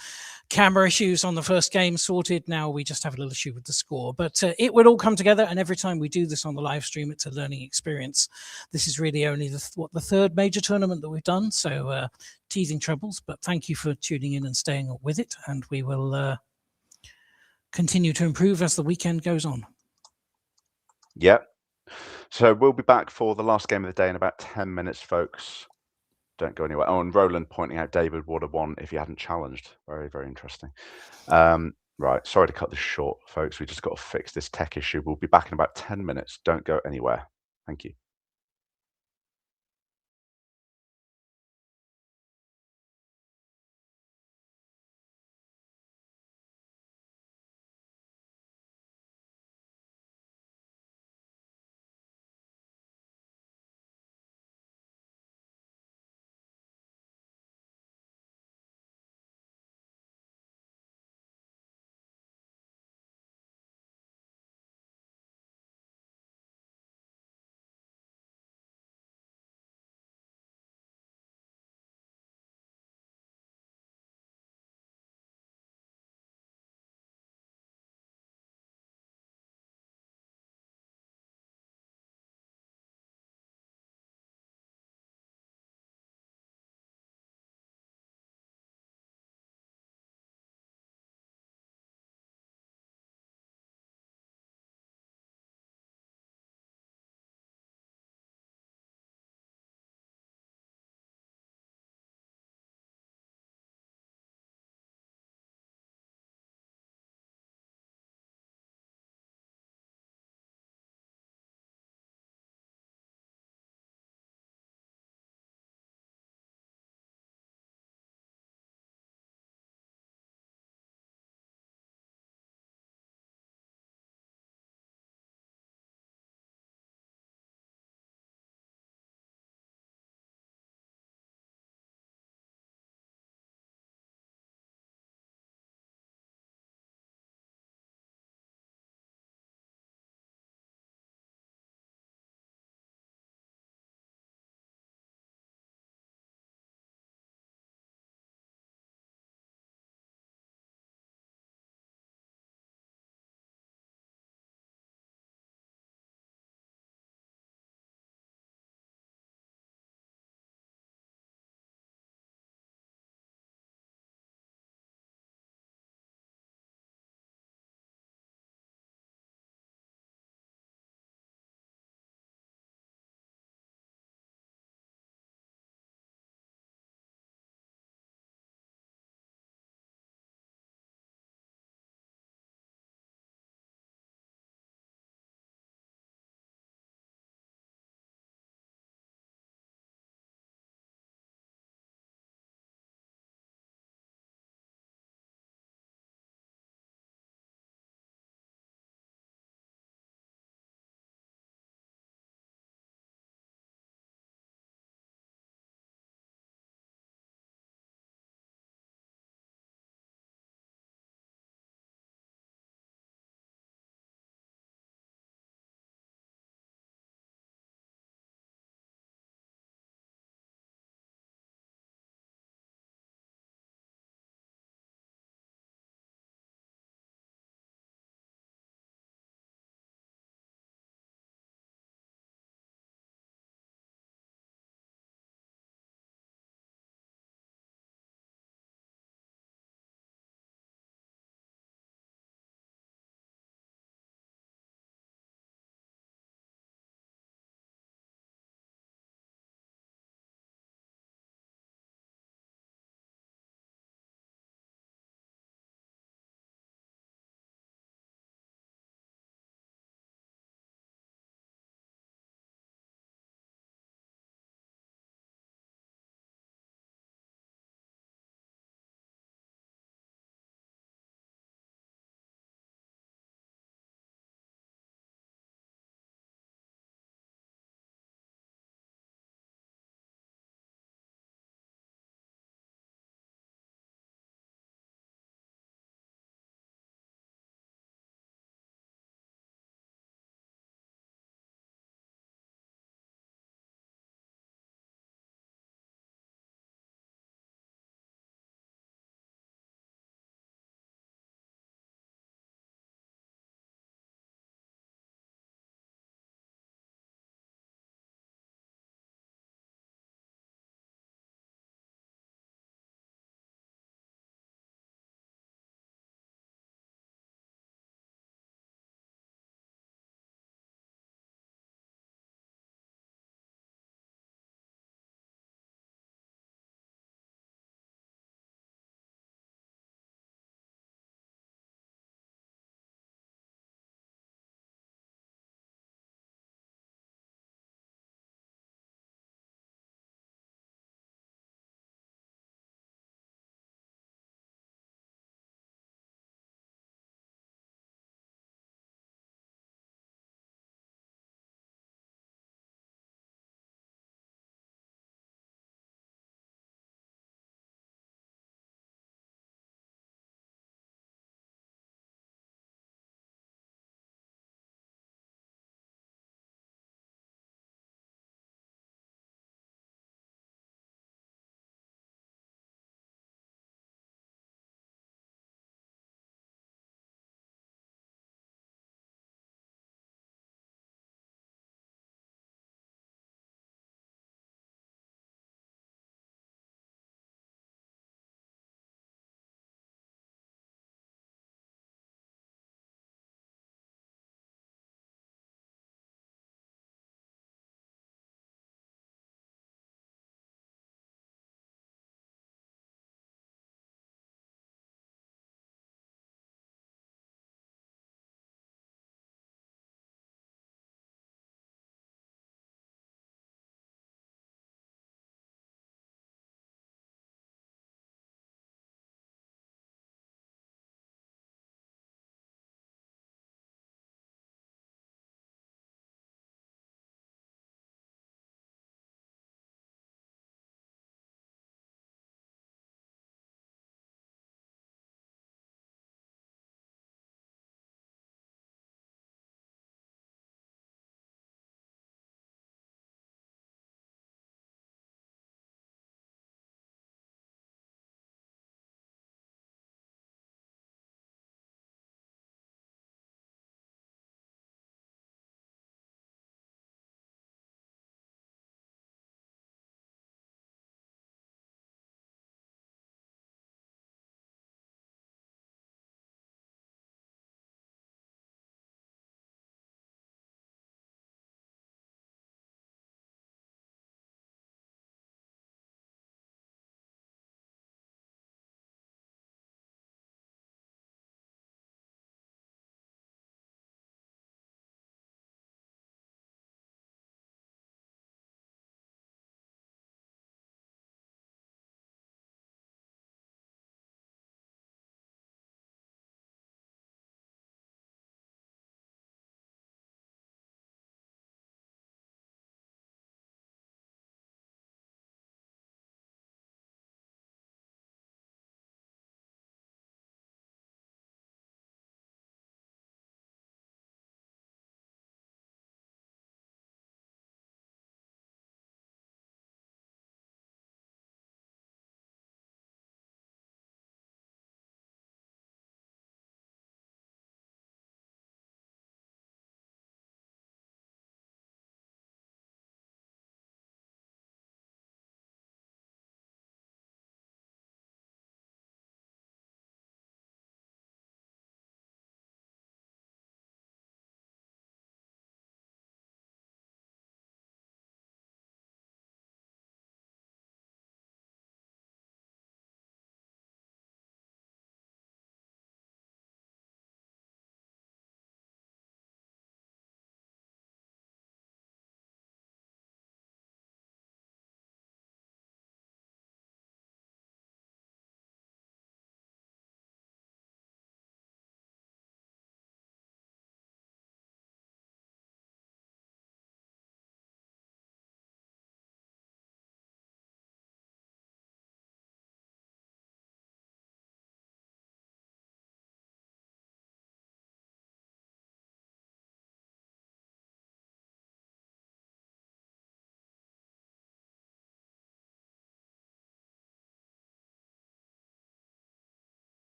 Camera issues on the first game sorted. Now we just have a little issue with the score, but it would all come together. And every time we do this on the live stream, it's a learning experience. This is really only the 3rd major tournament that we've done. So teething troubles, but thank you for tuning in and staying with it. And we will continue to improve as the weekend goes on. Yep. So we'll be back for the last game of the day in about 10 minutes, folks. Don't go anywhere. Oh, and Roland pointing out David would have won if he hadn't challenged. Very, very interesting. Right, sorry to cut this short, folks. We just got to fix this tech issue. We'll be back in about 10 minutes. Don't go anywhere. Thank you.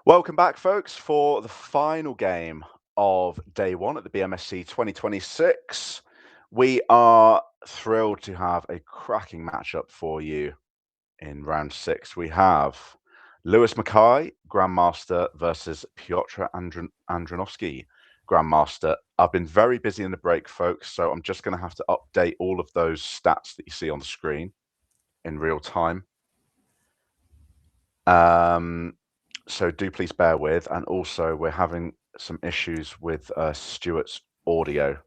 Welcome back, folks, for the final game of day one at the BMSC 2026. We are thrilled to have a cracking matchup for you in round 6. We have Lewis Mackay, Grandmaster, versus Piotr Andronowski, Grandmaster. I've been very busy in the break, folks, so I'm just going to have to update all of those stats that you see on the screen in real time. So do please bear with, and also we're having some issues with Stewart's audio.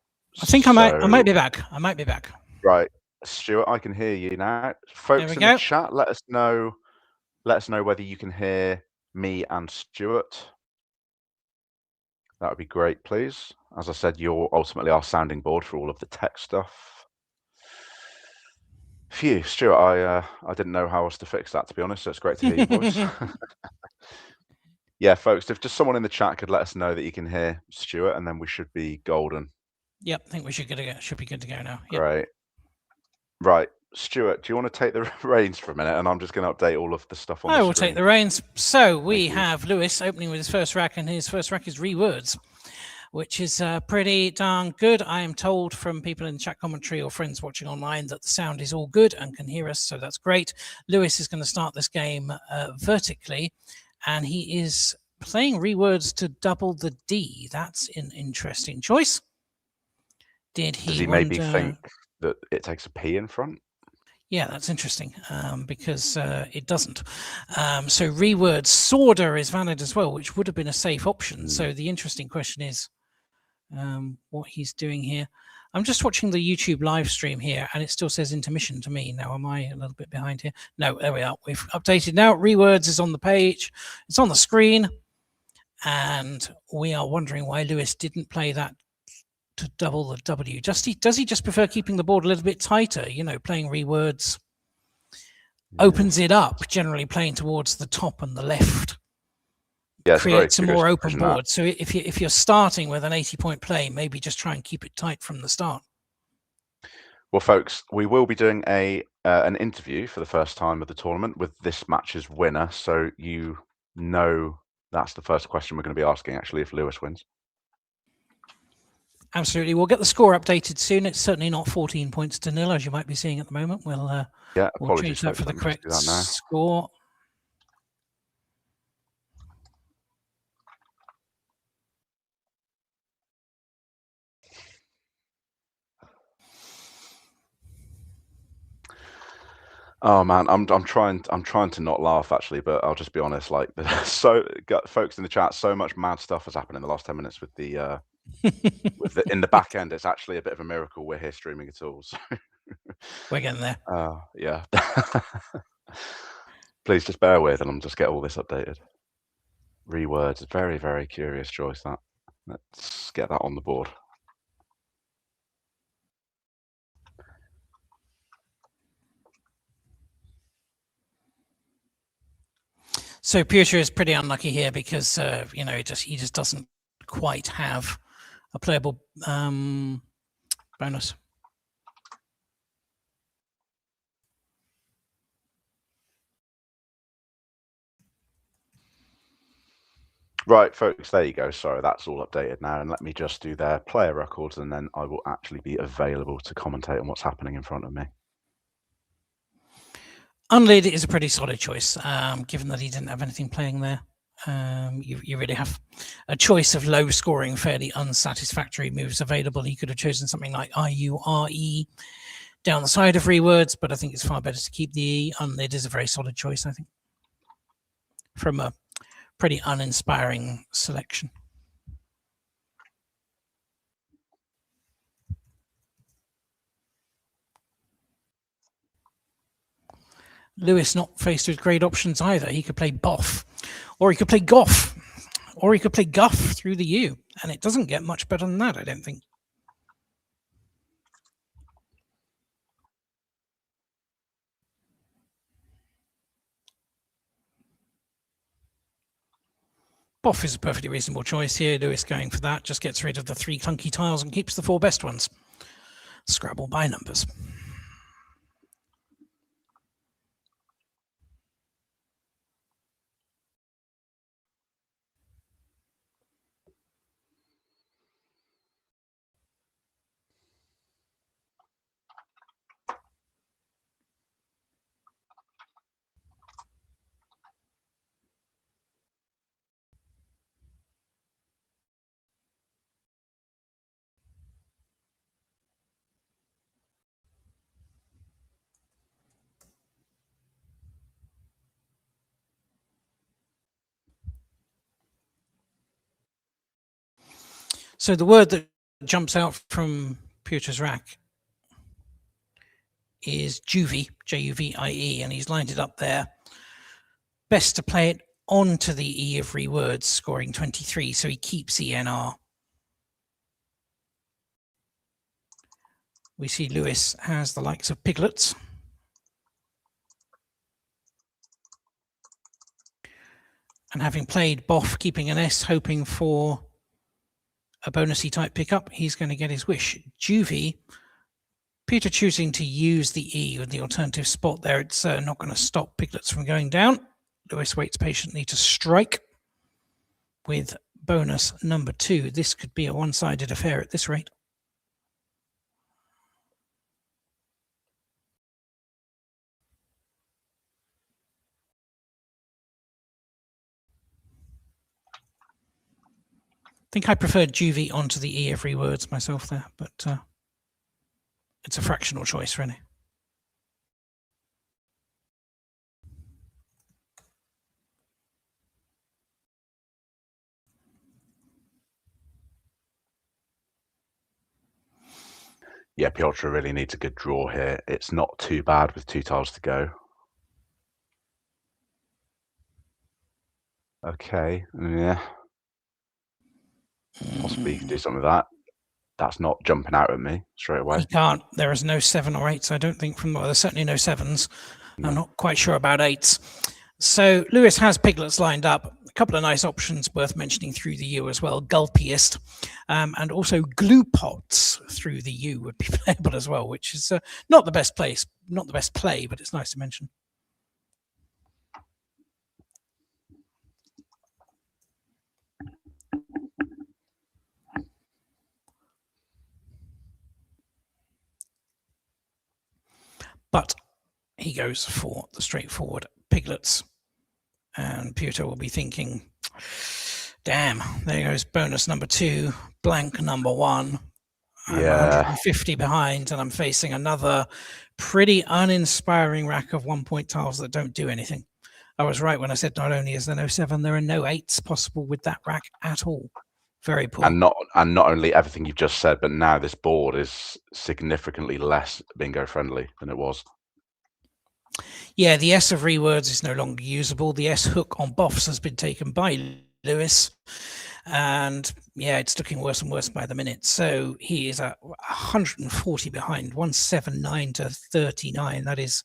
I think I might be back. Right, Stewart, I can hear you now. Folks in the chat, let us know whether you can hear me and Stewart. That would be great, please. As I said, you're ultimately our sounding board for all of the tech stuff. Phew, Stewart, I didn't know how else to fix that, to be honest, so it's great to hear your voice. Yeah, folks, if just someone in the chat could let us know that you can hear Stewart, and then we should be golden. Yep, I think we should be good to go now. Yep. Right. Stewart, do you want to take the reins for a minute? And I'm just going to update all of the stuff on the screen. I will take the reins. So we have Lewis opening with his first rack, and his first rack is rewords, which is pretty darn good. I am told from people in chat commentary or friends watching online that the sound is all good and can hear us, so that's great. Lewis is going to start this game vertically, and he is playing rewords to double the D. That's an interesting choice. Does he maybe think that it takes a P in front? Yeah, that's interesting because it doesn't. So rewords sorter is valid as well, which would have been a safe option. So the interesting question is what he's doing here. I'm just watching the YouTube live stream here, and it still says intermission to me. Now, am I a little bit behind here? No, there we are. We've updated now. Rewords is on the page. It's on the screen. And we are wondering why Lewis didn't play that to double the W. Does he just prefer keeping the board a little bit tighter? You know, playing rewords opens it up, generally playing towards the top and the left. Yeah, creates a more open board. So if you're starting with an 80-point play, maybe just try and keep it tight from the start. Well, folks, we will be doing an interview for the first time of the tournament with this match's winner. So you know that's the first question we're going to be asking, actually, if Lewis wins. Absolutely. We'll get the score updated soon. It's certainly not 14 points to nil, as you might be seeing at the moment. We'll change that for the correct score. Oh man, I'm trying to not laugh actually, but I'll just be honest. Like, folks in the chat, so much mad stuff has happened in the last 10 minutes with the in the back end. It's actually a bit of a miracle we're here streaming at all. So. We're getting there. Yeah. Please just bear with, and I'm just get all this updated. Rewords, very, very curious choice. That. Let's get that on the board. So Piotr is pretty unlucky here because he just doesn't quite have a playable bonus. Right, folks, there you go. Sorry, that's all updated now. And let me just do their player records, and then I will actually be available to commentate on what's happening in front of me. Unlead is a pretty solid choice, given that he didn't have anything playing there. You really have a choice of low-scoring, fairly unsatisfactory moves available. He could have chosen something like IURE down the side of rewords, but I think it's far better to keep the E. Unlead is a very solid choice, I think, from a pretty uninspiring selection. Lewis not faced with great options either. He could play Boff, or he could play Goff, or he could play Guff through the U, and it doesn't get much better than that, I don't think. Boff is a perfectly reasonable choice here. Lewis going for that, just gets rid of the 3 clunky tiles and keeps the 4 best ones. Scrabble by numbers. So the word that jumps out from Piotr's rack is juvie, Juvie, and he's lined it up there. Best to play it onto the E of rewords, scoring 23, so he keeps ENR. We see Lewis has the likes of piglets. And having played Boff, keeping an S, hoping for a bonusy type pickup, he's going to get his wish. Juvie, Piotr choosing to use the E with the alternative spot there. It's not going to stop piglets from going down. Lewis waits patiently to strike with bonus number 2. This could be a one-sided affair at this rate. I think I preferred Juvie onto the E of rewords myself there, but it's a fractional choice, really. Yeah, Piotr really needs a good draw here. It's not too bad with 2 tiles to go. Okay, yeah. Possibly you can do something with that. That's not jumping out at me straight away. He can't. There is no 7 or 8s, I don't think. Well, there's certainly no 7s. No. I'm not quite sure about 8s. So Lewis has piglets lined up. A couple of nice options worth mentioning through the U as well. Gulpiest and also glue pots through the U would be playable as well, which is not the best place, not the best play, but it's nice to mention. But he goes for the straightforward piglets. And Piotr will be thinking, damn, there goes bonus number 2, blank number 1. I'm 150 behind, and I'm facing another pretty uninspiring rack of 1-point tiles that don't do anything. I was right when I said not only is there no 7, there are no 8s possible with that rack at all. Very poor. And not only everything you've just said, but now this board is significantly less bingo friendly than it was. Yeah, the S of rewords is no longer usable. The S hook on Boffs has been taken by Lewis. And yeah, it's looking worse and worse by the minute. So he is at 140 behind, 179 to 39. That is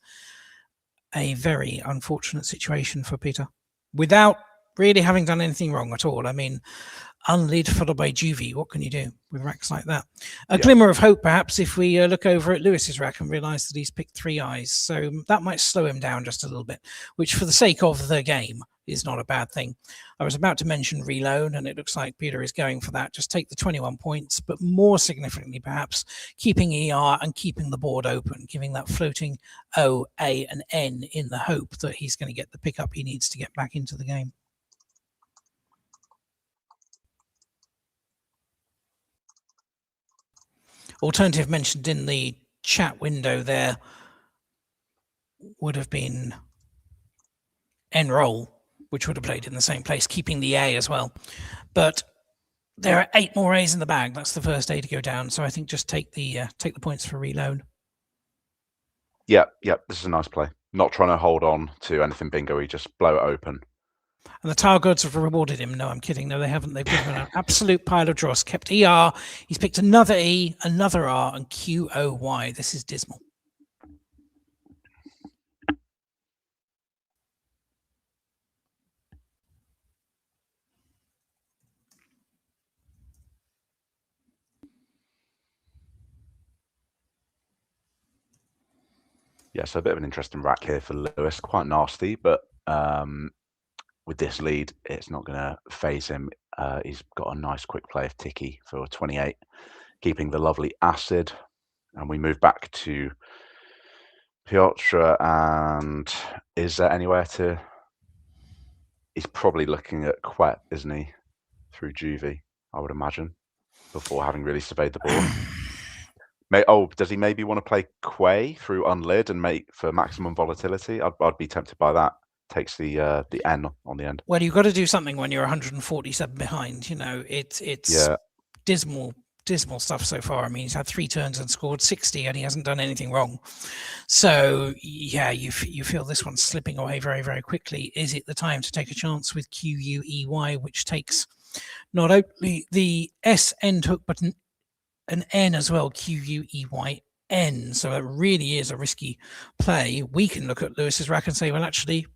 a very unfortunate situation for Peter, without really having done anything wrong at all. I mean, unlid followed by Juvie. What can you do with racks like that? A glimmer of hope, perhaps, if we look over at Lewis's rack and realise that he's picked 3 eyes. So that might slow him down just a little bit, which for the sake of the game is not a bad thing. I was about to mention reload, and it looks like Peter is going for that. Just take the 21 points, but more significantly, perhaps, keeping ER and keeping the board open, giving that floating O, A, and N in the hope that he's going to get the pickup he needs to get back into the game. Alternative mentioned in the chat window there would have been Enroll, which would have played in the same place, keeping the A as well. But there are 8 more A's in the bag. That's the first A to go down. So I think just take the points for reload. Yeah, this is a nice play. Not trying to hold on to anything bingo-y, just blow it open. And the tile gods have rewarded him. No, I'm kidding. No, they haven't. They've given him an absolute pile of dross. Kept ER. He's picked another E, another R, and QOY. This is dismal. Yeah, so a bit of an interesting rack here for Lewis. Quite nasty, but with this lead, it's not going to phase him. He's got a nice quick play of Tiki for 28, keeping the lovely acid. And we move back to Piotr. And is there anywhere to... He's probably looking at Quet, isn't he? Through Juvie, I would imagine, before having really surveyed the board. Does he maybe want to play Quay through unlid and make for maximum volatility? I'd be tempted by that. Takes the N on the end. Well, you've got to do something when you're 147 behind. You know, it's dismal stuff so far. I mean, he's had 3 turns and scored 60, and he hasn't done anything wrong. So yeah, you feel this one's slipping away very, very quickly. Is it the time to take a chance with QUEY, which takes not only the S end hook but an N as well, QUEYN? So it really is a risky play. We can look at Lewis's rack and say, well, actually,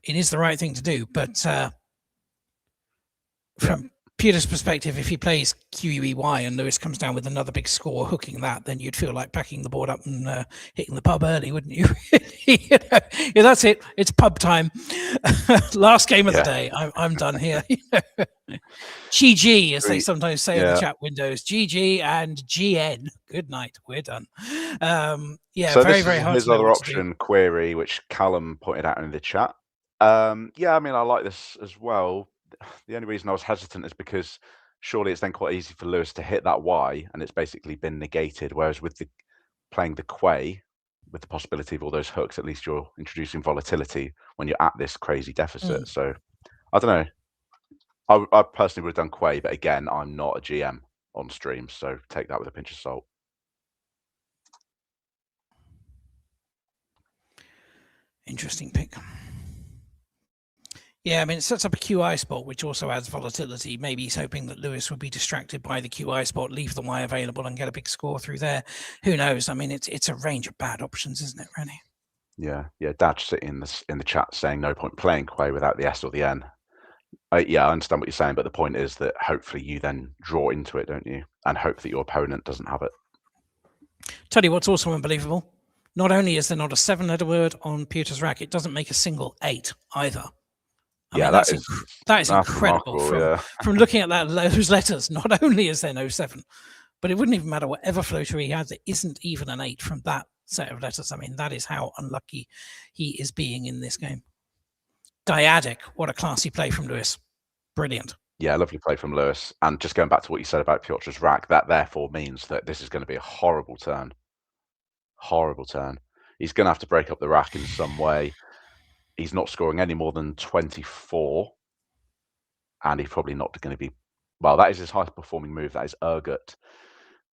it is the right thing to do. But from Piotr's perspective, if he plays QUEY and Lewis comes down with another big score hooking that, then you'd feel like packing the board up and hitting the pub early, wouldn't you? Yeah, that's it. It's pub time. Last game of the day. I'm done here. GG, as they sometimes say in the chat windows. GG and GN. Good night. We're done. So very, very hard. His other option, query, which Callum pointed out in the chat. I mean, I like this as well. The only reason I was hesitant is because surely it's then quite easy for Lewis to hit that Y, and it's basically been negated. Whereas with playing the quay, with the possibility of all those hooks, at least you're introducing volatility when you're at this crazy deficit. So I don't know. I personally would have done quay, but again, I'm not a GM on stream, so take that with a pinch of salt. Interesting pick. Yeah, I mean, it sets up a QI spot, which also adds volatility. Maybe he's hoping that Lewis would be distracted by the QI spot, leave the Y available and get a big score through there. Who knows? I mean, it's a range of bad options, isn't it, really? Yeah. Dad sitting in the chat saying no point playing quay without the S or the N. I understand what you're saying, but the point is that hopefully you then draw into it, don't you? And hope that your opponent doesn't have it. Tell you what's also unbelievable. Not only is there not a 7-letter word on Piotr's rack, it doesn't make a single 8 either. I mean, that is incredible. From looking at those letters, not only is there no 7, but it wouldn't even matter whatever floater he has. There isn't even an 8 from that set of letters. I mean, that is how unlucky he is being in this game. Dyadic, what a classy play from Lewis. Brilliant. Yeah, lovely play from Lewis. And just going back to what you said about Piotr's rack, that therefore means that this is going to be a horrible turn. Horrible turn. He's going to have to break up the rack in some way. He's not scoring any more than 24, and he's probably not going to be. Well, that is his highest performing move. That is Ergut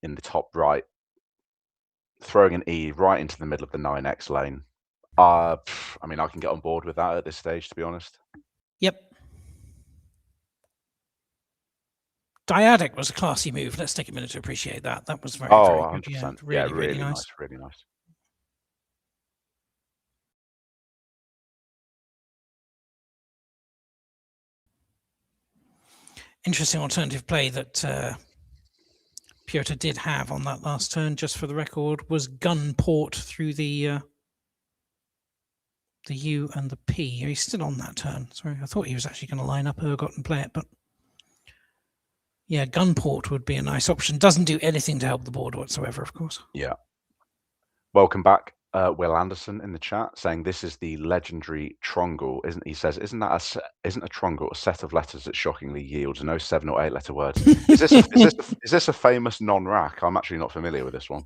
in the top right, throwing an E right into the middle of the 9x lane. I mean, I can get on board with that at this stage, to be honest. Yep. Dyadic was a classy move. Let's take a minute to appreciate that. That was very, very good. 100%. Yeah, really nice. Really nice. Interesting alternative play that Piotr did have on that last turn, just for the record, was gun port through the U and the P. He's still on that turn. Sorry, I thought he was actually going to line up Ergot and play it, but yeah, gun port would be a nice option. Doesn't do anything to help the board whatsoever, of course. Yeah. Welcome back. Will Anderson in the chat saying this is the legendary Trongle, isn't he? Says isn't a Trongle a set of letters that shockingly yields no 7 or 8 letter words? Is this a famous non-rack? I'm actually not familiar with this one.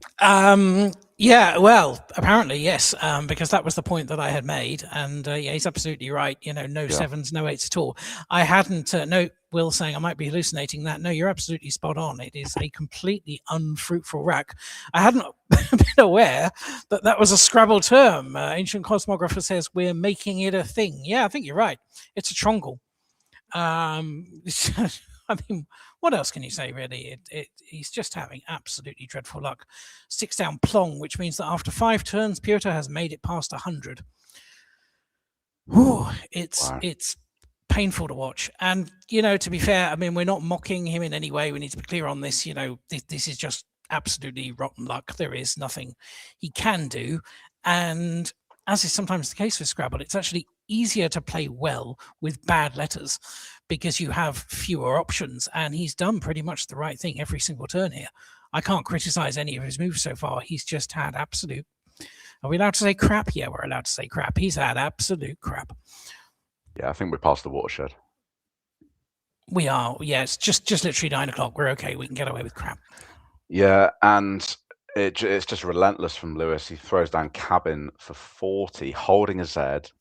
Yeah, well, apparently yes, because that was the point that I had made, and yeah, he's absolutely right. You know, no 7s, no 8s at all. I hadn't. No, Will saying I might be hallucinating that. No, you're absolutely spot on. It is a completely unfruitful rack. I hadn't been aware that that was a Scrabble term. Ancient Cosmographer says we're making it a thing. Yeah, I think you're right. It's a Trongle. I mean, what else can you say, really? He's just having absolutely dreadful luck. 6 down plong, which means that after 5 turns, Piotr has made it past 100. Ooh, it's painful to watch. And, you know, to be fair, I mean, we're not mocking him in any way. We need to be clear on this. You know, this is just absolutely rotten luck. There is nothing he can do. And as is sometimes the case with Scrabble, it's actually easier to play well with bad letters because you have fewer options, and he's done pretty much the right thing every single turn here. I can't criticize any of his moves so far. He's just had absolute, are we allowed to say crap? Yeah, we're allowed to say crap. He's had absolute crap. Yeah, I think we're past the watershed. We are. Yeah, it's just literally 9 o'clock. We're okay. We can get away with crap. Yeah, and it's just relentless from Lewis. He throws down cabin for 40, holding a Z,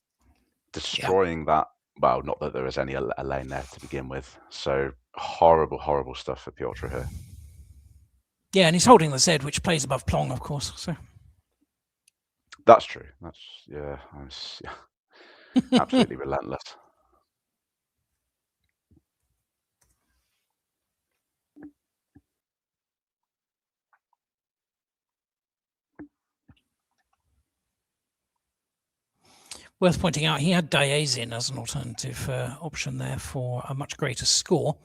destroying that. Well, not that there is any a lane there to begin with. So Horrible, horrible stuff for Piotr here. Yeah, and he's holding the Z, which plays above Plong, of course. So that's true. That's absolutely relentless. Worth pointing out, he had Diazin as an alternative option there for a much greater score.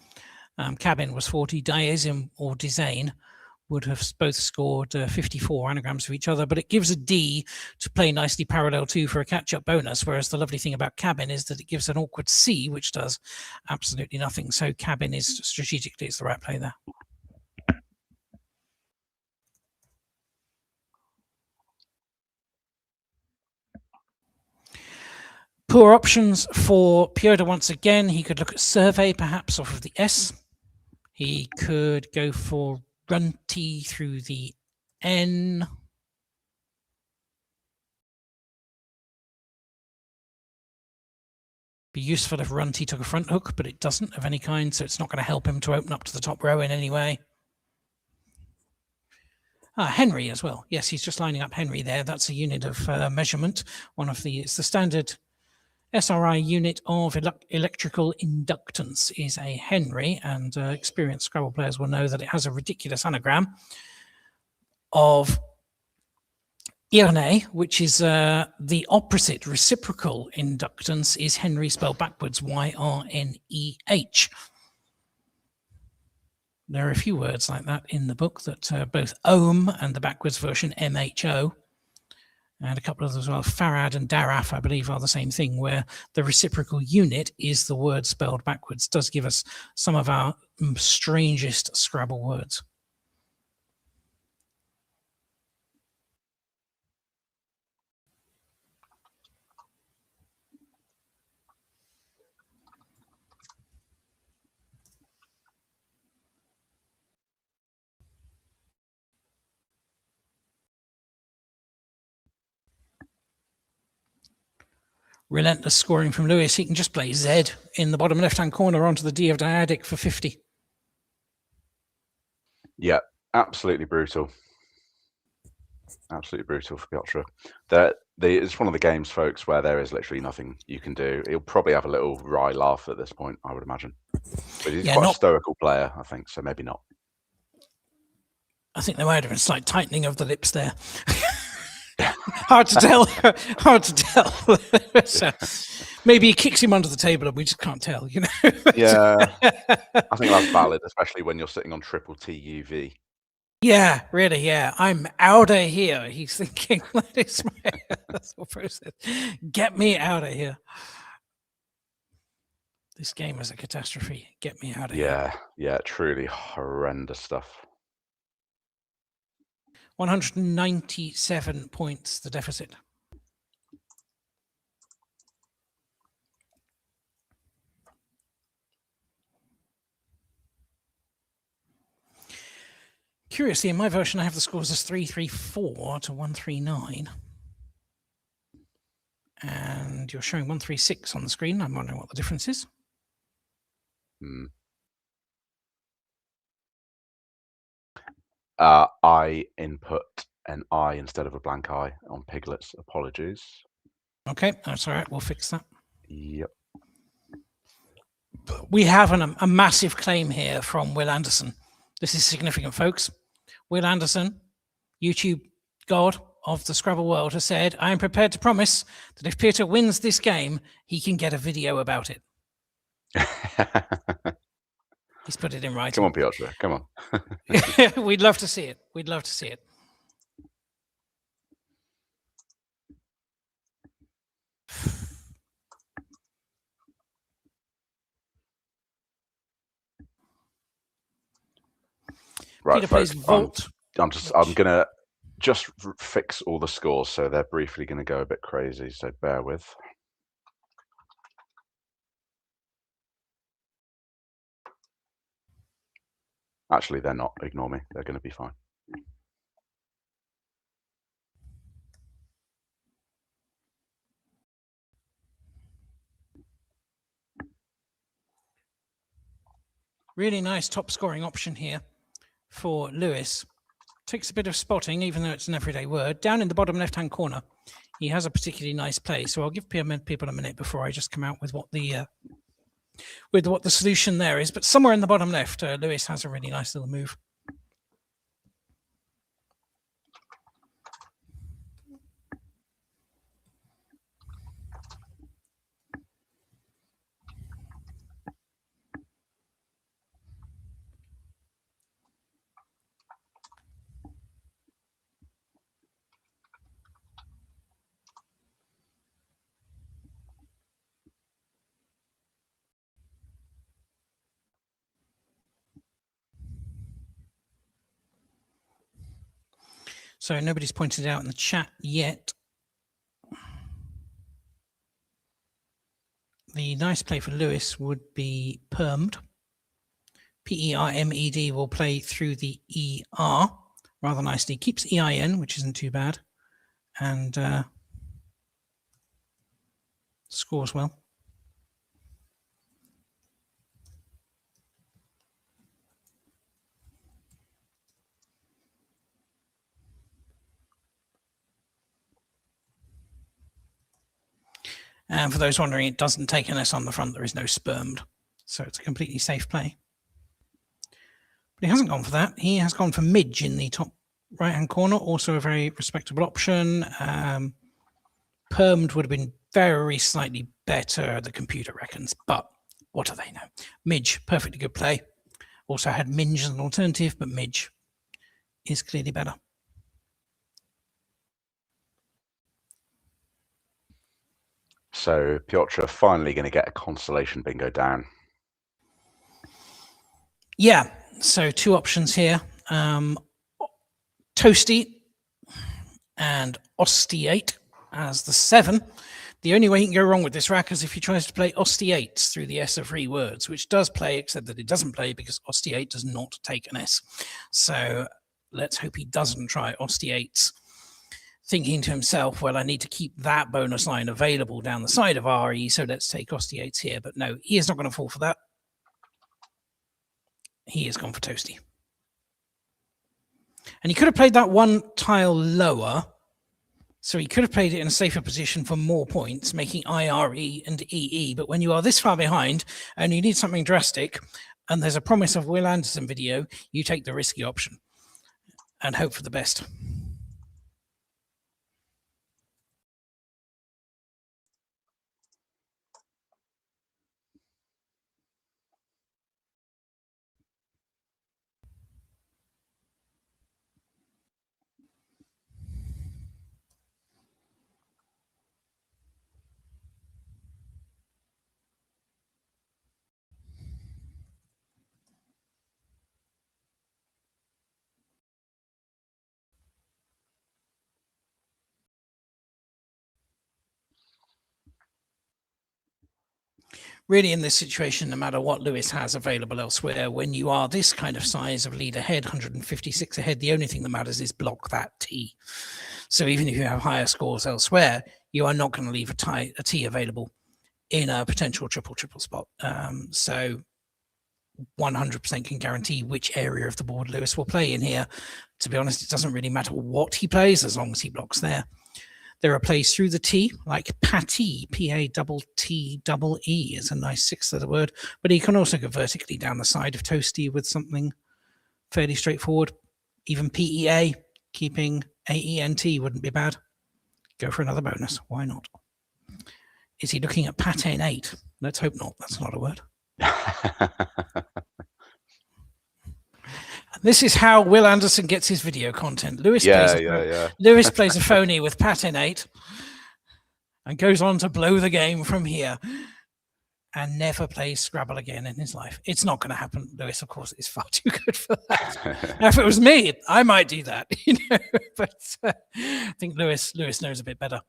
Cabin was 40, Diazin or Dizane would have both scored 54 anagrams of each other, but it gives a D to play nicely parallel to for a catch-up bonus, whereas the lovely thing about Cabin is that it gives an awkward C, which does absolutely nothing. So Cabin is strategically, it's the right play there. Poor options for Piotr once again. He could look at survey, perhaps, off of the S. He could go for Runty through the N. Be useful if Runty took a front hook, but it doesn't of any kind, so it's not going to help him to open up to the top row in any way. Henry as well. Yes, he's just lining up Henry there. That's a unit of measurement. It's the standard SRI unit of electrical inductance is a Henry, and experienced Scrabble players will know that it has a ridiculous anagram of Irne, which is the opposite reciprocal inductance is Henry spelled backwards, Y-R-N-E-H. There are a few words like that in the book that both ohm and the backwards version M-H-O, and a couple of others as well, Farad and Daraf, I believe, are the same thing, where the reciprocal unit is the word spelled backwards. Does give us some of our strangest Scrabble words. Relentless scoring from Lewis. He can just play Z in the bottom left-hand corner onto the D of Dyadic for 50. Yeah, absolutely brutal. Absolutely brutal for Piotr. It's one of the games, folks, where there is literally nothing you can do. He'll probably have a little wry laugh at this point, I would imagine. But he's quite a stoical player, I think, so maybe not. I think there might have been a slight tightening of the lips there. Hard to tell. Hard to tell. So maybe he kicks him under the table and we just can't tell, you know. Yeah, I think that's valid, especially when you're sitting on triple TUV. Yeah, really, yeah. I'm out of here. He's thinking, that's what process. Get me out of here. This game is a catastrophe. Get me out of here. Yeah, truly horrendous stuff. 197 points, the deficit. Curiously, in my version, I have the scores as 334 to 139. And you're showing 136 on the screen. I'm wondering what the difference is. I input an I instead of a blank I on Piglet's. Apologies. Okay, that's all right. We'll fix that. Yep. We have a massive claim here from Will Anderson. This is significant, folks. Will Anderson, YouTube god of the Scrabble world, has said, I am prepared to promise that if Piotr wins this game, he can get a video about it. He's put it in writing. Come on, Piotr. Come on. We'd love to see it. We'd love to see it. Right, Peter plays Vault. I'm gonna just fix all the scores, so they're briefly going to go a bit crazy. So bear with. Actually, they're not. Ignore me. They're going to be fine. Really nice top scoring option here for Lewis. Takes a bit of spotting, even though it's an everyday word. Down in the bottom left-hand corner, he has a particularly nice play. So I'll give people a minute before I just come out with what the solution there is. But somewhere in the bottom left, Lewis has a really nice little move. So nobody's pointed it out in the chat yet. The nice play for Lewis would be permed. P-E-R-M-E-D will play through the E-R rather nicely. Keeps E-I-N, which isn't too bad. And scores well. And for those wondering, it doesn't take an S on the front. There is no spermed. So it's a completely safe play. But he hasn't gone for that. He has gone for midge in the top right-hand corner. Also a very respectable option. Permed would have been very slightly better, the computer reckons. But what do they know? Midge, perfectly good play. Also had minge as an alternative, but midge is clearly better. So Piotr finally going to get a consolation bingo down. Yeah, so two options here. Toasty and Ostiate as the 7. The only way you can go wrong with this rack is if he tries to play Ostiates through the S of 3 words, which does play, except that it doesn't play because Ostiate does not take an S. So let's hope he doesn't try Ostiates, thinking to himself, well, I need to keep that bonus line available down the side of RE, so let's take Ostiates here. But no, he is not going to fall for that. He has gone for Toasty. And he could have played that one tile lower, so he could have played it in a safer position for more points, making IRE and EE. But when you are this far behind and you need something drastic, and there's a promise of Will Anderson video, you take the risky option and hope for the best. Really, in this situation, no matter what Lewis has available elsewhere, when you are this kind of size of lead ahead, 156 ahead, the only thing that matters is block that T. So even if you have higher scores elsewhere, you are not going to leave a T available in a potential triple spot. So 100% can guarantee which area of the board Lewis will play in here. To be honest, it doesn't really matter what he plays as long as he blocks there. There are plays through the T, like Patty, P-A-T-T-E is a nice 6-letter word, but he can also go vertically down the side of Toasty with something fairly straightforward. Even P-E-A, keeping A-E-N-T wouldn't be bad. Go for another bonus. Why not? Is he looking at Pattern 8? Let's hope not. That's not a word. This is how Will Anderson gets his video content. Lewis plays a phony with Pattern 8 and goes on to blow the game from here and never plays Scrabble again in his life. It's not going to happen. Lewis, of course, is far too good for that. Now, if it was me, I might do that, but I think Lewis knows a bit better.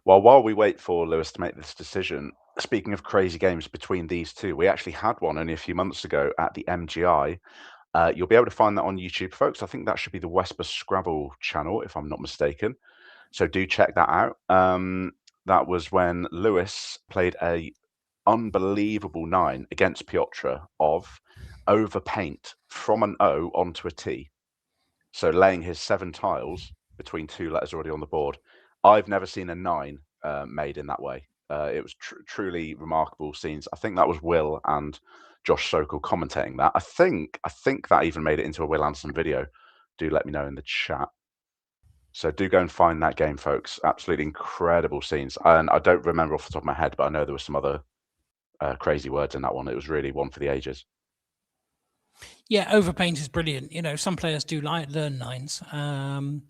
Well, while we wait for Lewis to make this decision, speaking of crazy games between these two, we actually had one only a few months ago at the MGI. You'll be able to find that on YouTube, folks. I think that should be the Wesper Scrabble channel, if I'm not mistaken. So do check that out. That was when Lewis played a unbelievable 9 against Piotr of overpaint from an O onto a T. So laying his 7 tiles between 2 letters already on the board. I've never seen a 9 made in that way. It was truly remarkable scenes. I think that was Will and Josh Sokol commentating that. I think that even made it into a Will Anderson video. Do let me know in the chat. So do go and find that game, folks. Absolutely incredible scenes. And I don't remember off the top of my head, but I know there were some other crazy words in that one. It was really one for the ages. Yeah, overpaint is brilliant. You know, some players do learn 9s.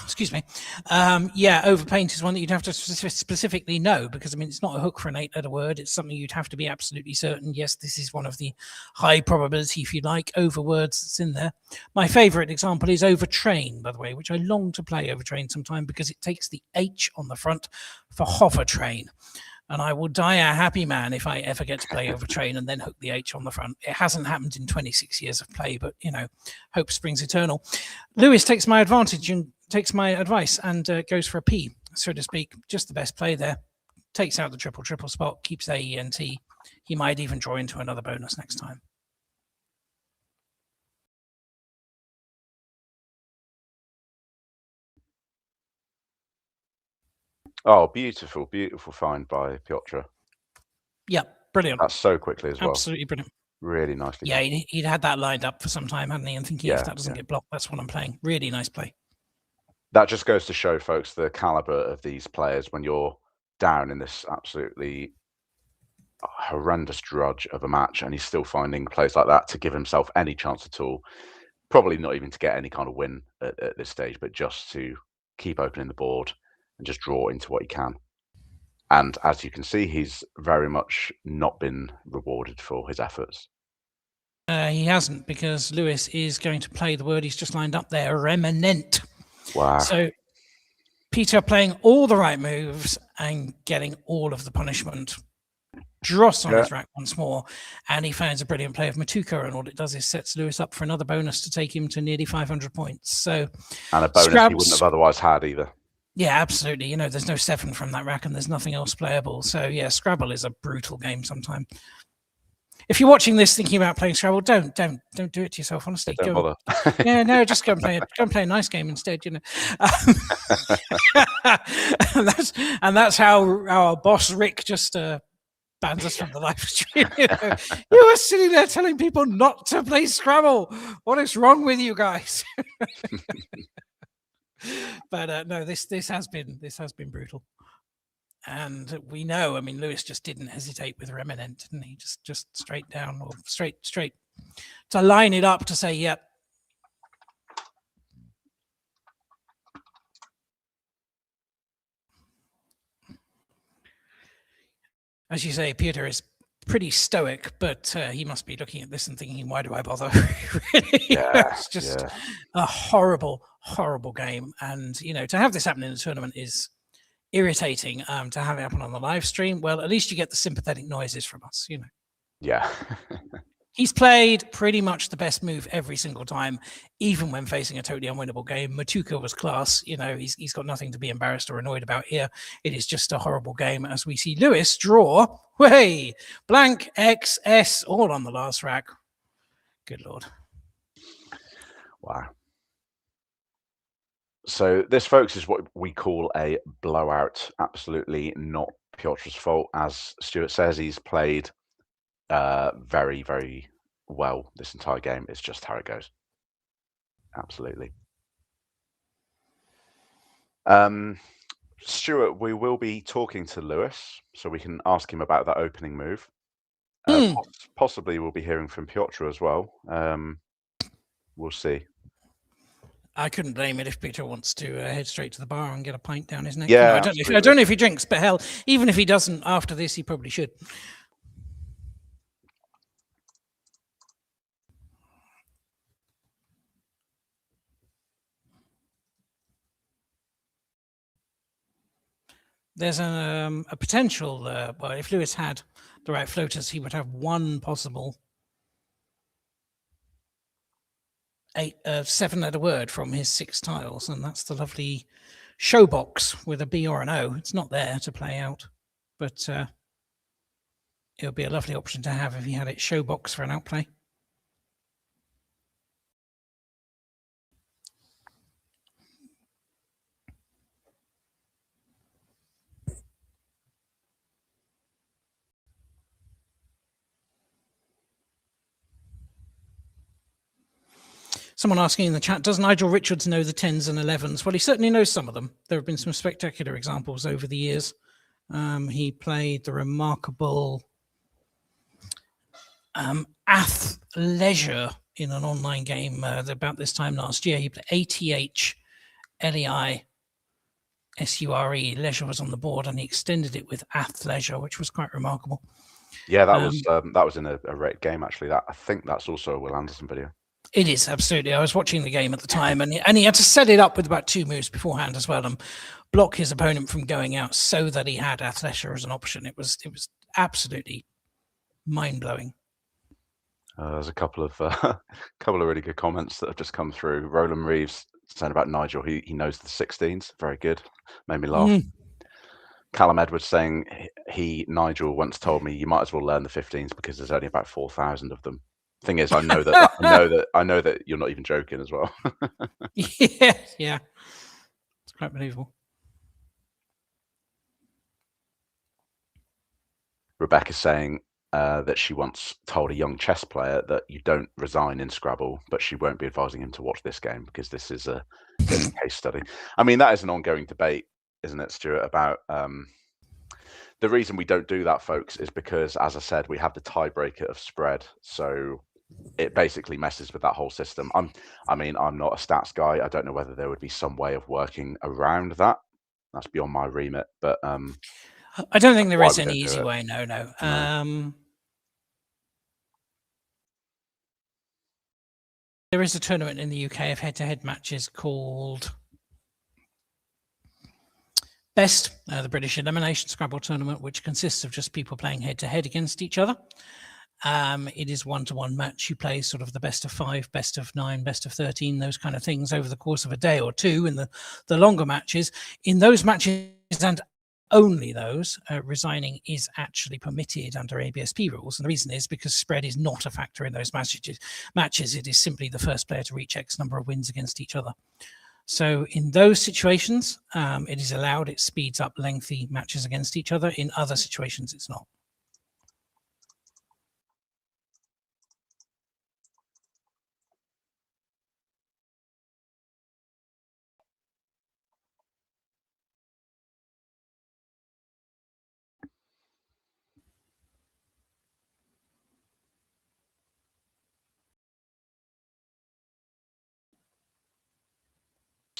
Excuse me. Yeah, overpaint is one that you'd have to specifically know, because I mean, it's not a hook for an 8-letter word. It's something you'd have to be absolutely certain. Yes, this is one of the high probability, if you like, over words that's in there. My favorite example is overtrain, by the way, which I long to play overtrain sometime, because it takes the H on the front for hover train. And I will die a happy man if I ever get to play overtrain and then hook the H on the front. It hasn't happened in 26 years of play, but, you know, hope springs eternal. Lewis takes my advantage and takes my advice and goes for a P, so to speak. Just the best play there. Takes out the triple spot, keeps A, E, and T. He might even draw into another bonus next time. Oh, beautiful, beautiful find by Piotr. Yeah, brilliant. That's so quickly as well. Absolutely brilliant. Really nicely. Yeah, he'd had that lined up for some time, hadn't he? And thinking, if that doesn't get blocked, that's what I'm playing. Really nice play. That just goes to show, folks, the caliber of these players when you're down in this absolutely horrendous drudge of a match, and he's still finding plays like that to give himself any chance at all. Probably not even to get any kind of win at this stage, but just to keep opening the board and just draw into what he can. And as you can see, he's very much not been rewarded for his efforts. He hasn't, because Lewis is going to play the word he's just lined up there, remanent. Wow. So Peter playing all the right moves and getting all of the punishment. Dross on his rack once more, and he finds a brilliant play of Matuka, and all it does is sets Lewis up for another bonus to take him to nearly 500 points. So, and a bonus he wouldn't have otherwise had either. Yeah, absolutely. You know, there's no 7 from that rack, and there's nothing else playable. So yeah, Scrabble is a brutal game sometimes. If you're watching this thinking about playing Scrabble, don't do it to yourself. Honestly, don't bother. Yeah, no, just go and play a nice game instead. You know, and that's how our boss Rick just bans us from the live stream. You were sitting there telling people not to play Scrabble. What is wrong with you guys? But no, this has been brutal. And we know, I mean, Lewis just didn't hesitate with remanent, didn't he? Just straight down, or straight to line it up to say, yep. As you say, Piotr is pretty stoic, but he must be looking at this and thinking, why do I bother? Really? Yeah, it's just a horrible, horrible game. And, you know, to have this happen in a tournament is irritating. To have it happen on the live stream, well, at least you get the sympathetic noises from us, you know. Yeah. He's played pretty much the best move every single time, even when facing a totally unwinnable game. Matuka was class. You know, he's got nothing to be embarrassed or annoyed about here. It is just a horrible game, as we see Lewis draw, way, blank, X, S, all on the last rack. Good Lord. Wow. So this, folks, is what we call a blowout. Absolutely not Piotr's fault. As Stewart says, he's played very, very well this entire game. It's just how it goes. Absolutely. Stewart, we will be talking to Lewis, so we can ask him about that opening move. Possibly we'll be hearing from Piotr as well. We'll see. I couldn't blame it if Peter wants to head straight to the bar and get a pint down his neck. Yeah, you know, I don't know if he drinks, but hell, even if he doesn't after this, he probably should. There's a potential, well, if Lewis had the right floaters, he would have one possible 7-letter word from his 6 tiles, and that's the lovely show box with a B or an O. It's not there to play out, but it would be a lovely option to have if you had it showbox for an outplay. Someone asking in the chat, does Nigel Richards know the 10s and 11s? Well, he certainly knows some of them. There have been some spectacular examples over the years. He played the remarkable Athleisure in an online game about this time last year. He played ATHLEISURE. Leisure was on the board, and he extended it with Athleisure, which was quite remarkable. Yeah, that was in a rate game actually. I think that's also a Will Anderson video. It is, absolutely. I was watching the game at the time, and he had to set it up with about 2 moves beforehand as well, and block his opponent from going out so that he had Athleisure as an option. It was absolutely mind-blowing. There's a couple of really good comments that have just come through. Roland Reeves saying about Nigel, he knows the 16s. Very good. Made me laugh. Callum Edwards saying Nigel once told me you might as well learn the 15s because there's only about 4,000 of them. Thing is, I know that you're not even joking as well. yeah, it's quite believable. Rebecca's saying that she once told a young chess player that you don't resign in Scrabble, but she won't be advising him to watch this game because this is a case study. I mean, that is an ongoing debate, isn't it, Stewart, about the reason we don't do that, folks, is because, as I said, we have the tiebreaker of spread. So it basically messes with that whole system. I'm not a stats guy. I don't know whether there would be some way of working around that. That's beyond my remit. But I don't think there is any easy way. No. There is a tournament in the UK of head-to-head matches called BEST, the British Elimination Scrabble Tournament, which consists of just people playing head-to-head against each other. It is one-to-one match. You play sort of the best of 5, best of 9, best of 13, those kind of things over the course of a day or two in the longer matches. In those matches, and only those, resigning is actually permitted under ABSP rules. And the reason is because spread is not a factor in those matches. It is simply the first player to reach X number of wins against each other. So in those situations, it is allowed. It speeds up lengthy matches against each other. In other situations, it's not.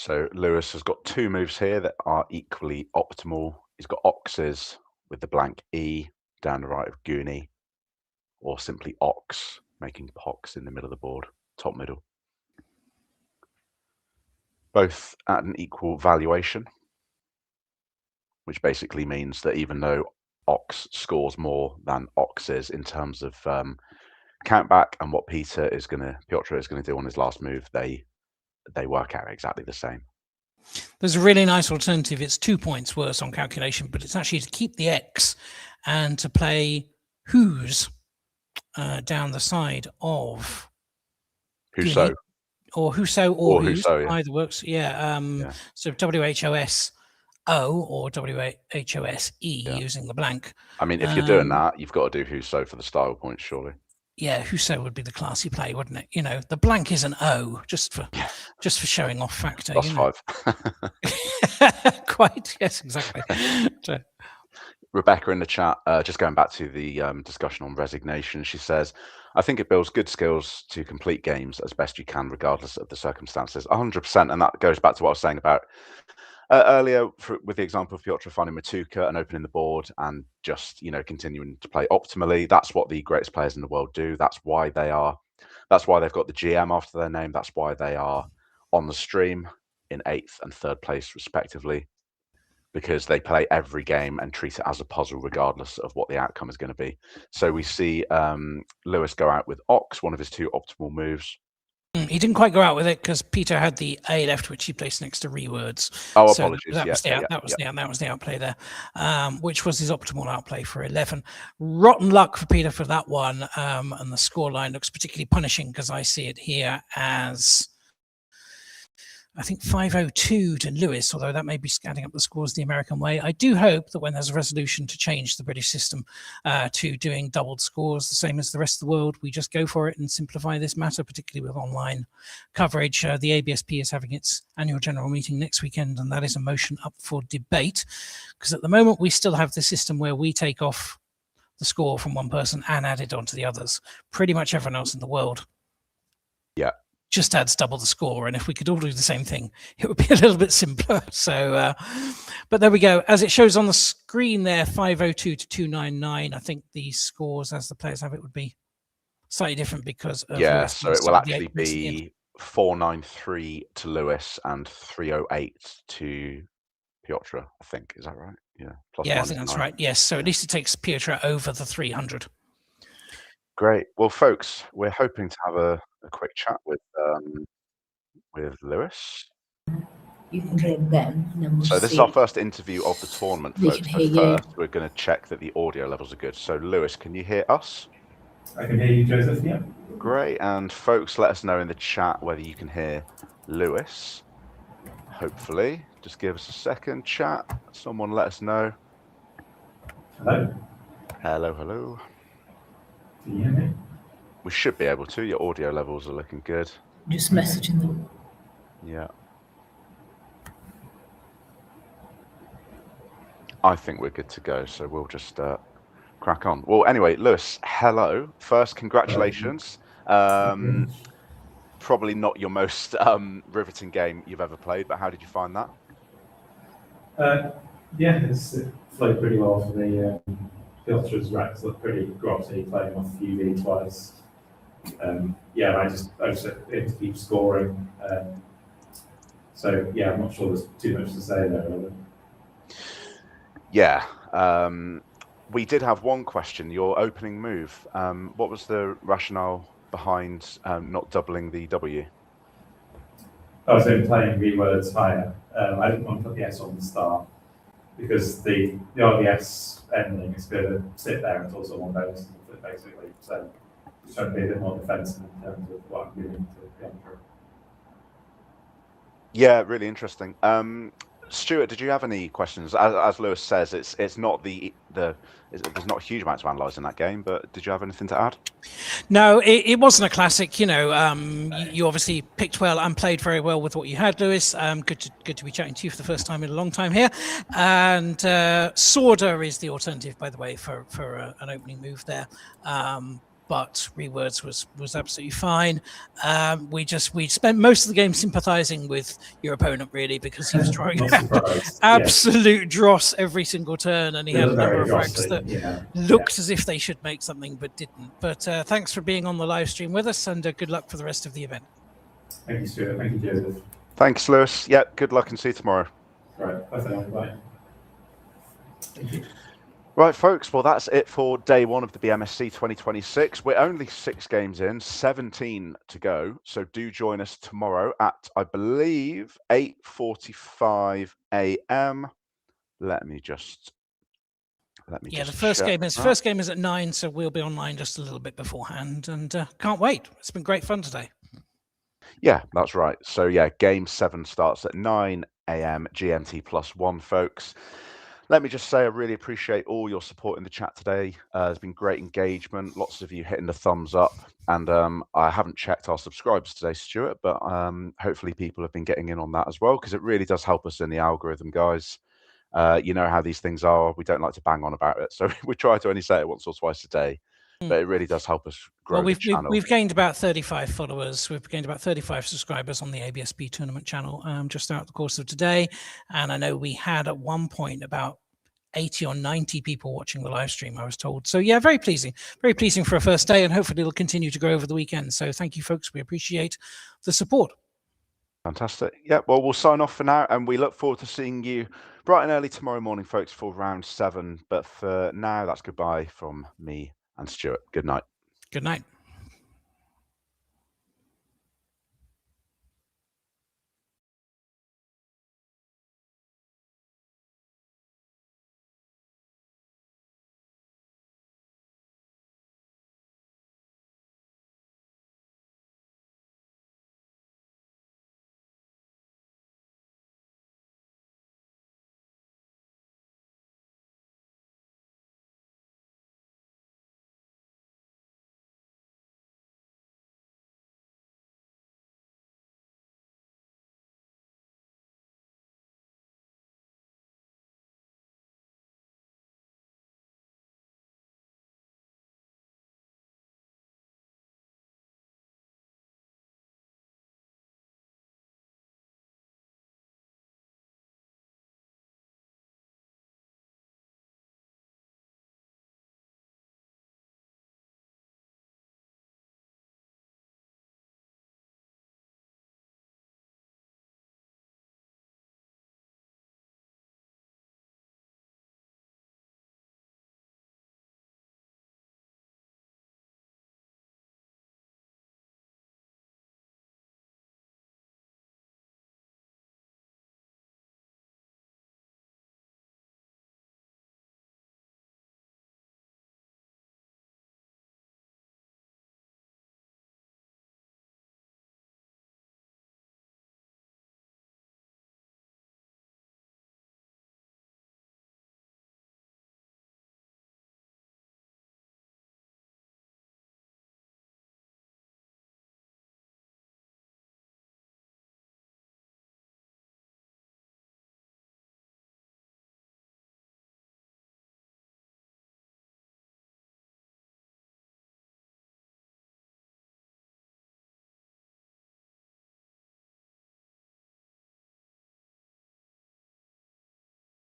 So Lewis has got 2 moves here that are equally optimal. He's got Oxes with the blank E down the right of Goonie, or simply Ox, making Pox in the middle of the board, top middle. Both at an equal valuation, which basically means that even though Ox scores more than Oxes in terms of countback and what Piotr is going to do on his last move, they work out exactly the same. There's a really nice alternative. It's 2 points worse on calculation, but it's actually to keep the X and to play Who's down the side of Whoso. Or Whoso or Who's. Whoso, yeah. Either works. Yeah. So WHOSO or WHOSE using the blank. I mean, if you're doing that, you've got to do Whoso for the style points, surely. Yeah, Whoso would be the classy play, wouldn't it? You know, the blank is an O, just for showing off factor. +5. Quite, yes, exactly. Rebecca in the chat, just going back to the discussion on resignation, she says, I think it builds good skills to complete games as best you can, regardless of the circumstances. 100%, and that goes back to what I was saying about earlier with the example of Piotr finding Matuka and opening the board and just, continuing to play optimally. That's what the greatest players in the world do. That's why they've got the GM after their name. That's why they are on the stream in 8th and 3rd place, respectively, because they play every game and treat it as a puzzle, regardless of what the outcome is going to be. So we see Lewis go out with Ox, one of his 2 optimal moves. He didn't quite go out with it because Peter had the A left, which he placed next to rewords. Oh, so apologies. That was the outplay there, which was his optimal outplay for 11. Rotten luck for Peter for that one, and the scoreline looks particularly punishing because I see it here as, I think, 502 to Lewis, although that may be scanning up the scores the American way. I do hope that when there's a resolution to change the British system to doing doubled scores, the same as the rest of the world, we just go for it and simplify this matter, particularly with online coverage. The ABSP is having its annual general meeting next weekend, and that is a motion up for debate, because at the moment we still have the system where we take off the score from one person and add it onto the others. Pretty much everyone else in the world just adds double the score, and if we could all do the same thing, it would be a little bit simpler. So, but there we go. As it shows on the screen there, 502 to 299. I think the scores, as the players have it, would be slightly different because of Lewis. So it will actually be 493 to Lewis and 308 to Piotr, I think. Is that right? Yeah. I think that's right. Yes. So at least it takes Piotr over the 300. Great. Well, folks, we're hoping to have a quick chat with Lewis. You can hear them. We'll so this is our first interview of the tournament, folks. But first, we're going to check that the audio levels are good. So, Lewis, can you hear us? I can hear you, Joseph. Yeah. Great. And folks, let us know in the chat whether you can hear Lewis. Hopefully, just give us a second. Chat. Someone let us know. Hello. Hello. Hello. Can you hear me? We should be able to. Your audio levels are looking good. Just messaging them. Yeah. I think we're good to go, so we'll just crack on. Well, anyway, Lewis, hello. First, congratulations. Probably not your most riveting game you've ever played, but how did you find that? Yeah, it flowed pretty well for the Piotr's racks. Looked pretty grotty, playing off UV twice. I just aim to keep scoring. So yeah, I'm not sure there's too much to say there, really. Yeah, we did have one question. Your opening move. What was the rationale behind not doubling the W? So playing rewords higher. I didn't want to put the S on the start because the RDS ending is going to sit there until someone goes, basically. So just trying to be a bit more defensive in terms of what I'm giving to the Emperor. Yeah, really interesting. Stewart, did you have any questions? As Lewis says, it's not there's not a huge amount to analyse in that game, but did you have anything to add? No, it wasn't a classic. You obviously picked well and played very well with what you had, Lewis. Good to be chatting to you for the first time in a long time here. And Sworder is the alternative, by the way, for an opening move there. But rewords was absolutely fine. We spent most of the game sympathising with your opponent, really, because he was trying absolute dross every single turn, and he had a number of racks that looked as if they should make something but didn't. But thanks for being on the live stream with us, and good luck for the rest of the event. Thank you, Stewart. Thank you, Joseph. Thanks, Lewis. Yeah, good luck and see you tomorrow. Right. Bye. Thank you. Right, folks, well, that's it for day one of the BMSC 2026. We're only 6 games in, 17 to go. So do join us tomorrow at, I believe, 8:45 a.m. Let me just the first game is at 9, so we'll be online just a little bit beforehand, and can't wait. It's been great fun today. Yeah, that's right. So yeah, game 7 starts at 9 a.m. GMT +1, folks. Let me just say I really appreciate all your support in the chat today. There's been great engagement, lots of you hitting the thumbs up, and I haven't checked our subscribers today, Stewart, but hopefully people have been getting in on that as well, because it really does help us in the algorithm, guys. You know how these things are. We don't like to bang on about it, so we try to only say it once or twice a day, but it really does help us grow the channel. We've gained about 35 followers. We've gained about 35 subscribers on the ABSP tournament channel just throughout the course of today. And I know we had at one point about 80 or 90 people watching the live stream, I was told. So yeah, very pleasing for a first day, and hopefully it'll continue to grow over the weekend. So thank you, folks. We appreciate the support. Fantastic. Yeah, well, we'll sign off for now, and we look forward to seeing you bright and early tomorrow morning, folks, for round 7. But for now, that's goodbye from me and Stewart. Good night. Good night.